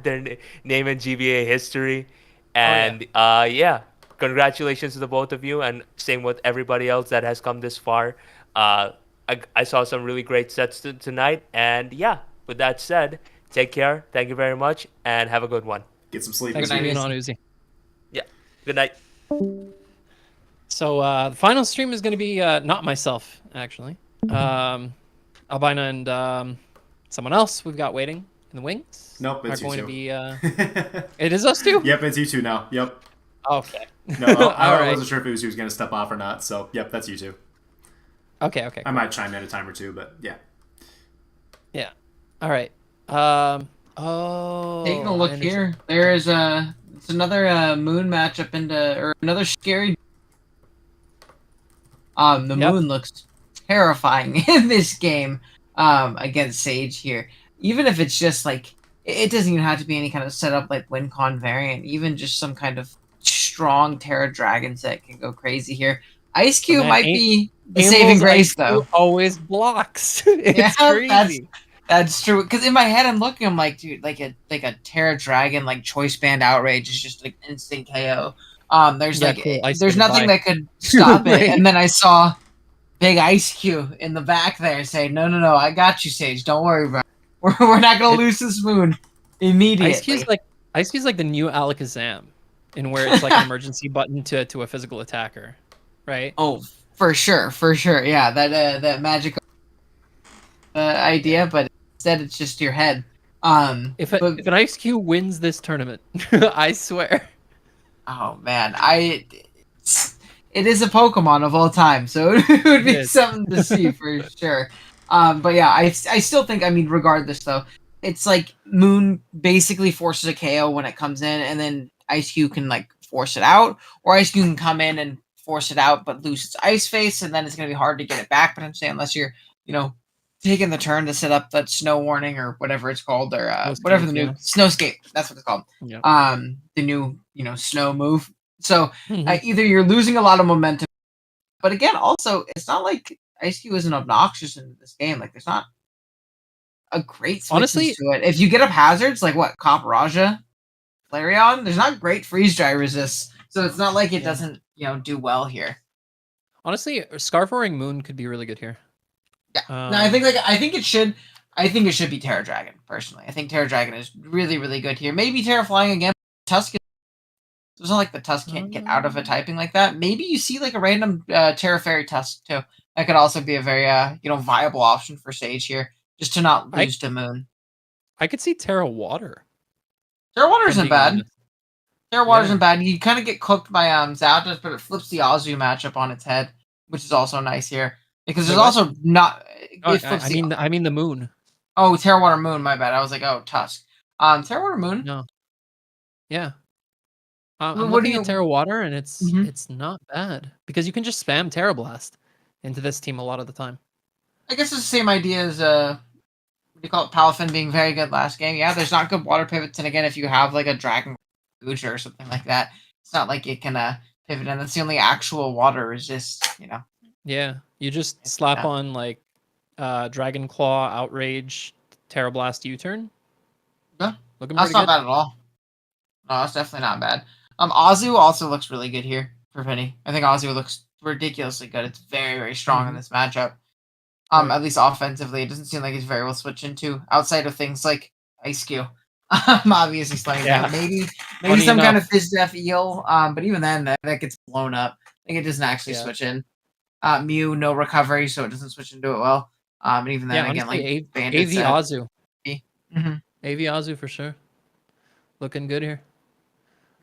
their name in GBA history. And yeah, congratulations to the both of you, and same with everybody else that has come this far. I saw some really great sets tonight, and yeah, with that said, take care, thank you very much, and have a good one. Get some sleep. Thanks for being on, Uzi. Yeah, good night. So the final stream is going to be not myself, actually. Albina and someone else we've got waiting in the wings. Nope, it's are you going two. to be. It is us two. Yep, it's you two now. Yep. Okay. No, I wasn't sure if it was you was going to step off or not. So yep, that's you two. Okay. I might chime in a time or two, but yeah. Yeah. All right. Oh. Taking a I look understand. here, there is it's another moon matchup or another scary. The Yep. moon looks terrifying in this game against Sage here. Even if it's just like it doesn't even have to be any kind of setup like WinCon variant. Even just some kind of strong Terra Dragon set can go crazy here. Ice Cube man, might be the Amel's saving grace IQ though. always blocks. It's crazy. That's true. Because in my head, I'm looking. I'm like, dude, like a Terra Dragon, like Choice Band Outrage is just like instant KO. There's Yeah, like cool. Ice there's Cube, nothing bye. that could stop it. Right. And then I saw Big Ice Cube in the back there say, no, I got you, Sage. Don't worry, bro. We're not gonna lose this moon immediately. Ice Cube's like the new Alakazam, in where it's like an emergency button to a physical attacker, right? Oh, for sure. Yeah, that magic idea, but instead it's just your head. If an Ice Cube wins this tournament, I swear. Oh man, it is a Pokemon of all time, so it would be something to see for sure. But yeah, I still think, I mean, regardless though, it's like Moon basically forces a KO when it comes in, and then Ice Cube can like force it out, or Ice Cube can come in and force it out but lose its Ice Face, and then it's gonna be hard to get it back potentially unless you're, taking the turn to set up that Snow Warning or whatever it's called, or whatever the new Snowscape. That's what it's called. Yeah. The new Snow move. So Mhm. either you're losing a lot of momentum, but again, also it's not like Ice Cube isn't obnoxious in this game. Like there's not a great switches to it. If you get up hazards like what Copperajah, Flareon, there's not great freeze dry resists. So it's not like it doesn't do well here. Honestly, Scarf Roaring Moon could be really good here. Yeah. No, I think it should be Terra Dragon, personally. I think Terra Dragon is really, really good here. Maybe Terra Flying again. Tusk. It's not like the Tusk can't get out of a typing like that. Maybe you see like a random Terra Fairy Tusk too. That could also be a very viable option for Sage here, just to not lose to Moon. I could see Terra Water. Terra Water isn't bad. Terra Water isn't bad. You kind of get cooked by Zapdos, but it flips the Azu matchup on its head, which is also nice here. Because there's also not. I mean the Moon. Oh, Terra Water Moon. My bad. I was like, oh, Tusk. Terra Water Moon. No. Yeah. I'm looking at Terra Water, and it's not bad because you can just spam Terra Blast into this team a lot of the time. I guess it's the same idea as what do you call it? Palafin being very good last game. Yeah, there's not good water pivots, and again, if you have like a Dragon Guja or something like that, it's not like it can pivot, and that's the only actual water resist. Yeah, you just slap on like Dragon Claw, Outrage, Terra Blast, U-turn. Yeah, looking that's pretty not good. bad at all. No, that's definitely not bad. Azu also looks really good here for Penny. I think Azu looks ridiculously good. It's very, very strong in this matchup. At least offensively, it doesn't seem like it's very well switched into outside of things like Ice Cube. Obviously slowing down. Maybe some kind of Fizdef Eel. But even then, that gets blown up. I think it doesn't actually switch in. Mew, no recovery, so it doesn't switch into it well. And even then, again, honestly, like AV Azu. Mm-hmm. AV Azu for sure. Looking good here.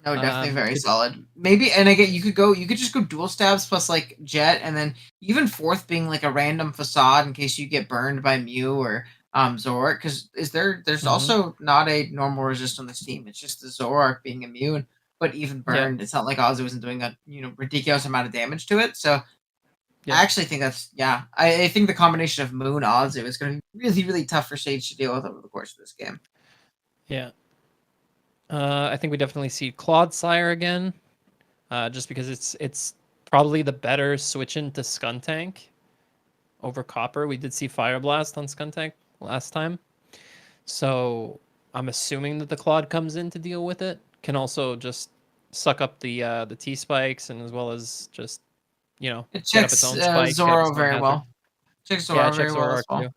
No, definitely very solid. Maybe, and again, you could just go dual stabs plus like Jet, and then even fourth being like a random facade in case you get burned by Mew or Zoroark. Because there's also not a normal resist on this team. It's just the Zoroark being immune, but even burned. It's not like Azu isn't doing a ridiculous amount of damage to it. So I actually think that's I think the combination of Moon Azu is going to be really, really tough for Sage to deal with over the course of this game. Yeah. I think we definitely see Clodsire again, just because it's probably the better switch into Skuntank over Copper. We did see Fire Blast on Skuntank last time, so I'm assuming that the Clod comes in to deal with it. Can also just suck up the T-spikes, and as well as just it checks Zoro very well. Checks Zoro very well as well.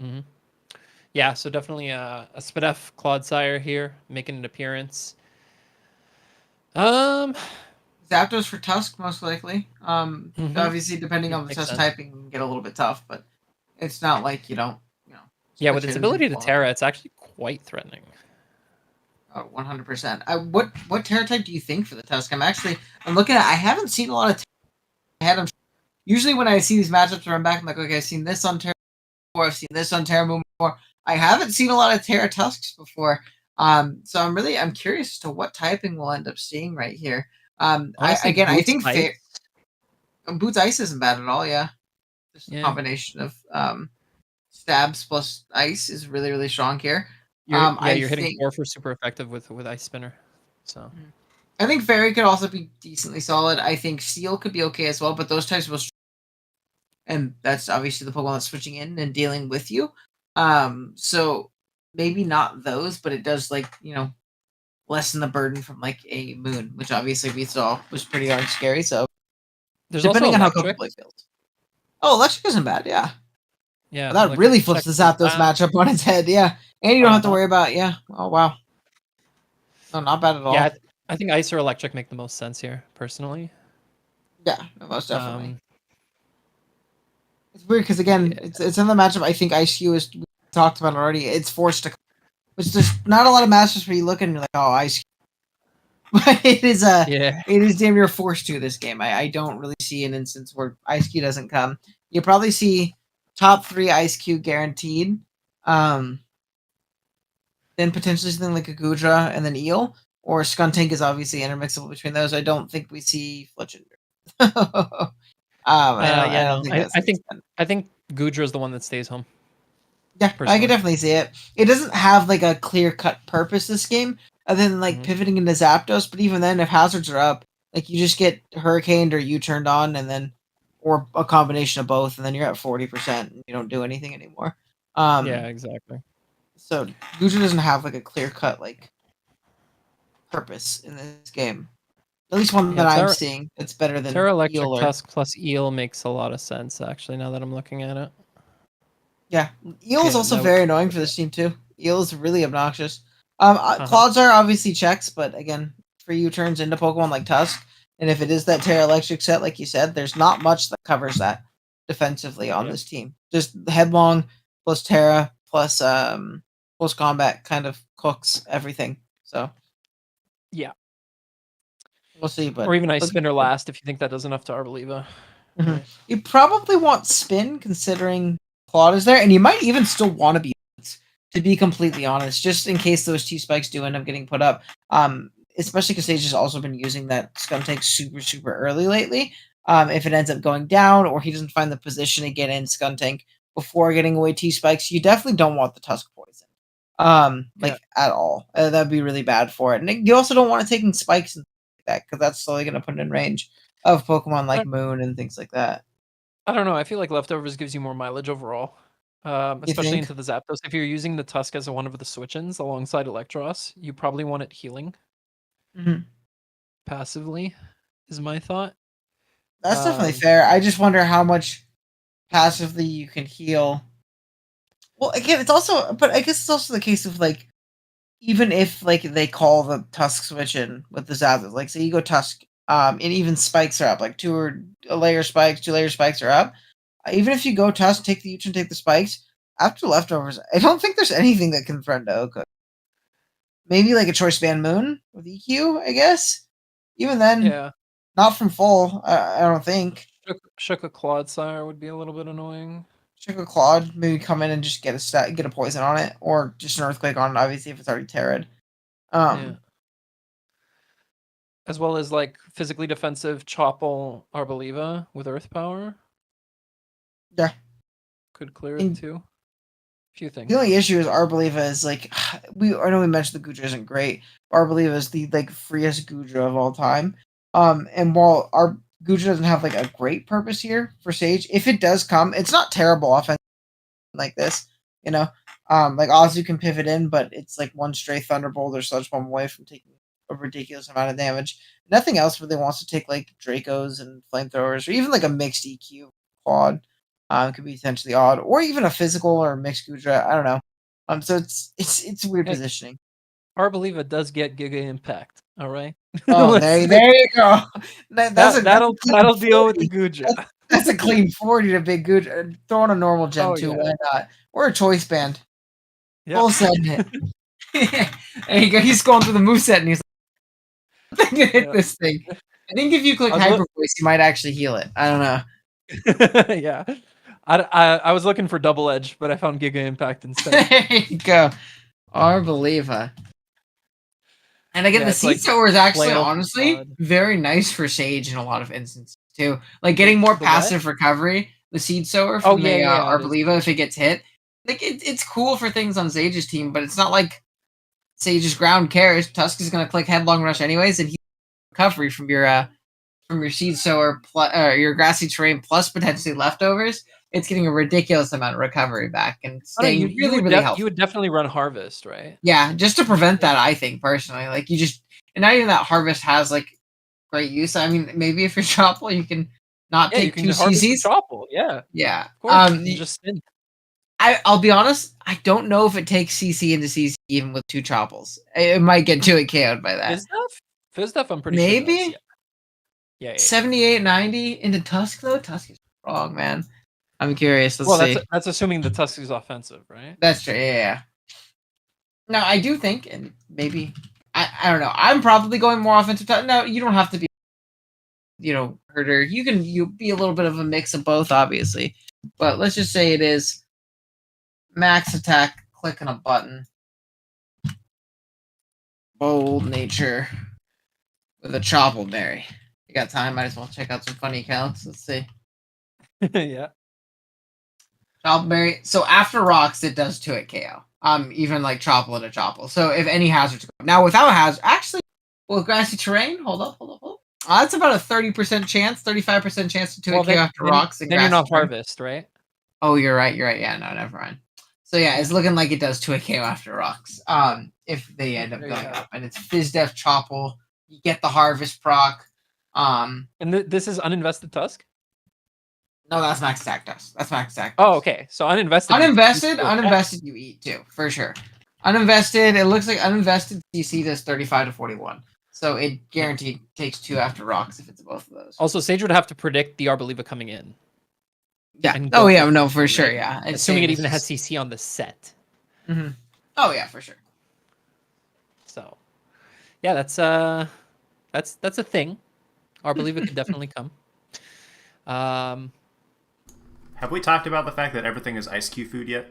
Mm-hmm. Yeah, so definitely a Spadef Clodsire here, making an appearance. Zapdos for Tusk, most likely. Obviously, depending on the Tusk typing, it can get a little bit tough, but it's not like you don't, Yeah, with its ability to Terra, it's actually quite threatening. 100%. What Terra type do you think for the Tusk? I'm looking at. I haven't seen a lot of. usually when I see these matchups run back, I'm like, okay, I've seen this on Terra before, I've seen this on Terra Moon before. I haven't seen a lot of Terra Tusks before. So I'm curious as to what typing we'll end up seeing right here. Honestly, I think Ice. Boots Ice isn't bad at all, yeah. Just a combination of stabs plus ice is really, really strong here. You're hitting 4 for super effective with Ice Spinner. So I think Fairy could also be decently solid. I think Steel could be okay as well, but those types will, and that's obviously the Pokemon that's switching in and dealing with you. So maybe not those, but it does lessen the burden from like a Moon, which obviously we saw was pretty darn scary. So there's depending also on how comfortable it feels. Oh, Electric isn't bad, yeah. Yeah, that really flips the Zapdos matchup on its head, yeah. And you don't have to worry about, oh wow. No, not bad at all. Yeah, I think Ice or Electric make the most sense here, personally. Yeah, most definitely. It's weird because again, it's in the matchup. I think IceQ is, we talked about it already. It's forced to, which there's not a lot of matchups where you look and you're like, oh, IceQ. But it is it is damn near forced to this game. I don't really see an instance where IceQ doesn't come. You probably see top 3 IceQ guaranteed. Then potentially something like a Goodra and then Eel. Or Skuntank is obviously intermixable between those. I don't think we see Fletchinder. I think Goodra is the one that stays home. Yeah, personally. I can definitely see it. It doesn't have like a clear-cut purpose this game, other than like pivoting into Zapdos. But even then, if hazards are up, like you just get Hurricaned or U-turned on, and then or a combination of both, and then you're at 40% and you don't do anything anymore. Yeah, exactly. So Goodra doesn't have like a clear-cut like purpose in this game. At least one that I'm seeing. It's better than Terra Electric Eel Tusk plus Eel makes a lot of sense, actually, now that I'm looking at it. Yeah, Eel is also very annoying for this team, too. Eel is really obnoxious. Clodsar obviously checks, but again, for U-turns into Pokemon like Tusk, and if it is that Terra Electric set, like you said, there's not much that covers that defensively on this team. Just Headlong plus Terra plus close combat kind of cooks everything. So yeah, we'll see. But or even Ice Spinner last if you think that does enough to Arboliva. Mm-hmm. You probably want Spin considering Claude is there, and you might even still want to be completely honest, just in case those 2 spikes do end up getting put up. Especially because they've just also been using that Skuntank super, super early lately. If it ends up going down, or he doesn't find the position to get in Skuntank before getting away 2 spikes, you definitely don't want the Tusk Poison. At all. That'd be really bad for it. And you also don't want to take spikes and like that, because that's slowly going to put it in range of Pokemon like Moon and things like that. I don't know. I feel like Leftovers gives you more mileage overall. Especially into the Zapdos. If you're using the Tusk as one of the switch-ins alongside Electros, you probably want it healing. Passively, is my thought. That's definitely fair. I just wonder how much passively you can heal. Well, again, it's also, but I guess it's also the case of like, even if like they call the Tusk switch in with the Zapdos, like say you go Tusk, and even spikes are up, like 2 layer spikes are up. Even if you go Tusk, take the U-turn, take the spikes, after Leftovers, I don't think there's anything that can threaten to Oko. Maybe like a Choice Band Moon with EQ, I guess. Even then, not from full, I don't think. Shook a Clodsire would be a little bit annoying. Shook a Claude, maybe come in and just get a poison on it, or just an Earthquake on it, obviously, if it's already Terra'd. As well as like physically defensive Chople Arboliva with Earth Power. Yeah. Could clear it too. Few things. The only issue is Arboliva is like I know we mentioned the Goodra isn't great. Arboliva is the like freest Goodra of all time. And while our Goodra doesn't have like a great purpose here for Sage, if it does come, it's not terrible offense like this, you know. Like Azu can pivot in, but it's like one stray Thunderbolt or Sludge Bomb away from taking a ridiculous amount of damage. Nothing else really wants to take like Dracos and Flamethrowers, or even like a mixed EQ quad. Could be potentially odd, or even a physical or mixed Goodra. I don't know. So it's weird positioning. Arboliva does get Giga Impact. All right. Oh, there you go. That'll deal with the Goodra. That's a clean 40 to big Goodra. Throw on a normal Gen 2, why not? Or a Choice Band. Full setting it. There you go. He's going through the moveset and he's like, I'm gonna hit this thing. I think if you click Hyper Voice, you might actually heal it. I don't know. Yeah. I was looking for Double Edge, but I found Giga Impact instead. There you go. Arbeliva. And again, Yeah, the it's like Scizor is actually flail honestly facade. very nice for Sage in a lot of instances too. Like getting more The passive recovery. The Seed Sower from the it is. Arbeliva if it gets hit. Like it's cool for things on Sage's team, but it's not like Sage's ground cares. Tusk is gonna click Headlong Rush anyways, and he recovery from your Seed Sower your Grassy Terrain plus potentially leftovers. It's getting a ridiculous amount of recovery back and staying really helpful. You would definitely run Harvest, right? Yeah, just to prevent that, I think personally. Like you just, and not even that Harvest has like great use. I mean, maybe if you're Choppel, you can not take two CCs. Choppel, yeah. Yeah. Just spin. I'll be honest. I don't know if it takes CC into CC even with two Choppels. It might get 2 KO'd by that. Fizzdef, I'm pretty maybe. sure. Yeah. 78, 90 into Tusk though. Tusk is wrong, man. I'm curious. Let's see. That's assuming the Tusk is offensive, right? That's true. Yeah. Now I do think, and maybe I don't know. I'm probably going more offensive. No, you don't have to be, herder. You be a little bit of a mix of both, obviously. But let's just say it is max attack, clicking a button, bold nature with a Choppleberry. You got time? Might as well check out some funny accounts. Let's see. Yeah. Choppleberry. So after rocks, it does 2 KO. Even like Choppel and a Choppel. So if any hazards go. Now without hazard, actually, with Grassy Terrain, hold up. That's about a 30% chance, 35% chance to 2 KO after rocks. Then you're not Harvest, right? Oh, you're right. Yeah, no, never mind. So yeah, it's looking like it does 2 KO after rocks. If they end up going up, and it's Fizzdef Choppel, you get the Harvest proc. And this is uninvested Tusk. No, that's max attack Tusk. That's max attack. Oh, okay. So uninvested. Uninvested, you eat too, for sure. Uninvested, it looks like uninvested CC does 35 to 41. So it guaranteed takes 2 after rocks if it's both of those. Also, Sage would have to predict the Arbeliva coming in. Yeah. Oh yeah, no, for sure. Yeah. Assuming it even has CC on the set. Mm-hmm. Oh yeah, for sure. So, yeah, that's a thing. Arbeliva could definitely come. Have we talked about the fact that everything is ice cube food yet?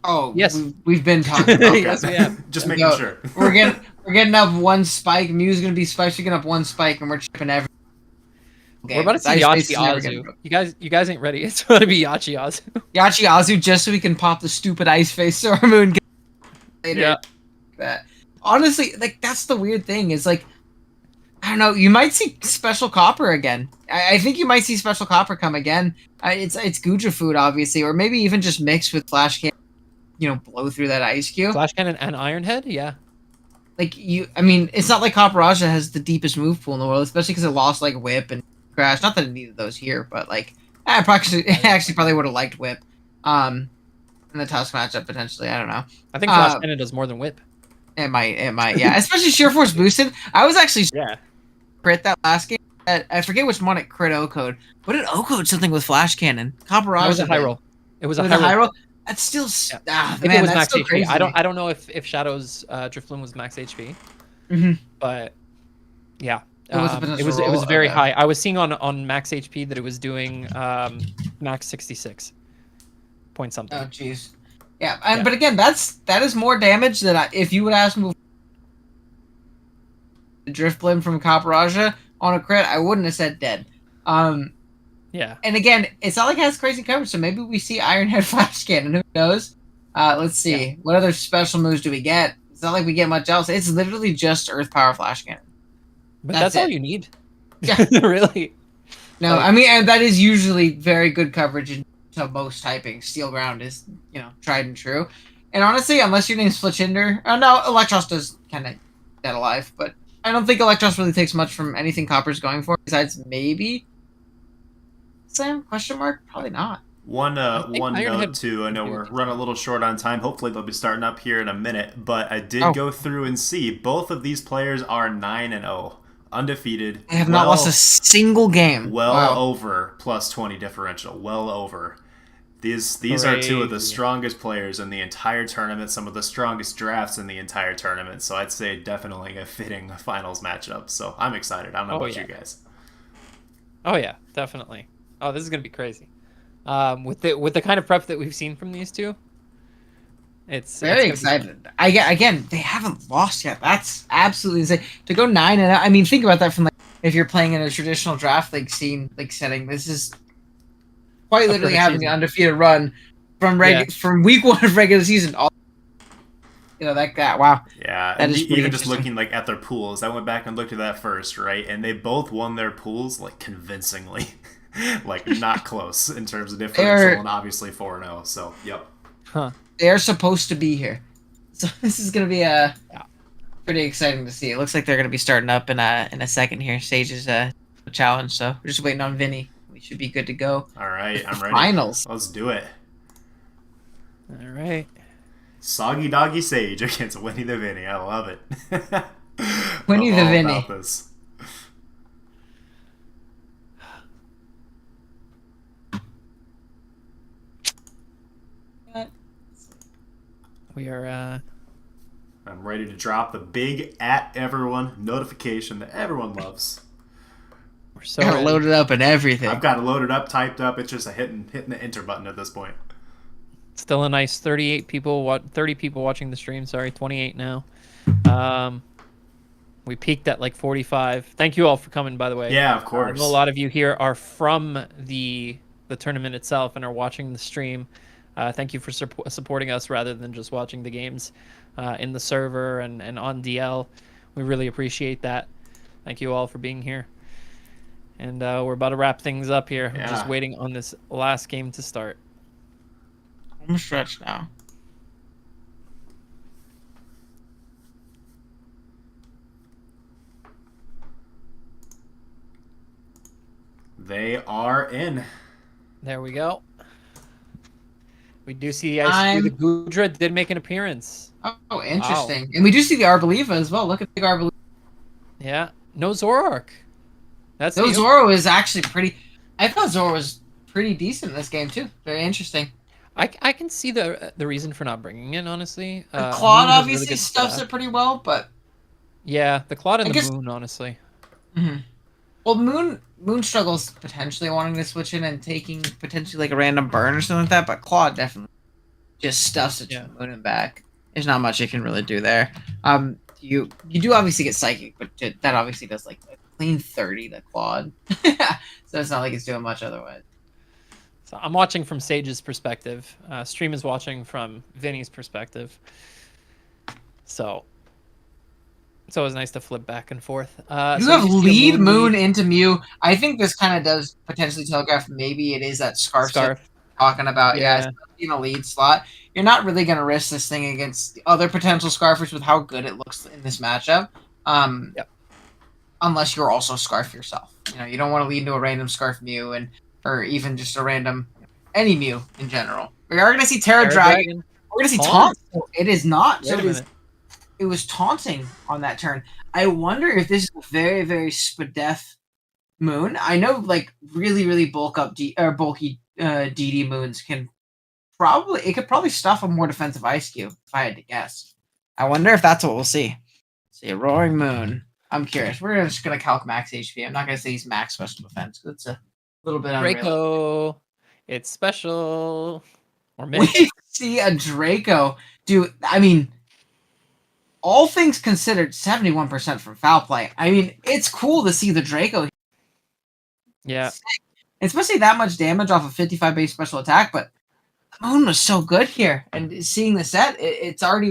Oh yes, we've been talking about that. Yes, we have. Just making sure. We're getting up 1 spike. Mew's gonna be spiked. We're getting up 1 spike, and we're chipping every. We're about to see Yachi-Azu. You guys ain't ready. It's going to be Yachi-Azu. Yachi-Azu just so we can pop the stupid ice face Moon later. Yeah. That. Honestly, like that's the weird thing is like, I don't know. You might see Special Copper again. I think you might see Special Copper come again. It's Guja food obviously, or maybe even just mixed with Flash Cannon. Blow through that ice cube. Flash Cannon and Iron Head, yeah. Like it's not like Copperaja has the deepest move pool in the world, especially because it lost like Whip and Crash. Not that it needed those here, but like I actually probably would have liked Whip. In the Tusk matchup potentially. I don't know. I think Flash Cannon does more than Whip. It might, yeah. Especially Sheer Force boosted. I was actually crit that last game. I forget which one it crit O-code. What did O-code something with Flash Cannon? Copperaja. It was a high roll. It was a high roll. That's still it was max HP. Crazy. I don't know if Shadow's Drifloon was max HP. Mm-hmm. But yeah. It was very high. I was seeing on max HP that it was doing max 66 point something. Oh jeez. Yeah, but again, that is more damage than if you would ask me the Drifloon from Copperaja on a crit, I wouldn't have said dead. Yeah. And again, it's not like it has crazy coverage, so maybe we see Iron Head Flash Cannon. Who knows? Let's see. Yeah. What other special moves do we get? It's not like we get much else. It's literally just Earth Power Flash Cannon. But that's all you need. Yeah. Really. No, I mean, and that is usually very good coverage into most typing. Steel Ground is, tried and true. And honestly, unless your name's Fletchinder, no, Electros does kind of dead alive, but I don't think Electros really takes much from anything Copper's going for, besides maybe Sam? Question mark? Probably not. One note too. I know we're running a little short on time. Hopefully they'll be starting up here in a minute. But I did go through and see both of these players are 9-0, undefeated. They have not lost a single game. Over plus 20 differential. Well over. These are two of the strongest players in the entire tournament. Some of the strongest drafts in the entire tournament. So I'd say definitely a fitting finals matchup. So I'm excited. I don't know about you guys. Oh yeah, definitely. Oh, this is gonna be crazy. With the kind of prep that we've seen from these two, it's Very excited. Again, they haven't lost yet. That's absolutely insane. To go 9-0. I mean, think about that from like if you're playing in a traditional draft league scene like setting. This is quite literally having an undefeated run from from week 1 of regular season. All that wow. Yeah, and even just looking like at their pools, I went back and looked at that first, right? And they both won their pools like convincingly, like not close in terms of differential, and obviously 4-0. So yep. Huh. They're supposed to be here, so this is gonna be pretty exciting to see. It looks like they're gonna be starting up in a second here. Stage is a challenge, so we're just waiting on Vinny. We should be good to go. All right, I'm ready. Finals. Let's do it. All right. Soggy Doggy Sage against Winnie the Vinny. I love it. Winnie the Vinny. About this. We are. I'm ready to drop the big @everyone notification that everyone loves. We're so got it loaded up and everything. I've got it loaded up, typed up. It's just a hitting the enter button at this point. Still a nice 38 people, 30 people watching the stream. Sorry, 28 now. We peaked at like 45. Thank you all for coming, by the way. Yeah, of course. I know a lot of you here are from the tournament itself and are watching the stream. Thank you for supporting us rather than just watching the games in the server and on DL. We really appreciate that. Thank you all for being here. And we're about to wrap things up here. Yeah. We're just waiting on this last game to start. I'm stretched now. They are in. There we go. We do see the Gudra did make an appearance. Oh, interesting. Wow. And we do see the Arboliva as well. Look at the Arboliva. Yeah. No Zoroark. Zoro is actually pretty... I thought Zoro was pretty decent in this game, too. Very interesting. I can see the reason for not bringing it, honestly. The Claude obviously really stuffs it pretty well, but... Yeah, the Claude and the Moon, honestly. Mm-hmm. Well, Moon struggles potentially wanting to switch in and taking potentially like a random burn or something like that, but Claude definitely just stuffs it to Moon and back. There's not much you can really do there. You do obviously get Psychic, but that obviously does like a clean 30 to Claude. So it's not like it's doing much otherwise. So I'm watching from Sage's perspective. Stream is watching from Vinny's perspective. So it's always nice to flip back and forth. You have lead Moon into Mew. I think this kind of does potentially telegraph maybe it is that Scarf. Talking about. Yeah, in a lead slot. You're not really going to risk this thing against the other potential Scarfers with how good it looks in this matchup. Unless you're also Scarf yourself. You don't want to lead into a random Scarf Mew or even just a random any Mew in general. We are going to see Terra Dragon. We're going to see Taunt. It is not. So it was taunting on that turn. I wonder if this is a very, very Spadef Moon. I know, like, really, really bulky DD Moons could probably stuff a more defensive Ice Cube, if I had to guess. I wonder if that's what we'll see. See a Roaring Moon. I'm curious. We're just going to calc max HP. I'm not going to say he's max special defense, because it's a little bit unrealistic. Draco. It's special. Or we see a Draco. Dude, I mean... all things considered, 71% from foul play. I mean, it's cool to see the Draco. Yeah. Especially that much damage off a 55 base special attack, but the Moon was so good here. And seeing the set, it's already,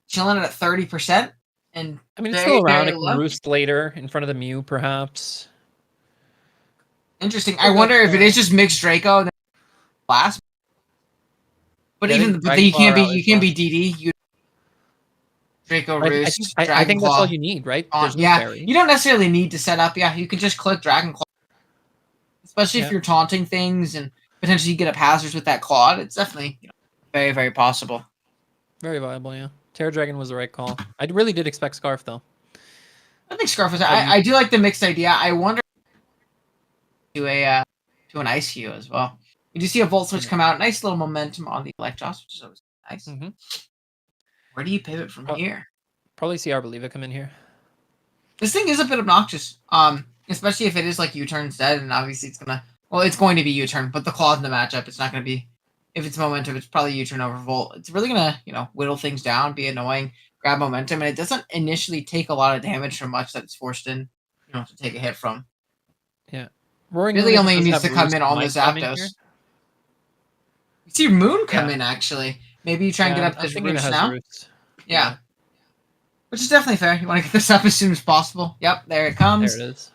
chilling at 30%? And I mean, it's still around. It can roost later in front of the Mew, perhaps. Interesting. I wonder if it is just mixed Draco and then last. But even you can't be DD. Draco Roost, I think that's all you need, right? You don't necessarily need to set up. Yeah, you can just click Dragon Claw. Especially if you're taunting things and potentially get up hazards with that Claude. It's definitely very, very possible. Very viable, yeah. Terra Dragon was the right call. I really did expect Scarf, though. I think Scarf was... I do like the mixed idea. I wonder to an Ice Hue as well. You do see a Volt Switch come out. Nice little momentum on the Electros, which is always nice. Mm-hmm. Where do you pivot from here? Probably see Arboliva come in here. This thing is a bit obnoxious, especially if it is like U-turn instead, and obviously it's gonna Well, it's going to be U-turn, but the Claw's in the matchup. It's not going to be... If it's momentum, it's probably U-turn over Volt. It's really going to, whittle things down, be annoying, grab momentum, and it doesn't initially take a lot of damage from much that it's forced in, to take a hit from. Yeah. Roaring really Moon only needs to come Roost in on the might come in Zapdos. here. You see Moon come in, actually. Maybe you try and get up I'm this thinking it Roost has now? Roost. Yeah. Which is definitely fair. You want to get this up as soon as possible. Yep, there it comes. There it is.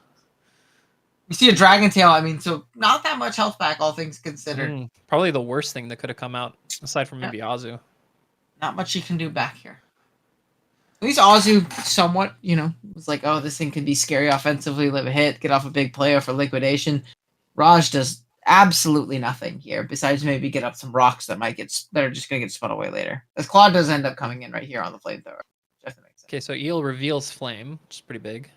You see a Dragon Tail, I mean, so not that much health back, all things considered. Probably the worst thing that could have come out, aside from maybe Azu. Not much you can do back here. At least Azu somewhat, was like, oh, this thing can be scary offensively, live a hit, get off a big player for liquidation. Raj does absolutely nothing here, besides maybe get up some rocks that are just going to get spun away later. As Claw does end up coming in right here on the flamethrower. Okay, so Eel reveals Flame, which is pretty big.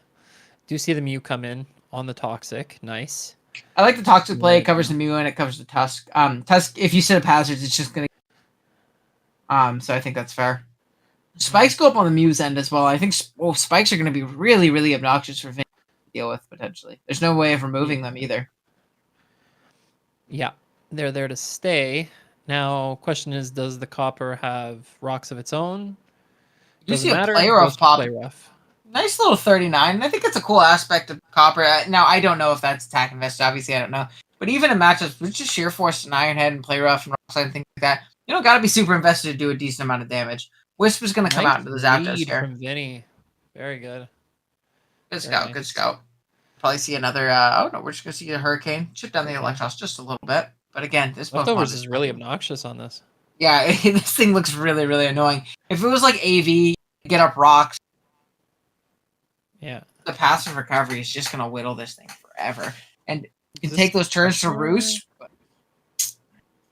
Do see the Mew come in on the Toxic. Nice. I like the Toxic play. It covers the Mew and it covers the Tusk. Tusk, if you set up hazards, it's just going to... So I think that's fair. Spikes go up on the Mew's end as well. I think spikes are going to be really, really obnoxious for Vin to deal with, potentially. There's no way of removing them either. Yeah, they're there to stay. Now, question is, does the Copper have rocks of its own? You see a Play Rough pop. Nice little 39. I think it's a cool aspect of Copper. Now, I don't know if that's attack invested. Obviously, I don't know. But even in matchups with just Sheer Force and Iron Head and Play Rough and Rock and things like that, got to be super invested to do a decent amount of damage. Wisp is going to come out into the Zapdos here. From Vinny. Very good. Good scout, good scout. Probably see another, we're just going to see a Hurricane. Chip down the Electros just a little bit. But again, this Leftovers is really obnoxious on this. Yeah, this thing looks really, really annoying. If it was like AV, get up rocks. Yeah. The passive recovery is just going to whittle this thing forever. And you can take those turns to Roost. But...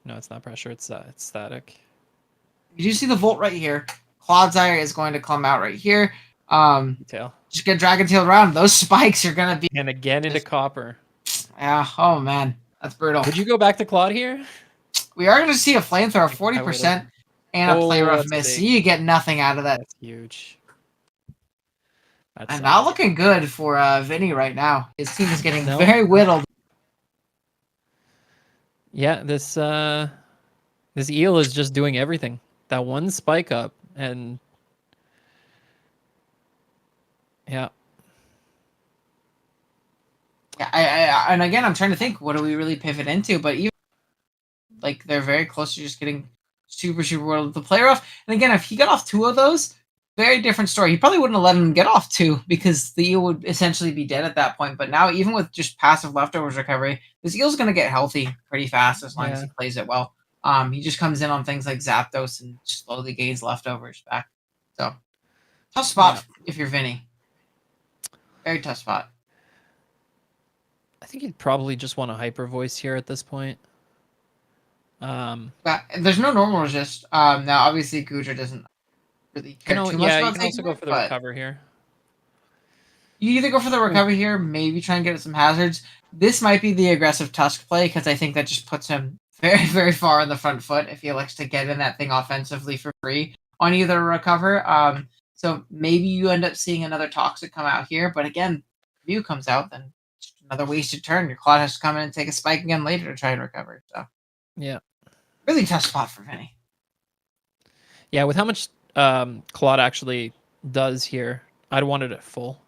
No, it's not pressure. It's static. You do see the Volt right here. Clodsire is going to come out right here. Tail. Just get Dragon Tail around. Those spikes are going to be... And again into Copper. Yeah, oh man. That's brutal. Would you go back to Claude here? We are going to see a Flamethrower, 40%, and a Play Rough miss. So you get nothing out of that. That's huge. And not looking good for Vinny right now. His team is getting very whittled. Yeah, this Eel is just doing everything. That one spike up, and yeah. Yeah, and again, I'm trying to think, what do we really pivot into? But even like they're very close to just getting super whittled with the Play Rough. And again, if he got off 2 of those, very different story. He probably wouldn't have let him get off 2 because the Eel would essentially be dead at that point. But now, even with just passive leftovers recovery, this Eel's going to get healthy pretty fast as long as he plays it well. He just comes in on things like Zapdos and slowly gains leftovers back. So, tough spot if you're Vinny. Very tough spot. I think you'd probably just want a Hyper Voice here at this point. There's no normal resist. Now, obviously, Gudra doesn't really care too much about you can also go for the recover here. You either go for the recovery here, maybe try and get some hazards. This might be the aggressive Tusk play because I think that just puts him very, very far on the front foot if he elects to get in that thing offensively for free on either recover. So maybe you end up seeing another Toxic come out here, but again, if Mew comes out, then another wasted turn. Your Claude has to come in and take a spike again later to try and recover. So yeah, really tough spot for Vinny. Yeah, with how much Claude actually does here, I'd want it at full.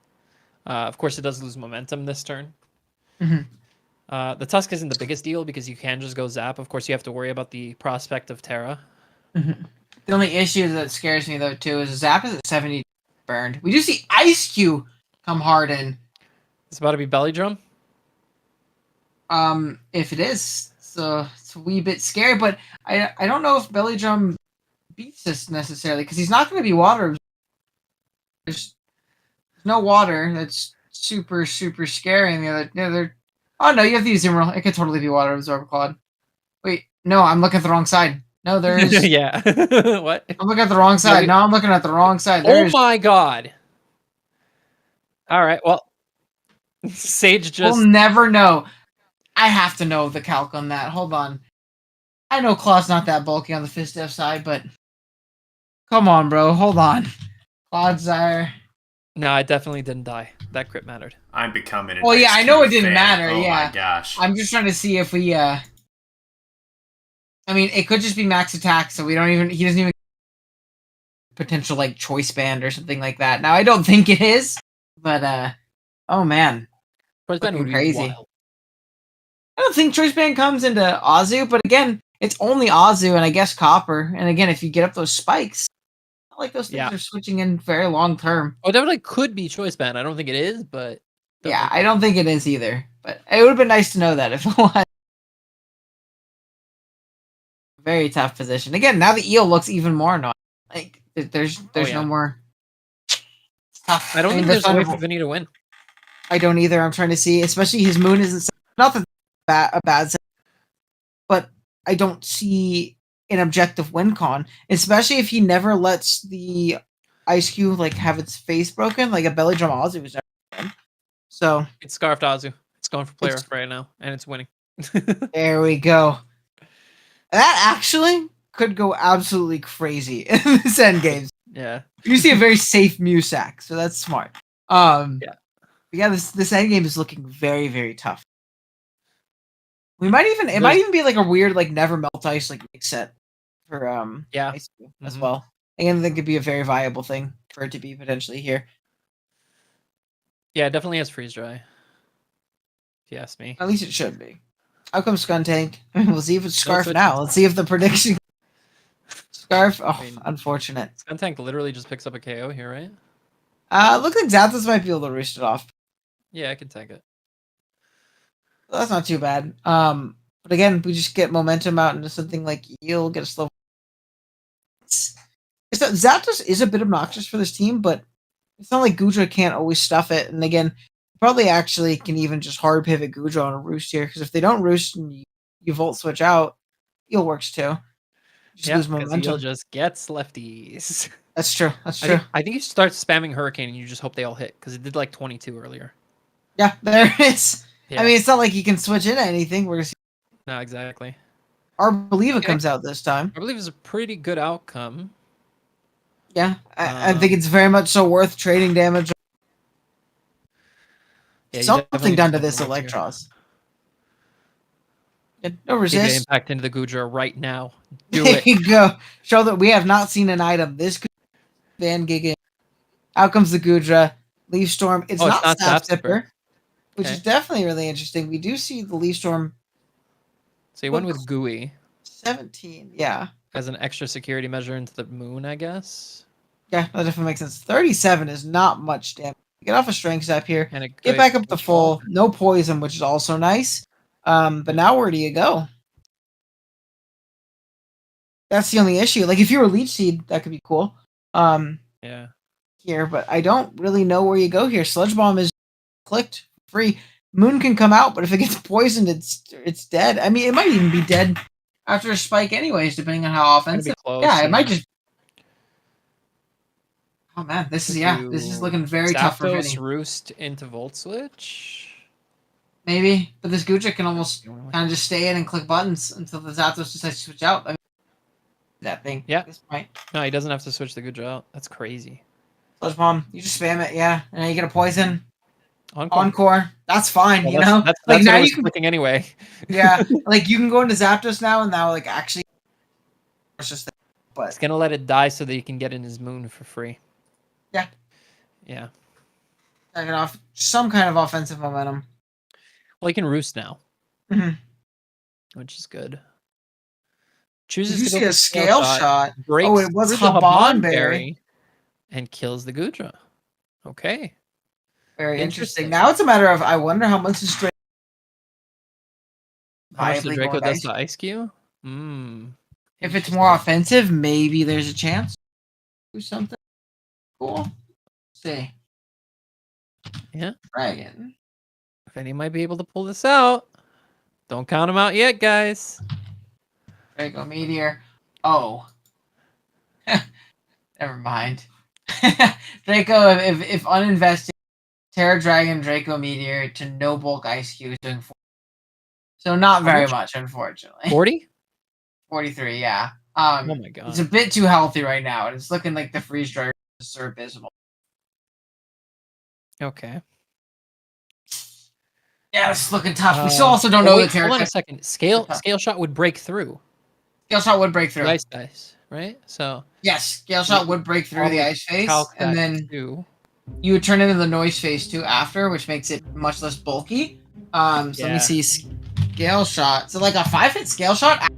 Of course, it does lose momentum this turn. Mm-hmm. The Tusk isn't the biggest deal because you can just go Zap. Of course, you have to worry about the prospect of Terra. Mm-hmm. The only issue that scares me, though, too, is Zap is at 70 burned. We do see Ice Cube come hard in. It's about to be Belly Drum? If it is, so it's a wee bit scary, but I don't know if Belly Drum beats this necessarily, because he's not going to be water. There's no water. That's super scary. And the other... Oh, no, you have the UnderTheRadar. It could totally be water absorb Claude. Wait, no, I'm looking at the wrong side. No, there is... Yeah. What? I'm looking at the wrong side. No, I'm looking at the wrong side. My God. All right, well... Sage just... We'll never know. I have to know the calc on that. Hold on. I know Claw's not that bulky on the Fistef side, but... Come on, bro. Hold on. Clodsire. No, I definitely didn't die. That crit mattered. I'm becoming an Well, yeah, Ice I know Cube it didn't fan. matter, Oh yeah. my gosh. I'm just trying to see if we, I mean, it could just be max attack, so he doesn't even potential, like, choice band or something like that. Now, I don't think it is, but, oh man. Choice band would be Crazy. wild. I don't think choice band comes into Azu, but again, it's only Azu and I guess Copper. And again, if you get up those spikes, not like those things are switching in very long term. Oh, definitely could be choice band. I don't think it is, but yeah, I don't think it is either. But it would have been nice to know that if it was. Very tough position. Again, now the eel looks even more annoying. Like there's no more. It's tough. I don't think there's a way for Vinny to win. I don't either. I'm trying to see, especially his moon isn't not a bad set, but I don't see an objective win con, especially if he never lets the Ice Cube like have its face broken, like a belly drum Azu was never done. So it's scarfed Azu. It's going for player right now, and it's winning. There we go. That actually could go absolutely crazy in this end game. Yeah. You see a very safe Musack, so that's smart. Yeah, this end game is looking very, very tough. We might even might even be like a weird like never melt ice like mix set for Ice Cube as well. Again, I think it'd be a very viable thing for it to be potentially here. Yeah, it definitely has freeze dry. If you ask me. At least it should be. How come Skuntank? I mean, we'll see if it's Scarf now. Let's see if the prediction Scarf. Oh, unfortunate. Skuntank literally just picks up a KO here, right? Looks like Zapdos might be able to roost it off. Yeah, I can tank it. Well, that's not too bad. But again, we just get momentum out into something like Eel, get a slow. Zapdos is a bit obnoxious for this team, but it's not like Goodra can't always stuff it. And again, probably actually can even just hard pivot Goodra on a roost here, because if they don't roost and you volt switch out, Eel works too. Just lose momentum. Eel just gets lefties. That's true. That's true. I think you start spamming Hurricane and you just hope they all hit, because it did like 22 earlier. Yeah, there it is. Yeah. I mean, it's not like you can switch into anything. We're gonna see. No, exactly. Our Believer comes out this time. I believe it's a pretty good outcome. Yeah, I think it's very much so worth trading damage. Yeah, something done to this Electros. No resist. Big impact into the Goodra right now. Do There it. you go. Show that we have not seen an item. This could be Van Giga. Out comes the Goodra. Leaf Storm. It's not Staff Zipper, which is definitely really interesting. We do see the Leaf Storm. So you went with Gooey. 17, yeah. As an extra security measure into the moon, I guess. Yeah, that definitely makes sense. 37 is not much damage. Get off a strength step here. And get back up to full. No poison, which is also nice. But now where do you go? That's the only issue. Like if you were Leech Seed, that could be cool. Yeah. Here, but I don't really know where you go here. Sludge Bomb is clicked free. Moon can come out, but if it gets poisoned, it's dead. I mean, it might even be dead after a spike, anyways, depending on how offensive. Yeah, it might just. Oh man, this is looking very tough for Vinny. Roost into Volt Switch. Maybe, but this Goodra can almost kind of just stay in and click buttons until the Zapdos decides to switch out. I mean, that thing. Yeah. At this point. No, he doesn't have to switch the Goodra out. That's crazy. Sludge Bomb, you just spam it, yeah, and then you get a poison. Encore. Encore. That's fine, well, you know? That's like now you can clicking anyway. Yeah. Like you can go into Zapdos now and now like actually it's just but it's gonna let it die so that you can get in his moon for free. Yeah. Yeah. Taking off some kind of offensive momentum. Well, he can roost now. Which is good. Chooses you to see go a scale shot. Breaks it was Haydunn Berry. And kills the Goodra. Okay. Very interesting. Now it's a matter of I wonder how much is straight. How much the Draco does to Ice Cube? If it's more offensive, maybe there's a chance to do something cool. Let's see. Yeah. Dragon. If any might be able to pull this out. Don't count him out yet, guys. Draco Meteor. Oh. Never mind. Draco, if uninvested, Terra Dragon, Draco Meteor to no bulk Ice Cube is doing 40. So not very much, unfortunately. 40? 43, yeah. Oh my god. It's a bit too healthy right now, and it's looking like the freeze dry is so abysmal. Okay. Yeah, it's looking tough. We still also don't know the territory. Hold on a second. Scale shot would break through. Scale shot would break through. The ice dice, right? So yes, scale shot would break through the ice phase, and then you would turn into the noise phase too after, which makes it much less bulky. So let me see scale shot. So like a 5-hit scale shot,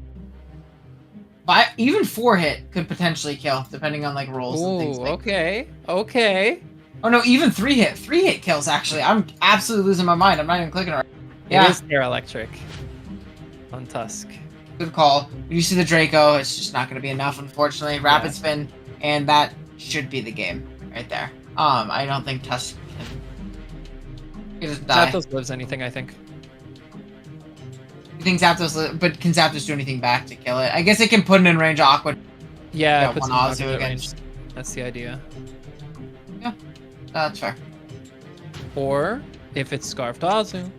even 4-hit could potentially kill, depending on like rolls and things. Okay. Oh no, even 3-hit. 3-hit kills actually. I'm absolutely losing my mind. I'm not even clicking right. Yeah. It is Terra Electric on Tusk. Good call. When you see the Draco, it's just not going to be enough, unfortunately. Rapid Spin, and that should be the game right there. I don't think Tusk can just die. Zapdos lives anything, I think. You think Zapdos but can Zapdos do anything back to kill it? I guess it can put it in range of Aqua. Yeah, one Ozu against. That's the idea. Yeah, that's fair. Or if it's Scarfed Azu.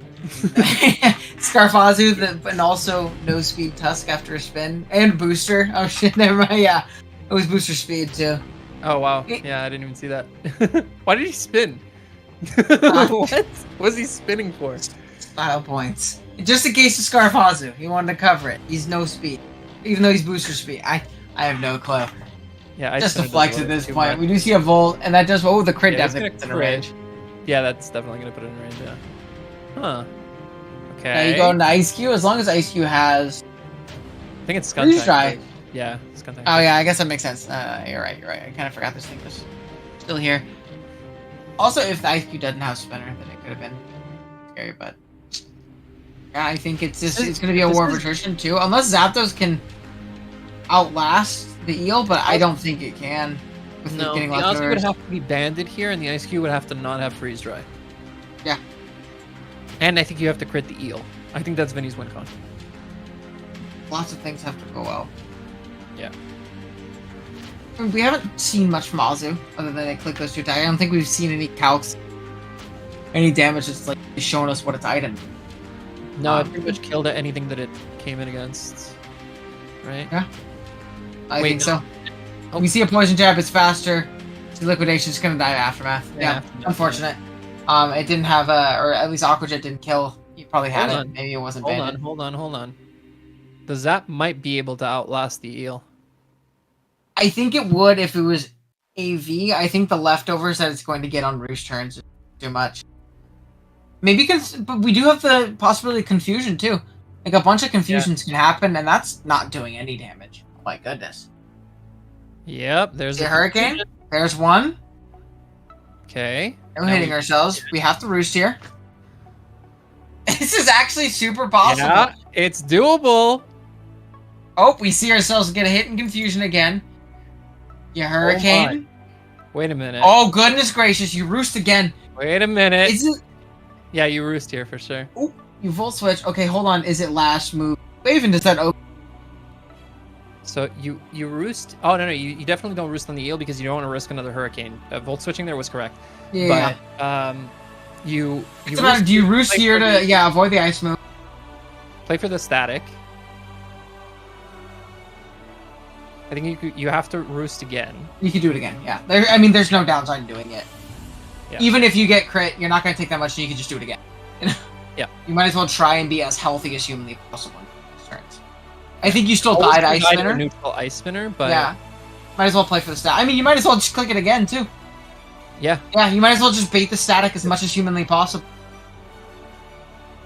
Scarfazu, and also no speed Tusk after a spin and booster. Oh shit, never mind. Yeah, it was booster speed too. Oh wow, yeah, I didn't even see that. Why did he spin? What was he spinning for? Style points, just in case of Scarfazu. He wanted to cover it. He's no speed, even though he's booster speed. I have no clue. Yeah, just a flex at this point. We do see a Volt, and that does the crit definitely puts it in range. Yeah, that's definitely gonna put it in range. Yeah. Huh. Okay. Now you go into Ice Cube as long as Ice Cube has. I think it's Skuntank. Try. Yeah, Skuntank. Oh yeah, I guess that makes sense. You're right. I kind of forgot this thing was still here. Also, if the Ice Cube doesn't have Spinner, then it could have been scary. But yeah, I think it's going to be a war of attrition too, unless Zapdos can outlast the Eel. But I don't think it can. With no, getting the Ozzy would have to be banded here, and the Ice Cube would have to not have Freeze Dry. Yeah. And I think you have to crit the Eel. I think that's Vinny's win con. Lots of things have to go well. Yeah. I mean, we haven't seen much from Azu, other than they click those 2 tags. I don't think we've seen any calcs, any damage that's like showing us what its item. No, it pretty much killed anything that it came in against. Right? Yeah. I think so. We see a poison jab, it's faster. The liquidation's gonna die in Aftermath. Yeah, unfortunate. It didn't have or at least Aqua Jet didn't kill. You probably had it. Maybe it wasn't banded. Hold on. The Zap might be able to outlast the Eel. I think it would if it was AV. I think the leftovers that it's going to get on Roost turns is too much. Maybe but we do have the possibility of confusion too. Like a bunch of confusions can happen, and that's not doing any damage. Oh my goodness. Yep, there's a Hurricane. Confusion. There's one. Okay. No hitting ourselves. We have to Roost here. This is actually super possible. Yeah, it's doable. Oh, we see ourselves get a hit in confusion again. You Hurricane. Wait a minute. Oh, goodness gracious. You Roost again. Wait a minute. Is it... Yeah, you Roost here for sure. Oh, you Volt Switch. Okay, hold on. Is it last move? Even does that open? So you Roost. Oh, no. You definitely don't Roost on the Eel because you don't want to risk another Hurricane. Volt Switching there was correct. Yeah. But, do you Roost here to avoid the ice move? Play for the static. I think you have to Roost again. You can do it again, yeah. There's no downside in doing it. Yeah. Even if you get crit, you're not going to take that much, so you can just do it again. Yeah. You might as well try and be as healthy as humanly possible in these turns. I think you still died Ice Spinner. Neutral Ice Spinner, but... Yeah. Might as well play for the stat. You might as well just click it again, too. Yeah. Yeah, you might as well just bait the static as much as humanly possible.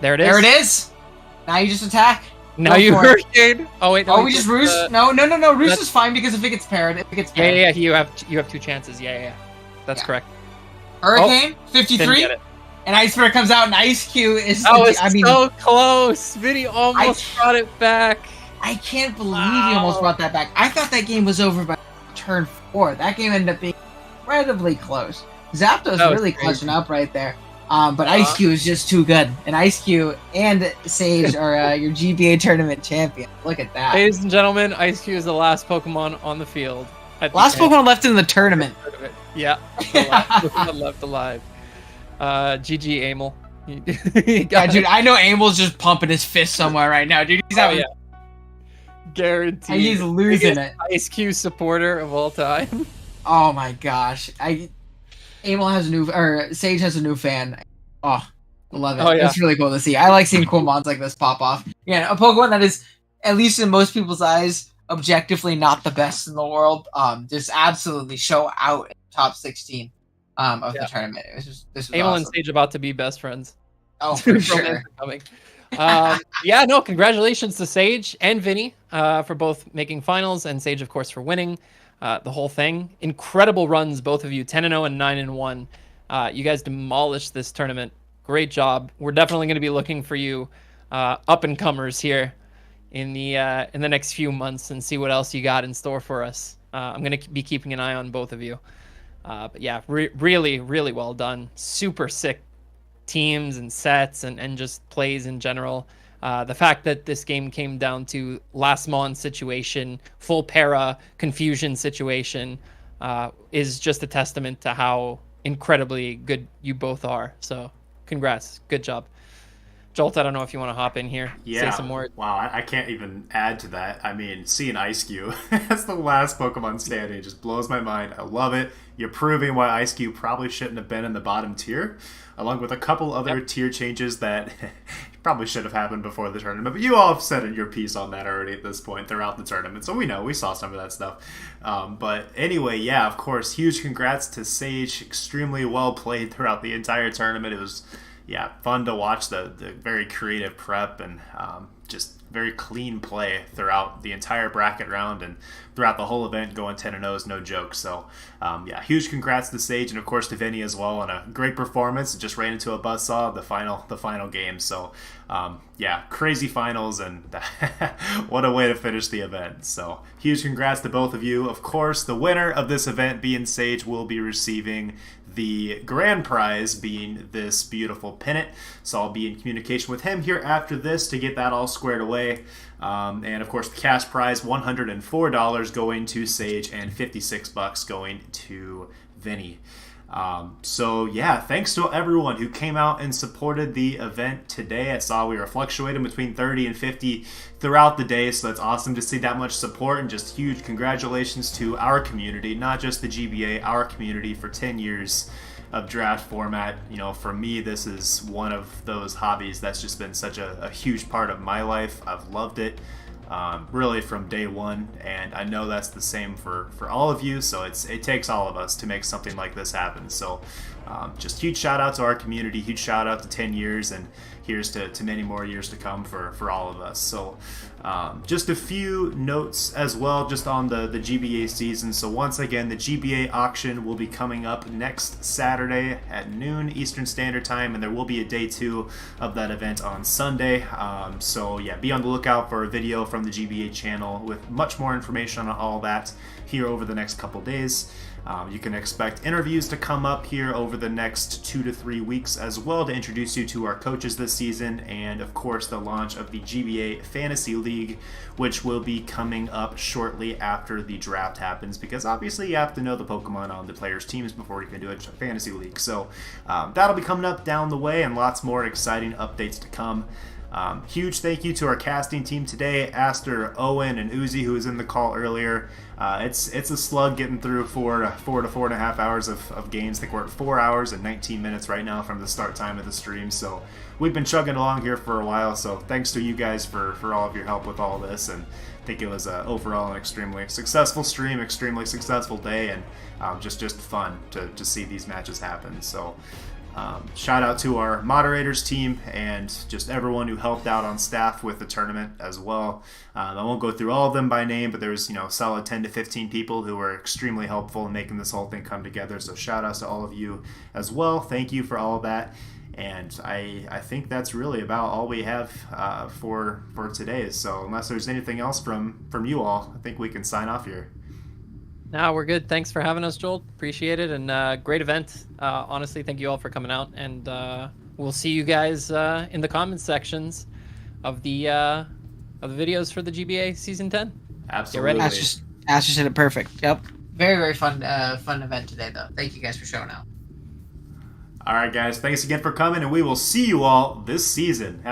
There it is. There it is. Now you just attack. Now you Hurricane. Oh wait. No, we just Roost. No. Roost is fine because if it gets paired, Yeah. You have 2 chances. Yeah. That's correct. Hurricane 53. And Ice Spirit comes out, and Ice Cube is. So close. Vinny almost brought it back. I can't believe he almost brought that back. I thought that game was over by turn 4. That game ended up being incredibly close. Zapdos really clutching up right there. But Ice Cube is just too good. And Ice Cube and Sage are your GBA tournament champion. Look at that. Ladies and gentlemen, Ice Cube is the last Pokemon on the field. Last Pokemon left in the tournament. Yeah. The last Pokemon left alive. GG Amel. Yeah, dude, I know Amel's just pumping his fist somewhere right now, dude. He's having... Guaranteed. He's losing it. Ice Cube supporter of all time. Oh my gosh. Sage has a new fan. Oh, I love it. Oh, yeah. It's really cool to see. I like seeing cool mods like this pop off. Yeah, a Pokemon that is, at least in most people's eyes, objectively not the best in the world. Just absolutely show out in the top 16 of the tournament. It was just this was Emil awesome. and Sage about to be best friends. Oh, for sure. Coming. Yeah, no, congratulations to Sage and Vinny for both making finals, and Sage, of course, for winning the whole thing. Incredible runs, both of you, 10-0 and 9-1. You guys demolished this tournament. Great job. We're definitely going to be looking for you up-and-comers here in the next few months and see what else you got in store for us. I'm going to be keeping an eye on both of you. But yeah, really, really well done. Super sick teams and sets and just plays in general. The fact that this game came down to last mon situation, full para confusion situation, is just a testament to how incredibly good you both are. So congrats. Good job. Jolt, I don't know if you want to hop in here. Yeah. Say some more. Wow, I can't even add to that. I mean, seeing Ice-Cube as the last Pokemon standing just blows my mind. I love it. You're proving why Ice-Cube probably shouldn't have been in the bottom tier, along with a couple other tier changes that probably should have happened before the tournament. But you all have said your piece on that already at this point throughout the tournament, so we know. We saw some of that stuff. But anyway, yeah, of course, huge congrats to Sage. Extremely well played throughout the entire tournament. It was... yeah, fun to watch the very creative prep and just very clean play throughout the entire bracket round and throughout the whole event. Going 10-0 is no joke. So, yeah, huge congrats to Sage and, of course, to Vinny as well on a great performance. Just ran into a buzzsaw the final game. So, yeah, crazy finals, and what a way to finish the event. So, huge congrats to both of you. Of course, the winner of this event, being Sage, will be receiving the grand prize, being this beautiful pennant. So I'll be in communication with him here after this to get that all squared away. And of course, the cash prize, $104 going to Sage and $56 going to Vinny. So yeah, thanks to everyone who came out and supported the event today. I saw we were fluctuating between 30 and 50 throughout the day, so that's awesome to see that much support, and just huge congratulations to our community, not just the GBA, our community, for 10 years of draft format. You know, for me, this is one of those hobbies that's just been such a huge part of my life. I've loved it. Really from day one, and I know that's the same for all of you, so it takes all of us to make something like this happen. So just huge shout out to our community, huge shout out to 10 years, and here's to many more years to come for all of us. So just a few notes as well just on the GBA season. So once again, the GBA auction will be coming up next Saturday at noon Eastern Standard Time, and there will be a day 2 of that event on Sunday. So yeah, be on the lookout for a video from the GBA channel with much more information on all that here over the next couple days. You can expect interviews to come up here over the next 2 to 3 weeks as well to introduce you to our coaches this season, and of course the launch of the GBA Fantasy League, which will be coming up shortly after the draft happens, because obviously you have to know the Pokemon on the players' teams before you can do a Fantasy League. So that'll be coming up down the way, and lots more exciting updates to come. Huge thank you to our casting team today, Aster, Owen, and Uzi, who was in the call earlier. It's a slug getting through 4 to 4.5 hours of games. I think we're at 4 hours and 19 minutes right now from the start time of the stream. So we've been chugging along here for a while. So thanks to you guys for all of your help with all this. And I think it was overall an extremely successful stream, extremely successful day, and just fun to see these matches happen. So shout out to our moderators team and just everyone who helped out on staff with the tournament as well. I won't go through all of them by name, but there's a solid 10 to 15 people who were extremely helpful in making this whole thing come together. So shout outs to all of you as well. Thank you for all of that. And I think that's really about all we have for today. So unless there's anything else from you all, I think we can sign off here. No, we're good. Thanks for having us, Joel. Appreciate it, and great event. Honestly, thank you all for coming out, and we'll see you guys in the comments sections of the videos for the GBA Season 10. Absolutely. Ash just said it perfect. Yep. Very, very fun event today, though. Thank you guys for showing out. All right, guys. Thanks again for coming, and we will see you all this season. Have a